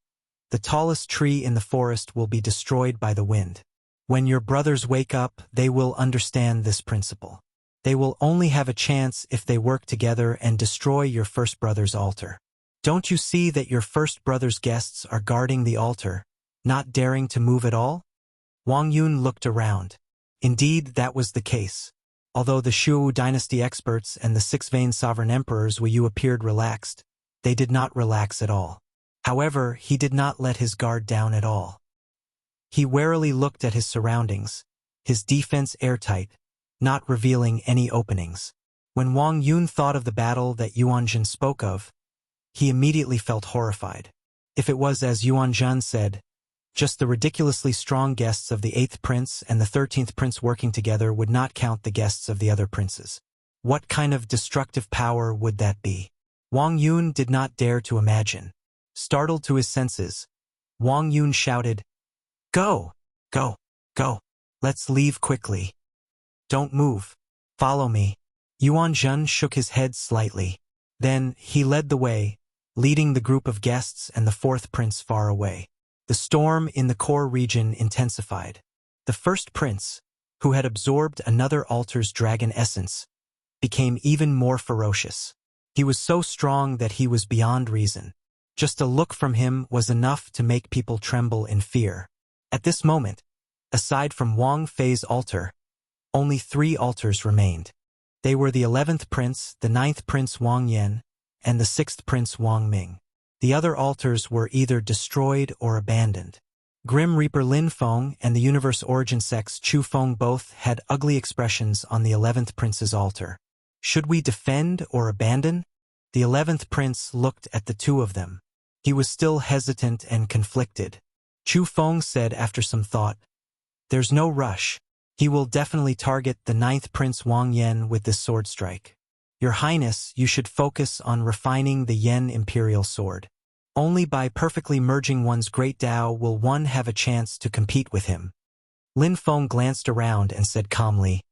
A: "The tallest tree in the forest will be destroyed by the wind. When your brothers wake up, they will understand this principle. They will only have a chance if they work together and destroy your first brother's altar. Don't you see that your first brother's guests are guarding the altar, not daring to move at all?" Wang Yun looked around. Indeed, that was the case. Although the Shu dynasty experts and the six-vein sovereign emperors Wu appeared relaxed, they did not relax at all. However, he did not let his guard down at all. He warily looked at his surroundings, his defense airtight, not revealing any openings. When Wang Yun thought of the battle that Yuanjun spoke of, he immediately felt horrified. If it was as Yuanjun said, just the ridiculously strong guests of the 8th prince and the 13th prince working together would not count the guests of the other princes. What kind of destructive power would that be? Wang Yun did not dare to imagine. Startled to his senses, Wang Yun shouted, "Go! Go! Go! Let's leave quickly. Don't move. Follow me." Yuanjun shook his head slightly. Then, he led the way, leading the group of guests and the 4th prince far away. The storm in the core region intensified. The first prince, who had absorbed another altar's dragon essence, became even more ferocious. He was so strong that he was beyond reason. Just a look from him was enough to make people tremble in fear. At this moment, aside from Wang Fei's altar, only 3 altars remained. They were the 11th prince, the 9th prince Wang Yan, and the 6th prince Wang Ming. The other altars were either destroyed or abandoned. Grim Reaper Lin Feng and the Universe Origin Sex Chu Feng both had ugly expressions on the 11th prince's altar. Should we defend or abandon? The 11th prince looked at the two of them. He was still hesitant and conflicted. Chu Feng said after some thought, "There's no rush. He will definitely target the 9th prince Wang Yan with this sword strike. Your Highness, you should focus on refining the Yen Imperial Sword. Only by perfectly merging one's great Tao will one have a chance to compete with him. Lin Feng glanced around and said calmly,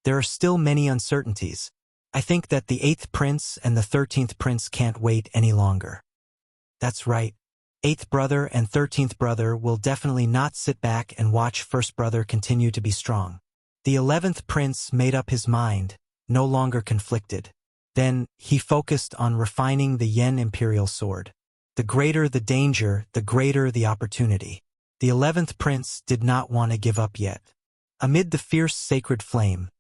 A: there are still many uncertainties. I think that the 8th Prince and the 13th Prince can't wait any longer. That's right. 8th brother and 13th brother will definitely not sit back and watch 1st brother continue to be strong. The 11th Prince made up his mind, no longer conflicted. Then, he focused on refining the Yen Imperial Sword. The greater the danger, the greater the opportunity. The 11th Prince did not want to give up yet. Amid the fierce sacred flame,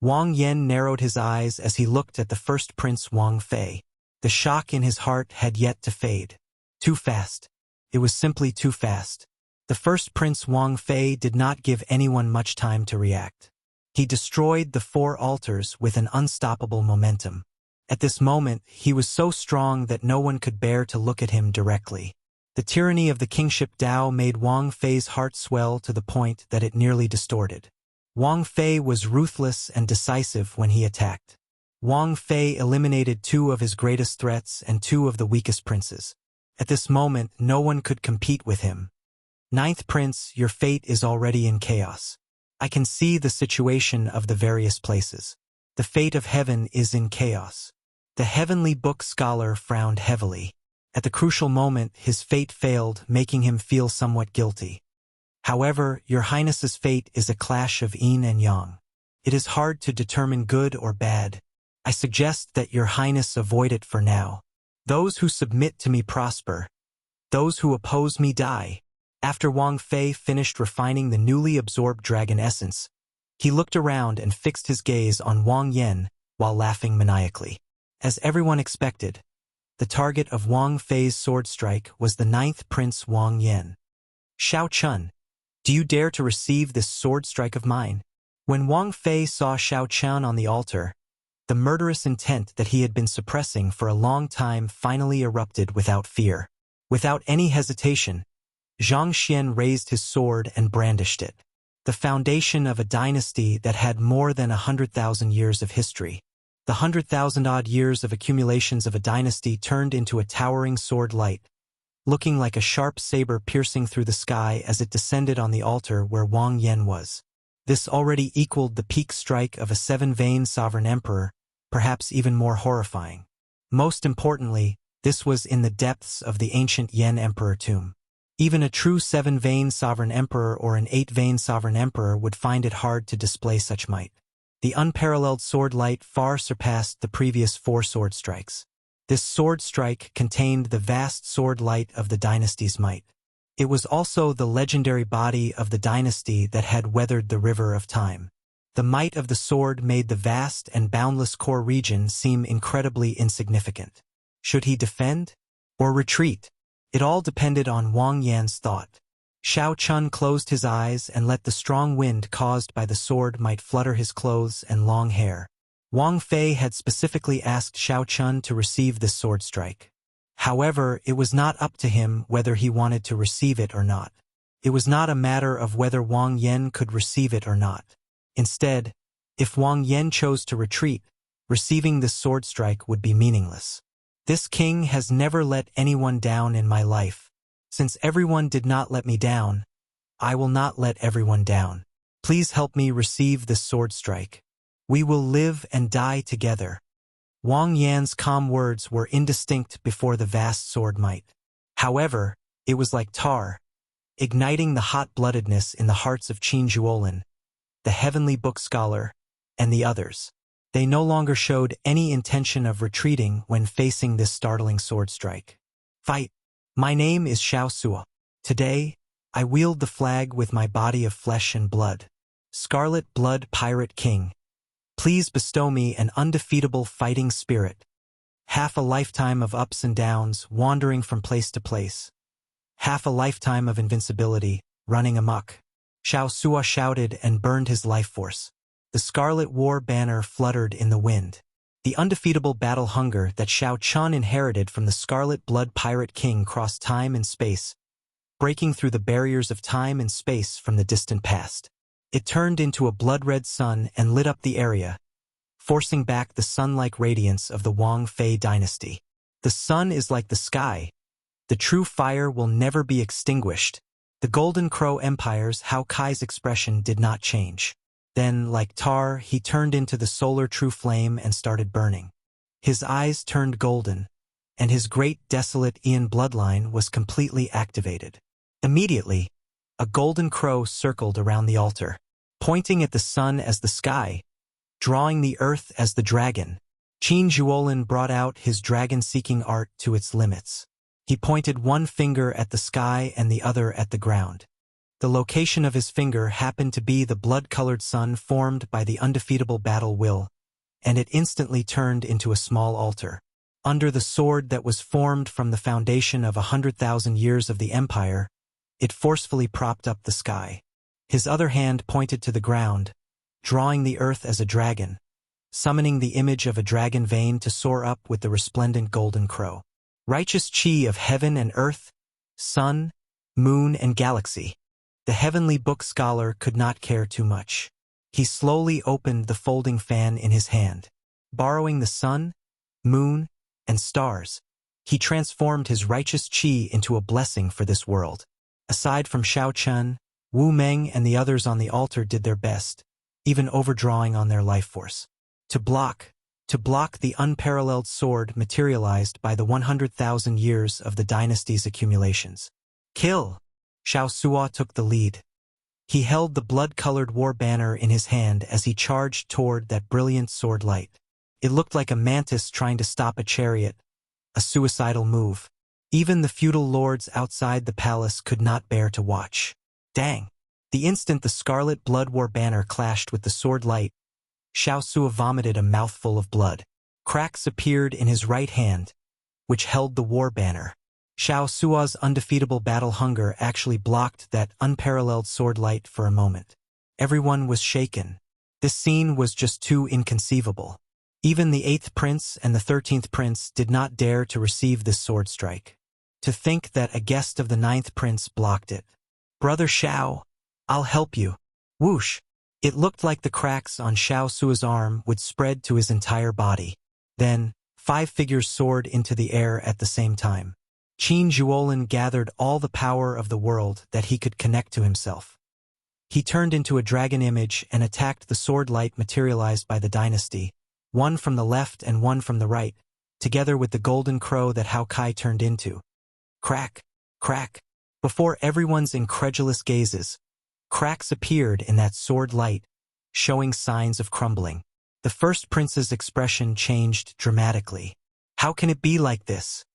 A: Wang Yen narrowed his eyes as he looked at the 1st Prince Wang Fei. The shock in his heart had yet to fade. Too fast. It was simply too fast. The 1st Prince Wang Fei did not give anyone much time to react. He destroyed the 4 altars with an unstoppable momentum. At this moment, he was so strong that no one could bear to look at him directly. The tyranny of the kingship Tao made Wang Fei's heart swell to the point that it nearly distorted. Wang Fei was ruthless and decisive when he attacked. Wang Fei eliminated 2 of his greatest threats and 2 of the weakest princes. At this moment, no one could compete with him. 9th Prince, your fate is already in chaos. I can see the situation of the various places. The fate of heaven is in chaos. The heavenly book scholar frowned heavily. At the crucial moment, his fate failed, making him feel somewhat guilty. However, your Highness's fate is a clash of yin and yang. It is hard to determine good or bad. I suggest that your Highness avoid it for now. Those who submit to me prosper. Those who oppose me die. After Wang Fei finished refining the newly absorbed dragon essence, he looked around and fixed his gaze on Wang Yen while laughing maniacally. As everyone expected, the target of Wang Fei's sword strike was the 9th Prince Wang Yen. Xiao Chun, do you dare to receive this sword strike of mine? When Wang Fei saw Xiao Chun on the altar, the murderous intent that he had been suppressing for a long time finally erupted without fear. Without any hesitation, Zhang Xian raised his sword and brandished it. The foundation of a dynasty that had more than 100,000 years of history. The 100,000-odd years of accumulations of a dynasty turned into a towering sword light, looking like a sharp saber piercing through the sky as it descended on the altar where Wang Yen was. This already equaled the peak strike of a 7-vein sovereign emperor, perhaps even more horrifying. Most importantly, this was in the depths of the ancient Yen emperor tomb. Even a true 7-vein sovereign emperor or an 8-vein sovereign emperor would find it hard to display such might. The unparalleled sword light far surpassed the previous 4 sword strikes. This sword strike contained the vast sword light of the dynasty's might. It was also the legendary body of the dynasty that had weathered the river of time. The might of the sword made the vast and boundless core region seem incredibly insignificant. Should he defend or retreat? It all depended on Wang Yan's thought. Xiao Chun closed his eyes and let the strong wind caused by the sword might flutter his clothes and long hair. Wang Fei had specifically asked Xiao Chun to receive this sword strike. However, it was not up to him whether he wanted to receive it or not. It was not a matter of whether Wang Yen could receive it or not. Instead, if Wang Yen chose to retreat, receiving this sword strike would be meaningless. This king has never let anyone down in my life. Since everyone did not let me down, I will not let everyone down. Please help me receive this sword strike. We will live and die together. Wang Yan's calm words were indistinct before the vast sword might. However, it was like tar, igniting the hot-bloodedness in the hearts of Qin Zhuolin, the heavenly book scholar, and the others. They no longer showed any intention of retreating when facing this startling sword strike. Fight! My name is Xiao Sua. Today, I wield the flag with my body of flesh and blood. Scarlet Blood Pirate King. Please bestow me an undefeatable fighting spirit. Half a lifetime of ups and downs, wandering from place to place. Half a lifetime of invincibility, running amok. Xiao Sua shouted and burned his life force. The Scarlet War banner fluttered in the wind. The undefeatable battle hunger that Xiao Chun inherited from the Scarlet Blood Pirate King crossed time and space, breaking through the barriers of time and space from the distant past. It turned into a blood-red sun and lit up the area, forcing back the sun-like radiance of the Wang Fei dynasty. The sun is like the sky. The true fire will never be extinguished. The Golden Crow Empire's Hao Kai's expression did not change. Then, like tar, he turned into the solar true flame and started burning. His eyes turned golden, and his great desolate Ian bloodline was completely activated. Immediately, a golden crow circled around the altar, pointing at the sun as the sky, drawing the earth as the dragon. Qin Zhuolin brought out his dragon-seeking art to its limits. He pointed one finger at the sky and the other at the ground. The location of his finger happened to be the blood-colored sun formed by the undefeatable battle will, and it instantly turned into a small altar. Under the sword that was formed from the foundation of 100,000 years of the empire, it forcefully propped up the sky. His other hand pointed to the ground, drawing the earth as a dragon, summoning the image of a dragon vein to soar up with the resplendent golden crow. Righteous chi of heaven and earth, sun, moon, and galaxy. The heavenly book scholar could not care too much. He slowly opened the folding fan in his hand. Borrowing the sun, moon, and stars, he transformed his righteous chi into a blessing for this world. Aside from Xiao Chun, Wu Meng and the others on the altar did their best, even overdrawing on their life force. To block the unparalleled sword materialized by the 100,000 years of the dynasty's accumulations. Kill! Xiao Suo took the lead. He held the blood-colored war banner in his hand as he charged toward that brilliant sword light. It looked like a mantis trying to stop a chariot, a suicidal move. Even the feudal lords outside the palace could not bear to watch. Dang! The instant the scarlet blood war banner clashed with the sword light, Xiao Suo vomited a mouthful of blood. Cracks appeared in his right hand, which held the war banner. Xiao Suo's undefeatable battle hunger actually blocked that unparalleled sword light for a moment. Everyone was shaken. This scene was just too inconceivable. Even the 8th prince and the 13th prince did not dare to receive this sword strike. To think that a guest of the 9th prince blocked it. Brother Xiao, I'll help you. Whoosh! It looked like the cracks on Xiao Suo's arm would spread to his entire body. Then, 5 figures soared into the air at the same time. Qin Zhuolin gathered all the power of the world that he could connect to himself. He turned into a dragon image and attacked the sword light materialized by the dynasty, one from the left and one from the right, together with the golden crow that Hao Kai turned into. Crack! Crack! Before everyone's incredulous gazes, cracks appeared in that sword light, showing signs of crumbling. The first prince's expression changed dramatically. How can it be like this?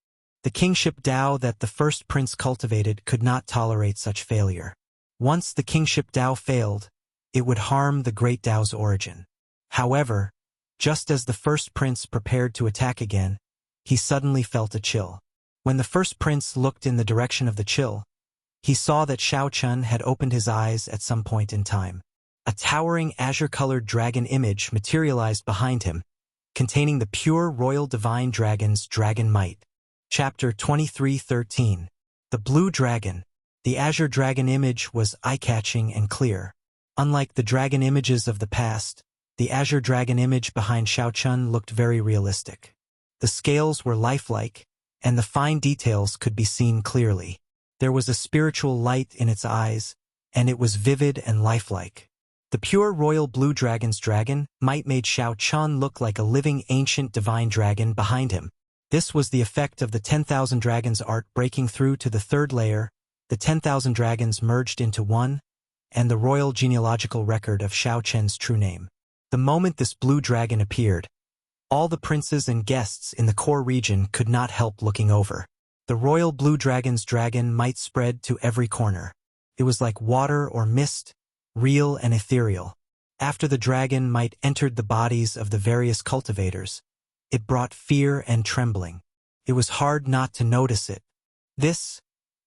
A: The kingship Dao that the first prince cultivated could not tolerate such failure. Once the kingship Dao failed, it would harm the great Dao's origin. However, just as the first prince prepared to attack again, he suddenly felt a chill. When the first prince looked in the direction of the chill, he saw that Xiao Chun had opened his eyes at some point in time. A towering azure-colored dragon image materialized behind him, containing the pure royal divine dragon's dragon might. Chapter 23:13. The Blue Dragon. The azure dragon image was eye-catching and clear. Unlike the dragon images of the past, the azure dragon image behind Xiao Chun looked very realistic. The scales were lifelike, and the fine details could be seen clearly. There was a spiritual light in its eyes, and it was vivid and lifelike. The pure royal blue dragon's dragon might made Xiao Chun look like a living ancient divine dragon behind him. This was the effect of the 10,000 dragons art breaking through to the third layer. The 10,000 dragons merged into one, and the royal genealogical record of Xiao Chen's true name. The moment this blue dragon appeared, all the princes and guests in the core region could not help looking over. The royal blue dragon's dragon might spread to every corner. It was like water or mist, real and ethereal. After the dragon might entered the bodies of the various cultivators, it brought fear and trembling. It was hard not to notice it. This,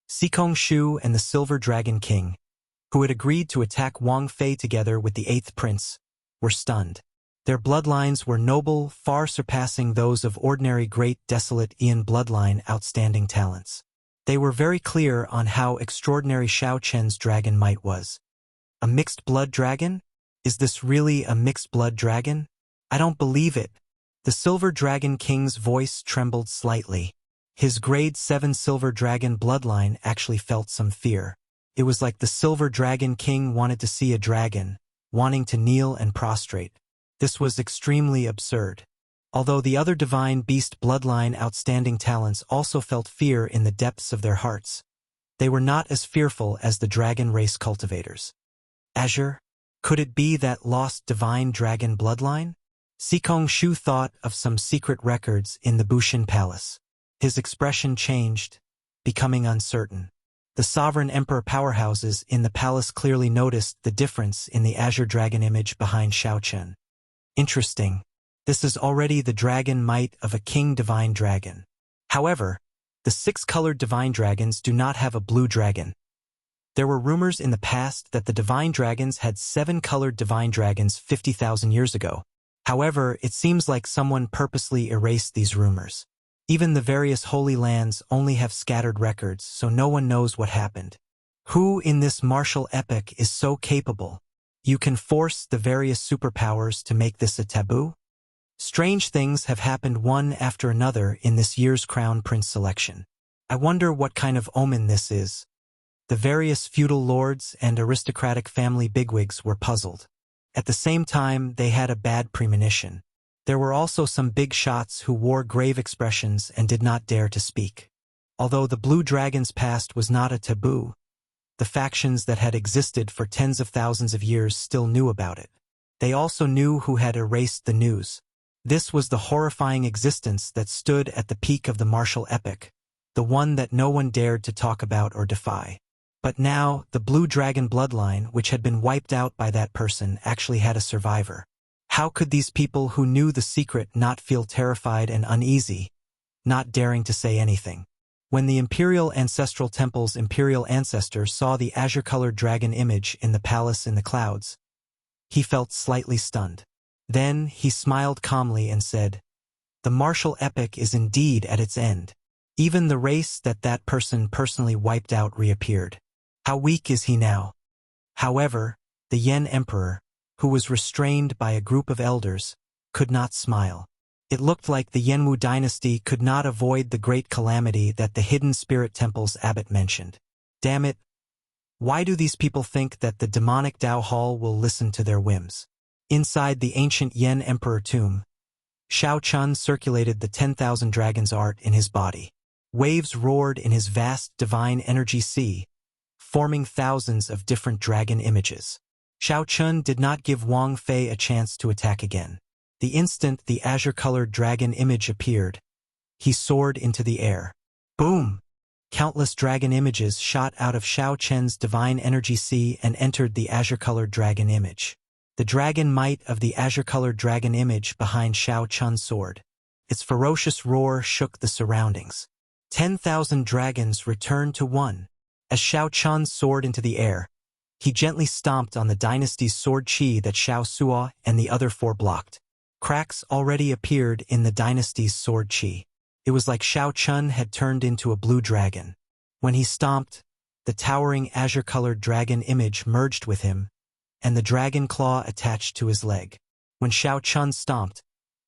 A: Xikong Shu and the Silver Dragon King, who had agreed to attack Wang Fei together with the 8th prince, were stunned. Their bloodlines were noble, far surpassing those of ordinary great desolate Ian bloodline outstanding talents. They were very clear on how extraordinary Xiao Chen's dragon might was. A mixed blood dragon? Is this really a mixed blood dragon? I don't believe it. The Silver Dragon King's voice trembled slightly. His grade 7 Silver Dragon bloodline actually felt some fear. It was like the Silver Dragon King wanted to see a dragon, wanting to kneel and prostrate. This was extremely absurd. Although the other divine beast bloodline outstanding talents also felt fear in the depths of their hearts, they were not as fearful as the dragon race cultivators. Azure? Could it be that lost divine dragon bloodline? Sikong Shu thought of some secret records in the Bushin Palace. His expression changed, becoming uncertain. The sovereign emperor powerhouses in the palace clearly noticed the difference in the azure dragon image behind Xiaochen. Interesting. This is already the dragon might of a king divine dragon. However, the 6-colored divine dragons do not have a blue dragon. There were rumors in the past that the divine dragons had 7-colored divine dragons 50,000 years ago. However, it seems like someone purposely erased these rumors. Even the various holy lands only have scattered records, so no one knows what happened. Who in this martial epic is so capable? You can force the various superpowers to make this a taboo? Strange things have happened one after another in this year's Crown Prince selection. I wonder what kind of omen this is. The various feudal lords and aristocratic family bigwigs were puzzled. At the same time, they had a bad premonition. There were also some big shots who wore grave expressions and did not dare to speak. Although the Blue Dragon's past was not a taboo, the factions that had existed for tens of thousands of years still knew about it. They also knew who had erased the news. This was the horrifying existence that stood at the peak of the martial epic, the one that no one dared to talk about or defy. But now, the Blue Dragon bloodline, which had been wiped out by that person, actually had a survivor. How could these people who knew the secret not feel terrified and uneasy, not daring to say anything? When the Imperial Ancestral Temple's Imperial Ancestor saw the azure-colored dragon image in the palace in the clouds, he felt slightly stunned. Then he smiled calmly and said, "The martial epic is indeed at its end. Even the race that person personally wiped out reappeared. How weak is he now?" However, the Yen Emperor, who was restrained by a group of elders, could not smile. It looked like the Yenwu dynasty could not avoid the great calamity that the hidden spirit temple's abbot mentioned. Damn it! Why do these people think that the demonic Dao Hall will listen to their whims? Inside the ancient Yen Emperor tomb, Xiao Chun circulated the 10,000 dragons art in his body. Waves roared in his vast divine energy sea, forming thousands of different dragon images. Xiao Chun did not give Wang Fei a chance to attack again. The instant the azure-colored dragon image appeared, he soared into the air. Boom! Countless dragon images shot out of Xiao Chen's divine energy sea and entered the azure-colored dragon image. The dragon might of the azure-colored dragon image behind Xiao Chun's sword. Its ferocious roar shook the surroundings. 10,000 dragons returned to one. As Xiao Chun soared into the air, he gently stomped on the dynasty's sword chi that Xiao Suo and the other 4 blocked. Cracks already appeared in the dynasty's sword chi. It was like Xiao Chun had turned into a blue dragon. When he stomped, the towering azure-colored dragon image merged with him, and the dragon claw attached to his leg. When Xiao Chun stomped,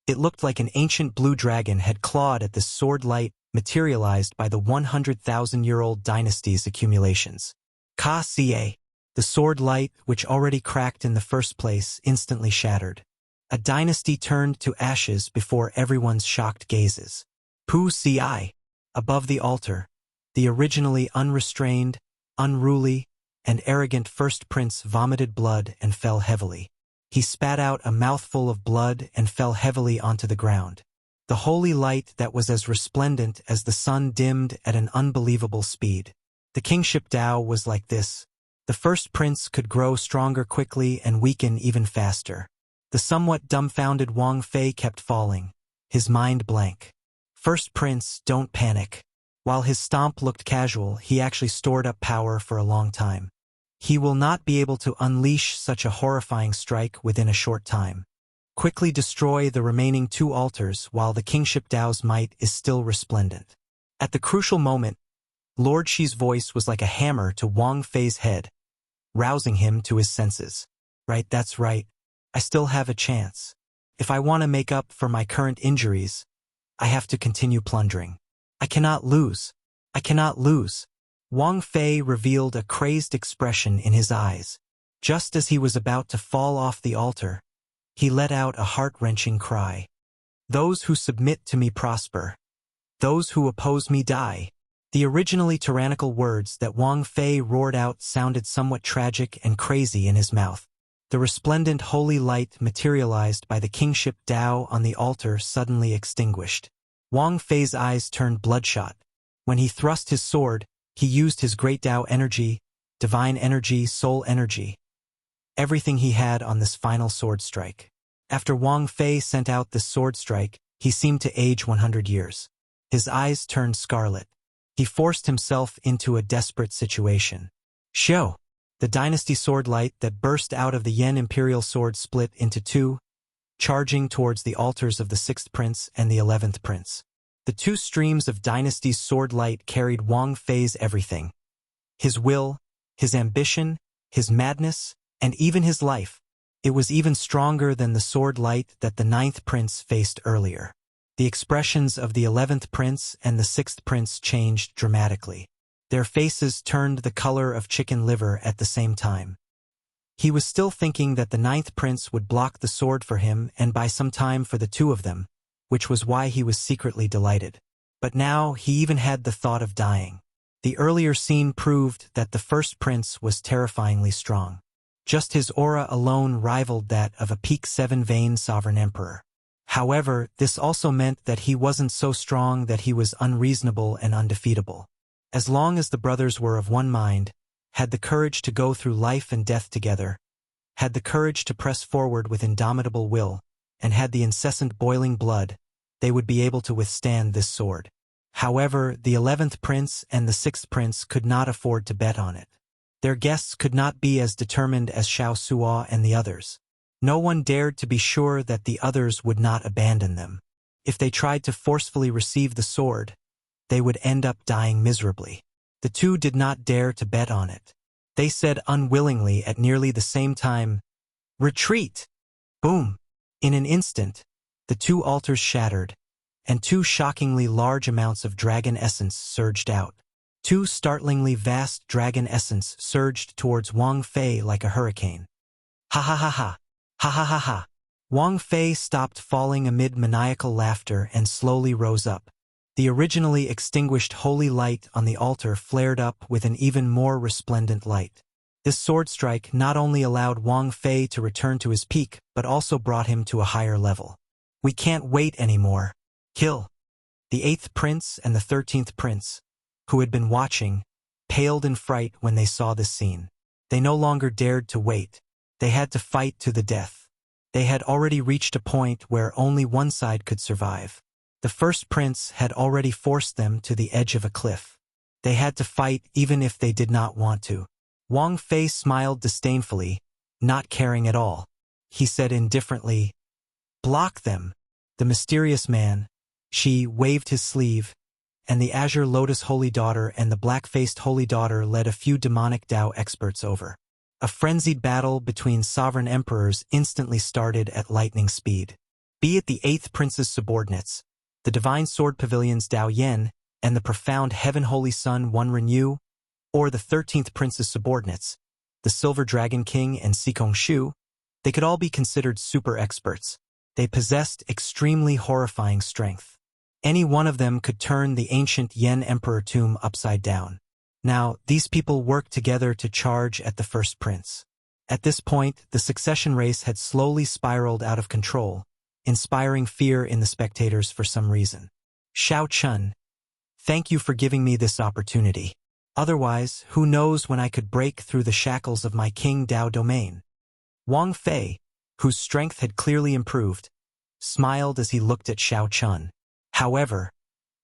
A: it looked like an ancient blue dragon had clawed at the sword light materialized by the 100,000-year-old dynasty's accumulations. Ka-ca! The sword light, which already cracked in the first place, instantly shattered. A dynasty turned to ashes before everyone's shocked gazes. Pu-ci! Above the altar, the originally unrestrained, unruly, and arrogant first prince vomited blood and fell heavily. He spat out a mouthful of blood and fell heavily onto the ground. The holy light that was as resplendent as the sun dimmed at an unbelievable speed. The kingship Dao was like this. The first prince could grow stronger quickly and weaken even faster. The somewhat dumbfounded Wang Fei kept falling, his mind blank. First prince, don't panic. While his stomp looked casual, he actually stored up power for a long time. He will not be able to unleash such a horrifying strike within a short time. Quickly destroy the remaining 2 altars while the kingship Dao's might is still resplendent. At the crucial moment, Lord Shi's voice was like a hammer to Wang Fei's head, rousing him to his senses. Right, that's right. I still have a chance. If I want to make up for my current injuries, I have to continue plundering. I cannot lose. I cannot lose. Wang Fei revealed a crazed expression in his eyes. Just as he was about to fall off the altar, he let out a heart-wrenching cry. Those who submit to me prosper. Those who oppose me die. The originally tyrannical words that Wang Fei roared out sounded somewhat tragic and crazy in his mouth. The resplendent holy light materialized by the kingship Tao on the altar suddenly extinguished. Wang Fei's eyes turned bloodshot. When he thrust his sword, he used his great Tao energy, divine energy, soul energy. Everything he had on this final sword strike. After Wang Fei sent out this sword strike, he seemed to age 100 years. His eyes turned scarlet. He forced himself into a desperate situation. Xiao! The dynasty sword light that burst out of the Yan imperial sword split into two, charging towards the altars of the 6th prince and the 11th prince. The two streams of dynasty's sword light carried Wang Fei's everything. His will, his ambition, his madness, and even his life. It was even stronger than the sword light that the 9th prince faced earlier. The expressions of the 11th prince and the 6th prince changed dramatically. Their faces turned the color of chicken liver at the same time. He was still thinking that the 9th prince would block the sword for him and buy some time for the two of them, which was why he was secretly delighted. But now he even had the thought of dying. The earlier scene proved that the 1st prince was terrifyingly strong. Just his aura alone rivaled that of a peak 7-vein sovereign emperor. However, this also meant that he wasn't so strong that he was unreasonable and undefeatable. As long as the brothers were of one mind, had the courage to go through life and death together, had the courage to press forward with indomitable will, and had the incessant boiling blood, they would be able to withstand this sword. However, the 11th prince and the 6th prince could not afford to bet on it. Their guests could not be as determined as Xiao Suo and the others. No one dared to be sure that the others would not abandon them. If they tried to forcefully receive the sword, they would end up dying miserably. The two did not dare to bet on it. They said unwillingly at nearly the same time, "Retreat!" Boom! In an instant, the two altars shattered, and two shockingly large amounts of dragon essence surged out. Two startlingly vast dragon essence surged towards Wang Fei like a hurricane. Ha ha ha ha! Ha ha ha ha! Wang Fei stopped falling amid maniacal laughter and slowly rose up. The originally extinguished holy light on the altar flared up with an even more resplendent light. This sword strike not only allowed Wang Fei to return to his peak, but also brought him to a higher level. We can't wait anymore. Kill! The 8th prince and the 13th prince, who had been watching, paled in fright when they saw this scene. They no longer dared to wait. They had to fight to the death. They had already reached a point where only one side could survive. The 1st prince had already forced them to the edge of a cliff. They had to fight even if they did not want to. Wang Fei smiled disdainfully, not caring at all. He said indifferently, "Block them." The mysterious man, Shi, waved his sleeve, and the Azure Lotus Holy Daughter and the Black-Faced Holy Daughter led a few demonic Tao experts over. A frenzied battle between sovereign emperors instantly started at lightning speed. Be it the 8th prince's subordinates, the Divine Sword Pavilion's Dao Yen, and the profound Heaven Holy Sun Wan Renyu, or the 13th prince's subordinates, the Silver Dragon King and Sikong Shu, they could all be considered super experts. They possessed extremely horrifying strength. Any one of them could turn the ancient Yen Emperor tomb upside down. Now, these people worked together to charge at the 1st prince. At this point, the succession race had slowly spiraled out of control, inspiring fear in the spectators for some reason. Xiao Chun, thank you for giving me this opportunity. Otherwise, who knows when I could break through the shackles of my King Dao domain. Wang Fei, whose strength had clearly improved, smiled as he looked at Xiao Chun. However,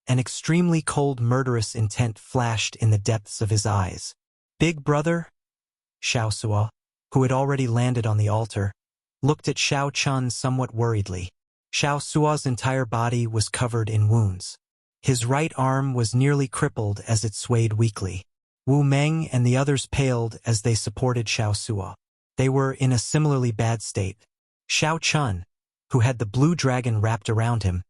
A: an extremely cold murderous intent flashed in the depths of his eyes. Big brother? Xiao Suo, who had already landed on the altar, looked at Xiao Chun somewhat worriedly. Xiao Suo's entire body was covered in wounds. His right arm was nearly crippled as it swayed weakly. Wu Meng and the others paled as they supported Xiao Suo. They were in a similarly bad state. Xiao Chun, who had the blue dragon wrapped around him,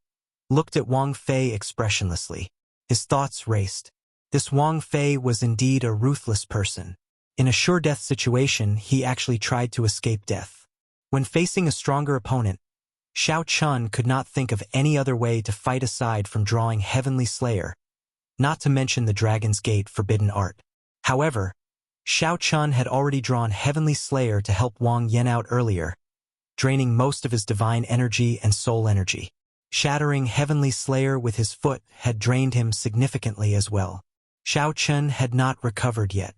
A: looked at Wang Fei expressionlessly. His thoughts raced. This Wang Fei was indeed a ruthless person. In a sure-death situation, he actually tried to escape death. When facing a stronger opponent, Xiao Chun could not think of any other way to fight aside from drawing Heavenly Slayer, not to mention the Dragon's Gate forbidden art. However, Xiao Chun had already drawn Heavenly Slayer to help Wang Yan out earlier, draining most of his divine energy and soul energy. Shattering Heavenly Slayer with his foot had drained him significantly as well. Xiao Chun had not recovered yet.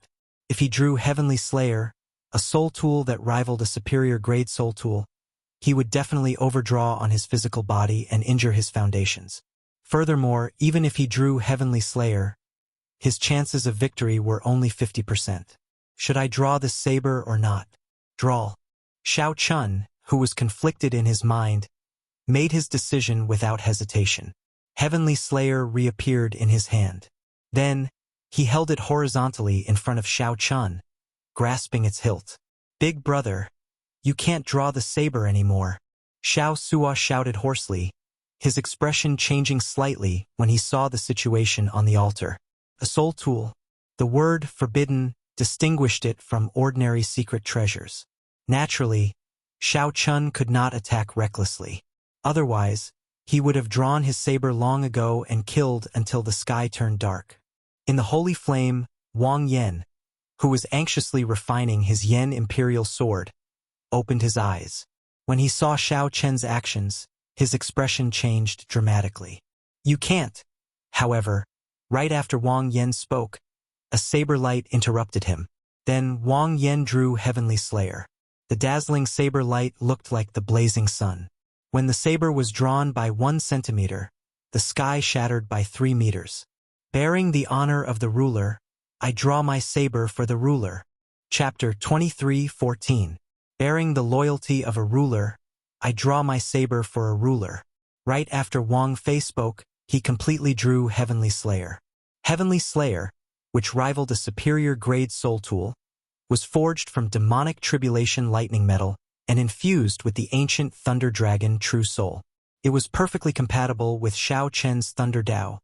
A: If he drew Heavenly Slayer, a soul tool that rivaled a superior grade soul tool, he would definitely overdraw on his physical body and injure his foundations. Furthermore, even if he drew Heavenly Slayer, his chances of victory were only 50%. Should I draw this saber or not? Draw. Xiao Chun, who was conflicted in his mind, made his decision without hesitation. Heavenly Slayer reappeared in his hand. Then, he held it horizontally in front of Xiao Chun, grasping its hilt. "Big brother, you can't draw the saber anymore," Xiao Sua shouted hoarsely, his expression changing slightly when he saw the situation on the altar. A soul tool. The word forbidden distinguished it from ordinary secret treasures. Naturally, Xiao Chun could not attack recklessly. Otherwise, he would have drawn his saber long ago and killed until the sky turned dark. In the holy flame, Wang Yan, who was anxiously refining his Yan Imperial sword, opened his eyes. When he saw Xiao Chen's actions, his expression changed dramatically. "You can't." However, right after Wang Yan spoke, a saber light interrupted him. Then Wang Yan drew Heavenly Slayer. The dazzling saber light looked like the blazing sun. When the saber was drawn by 1 centimeter, the sky shattered by 3 meters. Bearing the honor of the ruler, I draw my saber for the ruler. Chapter 23:14. Bearing the loyalty of a ruler, I draw my saber for a ruler. Right after Wang Fei spoke, he completely drew Heavenly Slayer. Heavenly Slayer, which rivaled a superior grade soul tool, was forged from demonic tribulation lightning metal and infused with the ancient Thunder Dragon True Soul. It was perfectly compatible with Xiao Chen's Thunder Dao,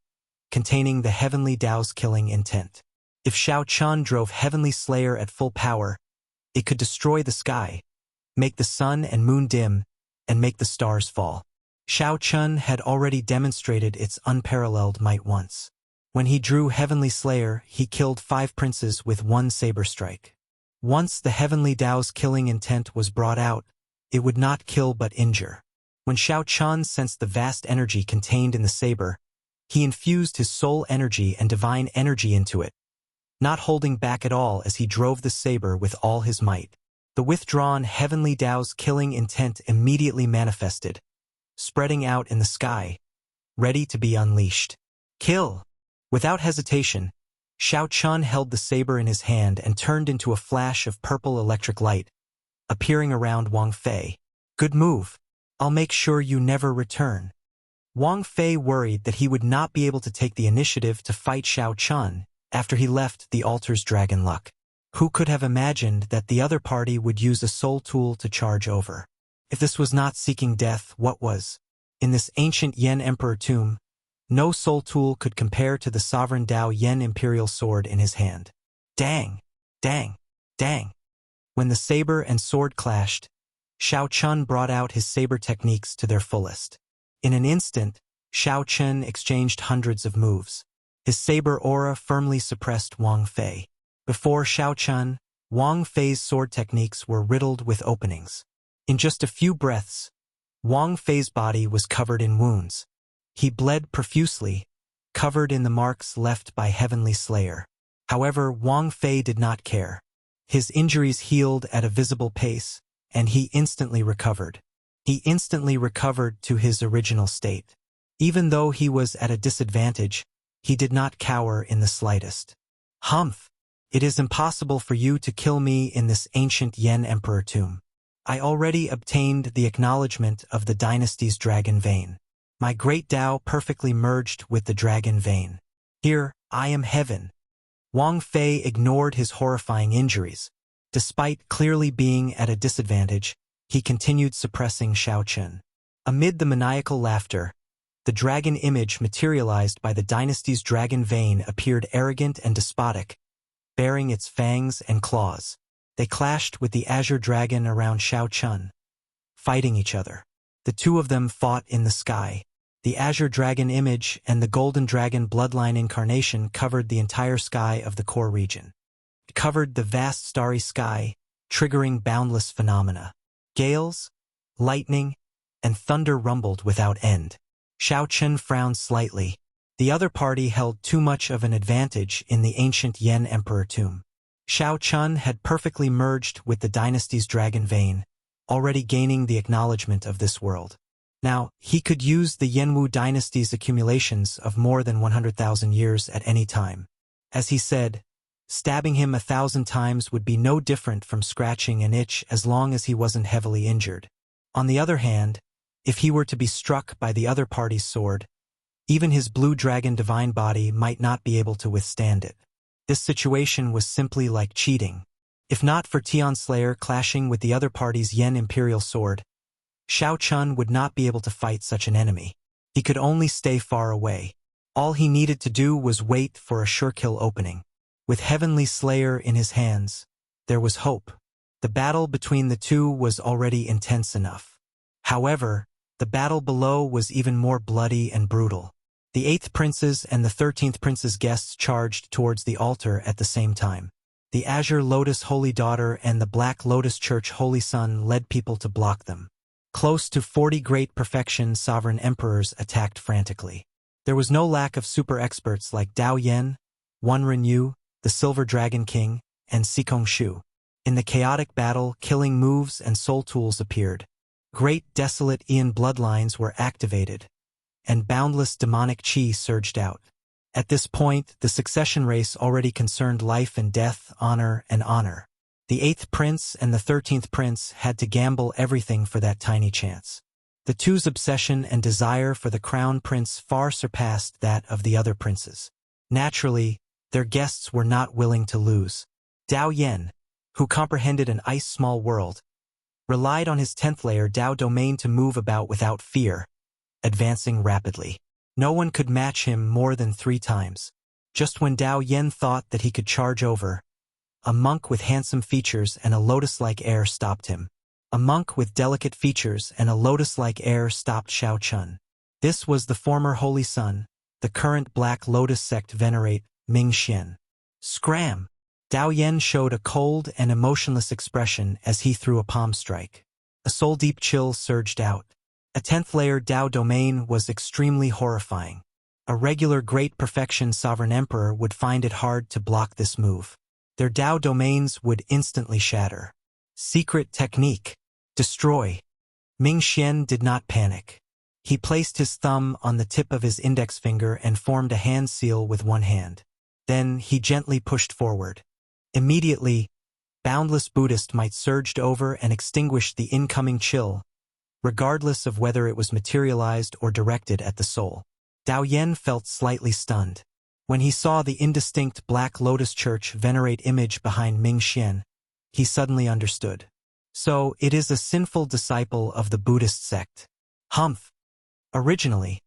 A: containing the Heavenly Dao's killing intent. If Xiao Chun drove Heavenly Slayer at full power, it could destroy the sky, make the sun and moon dim, and make the stars fall. Xiao Chun had already demonstrated its unparalleled might once. When he drew Heavenly Slayer, he killed 5 princes with 1 saber strike. Once the Heavenly Dao's killing intent was brought out, it would not kill but injure. When Xiao Chun sensed the vast energy contained in the saber, he infused his soul energy and divine energy into it, not holding back at all as he drove the saber with all his might. The withdrawn Heavenly Dao's killing intent immediately manifested, spreading out in the sky, ready to be unleashed. Kill! Without hesitation, Xiao Chun held the saber in his hand and turned into a flash of purple electric light, appearing around Wang Fei. "Good move. I'll make sure you never return." Wang Fei worried that he would not be able to take the initiative to fight Xiao Chun after he left the altar's dragon luck. Who could have imagined that the other party would use a soul tool to charge over? If this was not seeking death, what was? In this ancient Yen Emperor tomb, no soul tool could compare to the sovereign Dao Yen Imperial sword in his hand. Dang! Dang! Dang! When the saber and sword clashed, Xiao Chun brought out his saber techniques to their fullest. In an instant, Xiao Chun exchanged hundreds of moves. His saber aura firmly suppressed Wang Fei. Before Xiao Chun, Wang Fei's sword techniques were riddled with openings. In just a few breaths, Wang Fei's body was covered in wounds. He bled profusely, covered in the marks left by Heavenly Slayer. However, Wang Fei did not care. His injuries healed at a visible pace, and he instantly recovered. He instantly recovered to his original state. Even though he was at a disadvantage, he did not cower in the slightest. "Humph! It is impossible for you to kill me in this ancient Yen Emperor tomb. I already obtained the acknowledgement of the dynasty's dragon vein. My great Dao perfectly merged with the dragon vein. Here, I am heaven." Wang Fei ignored his horrifying injuries. Despite clearly being at a disadvantage, he continued suppressing Xiao Chun. Amid the maniacal laughter, the dragon image materialized by the dynasty's dragon vein appeared arrogant and despotic, baring its fangs and claws. They clashed with the azure dragon around Shao Chun, fighting each other. The two of them fought in the sky. The azure dragon image and the golden dragon bloodline incarnation covered the entire sky of the core region. It covered the vast starry sky, triggering boundless phenomena. Gales, lightning, and thunder rumbled without end. Shao Chun frowned slightly. The other party held too much of an advantage in the ancient Yen Emperor tomb. Shao Chun had perfectly merged with the dynasty's dragon vein, already gaining the acknowledgement of this world. Now, he could use the Yenwu dynasty's accumulations of more than 100,000 years at any time. As he said, stabbing him 1,000 times would be no different from scratching an itch as long as he wasn't heavily injured. On the other hand, if he were to be struck by the other party's sword, even his blue dragon divine body might not be able to withstand it. This situation was simply like cheating. If not for Tian Slayer clashing with the other party's Yen Imperial sword, Shao Chun would not be able to fight such an enemy. He could only stay far away. All he needed to do was wait for a sure kill opening. With Heavenly Slayer in his hands, there was hope. The battle between the two was already intense enough. However, the battle below was even more bloody and brutal. The 8th Prince's and the 13th Prince's guests charged towards the altar at the same time. The Azure Lotus Holy Daughter and the Black Lotus Church Holy Son led people to block them. Close to 40 great perfection sovereign emperors attacked frantically. There was no lack of super experts like Dao Yan, Wan Renyu, the Silver Dragon King, and Sikong Shu. In the chaotic battle, killing moves and soul tools appeared. Great desolate Ian bloodlines were activated, and boundless demonic chi surged out. At this point, the succession race already concerned life and death, honor and honor. The 8th Prince and the 13th Prince had to gamble everything for that tiny chance. The two's obsession and desire for the crown prince far surpassed that of the other princes. Naturally, their guests were not willing to lose. Dao Yan, who comprehended an ice-small world, relied on his 10th layer Dao domain to move about without fear, advancing rapidly. No one could match him more than 3 times. Just when Dao Yan thought that he could charge over, a monk with handsome features and a lotus-like air stopped him. A monk with delicate features and a lotus-like air stopped Shao Chun. This was the former Holy Son, the current Black Lotus sect venerate, Ming Xian. Scram! Dao Yan showed a cold and emotionless expression as he threw a palm strike. A soul-deep chill surged out. A 10th layer Dao domain was extremely horrifying. A regular Great Perfection Sovereign Emperor would find it hard to block this move. Their Dao domains would instantly shatter. Secret technique. Destroy. Ming Xian did not panic. He placed his thumb on the tip of his index finger and formed a hand seal with one hand. Then he gently pushed forward. Immediately, Boundless Buddhist might surged over and extinguished the incoming chill, regardless of whether it was materialized or directed at the soul. Dao Yan felt slightly stunned. When he saw the indistinct Black Lotus Church venerate image behind Ming Xian, he suddenly understood. So, it is a sinful disciple of the Buddhist sect. Humph! Originally,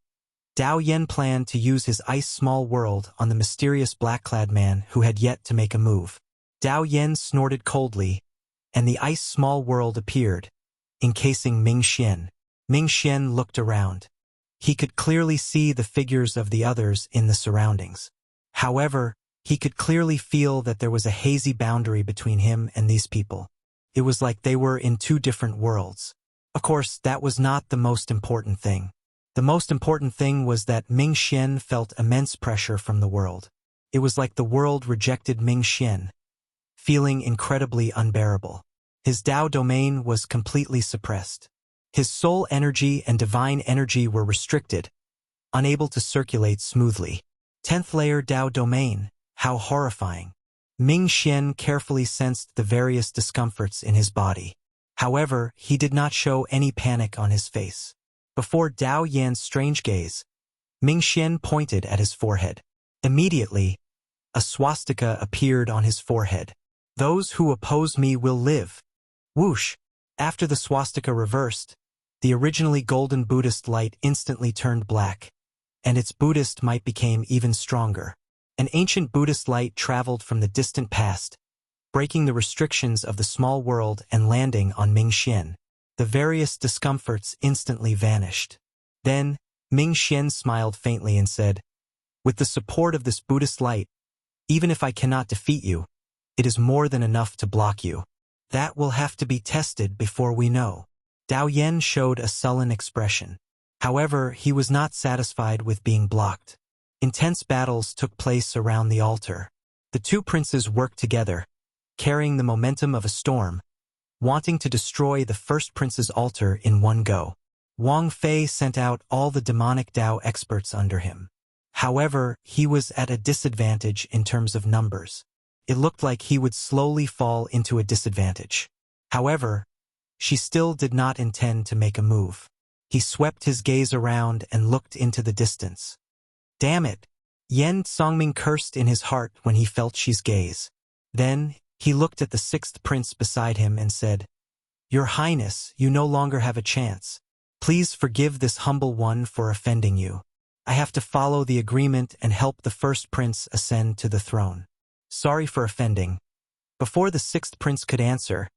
A: Dao Yan planned to use his ice small world on the mysterious black-clad man who had yet to make a move. Dao Yan snorted coldly, and the ice small world appeared, encasing Ming Xian. Ming Xian looked around. He could clearly see the figures of the others in the surroundings. However, he could clearly feel that there was a hazy boundary between him and these people. It was like they were in 2 different worlds. Of course, that was not the most important thing. The most important thing was that Ming Xian felt immense pressure from the world. It was like the world rejected Ming Xian, feeling incredibly unbearable. His Dao domain was completely suppressed. His soul energy and divine energy were restricted, unable to circulate smoothly. 10th layer Dao domain, how horrifying. Ming Xian carefully sensed the various discomforts in his body. However, he did not show any panic on his face. Before Dao Yan's strange gaze, Ming Xian pointed at his forehead. Immediately, a swastika appeared on his forehead. Those who oppose me will live. Whoosh! After the swastika reversed, The originally golden Buddhist light instantly turned black, and its Buddhist might became even stronger. An ancient Buddhist light traveled from the distant past, breaking the restrictions of the small world and landing on Ming Xian. The various discomforts instantly vanished. Then, Ming Xian smiled faintly and said, "With the support of this Buddhist light, even if I cannot defeat you, it is more than enough to block you. That will have to be tested before we know." Dao Yen showed a sullen expression. However, he was not satisfied with being blocked. Intense battles took place around the altar. The two princes worked together, carrying the momentum of a storm, wanting to destroy the first prince's altar in one go. Wang Fei sent out all the demonic Dao experts under him. However, he was at a disadvantage in terms of numbers. It looked like he would slowly fall into a disadvantage. However, she still did not intend to make a move. He swept his gaze around and looked into the distance. "Damn it!" Yen Songming cursed in his heart when he felt she's gaze. Then, he looked at the sixth prince beside him and said, "Your Highness, you no longer have a chance. Please forgive this humble one for offending you. I have to follow the agreement and help the first prince ascend to the throne. Sorry for offending." Before the sixth prince could answer,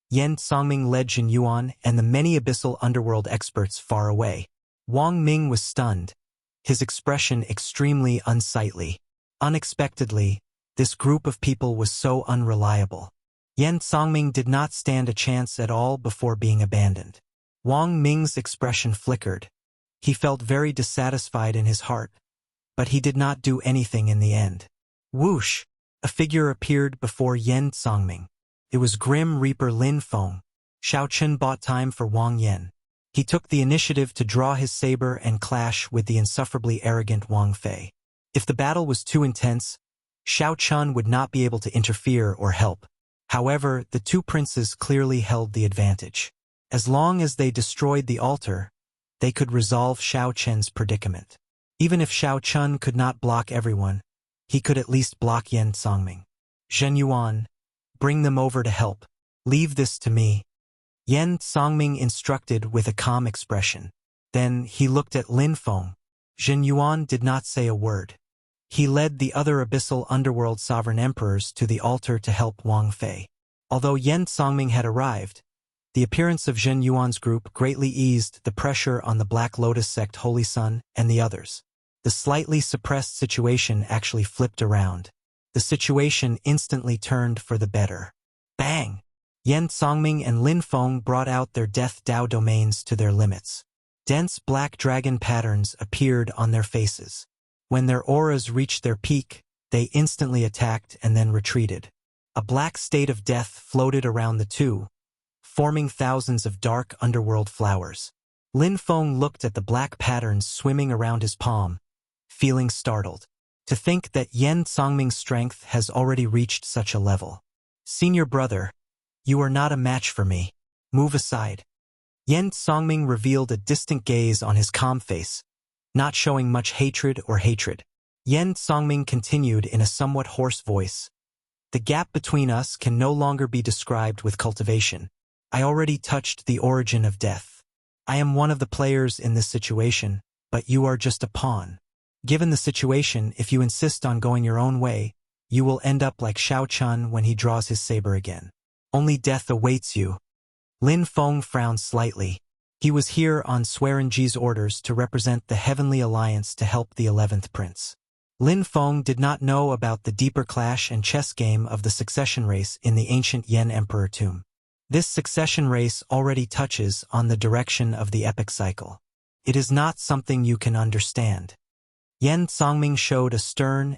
A: Yen Songming led Jin Yuan and the many abyssal underworld experts far away. Wang Ming was stunned, his expression extremely unsightly. Unexpectedly, this group of people was so unreliable. Yen Songming did not stand a chance at all before being abandoned. Wang Ming's expression flickered. He felt very dissatisfied in his heart, but he did not do anything in the end. Whoosh! A figure appeared before Yen Songming. It was Grim Reaper Lin Feng. Xiao Chen bought time for Wang Yen. He took the initiative to draw his saber and clash with the insufferably arrogant Wang Fei. If the battle was too intense, Xiao Chen would not be able to interfere or help. However, the two princes clearly held the advantage. As long as they destroyed the altar, they could resolve Xiao Chen's predicament. Even if Xiao Chen could not block everyone, he could at least block Yen Songming. "Zhen Yuan, bring them over to help. Leave this to me," Yen Songming instructed with a calm expression. Then he looked at Lin Feng. Zhen Yuan did not say a word. He led the other abyssal underworld sovereign emperors to the altar to help Wang Fei. Although Yen Songming had arrived, the appearance of Zhen Yuan's group greatly eased the pressure on the Black Lotus sect Holy Sun and the others. The slightly suppressed situation actually flipped around. The situation instantly turned for the better. Bang! Yen Songming and Lin Feng brought out their Death Dao domains to their limits. Dense black dragon patterns appeared on their faces. When their auras reached their peak, they instantly attacked and then retreated. A black state of death floated around the two, forming thousands of dark underworld flowers. Lin Feng looked at the black patterns swimming around his palm, feeling startled. To think that Yen Songming's strength has already reached such a level. "Senior brother, you are not a match for me. Move aside." Yen Songming revealed a distant gaze on his calm face, not showing much hatred. Yen Songming continued in a somewhat hoarse voice. "The gap between us can no longer be described with cultivation. I already touched the origin of death. I am one of the players in this situation, but you are just a pawn. Given the situation, if you insist on going your own way, you will end up like Xiao Chen when he draws his saber again. Only death awaits you." Lin Feng frowned slightly. He was here on Swearenji's orders to represent the Heavenly Alliance to help the 11th Prince. Lin Feng did not know about the deeper clash and chess game of the succession race in the ancient Yen Emperor tomb. This succession race already touches on the direction of the epic cycle. It is not something you can understand. Yen Songming showed a stern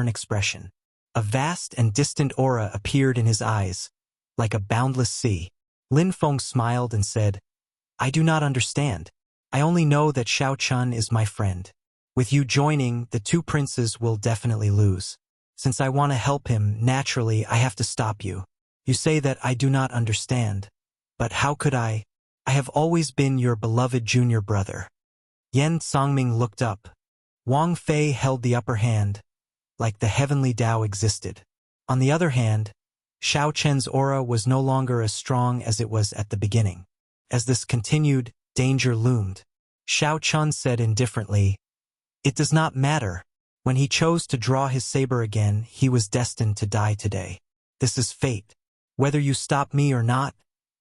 A: expression. A vast and distant aura appeared in his eyes, like a boundless sea. Lin Feng smiled and said, "I do not understand. I only know that Xiao Chen is my friend. With you joining, the two princes will definitely lose. Since I want to help him, naturally I have to stop you. You say that I do not understand. But how could I? I have always been your beloved junior brother." Yen Songming looked up. Wang Fei held the upper hand, like the heavenly Tao existed. On the other hand, Xiao Chen's aura was no longer as strong as it was at the beginning. As this continued, Danger loomed. Xiao Chun said indifferently, "It does not matter. When he chose to draw his saber again, he was destined to die today. This is fate. Whether you stop me or not,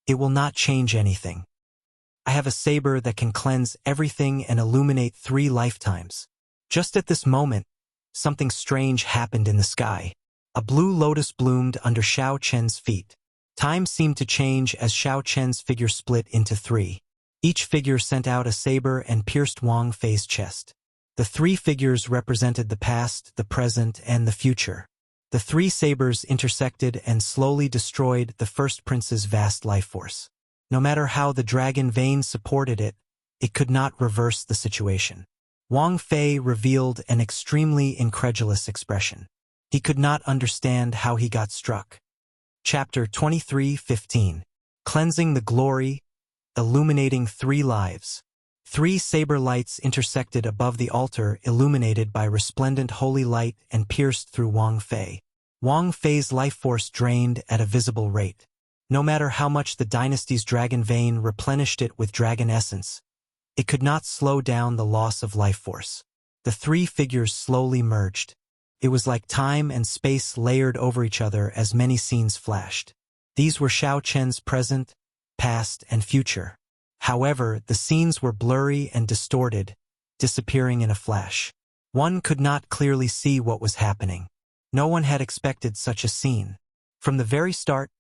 A: it will not change anything. I have a saber that can cleanse everything and illuminate 3 lifetimes." Just at this moment, something strange happened in the sky. A blue lotus bloomed under Xiao Chen's feet. Time seemed to change as Xiao Chen's figure split into 3. Each figure sent out a saber and pierced Wang Fei's chest. The 3 figures represented the past, the present, and the future. The 3 sabers intersected and slowly destroyed the first prince's vast life force. No matter how the dragon vein supported it, it could not reverse the situation. Wang Fei revealed an extremely incredulous expression. He could not understand how he got struck. Chapter 23:15. Cleansing the Glory, Illuminating 3 Lives. 3 saber lights intersected above the altar, illuminated by resplendent holy light, and pierced through Wang Fei. Wang Fei's life force drained at a visible rate. No matter how much the dynasty's dragon vein replenished it with dragon essence, it could not slow down the loss of life force. The 3 figures slowly merged. It was like time and space layered over each other as many scenes flashed. These were Xiao Chen's present, past, and future. However, the scenes were blurry and distorted, disappearing in a flash. One could not clearly see what was happening. No one had expected such a scene. From the very start,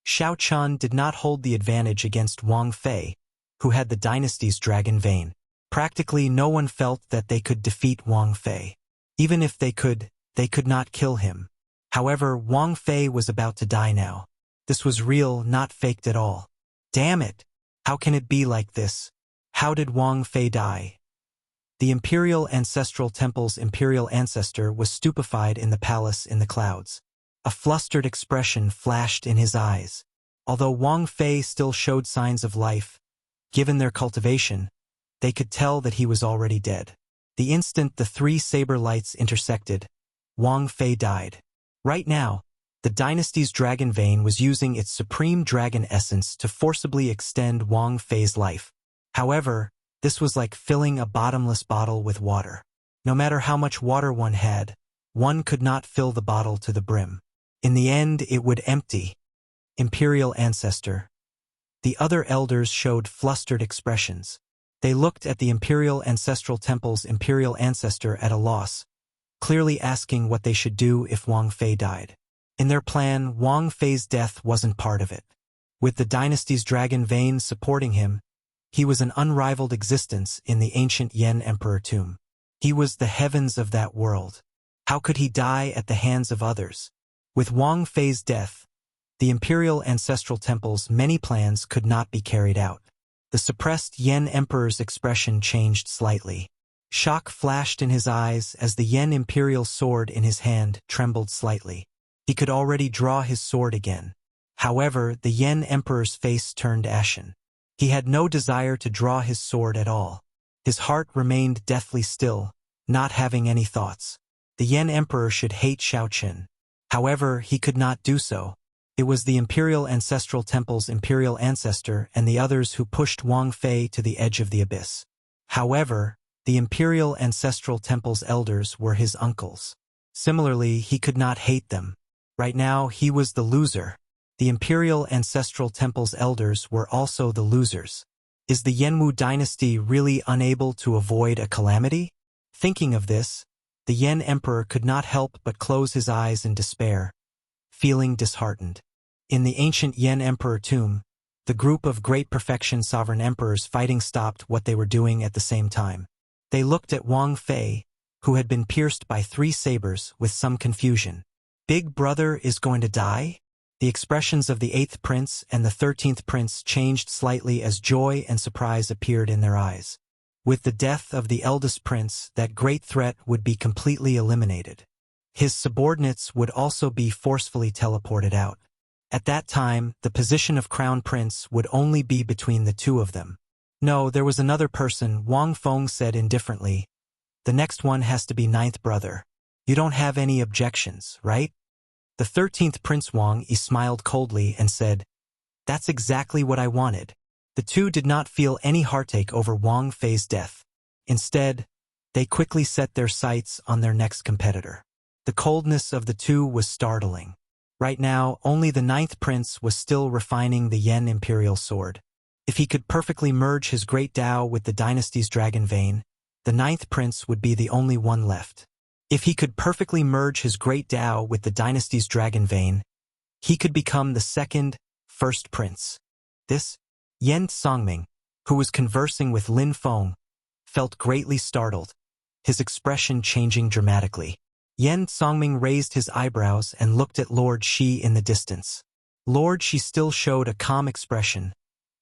A: Xiao Chun did not hold the advantage against Wang Fei, who had the dynasty's dragon vein. Practically no one felt that they could defeat Wang Fei. Even if they could not kill him. However, Wang Fei was about to die now. This was real, not faked at all. Damn it! How can it be like this? How did Wang Fei die? The Imperial Ancestral Temple's imperial ancestor was stupefied in the palace in the clouds. A flustered expression flashed in his eyes. Although Wang Fei still showed signs of life, given their cultivation, they could tell that he was already dead. The instant the 3 saber lights intersected, Wang Fei died. Right now, the dynasty's dragon vein was using its supreme dragon essence to forcibly extend Wang Fei's life. However, this was like filling a bottomless bottle with water. No matter how much water one had, one could not fill the bottle to the brim. In the end, it would empty. Imperial Ancestor. The other elders showed flustered expressions. They looked at the Imperial Ancestral Temple's imperial ancestor at a loss, clearly asking what they should do if Wang Fei died. In their plan, Wang Fei's death wasn't part of it. With the dynasty's dragon vein supporting him, he was an unrivaled existence in the ancient Yan Emperor tomb. He was the heavens of that world. How could he die at the hands of others? With Wang Fei's death, the Imperial Ancestral Temple's many plans could not be carried out. The suppressed Yan Emperor's expression changed slightly. Shock flashed in his eyes as the Yan Imperial sword in his hand trembled slightly. He could already draw his sword again. However, the Yan Emperor's face turned ashen. He had no desire to draw his sword at all. His heart remained deathly still, not having any thoughts. The Yan Emperor should hate Xiao Qin. However, he could not do so. It was the Imperial Ancestral Temple's imperial ancestor and the others who pushed Wang Fei to the edge of the abyss. However, the Imperial Ancestral Temple's elders were his uncles. Similarly, he could not hate them. Right now, he was the loser. The Imperial Ancestral Temple's elders were also the losers. Is the Yanwu dynasty really unable to avoid a calamity? Thinking of this, the Yan Emperor could not help but close his eyes in despair, feeling disheartened. In the ancient Yan Emperor tomb, the group of Great Perfection Sovereign Emperors fighting stopped what they were doing at the same time. They looked at Wang Fei, who had been pierced by 3 sabers, with some confusion. Big brother is going to die? The expressions of the 8th prince and the 13th prince changed slightly as joy and surprise appeared in their eyes. With the death of the eldest prince, that great threat would be completely eliminated. His subordinates would also be forcefully teleported out. At that time, the position of crown prince would only be between the 2 of them. No, there was another person, Wang Feng said indifferently. The next one has to be 9th brother. You don't have any objections, right? The 13th Prince Wang Yi smiled coldly and said, "That's exactly what I wanted. The two did not feel any heartache over Wang Fei's death. Instead, they quickly set their sights on their next competitor. The coldness of the two was startling. Right now, only the ninth prince was still refining the Yen Imperial Sword. If he could perfectly merge his great Dao with the dynasty's dragon vein, the ninth prince would be the only one left. If he could perfectly merge his great Dao with the dynasty's dragon vein, he could become the first prince. This, Yen Songming, who was conversing with Lin Feng, felt greatly startled, his expression changing dramatically. Yen Songming raised his eyebrows and looked at Lord Shi in the distance. Lord Shi still showed a calm expression,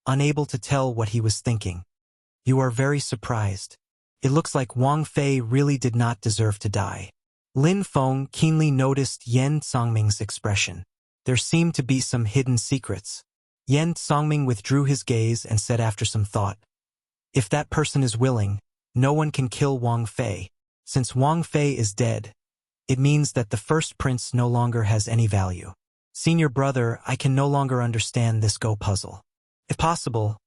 A: unable to tell what he was thinking. You are very surprised. It looks like Wang Fei really did not deserve to die. Lin Feng keenly noticed Yen Songming's expression. There seemed to be some hidden secrets. Yen Songming withdrew his gaze and said after some thought, if that person is willing, no one can kill Wang Fei. Since Wang Fei is dead, it means that the first prince no longer has any value. Senior brother, I can no longer understand this Go puzzle. If possible,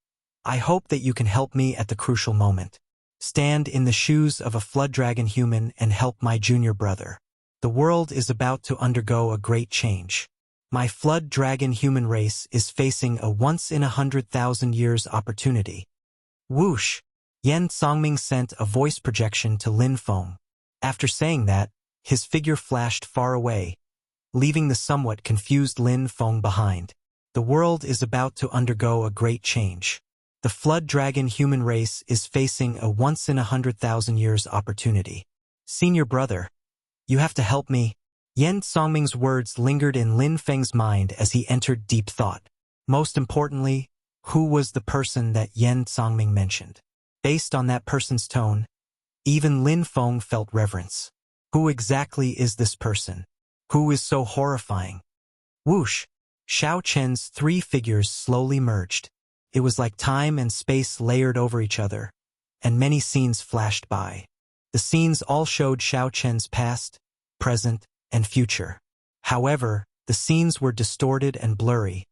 A: I hope that you can help me at the crucial moment. Stand in the shoes of a flood dragon human and help my junior brother. The world is about to undergo a great change. My flood dragon human race is facing a once-in-100,000 years opportunity. Whoosh! Yen Songming sent a voice projection to Lin Feng. After saying that, his figure flashed far away, leaving the somewhat confused Lin Feng behind. The world is about to undergo a great change. The flood dragon human race is facing a once-in-100,000 years opportunity. Senior brother, you have to help me. Yen Songming's words lingered in Lin Feng's mind as he entered deep thought. Most importantly, who was the person that Yen Songming mentioned? Based on that person's tone, even Lin Feng felt reverence. Who exactly is this person? Who is so horrifying? Whoosh! Xiao Chen's three figures slowly merged. It was like time and space layered over each other, and many scenes flashed by. The scenes all showed Xiao Chen's past, present, and future. However, the scenes were distorted and blurry,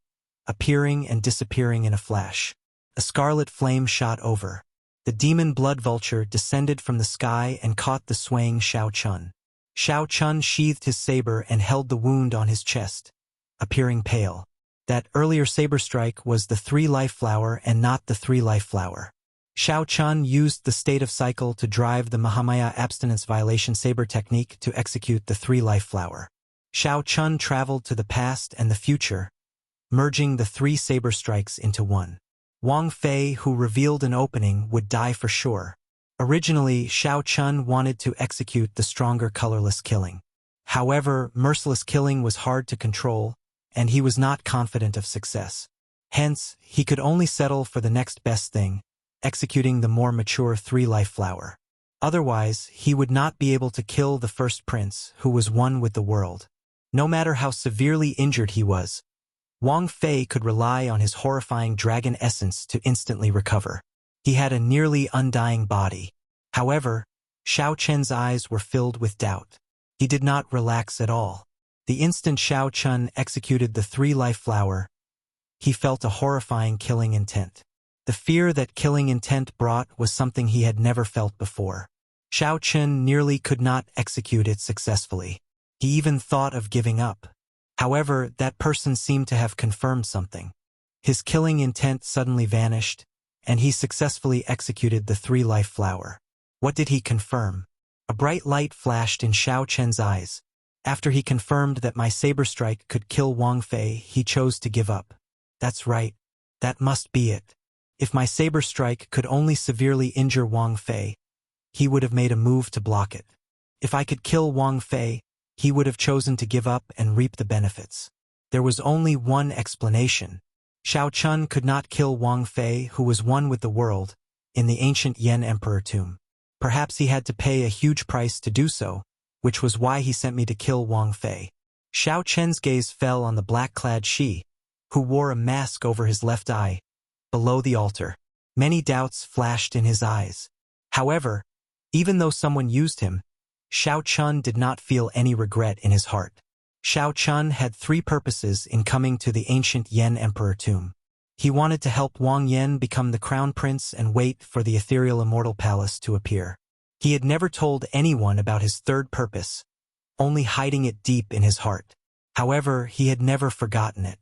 A: appearing and disappearing in a flash. A scarlet flame shot over. The demon blood vulture descended from the sky and caught the swaying Xiao Chun. Xiao Chun sheathed his saber and held the wound on his chest, appearing pale. That earlier saber strike was the 3-life flower and not the 3-life flower. Xiao Chun used the state of cycle to drive the Mahamaya abstinence violation saber technique to execute the 3-life flower. Xiao Chun traveled to the past and the future, merging the 3 saber strikes into one. Wang Fei, who revealed an opening, would die for sure. Originally, Xiao Chun wanted to execute the stronger colorless killing. However, merciless killing was hard to control, and he was not confident of success. Hence, he could only settle for the next best thing, executing the more mature 3-life flower. Otherwise, he would not be able to kill the first prince, who was one with the world. No matter how severely injured he was, Wang Fei could rely on his horrifying dragon essence to instantly recover. He had a nearly undying body. However, Xiao Chen's eyes were filled with doubt. He did not relax at all. The instant Xiao Chun executed the 3-life flower, he felt a horrifying killing intent. The fear that killing intent brought was something he had never felt before. Xiao Chun nearly could not execute it successfully. He even thought of giving up. However, that person seemed to have confirmed something. His killing intent suddenly vanished, and he successfully executed the 3-life flower. What did he confirm? A bright light flashed in Xiao Chen's eyes. After he confirmed that my saber strike could kill Wang Fei, he chose to give up. That's right. That must be it. If my saber strike could only severely injure Wang Fei, he would have made a move to block it. If I could kill Wang Fei, he would have chosen to give up and reap the benefits. There was only one explanation. Xiao Chun could not kill Wang Fei, who was one with the world, in the ancient Yen Emperor tomb. Perhaps he had to pay a huge price to do so, which was why he sent me to kill Wang Fei. Xiao Chen's gaze fell on the black-clad Shi, who wore a mask over his left eye, below the altar. Many doubts flashed in his eyes. However, even though someone used him, Xiao Chun did not feel any regret in his heart. Xiao Chun had 3 purposes in coming to the ancient Yen Emperor tomb. He wanted to help Wang Yan become the crown prince and wait for the ethereal immortal palace to appear. He had never told anyone about his third purpose, only hiding it deep in his heart. However, he had never forgotten it.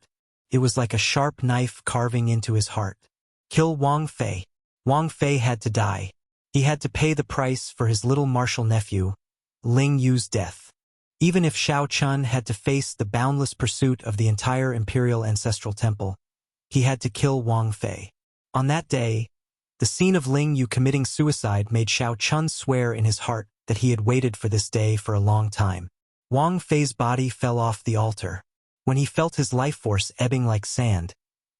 A: It was like a sharp knife carving into his heart. Kill Wang Fei. Wang Fei had to die. He had to pay the price for his little martial nephew, Ling Yu's death. Even if Shao Chun had to face the boundless pursuit of the entire imperial ancestral temple, he had to kill Wang Fei. On that day, the scene of Ling Yu committing suicide made Shao Chun swear in his heart that he had waited for this day for a long time. Wang Fei's body fell off the altar. When he felt his life force ebbing like sand,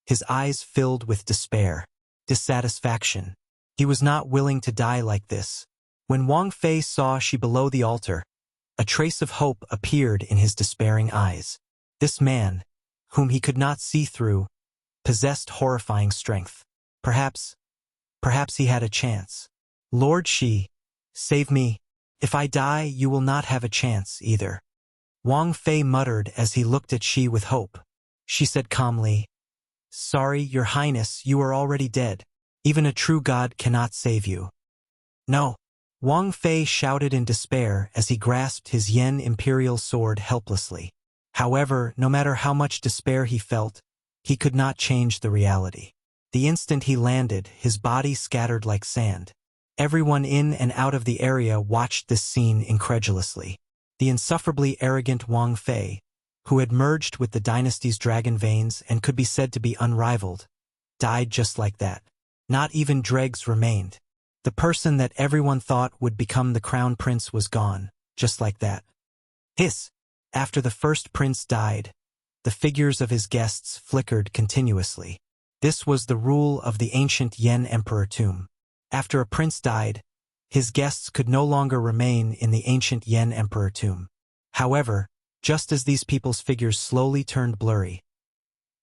A: his eyes filled with despair, dissatisfaction. He was not willing to die like this. When Wang Fei saw she below the altar, a trace of hope appeared in his despairing eyes. This man, whom he could not see through, possessed horrifying strength. Perhaps he had a chance. Lord Shi, save me. If I die, you will not have a chance either. Wang Fei muttered as he looked at Shi with hope. She said calmly, Sorry, Your Highness, you are already dead. Even a true god cannot save you. No. Wang Fei shouted in despair as he grasped his Yen imperial sword helplessly. However, no matter how much despair he felt, he could not change the reality. The instant he landed, his body scattered like sand. Everyone in and out of the area watched this scene incredulously. The insufferably arrogant Wang Fei, who had merged with the dynasty's dragon veins and could be said to be unrivaled, died just like that. Not even dregs remained. The person that everyone thought would become the crown prince was gone, just like that. Hiss! After the first prince died, the figures of his guests flickered continuously. This was the rule of the ancient Yen emperor tomb. After a prince died, his guests could no longer remain in the ancient Yen emperor tomb. However, just as these people's figures slowly turned blurry,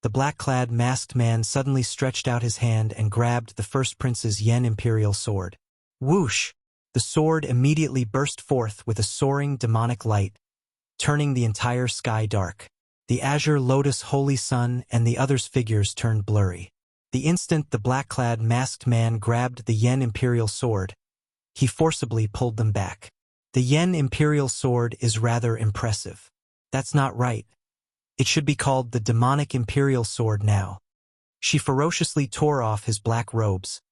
A: the black-clad masked man suddenly stretched out his hand and grabbed the first prince's Yen imperial sword. Whoosh! The sword immediately burst forth with a soaring demonic light, turning the entire sky dark. The azure lotus holy sun and the others' figures turned blurry. The instant the black-clad masked man grabbed the Yen imperial sword, he forcibly pulled them back. The Yen imperial sword is rather impressive. That's not right. It should be called the demonic imperial sword now. She ferociously tore off his black robes,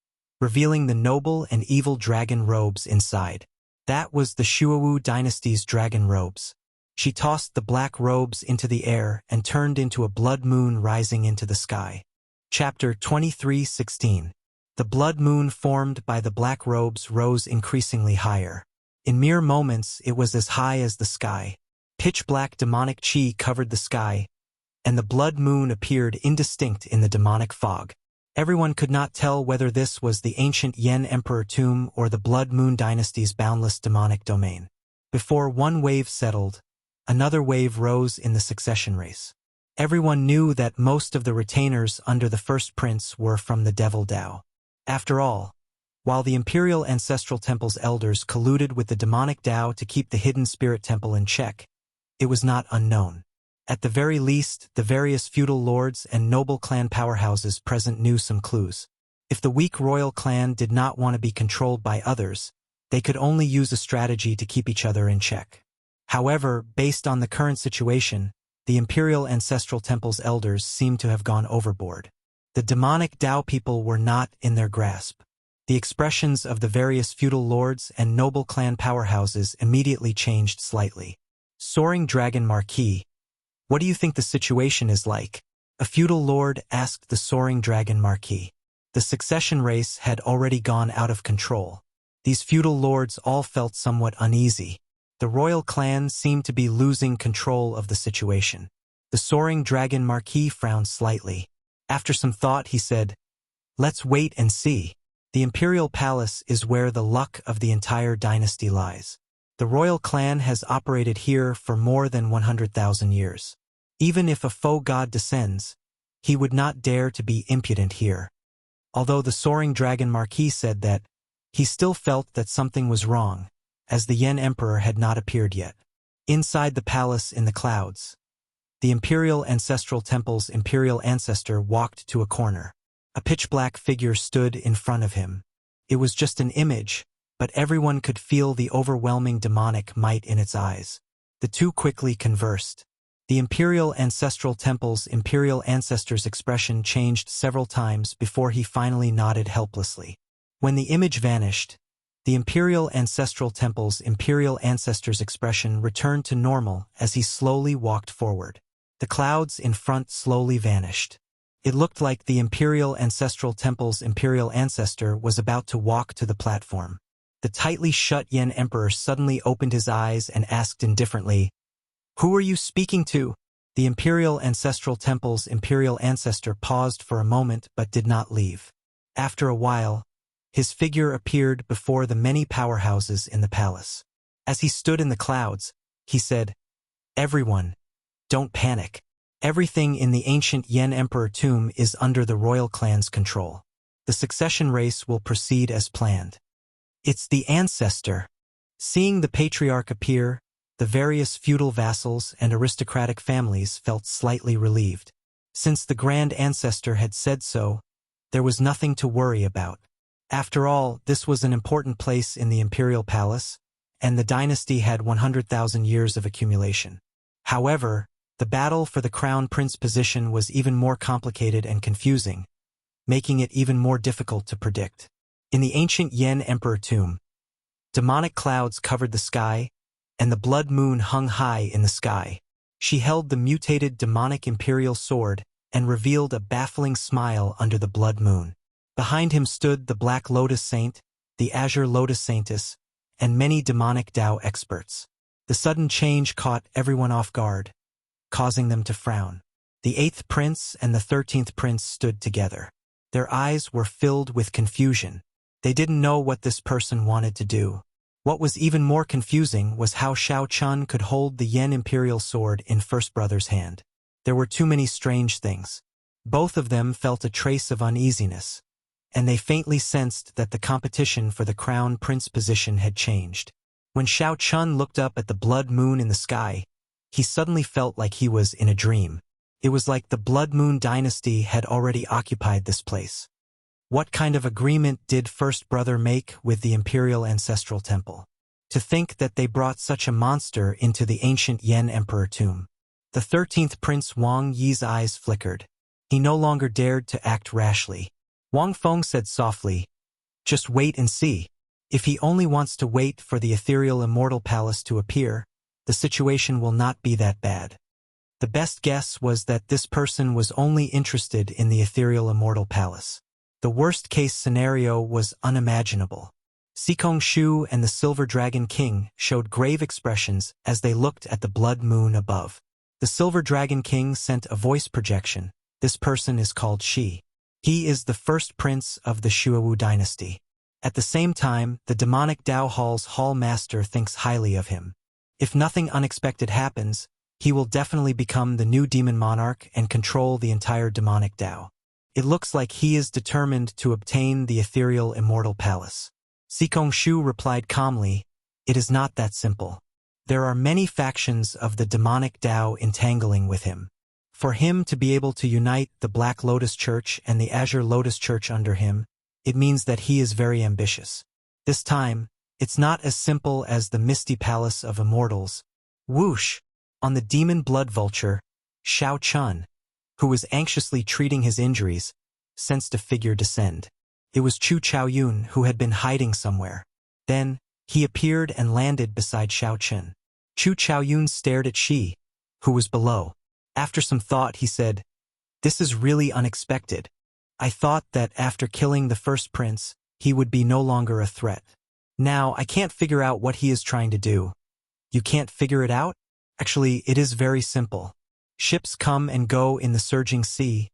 A: revealing the noble and evil dragon robes inside. That was the Shuowu dynasty's dragon robes. She tossed the black robes into the air and turned into a blood moon rising into the sky. Chapter 23:16. The blood moon formed by the black robes rose increasingly higher. In mere moments it was as high as the sky. Pitch-black demonic chi covered the sky, and the blood moon appeared indistinct in the demonic fog. Everyone could not tell whether this was the ancient Yen emperor tomb or the blood moon dynasty's boundless demonic domain. Before one wave settled, another wave rose in the succession race. Everyone knew that most of the retainers under the first prince were from the Devil Dao. After all, while the Imperial Ancestral Temple's elders colluded with the demonic Dao to keep the hidden spirit temple in check, it was not unknown. At the very least, the various feudal lords and noble clan powerhouses present knew some clues. If the weak royal clan did not want to be controlled by others, they could only use a strategy to keep each other in check. However, based on the current situation, the Imperial Ancestral Temple's elders seemed to have gone overboard. The demonic Dao people were not in their grasp. The expressions of the various feudal lords and noble clan powerhouses immediately changed slightly. Soaring Dragon Marquis, what do you think the situation is like? A feudal lord asked the Soaring Dragon Marquis. The succession race had already gone out of control. These feudal lords all felt somewhat uneasy. The royal clan seemed to be losing control of the situation. The Soaring Dragon Marquis frowned slightly. After some thought, he said, "Let's wait and see. The imperial palace is where the luck of the entire dynasty lies. The royal clan has operated here for more than 100,000 years. Even if a faux god descends, he would not dare to be impudent here." Although the Soaring Dragon Marquis said that, he still felt that something was wrong, as the Yen Emperor had not appeared yet. Inside the palace in the clouds, the Imperial Ancestral Temple's imperial ancestor walked to a corner. A pitch-black figure stood in front of him. It was just an image, but everyone could feel the overwhelming demonic might in its eyes. The two quickly conversed. The Imperial Ancestral Temple's imperial ancestor's expression changed several times before he finally nodded helplessly. When the image vanished, the Imperial Ancestral Temple's imperial ancestor's expression returned to normal as he slowly walked forward. The clouds in front slowly vanished. It looked like the Imperial Ancestral Temple's imperial ancestor was about to walk to the platform. The tightly shut Yen Emperor suddenly opened his eyes and asked indifferently, "Who are you speaking to?" The Imperial Ancestral Temple's imperial ancestor paused for a moment but did not leave. After a while, his figure appeared before the many powerhouses in the palace. As he stood in the clouds, he said, "Everyone, don't panic. Everything in the ancient Yen Emperor tomb is under the royal clan's control. The succession race will proceed as planned." "It's the ancestor." Seeing the patriarch appear, the various feudal vassals and aristocratic families felt slightly relieved. Since the grand ancestor had said so, there was nothing to worry about. After all, this was an important place in the imperial palace, and the dynasty had 100,000 years of accumulation. However, the battle for the crown prince position was even more complicated and confusing, making it even more difficult to predict. In the ancient Yen Emperor tomb, demonic clouds covered the sky, and the blood moon hung high in the sky. She held the mutated demonic imperial sword and revealed a baffling smile under the blood moon. Behind him stood the Black Lotus Saint, the Azure Lotus Saintess, and many demonic Tao experts. The sudden change caught everyone off guard, causing them to frown. The 8th prince and the 13th prince stood together. Their eyes were filled with confusion. They didn't know what this person wanted to do. What was even more confusing was how Xiao Chun could hold the Yen Imperial Sword in First Brother's hand. There were too many strange things. Both of them felt a trace of uneasiness, and they faintly sensed that the competition for the crown prince position had changed. When Xiao Chun looked up at the blood moon in the sky, he suddenly felt like he was in a dream. It was like the Blood Moon dynasty had already occupied this place. What kind of agreement did First Brother make with the Imperial Ancestral Temple? To think that they brought such a monster into the ancient Yen Emperor tomb. The 13th Prince Wang Yi's eyes flickered. He no longer dared to act rashly. Wang Feng said softly, "Just wait and see. If he only wants to wait for the ethereal Immortal Palace to appear, the situation will not be that bad." The best guess was that this person was only interested in the ethereal Immortal Palace. The worst-case scenario was unimaginable. Sikong Shu and the Silver Dragon King showed grave expressions as they looked at the blood moon above. The Silver Dragon King sent a voice projection. "This person is called Shi. He is the first prince of the Shuawu dynasty. At the same time, the demonic Dao Hall's Hall Master thinks highly of him. If nothing unexpected happens, he will definitely become the new demon monarch and control the entire demonic Dao. It looks like he is determined to obtain the ethereal Immortal Palace." Sikong Shu replied calmly, "It is not that simple. There are many factions of the demonic Dao entangling with him. For him to be able to unite the Black Lotus Church and the Azure Lotus Church under him, it means that he is very ambitious. This time, it's not as simple as the Misty Palace of Immortals." Whoosh! On the demon blood vulture, Xiao Chun, who was anxiously treating his injuries, sensed a figure descend. It was Chu Chaoyun, who had been hiding somewhere. Then, he appeared and landed beside Xiao Chun. Chu Chaoyun stared at Shi, who was below. After some thought, he said, "This is really unexpected. I thought that after killing the first prince, he would be no longer a threat. Now, I can't figure out what he is trying to do." "You can't figure it out?" "Actually, it is very simple. Ships come and go in the surging sea,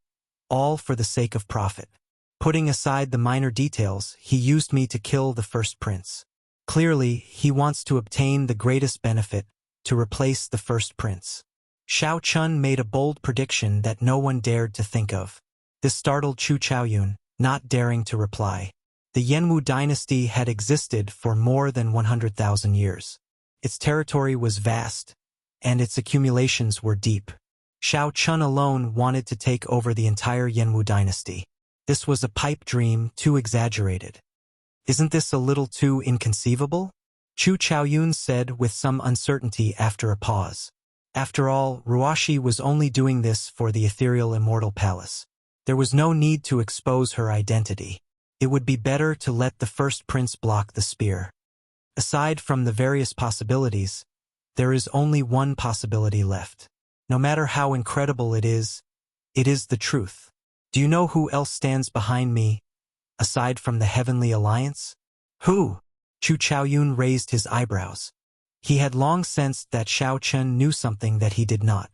A: all for the sake of profit. Putting aside the minor details, he used me to kill the first prince. Clearly, he wants to obtain the greatest benefit, to replace the first prince." Xiao Chun made a bold prediction that no one dared to think of. This startled Chu Chaoyun, not daring to reply. The Yenwu dynasty had existed for more than 100,000 years. Its territory was vast, and its accumulations were deep. Xiao Chun alone wanted to take over the entire Yanwu dynasty. This was a pipe dream too exaggerated. Isn't this a little too inconceivable? Chu Chaoyun said with some uncertainty after a pause. After all, Ruashi was only doing this for the ethereal immortal palace. There was no need to expose her identity. It would be better to let the first prince block the spear. Aside from the various possibilities, there is only one possibility left. No matter how incredible it is the truth. Do you know who else stands behind me, aside from the Heavenly Alliance? Who? Chu Chaoyun raised his eyebrows. He had long sensed that Xiao Chun knew something that he did not.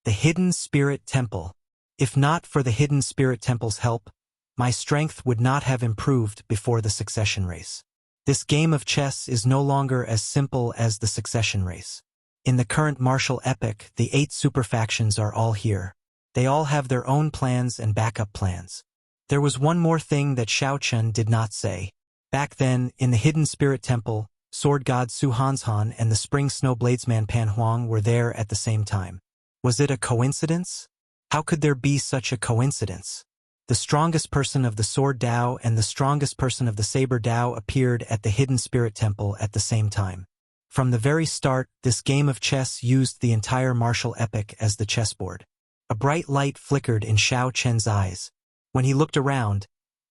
A: The Hidden Spirit Temple. If not for the Hidden Spirit Temple's help, my strength would not have improved before the succession race. This game of chess is no longer as simple as the succession race. In the current martial epic, the 8 superfactions are all here. They all have their own plans and backup plans. There was one more thing that Xiao Chun did not say. Back then, in the Hidden Spirit Temple, Sword God Su Hanshan and the Spring Snow Bladesman Pan Huang were there at the same time. Was it a coincidence? How could there be such a coincidence? The strongest person of the Sword Dao and the strongest person of the Saber Dao appeared at the Hidden Spirit Temple at the same time. From the very start, this game of chess used the entire martial epic as the chessboard. A bright light flickered in Xiao Chen's eyes. When he looked around,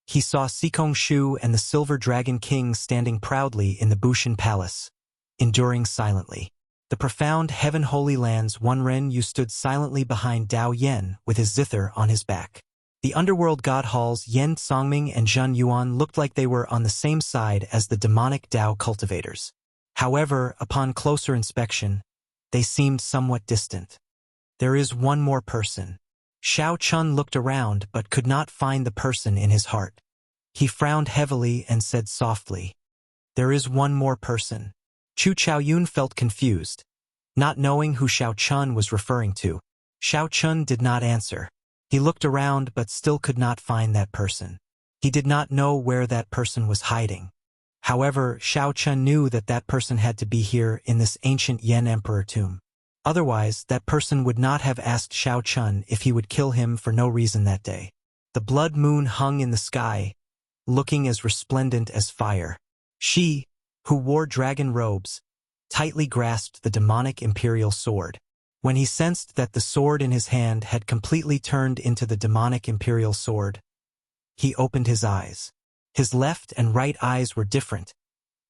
A: he saw Sikong Shu and the Silver Dragon King standing proudly in the Bushin Palace, enduring silently. The profound Heaven Holy Lands Wenren Yu stood silently behind Dao Yen with his zither on his back. The underworld god halls Yen Songming and Zhen Yuan looked like they were on the same side as the demonic Dao cultivators. However, upon closer inspection, they seemed somewhat distant. There is one more person. Xiao Chun looked around but could not find the person in his heart. He frowned heavily and said softly, "There is one more person." Chu Chaoyun felt confused, not knowing who Xiao Chun was referring to. Xiao Chun did not answer. He looked around but still could not find that person. He did not know where that person was hiding. However, Xiao Chun knew that that person had to be here in this ancient Yen Emperor tomb. Otherwise, that person would not have asked Xiao Chun if he would kill him for no reason that day. The blood moon hung in the sky, looking as resplendent as fire. She, who wore dragon robes, tightly grasped the demonic imperial sword. When he sensed that the sword in his hand had completely turned into the demonic imperial sword, he opened his eyes. His left and right eyes were different,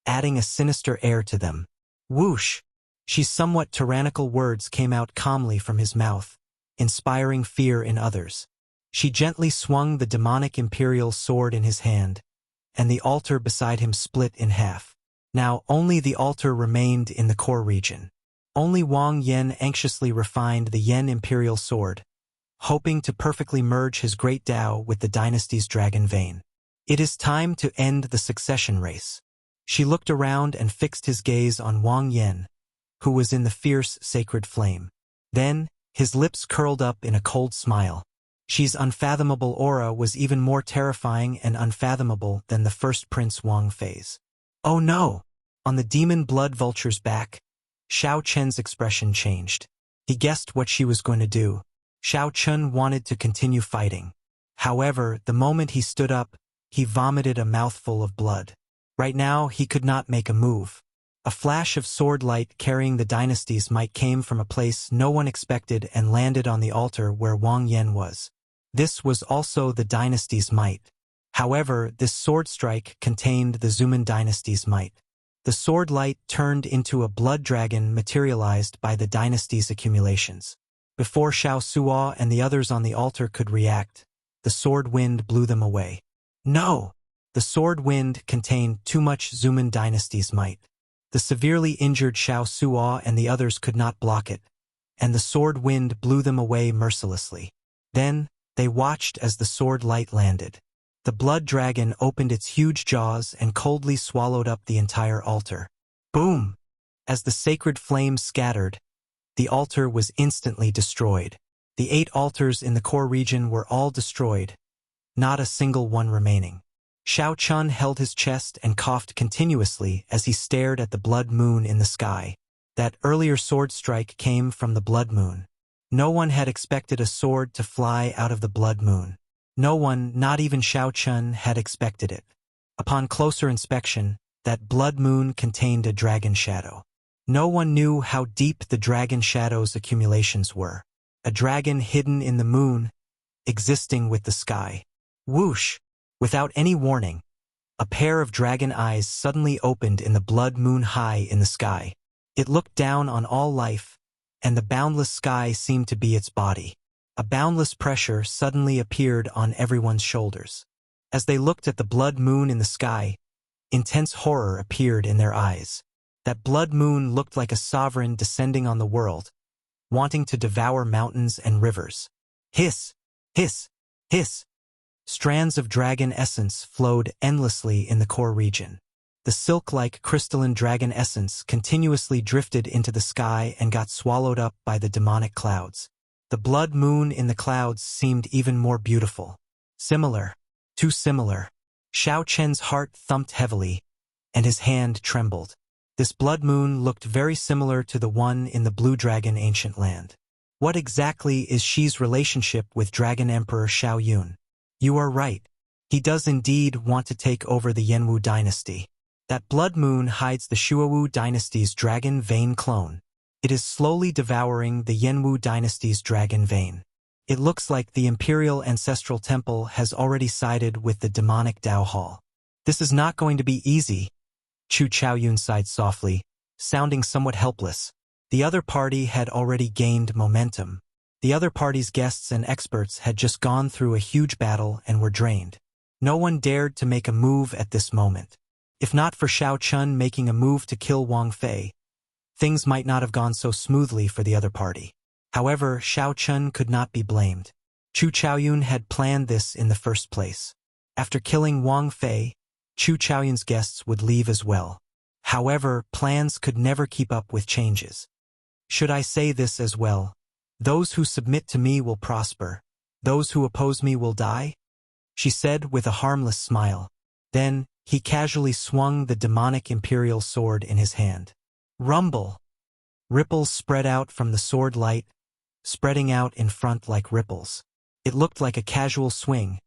A: adding a sinister air to them. Whoosh! She's somewhat tyrannical words came out calmly from his mouth, inspiring fear in others. She gently swung the demonic imperial sword in his hand, and the altar beside him split in half. Now only the altar remained in the core region. Only Wang Yen anxiously refined the Yen imperial sword, hoping to perfectly merge his great Dao with the dynasty's dragon vein. It is time to end the succession race. She looked around and fixed his gaze on Wang Yen, who was in the fierce sacred flame. Then, his lips curled up in a cold smile. She's unfathomable aura was even more terrifying and unfathomable than the first Prince Wang Fei's. Oh no! On the demon blood vulture's back, Xiao Chen's expression changed. He guessed what she was going to do. Xiao Chun wanted to continue fighting. However, the moment he stood up, he vomited a mouthful of blood. Right now, he could not make a move. A flash of sword light carrying the dynasty's might came from a place no one expected and landed on the altar where Wang Yen was. This was also the dynasty's might. However, this sword strike contained the Zuman dynasty's might. The sword light turned into a blood dragon materialized by the dynasty's accumulations. Before Xiao Suo and the others on the altar could react, the sword wind blew them away. No! The sword wind contained too much Zuman dynasty's might. The severely injured Xiao Suo and the others could not block it, and the sword wind blew them away mercilessly. Then, they watched as the sword light landed. The blood dragon opened its huge jaws and coldly swallowed up the entire altar. Boom! As the sacred flame scattered, the altar was instantly destroyed. The 8 altars in the core region were all destroyed, not a single one remaining. Xiao Chun held his chest and coughed continuously as he stared at the blood moon in the sky. That earlier sword strike came from the blood moon. No one had expected a sword to fly out of the blood moon. No one, not even Xiao Chun, had expected it. Upon closer inspection, that blood moon contained a dragon shadow. No one knew how deep the dragon shadow's accumulations were. A dragon hidden in the moon, existing with the sky. Whoosh! Without any warning, a pair of dragon eyes suddenly opened in the blood moon high in the sky. It looked down on all life, and the boundless sky seemed to be its body. A boundless pressure suddenly appeared on everyone's shoulders. As they looked at the blood moon in the sky, intense horror appeared in their eyes. That blood moon looked like a sovereign descending on the world, wanting to devour mountains and rivers. Hiss! Hiss! Hiss! Strands of dragon essence flowed endlessly in the core region. The silk-like crystalline dragon essence continuously drifted into the sky and got swallowed up by the demonic clouds. The blood moon in the clouds seemed even more beautiful. Similar. Too similar. Xiao Chen's heart thumped heavily, and his hand trembled. This blood moon looked very similar to the one in the Blue Dragon ancient land. What exactly is Shi's relationship with Dragon Emperor Xiao Yun? You are right. He does indeed want to take over the Yanwu dynasty. That blood moon hides the Shuowu dynasty's dragon vein clone. It is slowly devouring the Yanwu dynasty's dragon vein. It looks like the Imperial Ancestral Temple has already sided with the demonic Dao Hall. This is not going to be easy. Chu Chaoyun sighed softly, sounding somewhat helpless. The other party had already gained momentum. The other party's guests and experts had just gone through a huge battle and were drained. No one dared to make a move at this moment. If not for Xiao Chun making a move to kill Wang Fei, things might not have gone so smoothly for the other party. However, Xiao Chun could not be blamed. Chu Chaoyun had planned this in the first place. After killing Wang Fei, Chu Chaoyun's guests would leave as well. However, plans could never keep up with changes. Should I say this as well? Those who submit to me will prosper. Those who oppose me will die? She said with a harmless smile. Then, he casually swung the demonic imperial sword in his hand. Rumble! Ripples spread out from the sword light, spreading out in front like ripples. It looked like a casual swing,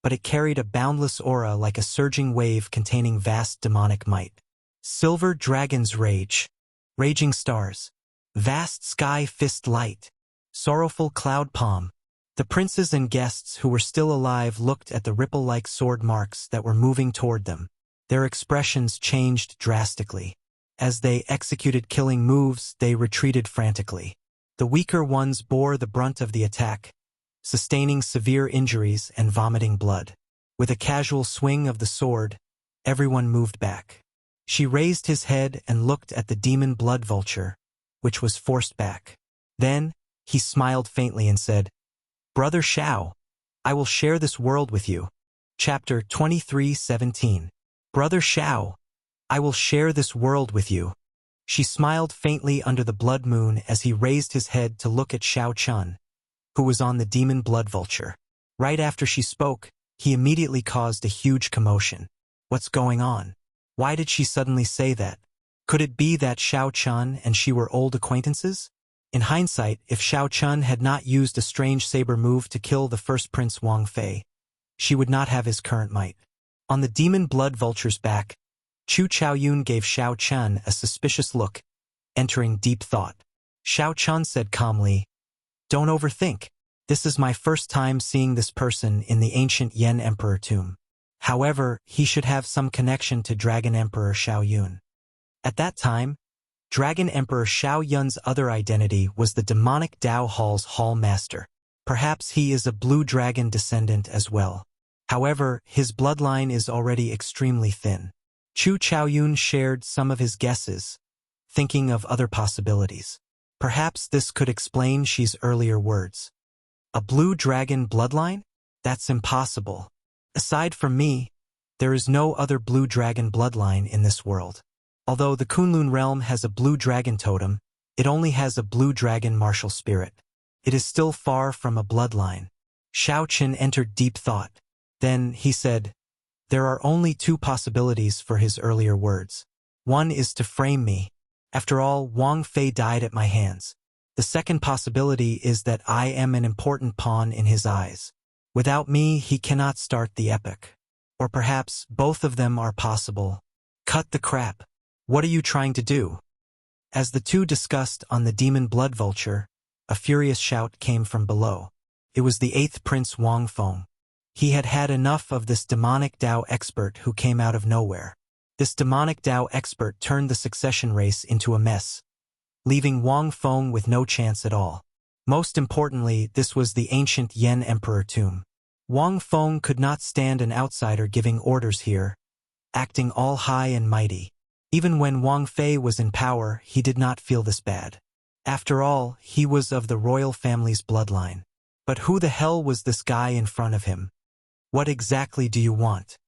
A: but it carried a boundless aura like a surging wave containing vast demonic might. Silver dragon's rage. Raging stars. Vast sky fist light. Sorrowful cloud palm. The princes and guests who were still alive looked at the ripple-like sword marks that were moving toward them. Their expressions changed drastically. As they executed killing moves, they retreated frantically. The weaker ones bore the brunt of the attack, sustaining severe injuries and vomiting blood. With a casual swing of the sword, everyone moved back. She raised his head and looked at the demon blood vulture, which was forced back. Then, he smiled faintly and said, Brother Xiao, I will share this world with you. Chapter 23:17. Brother Xiao, I will share this world with you. She smiled faintly under the blood moon as he raised his head to look at Xiao Chun, who was on the demon blood vulture. Right after she spoke, he immediately caused a huge commotion. What's going on? Why did she suddenly say that? Could it be that Xiao Chun and she were old acquaintances? In hindsight, if Xiao Chun had not used a strange saber move to kill the first Prince Wang Fei, she would not have his current might. On the demon blood vulture's back, Chu Chaoyun gave Xiao Chun a suspicious look, entering deep thought. Xiao Chun said calmly, Don't overthink. This is my first time seeing this person in the ancient Yan Emperor tomb. However, he should have some connection to Dragon Emperor Xiao Yun. At that time, Dragon Emperor Xiao Yun's other identity was the demonic Dao Hall's Hall Master. Perhaps he is a blue dragon descendant as well. However, his bloodline is already extremely thin. Chu Chaoyun shared some of his guesses, thinking of other possibilities. Perhaps this could explain Shi's earlier words. A blue dragon bloodline? That's impossible. Aside from me, there is no other blue dragon bloodline in this world. Although the Kunlun realm has a blue dragon totem, it only has a blue dragon martial spirit. It is still far from a bloodline. Xiao Qin entered deep thought. Then he said, There are only two possibilities for his earlier words. One is to frame me. After all, Wang Fei died at my hands. The second possibility is that I am an important pawn in his eyes. Without me, he cannot start the epic. Or perhaps both of them are possible. Cut the crap. What are you trying to do? As the two discussed on the demon blood vulture, a furious shout came from below. It was the 8th Prince Wang Feng. He had had enough of this demonic Dao expert who came out of nowhere. This demonic Dao expert turned the succession race into a mess, leaving Wang Feng with no chance at all. Most importantly, this was the ancient Yan Emperor tomb. Wang Feng could not stand an outsider giving orders here, acting all high and mighty. Even when Wang Fei was in power, he did not feel this bad. After all, he was of the royal family's bloodline. But who the hell was this guy in front of him? What exactly do you want?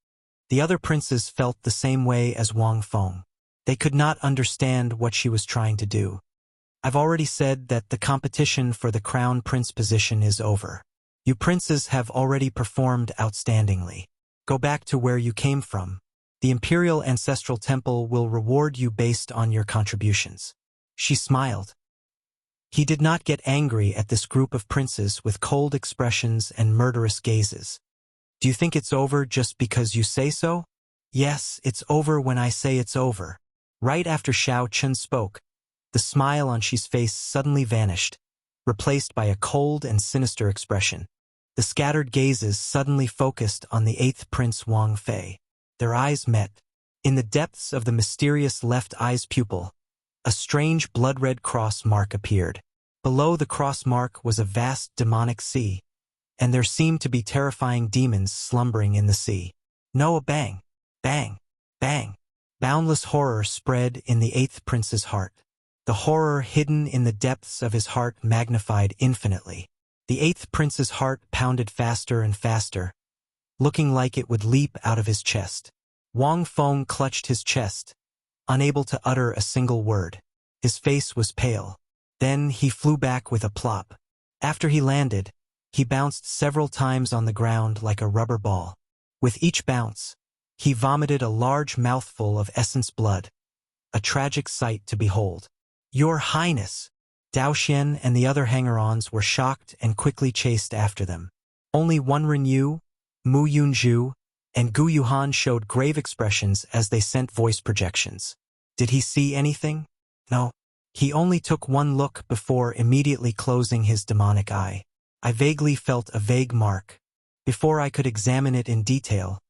A: The other princes felt the same way as Wang Feng. They could not understand what she was trying to do. I've already said that the competition for the crown prince position is over. You princes have already performed outstandingly. Go back to where you came from. The Imperial Ancestral Temple will reward you based on your contributions. She smiled. He did not get angry at this group of princes with cold expressions and murderous gazes. Do you think it's over just because you say so? Yes, it's over when I say it's over. Right after Xiao Chun spoke, the smile on Xi's face suddenly vanished, replaced by a cold and sinister expression. The scattered gazes suddenly focused on the 8th Prince Wang Fei. Their eyes met. In the depths of the mysterious left eye's pupil, a strange blood-red cross mark appeared. Below the cross mark was a vast demonic sea, and there seemed to be terrifying demons slumbering in the sea. No, bang, bang, bang. Boundless horror spread in the 8th Prince's heart. The horror hidden in the depths of his heart magnified infinitely. The 8th Prince's heart pounded faster and faster, looking like it would leap out of his chest. Wang Feng clutched his chest, unable to utter a single word. His face was pale. Then he flew back with a plop. After he landed, he bounced several times on the ground like a rubber ball. With each bounce, he vomited a large mouthful of essence blood, a tragic sight to behold. Your Highness! Dao Xian and the other hanger-ons were shocked and quickly chased after them. Only Wenren Yu, Mu Yunzhu, and Gu Yuhan showed grave expressions as they sent voice projections. Did he see anything? No. He only took one look before immediately closing his demonic eye. I vaguely felt a vague mark. Before I could examine it in detail,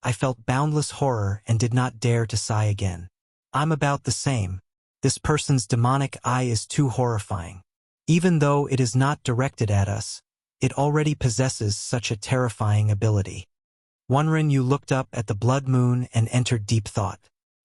A: I felt boundless horror and did not dare to sigh again. I'm about the same. This person's demonic eye is too horrifying. Even though it is not directed at us, it already possesses such a terrifying ability. Wenren Yu looked up at the blood moon and entered deep thought.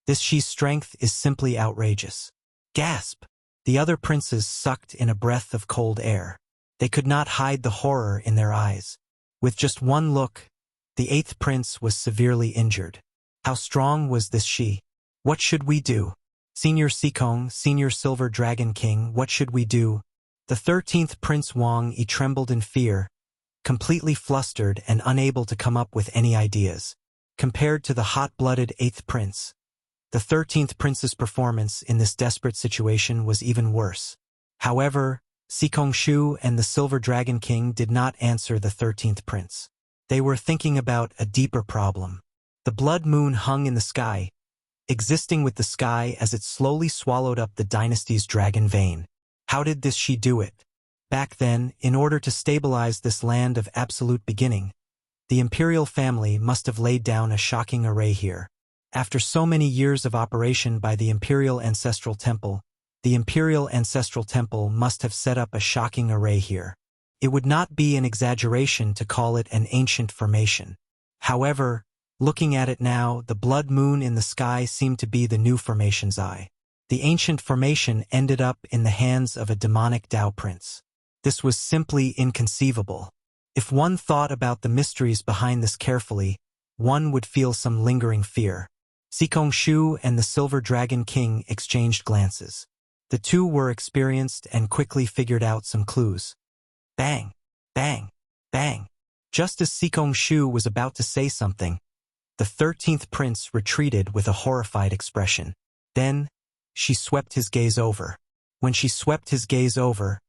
A: This Xi's strength is simply outrageous. Gasp! The other princes sucked in a breath of cold air. They could not hide the horror in their eyes. With just one look, the 8th prince was severely injured. How strong was this Xi? What should we do? Senior Sikong, Senior Silver Dragon King, what should we do? The 13th Prince Wang Yi trembled in fear, completely flustered and unable to come up with any ideas. Compared to the hot-blooded 8th Prince, the 13th Prince's performance in this desperate situation was even worse. However, Sikong Shu and the Silver Dragon King did not answer the 13th Prince. They were thinking about a deeper problem. The blood moon hung in the sky, existing with the sky as it slowly swallowed up the dynasty's dragon vein. How did this Xi do it? Back then, in order to stabilize this land of absolute beginning, the imperial family must have laid down a shocking array here. After so many years of operation by the Imperial Ancestral Temple, the Imperial Ancestral Temple must have set up a shocking array here. It would not be an exaggeration to call it an ancient formation. However, looking at it now, the blood moon in the sky seemed to be the new formation's eye. The ancient formation ended up in the hands of a demonic Dao prince. This was simply inconceivable. If one thought about the mysteries behind this carefully, one would feel some lingering fear. Sikong Shu and the Silver Dragon King exchanged glances. The two were experienced and quickly figured out some clues. Bang! Bang! Bang! Just as Sikong Shu was about to say something, the 13th prince retreated with a horrified expression. Then, she swept his gaze over. When she swept his gaze over,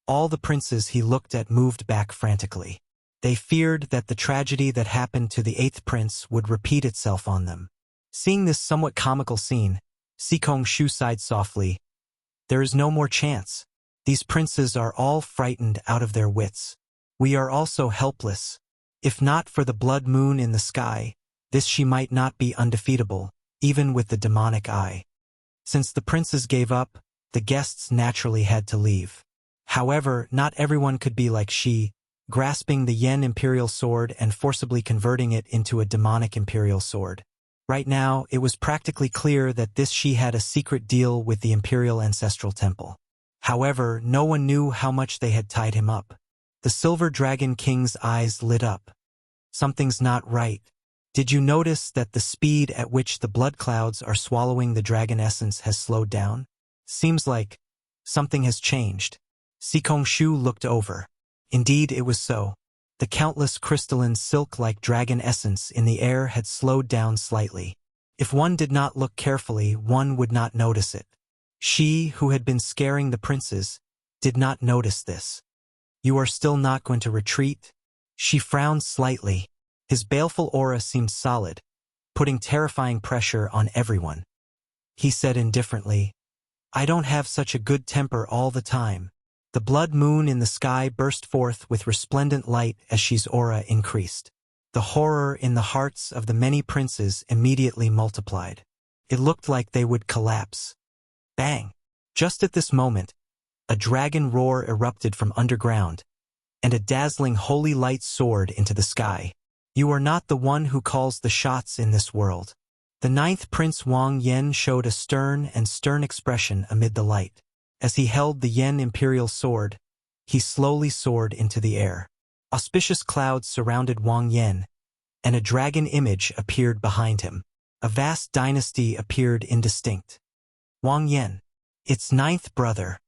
A: All the princes he looked at moved back frantically. They feared that the tragedy that happened to the eighth prince would repeat itself on them. Seeing this somewhat comical scene, Shu sighed softly. There is no more chance. These princes are all frightened out of their wits. We are also helpless. If not for the blood moon in the sky, this she might not be undefeatable, even with the demonic eye. Since the princes gave up, the guests naturally had to leave. However, not everyone could be like she, grasping the Yen imperial sword and forcibly converting it into a demonic imperial sword. Right now, it was practically clear that this she had a secret deal with the imperial ancestral temple. However, no one knew how much they had tied him up. The Silver Dragon King's eyes lit up. Something's not right. Did you notice that the speed at which the blood clouds are swallowing the dragon essence has slowed down? Seems like something has changed. Shu looked over. Indeed, it was so. The countless crystalline silk-like dragon essence in the air had slowed down slightly. If one did not look carefully, one would not notice it. She, who had been scaring the princes, did not notice this. You are still not going to retreat? She frowned slightly. His baleful aura seemed solid, putting terrifying pressure on everyone. He said indifferently, I don't have such a good temper all the time. The blood moon in the sky burst forth with resplendent light as she's aura increased. The horror in the hearts of the many princes immediately multiplied. It looked like they would collapse. Bang! Just at this moment, a dragon roar erupted from underground, and a dazzling holy light soared into the sky. You are not the one who calls the shots in this world. The ninth Prince Wang Yen showed a stern expression amid the light. As he held the Yen imperial sword, he slowly soared into the air. Auspicious clouds surrounded Wang Yen, and a dragon image appeared behind him. A vast dynasty appeared indistinct. Wang Yen, its ninth brother.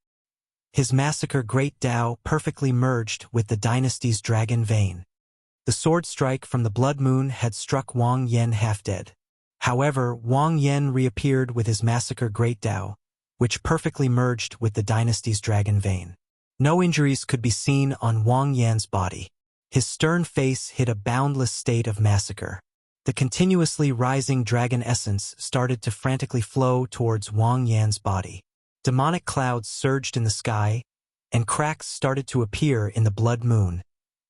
A: His massacre great Tao perfectly merged with the dynasty's dragon vein. The sword strike from the blood moon had struck Wang Yen half dead. However, Wang Yen reappeared with his massacre great Tao, which perfectly merged with the dynasty's dragon vein. No injuries could be seen on Wang Yan's body. His stern face hid a boundless state of massacre. The continuously rising dragon essence started to frantically flow towards Wang Yan's body. Demonic clouds surged in the sky, and cracks started to appear in the blood moon,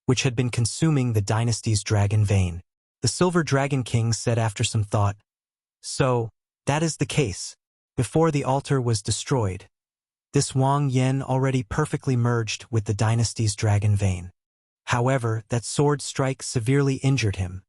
A: which had been consuming the dynasty's dragon vein. The Silver Dragon King said after some thought, So, that is the case. Before the altar was destroyed, this Wang Yen already perfectly merged with the dynasty's dragon vein. However, that sword strike severely injured him,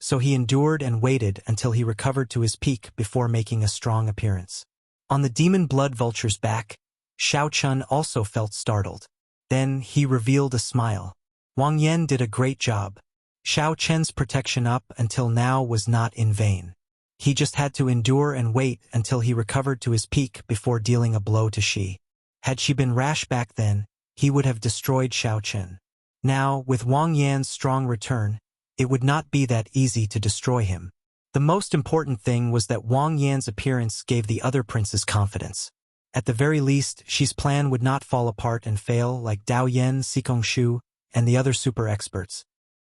A: so he endured and waited until he recovered to his peak before making a strong appearance. On the demon blood vulture's back, Xiao Chun also felt startled. Then he revealed a smile. Wang Yen did a great job. Xiao Chen's protection up until now was not in vain. He just had to endure and wait until he recovered to his peak before dealing a blow to she. Had she been rash back then, he would have destroyed Xiao Chen. Now, with Wang Yan's strong return, it would not be that easy to destroy him. The most important thing was that Wang Yan's appearance gave the other princes confidence. At the very least, Xi's plan would not fall apart and fail like Dao Yan, Shu, and the other super experts.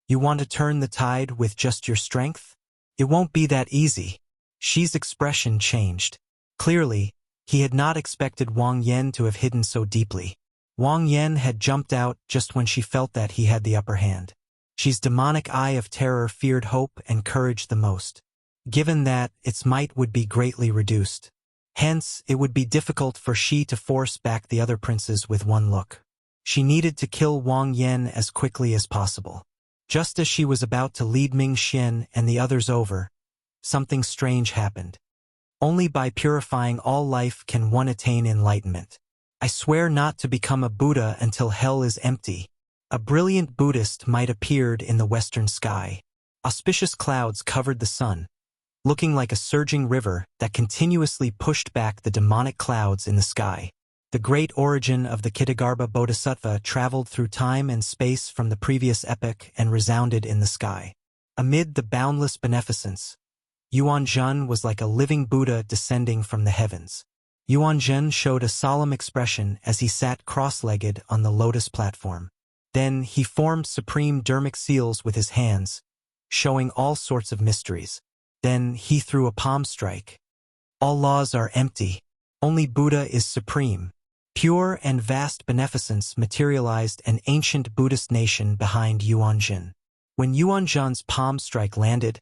A: You want to turn the tide with just your strength? It won't be that easy. Xi's expression changed. Clearly, he had not expected Wang Yen to have hidden so deeply. Wang Yen had jumped out just when she felt that he had the upper hand. Xi's demonic eye of terror feared hope and courage the most. Given that, its might would be greatly reduced. Hence, it would be difficult for Xi to force back the other princes with one look. She needed to kill Wang Yen as quickly as possible. Just as she was about to lead Ming Xian and the others over, something strange happened. Only by purifying all life can one attain enlightenment. I swear not to become a Buddha until hell is empty. A brilliant Buddhist might appeared in the western sky. Auspicious clouds covered the sun, looking like a surging river that continuously pushed back the demonic clouds in the sky. The great origin of the Kitagarbha Bodhisattva traveled through time and space from the previous epoch and resounded in the sky. Amid the boundless beneficence, Yuan Zhen was like a living Buddha descending from the heavens. Yuanzhen showed a solemn expression as he sat cross-legged on the lotus platform. Then he formed supreme dermic seals with his hands, showing all sorts of mysteries. Then he threw a palm strike. All laws are empty. Only Buddha is supreme. Pure and vast beneficence materialized an ancient Buddhist nation behind Yuanzhen. When Yuanzhen's palm strike landed,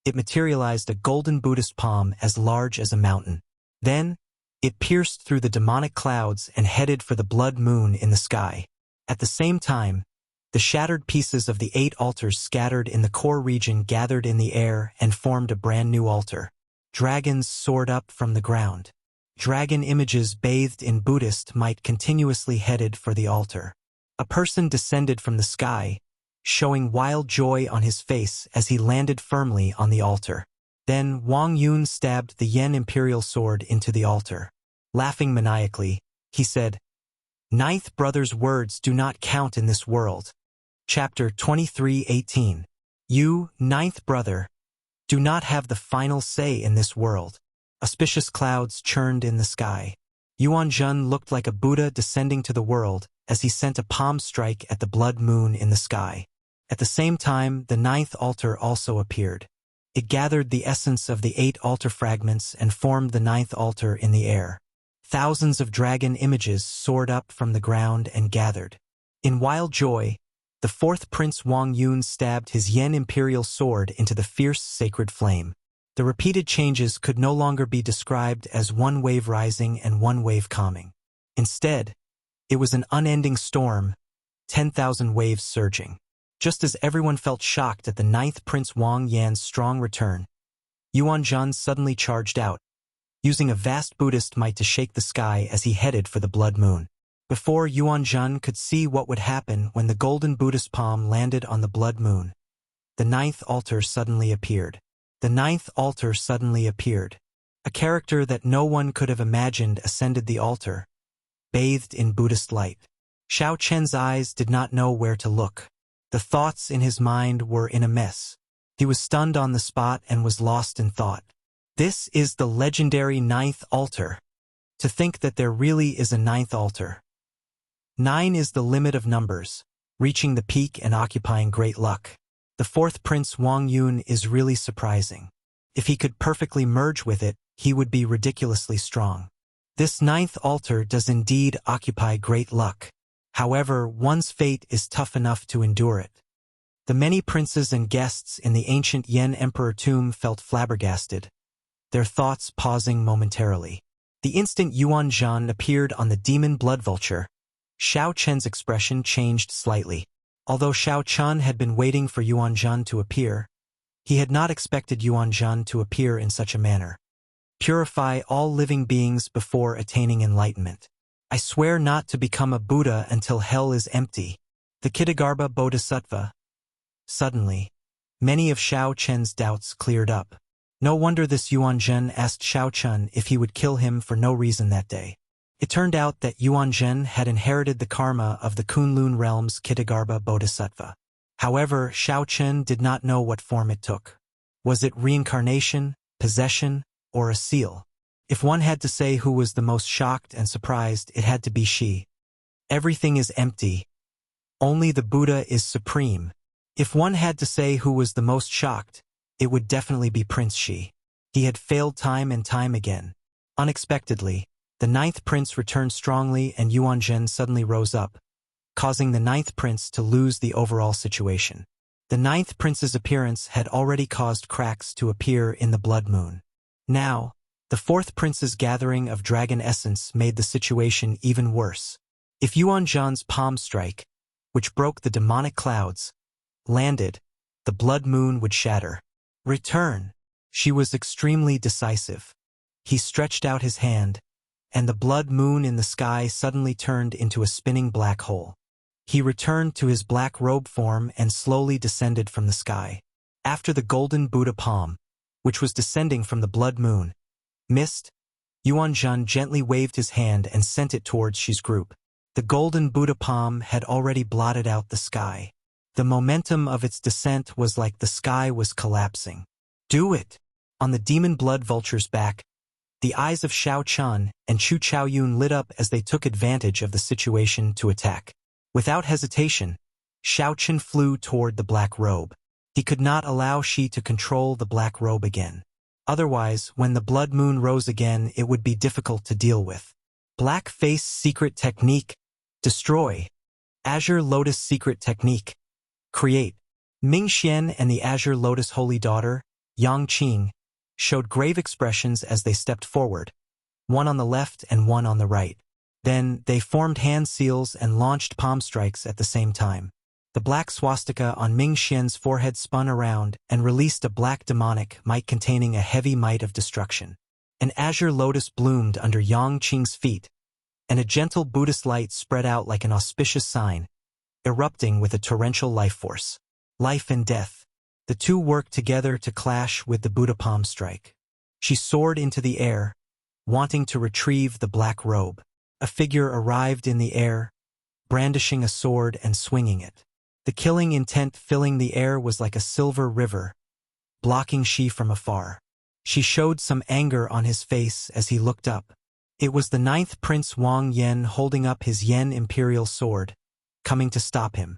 A: it materialized a golden Buddhist palm as large as a mountain. Then, it pierced through the demonic clouds and headed for the blood moon in the sky. At the same time, the shattered pieces of the 8 altars scattered in the core region gathered in the air and formed a brand new altar. Dragons soared up from the ground. Dragon images bathed in Buddhist might continuously headed for the altar. A person descended from the sky, showing wild joy on his face as he landed firmly on the altar. Then Wang Yun stabbed the Yen imperial sword into the altar. Laughing maniacally, he said, "Ninth brother's words do not count in this world." Chapter 23:18. You, ninth brother, do not have the final say in this world. Auspicious clouds churned in the sky. Yuanzhen looked like a Buddha descending to the world as he sent a palm strike at the blood moon in the sky. At the same time, the 9th altar also appeared. It gathered the essence of the 8 altar fragments and formed the 9th altar in the air. Thousands of dragon images soared up from the ground and gathered. In wild joy, the 4th Prince Wang Yun stabbed his Yen imperial sword into the fierce sacred flame. The repeated changes could no longer be described as one wave rising and one wave calming. Instead, it was an unending storm, 10,000 waves surging. Just as everyone felt shocked at the 9th Prince Wang Yan's strong return, Yuanzhen suddenly charged out, using a vast Buddhist might to shake the sky as he headed for the blood moon. Before Yuanzhen could see what would happen when the golden Buddhist palm landed on the blood moon, the 9th altar suddenly appeared. The 9th altar suddenly appeared. A character that no one could have imagined ascended the altar, bathed in Buddhist light. Xiao Chen's eyes did not know where to look. The thoughts in his mind were in a mess. He was stunned on the spot and was lost in thought. This is the legendary 9th altar. To think that there really is a 9th altar. 9 is the limit of numbers, reaching the peak and occupying great luck. The 4th Prince Wang Yun is really surprising. If he could perfectly merge with it, he would be ridiculously strong. This 9th altar does indeed occupy great luck. However, one's fate is tough enough to endure it. The many princes and guests in the ancient Yen Emperor tomb felt flabbergasted, their thoughts pausing momentarily. The instant Yuanzhen appeared on the demon blood vulture, Xiao Chen's expression changed slightly. Although Xiao Chen had been waiting for Yuanzhen to appear, he had not expected Yuanzhen to appear in such a manner. Purify all living beings before attaining enlightenment. I swear not to become a Buddha until hell is empty. The Kitagarbha Bodhisattva. Suddenly, many of Xiao Chen's doubts cleared up. No wonder this Yuanzhen asked Xiao Chen if he would kill him for no reason that day. It turned out that Yuanzhen had inherited the karma of the Kunlun realm's Kitagarbha Bodhisattva. However, Xiao Chen did not know what form it took. Was it reincarnation, possession, or a seal? If one had to say who was the most shocked and surprised, it had to be she. Everything is empty. Only the Buddha is supreme. If one had to say who was the most shocked, it would definitely be Prince Shi. He had failed time and time again. Unexpectedly, the 9th prince returned strongly and Yuanzhen suddenly rose up, causing the 9th prince to lose the overall situation. The 9th prince's appearance had already caused cracks to appear in the blood moon. Now, the 4th prince's gathering of dragon essence made the situation even worse. If Yuanzhen's palm strike, which broke the demonic clouds, landed, the blood moon would shatter. Return. She was extremely decisive. He stretched out his hand, and the blood moon in the sky suddenly turned into a spinning black hole. He returned to his black robe form and slowly descended from the sky. After the golden Buddha palm, which was descending from the blood moon, missed, Yuanzhen gently waved his hand and sent it towards Shi's group. The golden Buddha palm had already blotted out the sky. The momentum of its descent was like the sky was collapsing. Do it! On the demon blood vulture's back, The eyes of Xiao Chun and Chu Chaoyun lit up as they took advantage of the situation to attack. Without hesitation, Xiao Chun flew toward the black robe. He could not allow Shi to control the black robe again. Otherwise, when the blood moon rose again, it would be difficult to deal with. Black Face Secret Technique. Destroy. Azure Lotus Secret Technique. Create. Ming Xian and the Azure Lotus Holy Daughter, Yang Qing, showed grave expressions as they stepped forward, one on the left and one on the right. Then, they formed hand seals and launched palm strikes at the same time. The black swastika on Ming Xian's forehead spun around and released a black demonic might containing a heavy might of destruction. An azure lotus bloomed under Yang Qing's feet, and a gentle Buddhist light spread out like an auspicious sign, erupting with a torrential life force. Life and death. The two worked together to clash with the Buddha palm strike. She soared into the air, wanting to retrieve the black robe. A figure arrived in the air, brandishing a sword and swinging it. The killing intent filling the air was like a silver river, blocking Shi from afar. She showed some anger on his face as he looked up. It was the 9th Prince Wang Yan holding up his Yan Imperial sword, coming to stop him.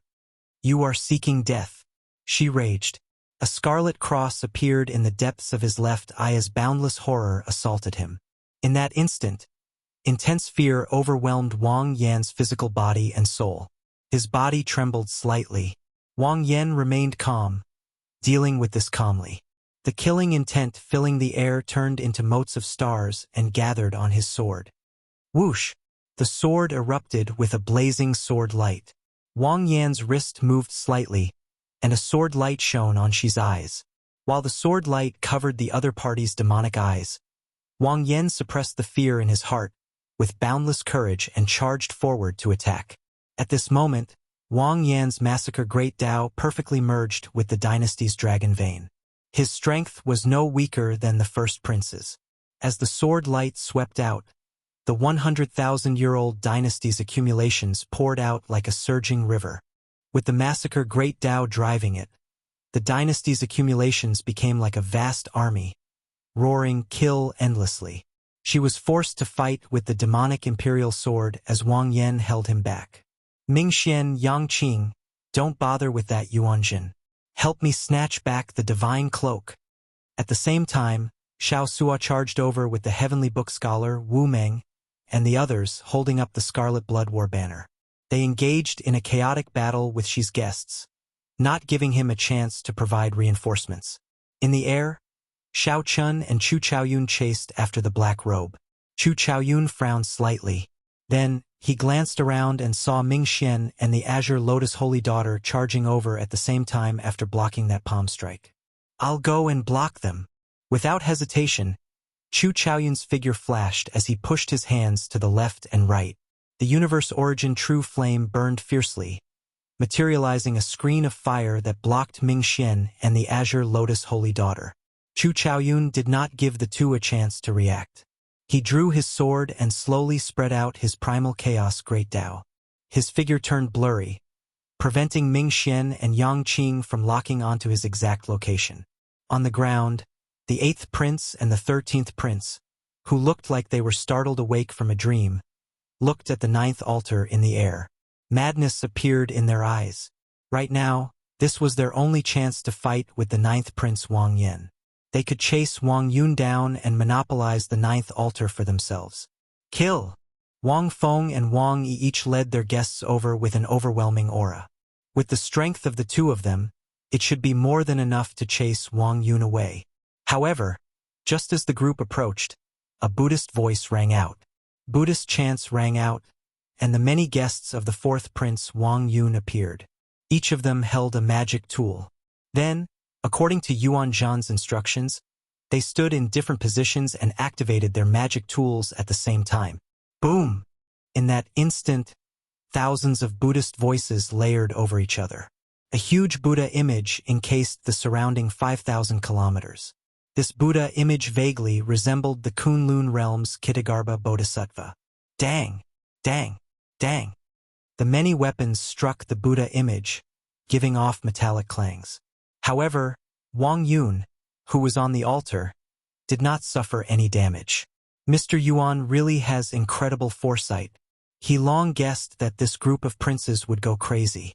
A: You are seeking death, she raged. A scarlet cross appeared in the depths of his left eye as boundless horror assaulted him. In that instant, intense fear overwhelmed Wang Yan's physical body and soul. His body trembled slightly. Wang Yan remained calm, dealing with this calmly. The killing intent filling the air turned into motes of stars and gathered on his sword. Whoosh! The sword erupted with a blazing sword light. Wang Yan's wrist moved slightly, and a sword light shone on Shi's eyes. While the sword light covered the other party's demonic eyes, Wang Yan suppressed the fear in his heart with boundless courage and charged forward to attack. At this moment, Wang Yan's massacre Great Tao perfectly merged with the dynasty's dragon vein. His strength was no weaker than the first prince's. As the sword light swept out, the 100,000-year-old dynasty's accumulations poured out like a surging river. With the massacre Great Tao driving it, the dynasty's accumulations became like a vast army, roaring kill endlessly. She was forced to fight with the demonic imperial sword as Wang Yan held him back. Ming Xian, Yang Qing, don't bother with that Yuanjin. Help me snatch back the divine cloak. At the same time, Xiao Sua charged over with the heavenly book scholar Wu Meng and the others holding up the Scarlet Blood War banner. They engaged in a chaotic battle with Shi's guests, not giving him a chance to provide reinforcements. In the air, Xiao Chun and Chu Chaoyun chased after the black robe. Chu Chaoyun frowned slightly. Then, he glanced around and saw Ming Xian and the Azure Lotus Holy Daughter charging over at the same time after blocking that palm strike. I'll go and block them. Without hesitation, Chu Chaoyun's figure flashed as he pushed his hands to the left and right. The universe origin true flame burned fiercely, materializing a screen of fire that blocked Ming Xian and the Azure Lotus Holy Daughter. Chu Chaoyun did not give the two a chance to react. He drew his sword and slowly spread out his primal chaos Great Tao. His figure turned blurry, preventing Ming Xian and Yang Qing from locking onto his exact location. On the ground, the 8th Prince and the 13th Prince, who looked like they were startled awake from a dream, looked at the 9th altar in the air. Madness appeared in their eyes. Right now, this was their only chance to fight with the 9th Prince Wang Yan. They could chase Wang Yun down and monopolize the 9th altar for themselves. Kill! Wang Feng and Wang Yi each led their guests over with an overwhelming aura. With the strength of the two of them, it should be more than enough to chase Wang Yun away. However, just as the group approached, a Buddhist voice rang out. Buddhist chants rang out, and the many guests of the 4th Prince Wang Yun appeared. Each of them held a magic tool. Then, according to Yuan Zhan's instructions, they stood in different positions and activated their magic tools at the same time. Boom! In that instant, thousands of Buddhist voices layered over each other. A huge Buddha image encased the surrounding 5,000 kilometers. This Buddha image vaguely resembled the Kunlun realm's Kitagarbha Bodhisattva. Dang! Dang! Dang! The many weapons struck the Buddha image, giving off metallic clangs. However, Wang Yun, who was on the altar, did not suffer any damage. Mr. Yuan really has incredible foresight. He long guessed that this group of princes would go crazy.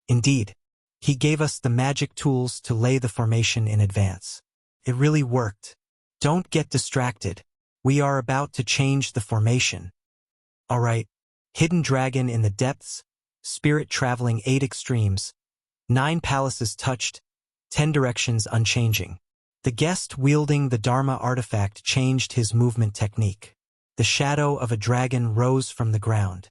A: Indeed, he gave us the magic tools to lay the formation in advance. It really worked. Don't get distracted. We are about to change the formation. Alright. Hidden dragon in the depths, spirit traveling 8 extremes, 9 palaces touched, 10 directions unchanging. The guest wielding the Dharma artifact changed his movement technique. The shadow of a dragon rose from the ground.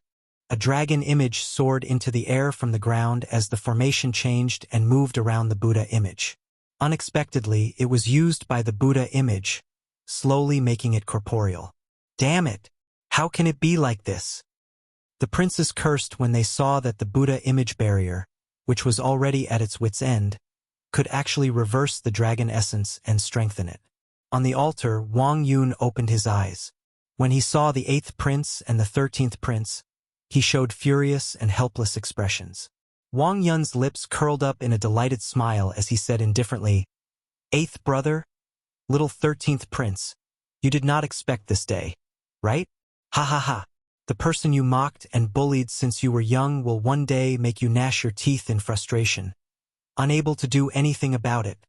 A: A dragon image soared into the air from the ground as the formation changed and moved around the Buddha image. Unexpectedly, it was used by the Buddha image, slowly making it corporeal. Damn it! How can it be like this? The princes cursed when they saw that the Buddha image barrier, which was already at its wit's end, could actually reverse the dragon essence and strengthen it. On the altar, Wang Yun opened his eyes. When he saw the 8th prince and the 13th prince, he showed furious and helpless expressions. Wang Yun's lips curled up in a delighted smile as he said indifferently, "8th brother? Little 13th prince, you did not expect this day, right? Ha ha ha. The person you mocked and bullied since you were young will one day make you gnash your teeth in frustration, unable to do anything about it."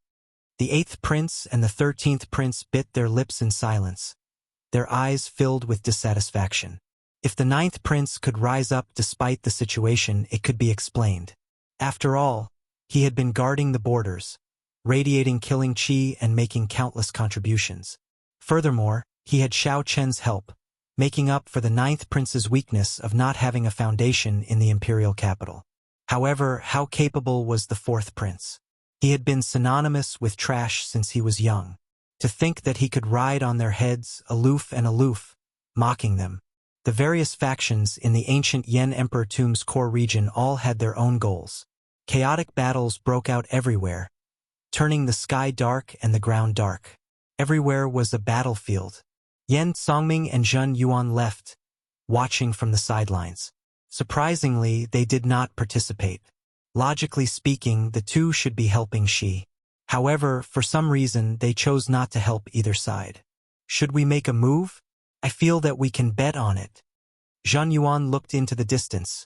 A: The 8th prince and the 13th prince bit their lips in silence, their eyes filled with dissatisfaction. If the 9th prince could rise up despite the situation, it could be explained. After all, he had been guarding the borders, radiating killing qi and making countless contributions. Furthermore, he had Xiao Chen's help, making up for the 9th prince's weakness of not having a foundation in the imperial capital. However, how capable was the 4th prince? He had been synonymous with trash since he was young. To think that he could ride on their heads, aloof, mocking them. The various factions in the ancient Yan Emperor Tomb's core region all had their own goals. Chaotic battles broke out everywhere, turning the sky dark and the ground dark. Everywhere was a battlefield. Yan Songming and Zhen Yuan left, watching from the sidelines. Surprisingly, they did not participate. Logically speaking, the two should be helping Xi. However, for some reason, they chose not to help either side. Should we make a move? I feel that we can bet on it. Zhen Yuan looked into the distance,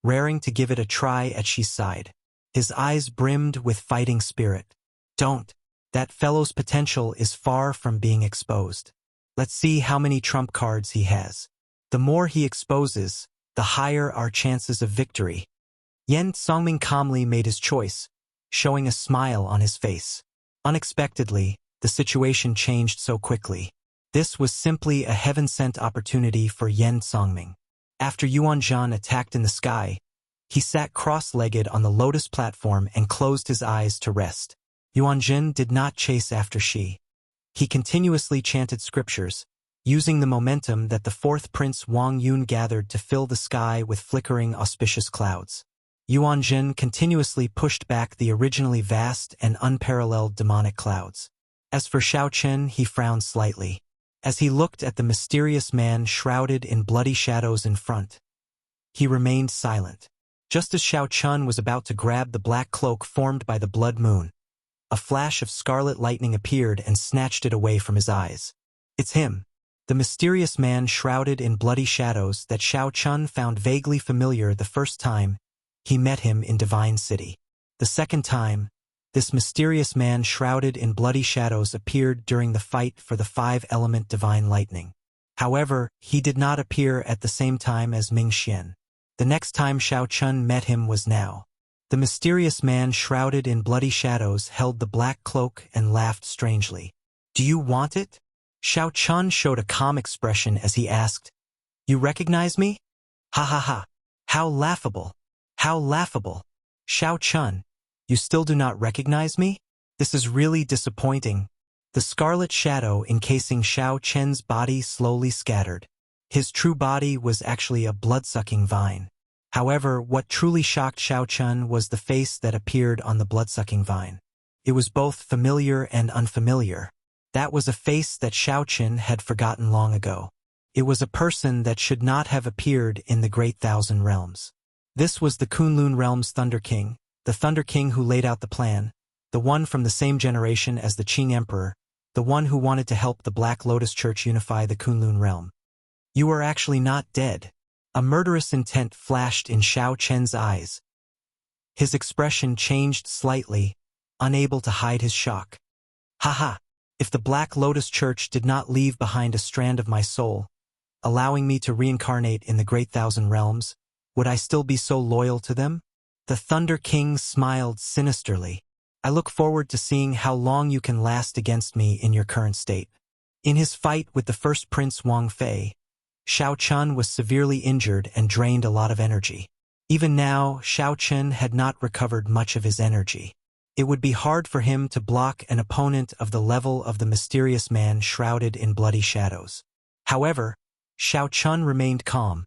A: raring to give it a try at Xi's side. His eyes brimmed with fighting spirit. Don't. That fellow's potential is far from being exposed. Let's see how many trump cards he has. The more he exposes, the higher our chances of victory. Yan Songming calmly made his choice, showing a smile on his face. Unexpectedly, the situation changed so quickly. This was simply a heaven-sent opportunity for Yan Songming. After Yuan Zhan attacked in the sky, he sat cross-legged on the lotus platform and closed his eyes to rest. Yuan Zhan did not chase after Xi. He continuously chanted scriptures, using the momentum that the 4th prince Wang Yun gathered to fill the sky with flickering auspicious clouds. Yuan Zhan continuously pushed back the originally vast and unparalleled demonic clouds. As for Xiao Chen, he frowned slightly, as he looked at the mysterious man shrouded in bloody shadows in front. He remained silent. Just as Xiao Chen was about to grab the black cloak formed by the blood moon, a flash of scarlet lightning appeared and snatched it away from his eyes. It's him, the mysterious man shrouded in bloody shadows that Xiao Chen found vaguely familiar the first time he met him in Divine City. The second time, this mysterious man shrouded in bloody shadows appeared during the fight for the 5-element divine lightning. However, he did not appear at the same time as Ming Xian. The next time Xiao Chen met him was now. The mysterious man shrouded in bloody shadows held the black cloak and laughed strangely. "Do you want it?" Xiao Chen showed a calm expression as he asked, "You recognize me?" "Ha ha ha. How laughable. How laughable. Xiao Chen, you still do not recognize me? This is really disappointing." The scarlet shadow encasing Xiao Chen's body slowly scattered. His true body was actually a blood-sucking vine. However, what truly shocked Xiao Chen was the face that appeared on the blood-sucking vine. It was both familiar and unfamiliar. That was a face that Xiao Chen had forgotten long ago. It was a person that should not have appeared in the Great Thousand Realms. This was the Kunlun Realm's Thunder King, the Thunder King who laid out the plan, the one from the same generation as the Qing Emperor, the one who wanted to help the Black Lotus Church unify the Kunlun realm. You are actually not dead. A murderous intent flashed in Xiao Chen's eyes. His expression changed slightly, unable to hide his shock. Haha, if the Black Lotus Church did not leave behind a strand of my soul, allowing me to reincarnate in the Great Thousand Realms, would I still be so loyal to them? The Thunder King smiled sinisterly. I look forward to seeing how long you can last against me in your current state. In his fight with the first Prince Wang Fei, Xiao Chun was severely injured and drained a lot of energy. Even now, Xiao Chun had not recovered much of his energy. It would be hard for him to block an opponent of the level of the mysterious man shrouded in bloody shadows. However, Xiao Chun remained calm,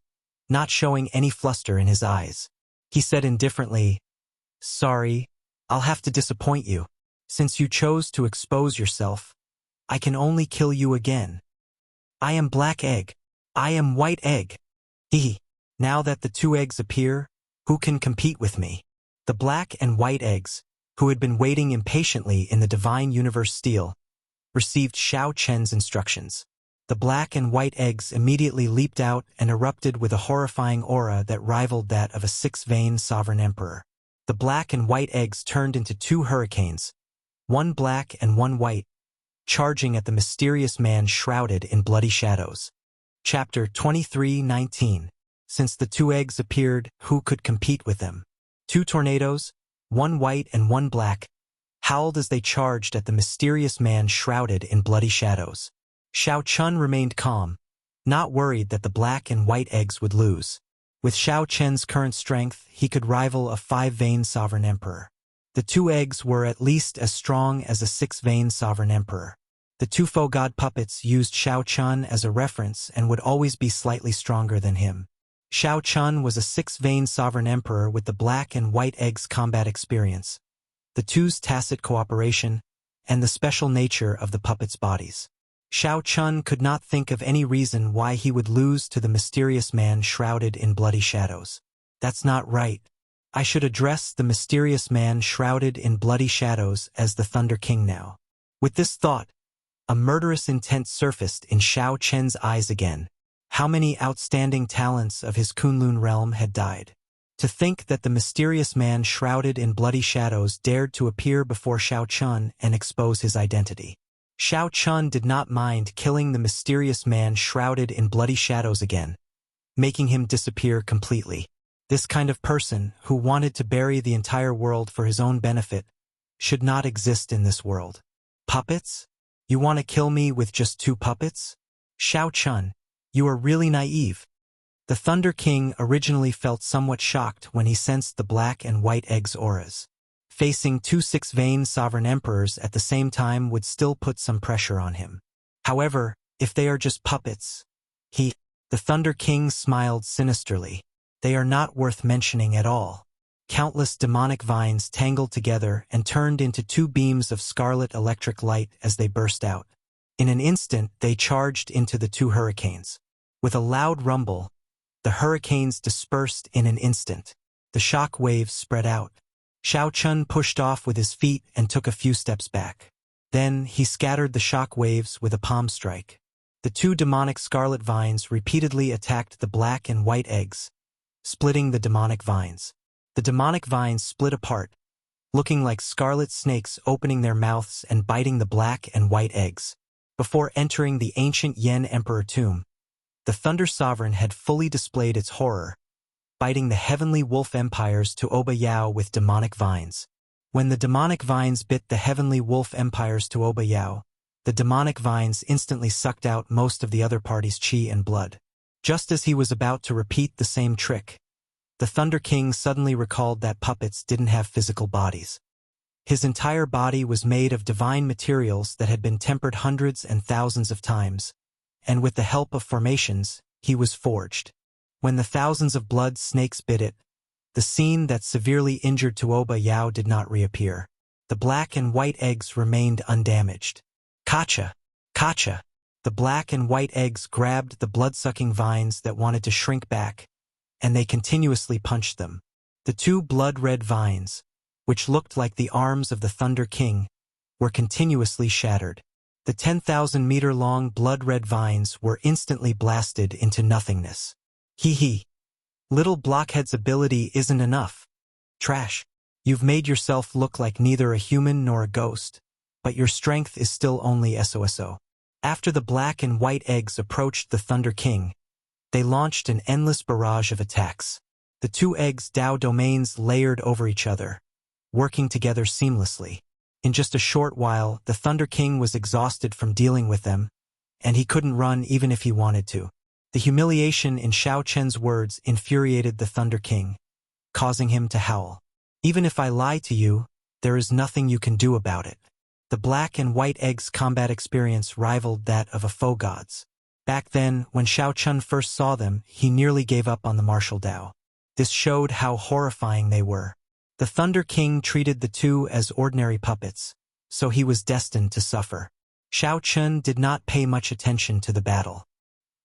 A: not showing any fluster in his eyes. He said indifferently, "Sorry, I'll have to disappoint you. Since you chose to expose yourself, I can only kill you again. I am Black Egg. I am White Egg. Hehe. Now that the two eggs appear, who can compete with me?" The Black and White Eggs, who had been waiting impatiently in the Divine Universe Steel, received Xiao Chen's instructions. The Black and White Eggs immediately leaped out and erupted with a horrifying aura that rivaled that of a six-vein sovereign emperor. The Black and White Eggs turned into two hurricanes, one black and one white, charging at the mysterious man shrouded in bloody shadows. Chapter 23:19. Since the two eggs appeared, who could compete with them? Two tornadoes, one white and one black, howled as they charged at the mysterious man shrouded in bloody shadows. Xiao Chun remained calm, not worried that the Black and White Eggs would lose. With Xiao Chen's current strength, he could rival a five-vein sovereign emperor. The two eggs were at least as strong as a six-vein sovereign emperor. The two faux god puppets used Xiao Chun as a reference and would always be slightly stronger than him. Xiao Chun was a six-vein sovereign emperor with the Black and White Eggs combat experience, the two's tacit cooperation, and the special nature of the puppets' bodies. Xiao Chun could not think of any reason why he would lose to the mysterious man shrouded in bloody shadows. That's not right. I should address the mysterious man shrouded in bloody shadows as the Thunder King now. With this thought, a murderous intent surfaced in Xiao Chen's eyes again. How many outstanding talents of his Kunlun realm had died? To think that the mysterious man shrouded in bloody shadows dared to appear before Xiao Chun and expose his identity. Xiao Chun did not mind killing the mysterious man shrouded in bloody shadows again, making him disappear completely. This kind of person, who wanted to bury the entire world for his own benefit, should not exist in this world. Puppets? You want to kill me with just two puppets? Xiao Chun, you are really naive. The Thunder King originally felt somewhat shocked when he sensed the Black and White Eggs' auras. Facing two six-vein sovereign emperors at the same time would still put some pressure on him. However, if they are just puppets, the Thunder King smiled sinisterly. They are not worth mentioning at all. Countless demonic vines tangled together and turned into two beams of scarlet electric light as they burst out. In an instant, they charged into the two hurricanes. With a loud rumble, the hurricanes dispersed in an instant. The shock waves spread out. Xiao Chun pushed off with his feet and took a few steps back. Then he scattered the shock waves with a palm strike. The two demonic scarlet vines repeatedly attacked the Black and White Eggs, splitting the demonic vines. The demonic vines split apart, looking like scarlet snakes opening their mouths and biting the Black and White Eggs. Before entering the ancient Yen Emperor tomb, the Thunder Sovereign had fully displayed its horror, biting the heavenly wolf empires to Oba Yao with demonic vines. When the demonic vines bit the heavenly wolf empires to Oba Yao, the demonic vines instantly sucked out most of the other party's chi and blood. Just as he was about to repeat the same trick, the Thunder King suddenly recalled that puppets didn't have physical bodies. His entire body was made of divine materials that had been tempered hundreds and thousands of times, and with the help of formations, he was forged. When the thousands of blood snakes bit it, the scene that severely injured Tuoba Yao did not reappear. The Black and White Eggs remained undamaged. Kacha! Kacha! The Black and White Eggs grabbed the blood-sucking vines that wanted to shrink back, and they continuously punched them. The two blood-red vines, which looked like the arms of the Thunder King, were continuously shattered. The 10,000-meter-long blood-red vines were instantly blasted into nothingness. Hee hee. Little blockhead's ability isn't enough. Trash. You've made yourself look like neither a human nor a ghost, but your strength is still only SOSO. After the black and white eggs approached the Thunder King, they launched an endless barrage of attacks. The two eggs' Dao domains layered over each other, working together seamlessly. In just a short while, the Thunder King was exhausted from dealing with them, and he couldn't run even if he wanted to. The humiliation in Xiao Chen's words infuriated the Thunder King, causing him to howl. Even if I lie to you, there is nothing you can do about it. The black and white eggs' combat experience rivaled that of a foe god's. Back then, when Xiao Chun first saw them, he nearly gave up on the martial Dao. This showed how horrifying they were. The Thunder King treated the two as ordinary puppets, so he was destined to suffer. Xiao Chun did not pay much attention to the battle.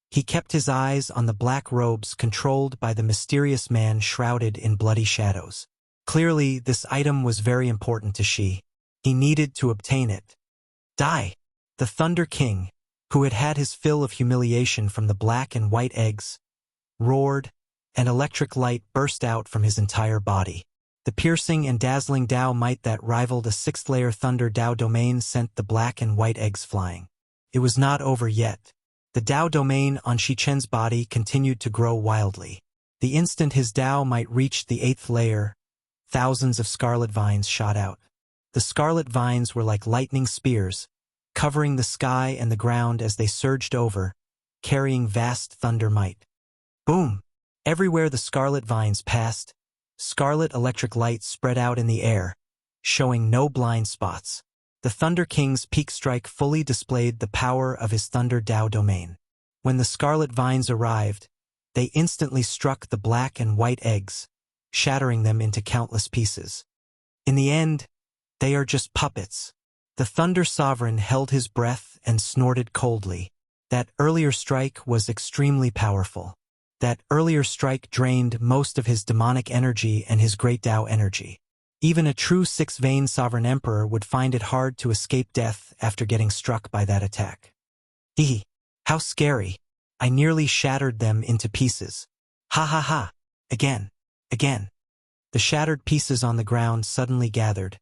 A: He kept his eyes on the black robes controlled by the mysterious man shrouded in bloody shadows. Clearly, this item was very important to Shi. He needed to obtain it. Die! The Thunder King, who had had his fill of humiliation from the black and white eggs, roared, and electric light burst out from his entire body. The piercing and dazzling Dao might that rivaled a sixth-layer Thunder Dao domain sent the black and white eggs flying. It was not over yet. The Dao domain on Shi Chen's body continued to grow wildly. The instant his Dao might reach the 8th layer, thousands of scarlet vines shot out. The scarlet vines were like lightning spears, covering the sky and the ground as they surged over, carrying vast thunder might. Boom! Everywhere the scarlet vines passed, scarlet electric light spread out in the air, showing no blind spots. The Thunder King's peak strike fully displayed the power of his Thunder Dao domain. When the scarlet vines arrived, they instantly struck the black and white eggs, shattering them into countless pieces. In the end, they are just puppets. The Thunder Sovereign held his breath and snorted coldly. That earlier strike was extremely powerful. That earlier strike drained most of his demonic energy and his great Dao energy. Even a true six-vein sovereign emperor would find it hard to escape death after getting struck by that attack. Hee! How scary! I nearly shattered them into pieces. Ha ha ha! Again! Again! The shattered pieces on the ground suddenly gathered,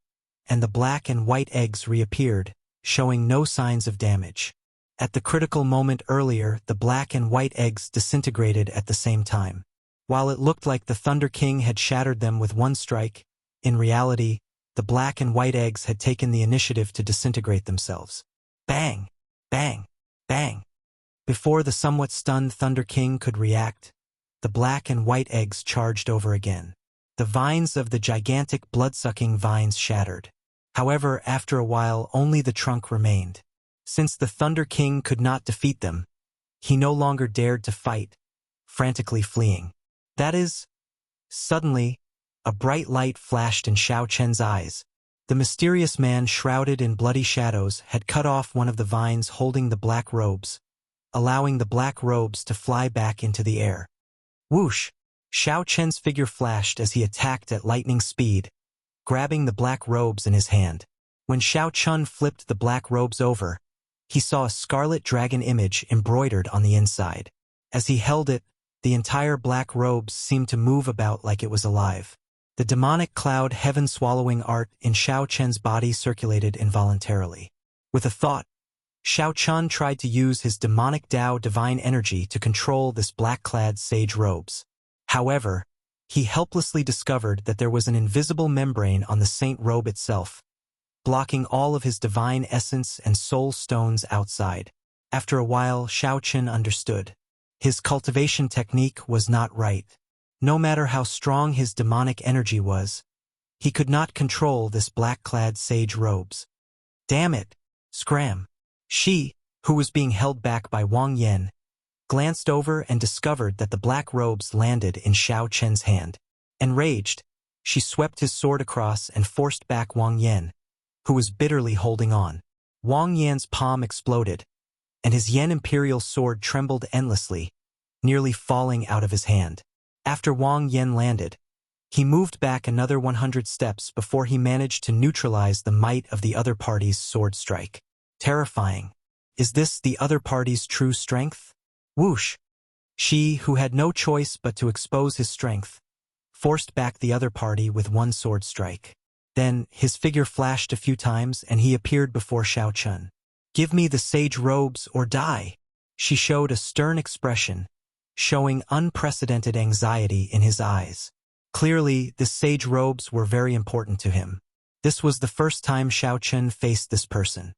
A: and the black and white eggs reappeared, showing no signs of damage. At the critical moment earlier, the black and white eggs disintegrated at the same time. While it looked like the Thunder King had shattered them with one strike, in reality, the black and white eggs had taken the initiative to disintegrate themselves. Bang! Bang! Bang! Before the somewhat stunned Thunder King could react, the black and white eggs charged over again. The vines of the gigantic blood-sucking vines shattered. However, after a while, only the trunk remained. Since the Thunder King could not defeat them, he no longer dared to fight, frantically fleeing. That is, suddenly, a bright light flashed in Xiao Chen's eyes. The mysterious man shrouded in bloody shadows had cut off one of the vines holding the black robes, allowing the black robes to fly back into the air. Whoosh! Xiao Chen's figure flashed as he attacked at lightning speed, grabbing the black robes in his hand. When Xiao Chun flipped the black robes over, he saw a scarlet dragon image embroidered on the inside. As he held it, the entire black robes seemed to move about like it was alive. The demonic cloud heaven-swallowing art in Xiao Chen's body circulated involuntarily. With a thought, Xiao Chun tried to use his demonic Dao divine energy to control this black-clad sage robes. However, he helplessly discovered that there was an invisible membrane on the saint robe itself, blocking all of his divine essence and soul stones outside. After a while, Xiao Chun understood. His cultivation technique was not right. No matter how strong his demonic energy was, he could not control this black-clad sage robes. Damn it! Scram! Shi, who was being held back by Wang Yan, glanced over and discovered that the black robes landed in Xiao Chen's hand. Enraged, she swept his sword across and forced back Wang Yan, who was bitterly holding on. Wang Yan's palm exploded, and his Yan Imperial sword trembled endlessly, nearly falling out of his hand. After Wang Yan landed, he moved back another 100 steps before he managed to neutralize the might of the other party's sword strike. Terrifying. Is this the other party's true strength? Whoosh! She, who had no choice but to expose his strength, forced back the other party with one sword strike. Then, his figure flashed a few times and he appeared before Xiao Chun. "Give me the sage robes or die." She showed a stern expression, showing unprecedented anxiety in his eyes. Clearly, the sage robes were very important to him. This was the first time Xiao Chun faced this person.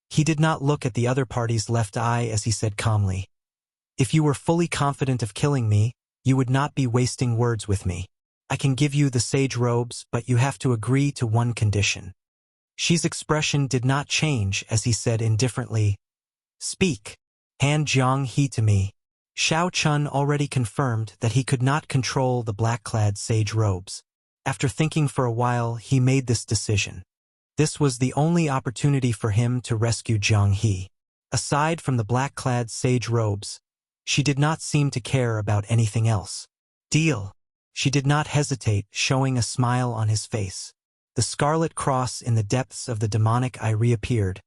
A: He did not look at the other party's left eye as he said calmly, "If you were fully confident of killing me, you would not be wasting words with me. I can give you the sage robes, but you have to agree to one condition." Xi's expression did not change as he said indifferently, "Speak. Hand Jiang He to me." Xiao Chun already confirmed that he could not control the black-clad sage robes. After thinking for a while, he made this decision. This was the only opportunity for him to rescue Jiang He. Aside from the black-clad sage robes, she did not seem to care about anything else. "Deal." She did not hesitate, showing a smile on his face. The scarlet cross in the depths of the demonic eye reappeared,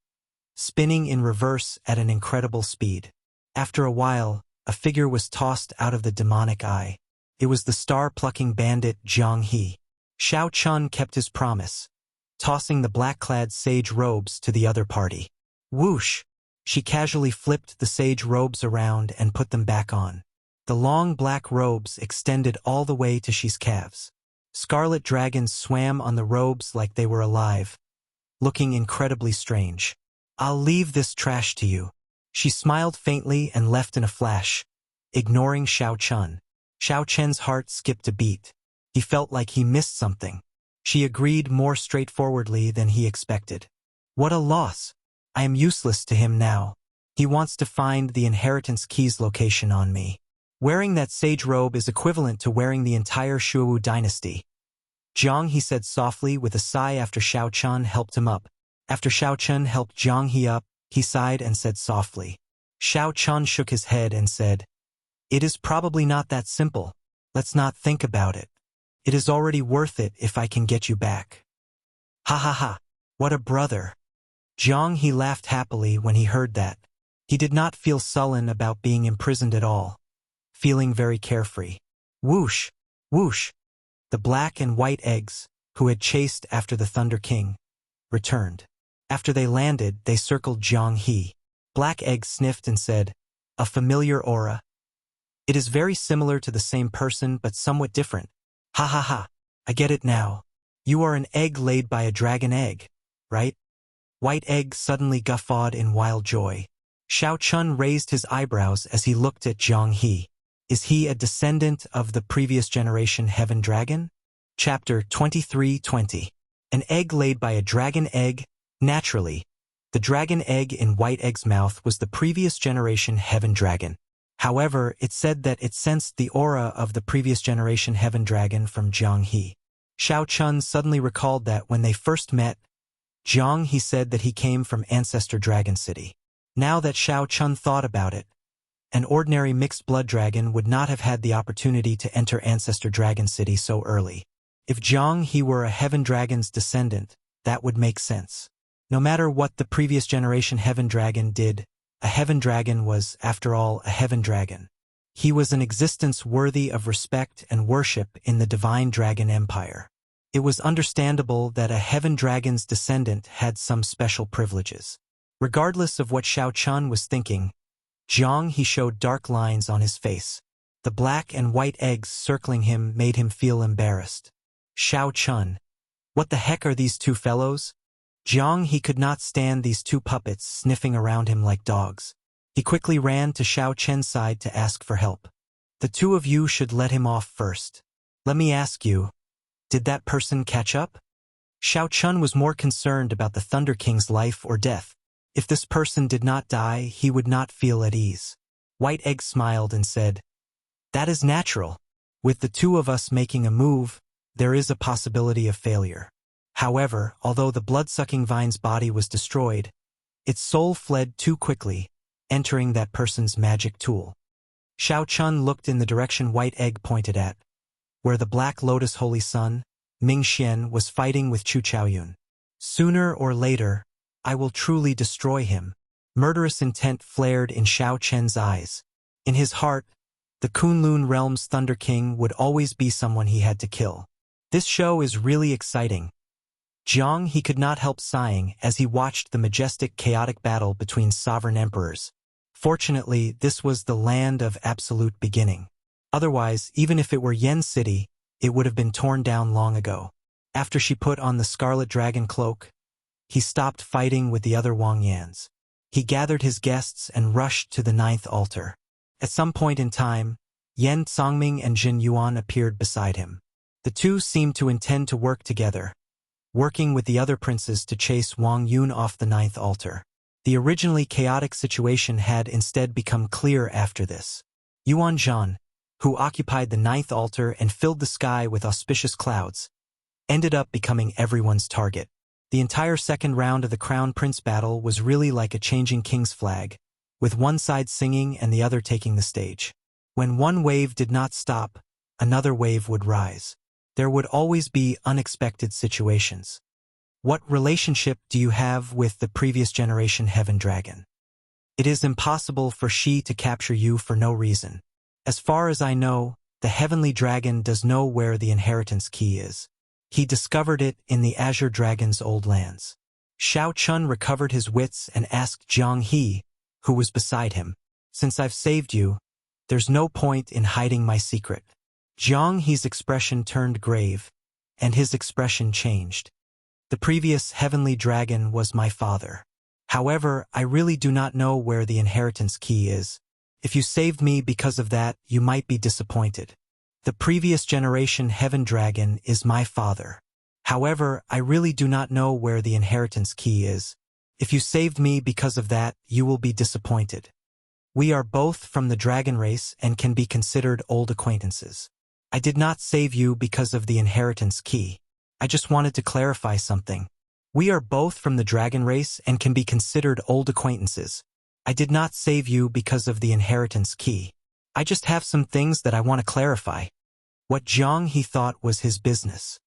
A: spinning in reverse at an incredible speed. After a while, a figure was tossed out of the demonic eye. It was the star-plucking bandit Jiang He. Xiao Chun kept his promise, tossing the black-clad sage robes to the other party. Whoosh! She casually flipped the sage robes around and put them back on. The long black robes extended all the way to Xi's calves. Scarlet dragons swam on the robes like they were alive, looking incredibly strange. "I'll leave this trash to you." She smiled faintly and left in a flash, ignoring Xiao Chun. Xiao Chen's heart skipped a beat. He felt like he missed something. She agreed more straightforwardly than he expected. "What a loss. I am useless to him now. He wants to find the inheritance key's location on me." Wearing that sage robe is equivalent to wearing the entire Shuowu dynasty. "Jiang," he said softly with a sigh after Xiao Chun helped him up. After Xiao Chun helped Jiang He up, he sighed and said softly. Xiao Chun shook his head and said, "It is probably not that simple. Let's not think about it. It is already worth it if I can get you back." "Ha ha ha, what a brother." Jiang He laughed happily when he heard that. He did not feel sullen about being imprisoned at all, feeling very carefree. Whoosh, whoosh. The black and white eggs, who had chased after the Thunder King, returned. After they landed, they circled Jiang He. Black Egg sniffed and said, "A familiar aura. It is very similar to the same person but somewhat different. Ha ha ha, I get it now. You are an egg laid by a dragon egg, right?" White Egg suddenly guffawed in wild joy. Xiao Chun raised his eyebrows as he looked at Jiang He. Is he a descendant of the previous generation Heaven Dragon? Chapter 23:20. An egg laid by a dragon egg. Naturally, the dragon egg in White Egg's mouth was the previous generation Heaven Dragon. However, it said that it sensed the aura of the previous generation Heaven Dragon from Jiang He. Xiao Chun suddenly recalled that when they first met, Jiang He said that he came from Ancestor Dragon City. Now that Xiao Chun thought about it, an ordinary mixed blood dragon would not have had the opportunity to enter Ancestor Dragon City so early. If Jiang He were a Heaven Dragon's descendant, that would make sense. No matter what the previous generation Heaven Dragon did, a Heaven Dragon was, after all, a Heaven Dragon. He was an existence worthy of respect and worship in the Divine Dragon Empire. It was understandable that a Heaven Dragon's descendant had some special privileges. Regardless of what Xiao Chun was thinking, Jiang He showed dark lines on his face. The black and white eggs circling him made him feel embarrassed. Xiao Chun. What the heck are these two fellows? Jiang He could not stand these two puppets sniffing around him like dogs. He quickly ran to Xiao Chen's side to ask for help. "The two of you should let him off first. Let me ask you, did that person catch up?" Xiao Chun was more concerned about the Thunder King's life or death. If this person did not die, he would not feel at ease. White Egg smiled and said, "That is natural. With the two of us making a move, there is a possibility of failure. However, although the blood-sucking vine's body was destroyed, its soul fled too quickly, entering that person's magic tool." Xiao Chun looked in the direction White Egg pointed at, where the Black Lotus Holy Sun, Ming Xian, was fighting with Chu Chaoyun. Sooner or later, I will truly destroy him. Murderous intent flared in Xiao Chen's eyes. In his heart, the Kunlun realm's Thunder King would always be someone he had to kill. This show is really exciting. Jiang he could not help sighing as he watched the majestic chaotic battle between sovereign emperors. Fortunately, this was the land of absolute beginning. Otherwise, even if it were Yen City, it would have been torn down long ago. After she put on the Scarlet Dragon cloak, he stopped fighting with the other Wang Yans. He gathered his guests and rushed to the 9th altar. At some point in time, Yen Congming and Jin Yuan appeared beside him. The two seemed to intend to work together, working with the other princes to chase Wang Yun off the 9th altar. The originally chaotic situation had instead become clear after this. Yuan Zhan, who occupied the 9th altar and filled the sky with auspicious clouds, ended up becoming everyone's target. The entire second round of the Crown Prince battle was really like a changing king's flag, with one side singing and the other taking the stage. When one wave did not stop, another wave would rise. There would always be unexpected situations. What relationship do you have with the previous generation Heaven Dragon? It is impossible for she to capture you for no reason. As far as I know, the Heavenly Dragon does know where the inheritance key is. He discovered it in the Azure Dragon's old lands. Xiao Chun recovered his wits and asked Jiang He, who was beside him, "Since I've saved you, there's no point in hiding my secret." Jiang He's expression turned grave, and his expression changed. The previous Heavenly Dragon was my father. However, I really do not know where the inheritance key is. If you saved me because of that, you might be disappointed. The previous generation Heaven Dragon is my father. However, I really do not know where the inheritance key is. If you saved me because of that, you will be disappointed. We are both from the dragon race and can be considered old acquaintances. I did not save you because of the inheritance key. I just wanted to clarify something. We are both from the dragon race and can be considered old acquaintances. I did not save you because of the inheritance key. I just have some things that I want to clarify. What Jiang He thought was his business.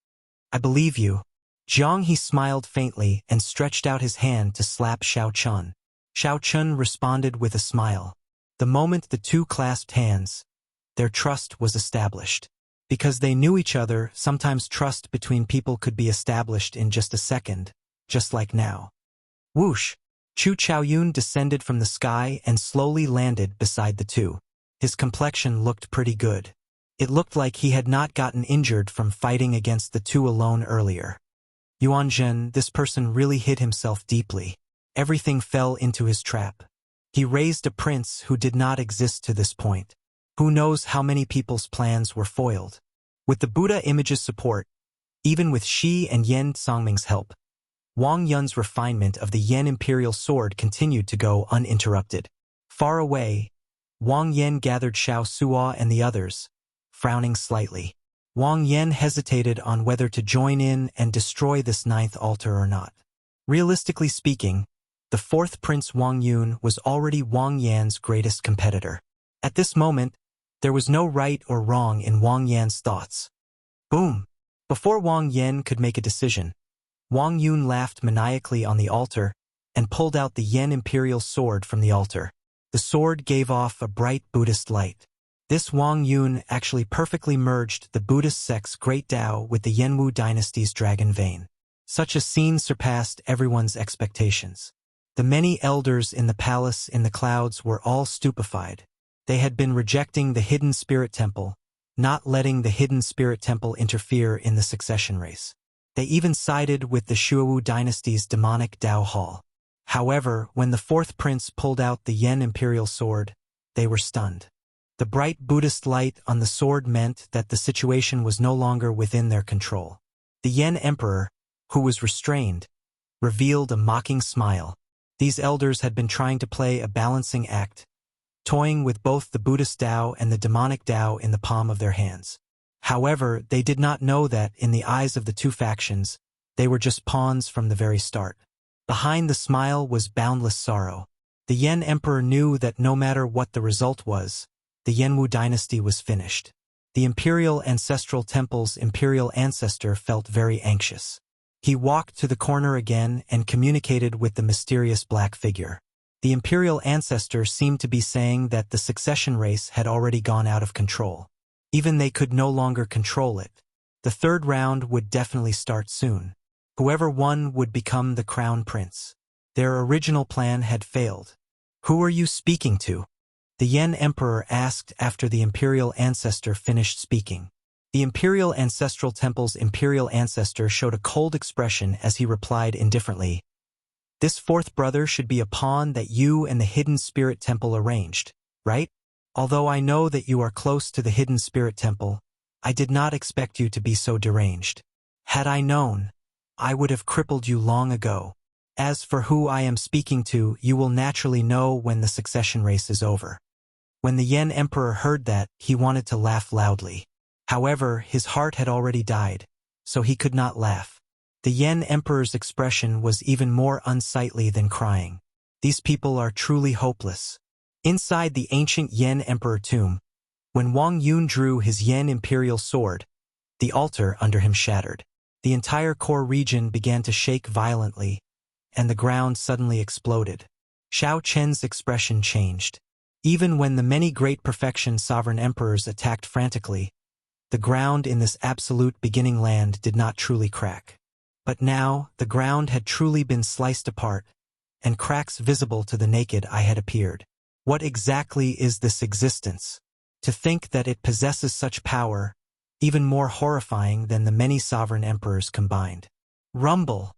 A: I believe you. Jiang He smiled faintly and stretched out his hand to slap Xiao Chun. Xiao Chun responded with a smile. The moment the two clasped hands, their trust was established. Because they knew each other, sometimes trust between people could be established in just a second, just like now. Whoosh! Chu Chaoyun descended from the sky and slowly landed beside the two. His complexion looked pretty good. It looked like he had not gotten injured from fighting against the two alone earlier. Yuan Zhen, this person really hid himself deeply. Everything fell into his trap. He raised a prince who did not exist to this point. Who knows how many people's plans were foiled. With the Buddha image's support, even with Shi and Yen Congming's help, Wang Yun's refinement of the Yen Imperial Sword continued to go uninterrupted. Far away, Wang Yan gathered Xiao Suo and the others, frowning slightly. Wang Yan hesitated on whether to join in and destroy this 9th altar or not. Realistically speaking, the 4th Prince Wang Yun was already Wang Yan's greatest competitor. At this moment, there was no right or wrong in Wang Yan's thoughts. Boom! Before Wang Yan could make a decision, Wang Yun laughed maniacally on the altar and pulled out the Yen Imperial Sword from the altar. The sword gave off a bright Buddhist light. This Wang Yun actually perfectly merged the Buddhist sect's great Tao with the Yenwu dynasty's dragon vein. Such a scene surpassed everyone's expectations. The many elders in the palace in the clouds were all stupefied. They had been rejecting the hidden spirit temple, not letting the hidden spirit temple interfere in the succession race. They even sided with the Shuowu dynasty's demonic Tao Hall. However, when the 4th prince pulled out the Yen Imperial Sword, they were stunned. The bright Buddhist light on the sword meant that the situation was no longer within their control. The Yen Emperor, who was restrained, revealed a mocking smile. These elders had been trying to play a balancing act, toying with both the Buddhist Tao and the demonic Tao in the palm of their hands. However, they did not know that, in the eyes of the two factions, they were just pawns from the very start. Behind the smile was boundless sorrow. The Yen Emperor knew that no matter what the result was, the Yenwu dynasty was finished. The Imperial Ancestral Temple's imperial ancestor felt very anxious. He walked to the corner again and communicated with the mysterious black figure. The imperial ancestor seemed to be saying that the succession race had already gone out of control. Even they could no longer control it. The third round would definitely start soon. Whoever won would become the crown prince. Their original plan had failed. "Who are you speaking to?" the Yen Emperor asked after the imperial ancestor finished speaking. The Imperial Ancestral Temple's imperial ancestor showed a cold expression as he replied indifferently, "This fourth brother should be a pawn that you and the Hidden Spirit Temple arranged, right? Although I know that you are close to the Hidden Spirit Temple, I did not expect you to be so deranged. Had I known, I would have crippled you long ago. As for who I am speaking to, you will naturally know when the succession race is over." When the Yen Emperor heard that, he wanted to laugh loudly. However, his heart had already died, so he could not laugh. The Yen Emperor's expression was even more unsightly than crying. These people are truly hopeless. Inside the ancient Yen Emperor tomb, when Wang Yun drew his Yen Imperial sword, the altar under him shattered. The entire core region began to shake violently, and the ground suddenly exploded. Xiao Chen's expression changed. Even when the many great perfection sovereign emperors attacked frantically, the ground in this absolute beginning land did not truly crack. But now, the ground had truly been sliced apart, and cracks visible to the naked eye had appeared. What exactly is this existence? To think that it possesses such power, even more horrifying than the many sovereign emperors combined. Rumble!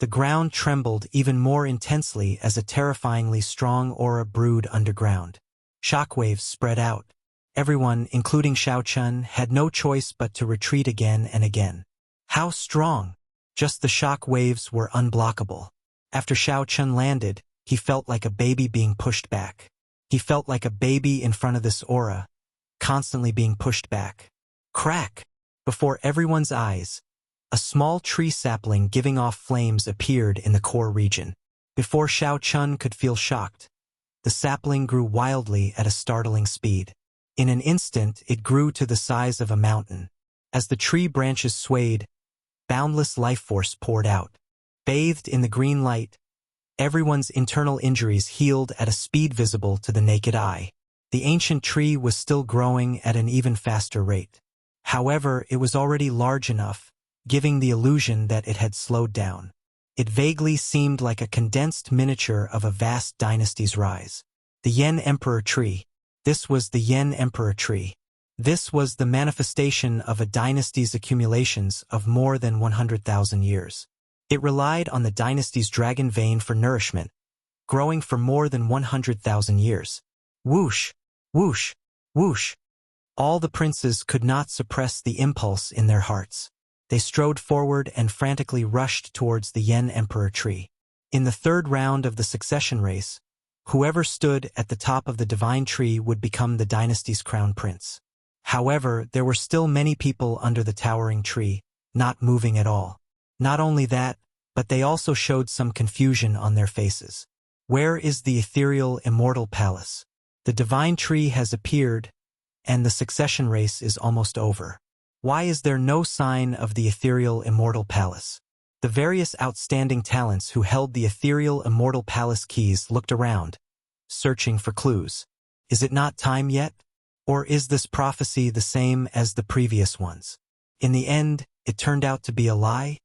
A: The ground trembled even more intensely as a terrifyingly strong aura brewed underground. Shockwaves spread out. Everyone, including Xiao Chun, had no choice but to retreat again and again. How strong! Just the shock waves were unblockable. After Xiao Chun landed, he felt like a baby being pushed back. He felt like a baby in front of this aura, constantly being pushed back. Crack! Before everyone's eyes, a small tree sapling giving off flames appeared in the core region. Before Xiao Chun could feel shocked, the sapling grew wildly at a startling speed. In an instant, it grew to the size of a mountain. As the tree branches swayed, boundless life force poured out. Bathed in the green light, everyone's internal injuries healed at a speed visible to the naked eye. The ancient tree was still growing at an even faster rate. However, it was already large enough, giving the illusion that it had slowed down. It vaguely seemed like a condensed miniature of a vast dynasty's rise. The Yen Emperor Tree. This was the Yen Emperor Tree. This was the manifestation of a dynasty's accumulations of more than 100,000 years. It relied on the dynasty's dragon vein for nourishment, growing for more than 100,000 years. Whoosh! Whoosh! Whoosh! All the princes could not suppress the impulse in their hearts. They strode forward and frantically rushed towards the Yen Emperor Tree. In the third round of the succession race, whoever stood at the top of the divine tree would become the dynasty's crown prince. However, there were still many people under the towering tree, not moving at all. Not only that, but they also showed some confusion on their faces. Where is the ethereal immortal palace? The divine tree has appeared, and the succession race is almost over. Why is there no sign of the ethereal immortal palace? The various outstanding talents who held the ethereal immortal palace keys looked around, searching for clues. Is it not time yet? Or is this prophecy the same as the previous ones? In the end, it turned out to be a lie?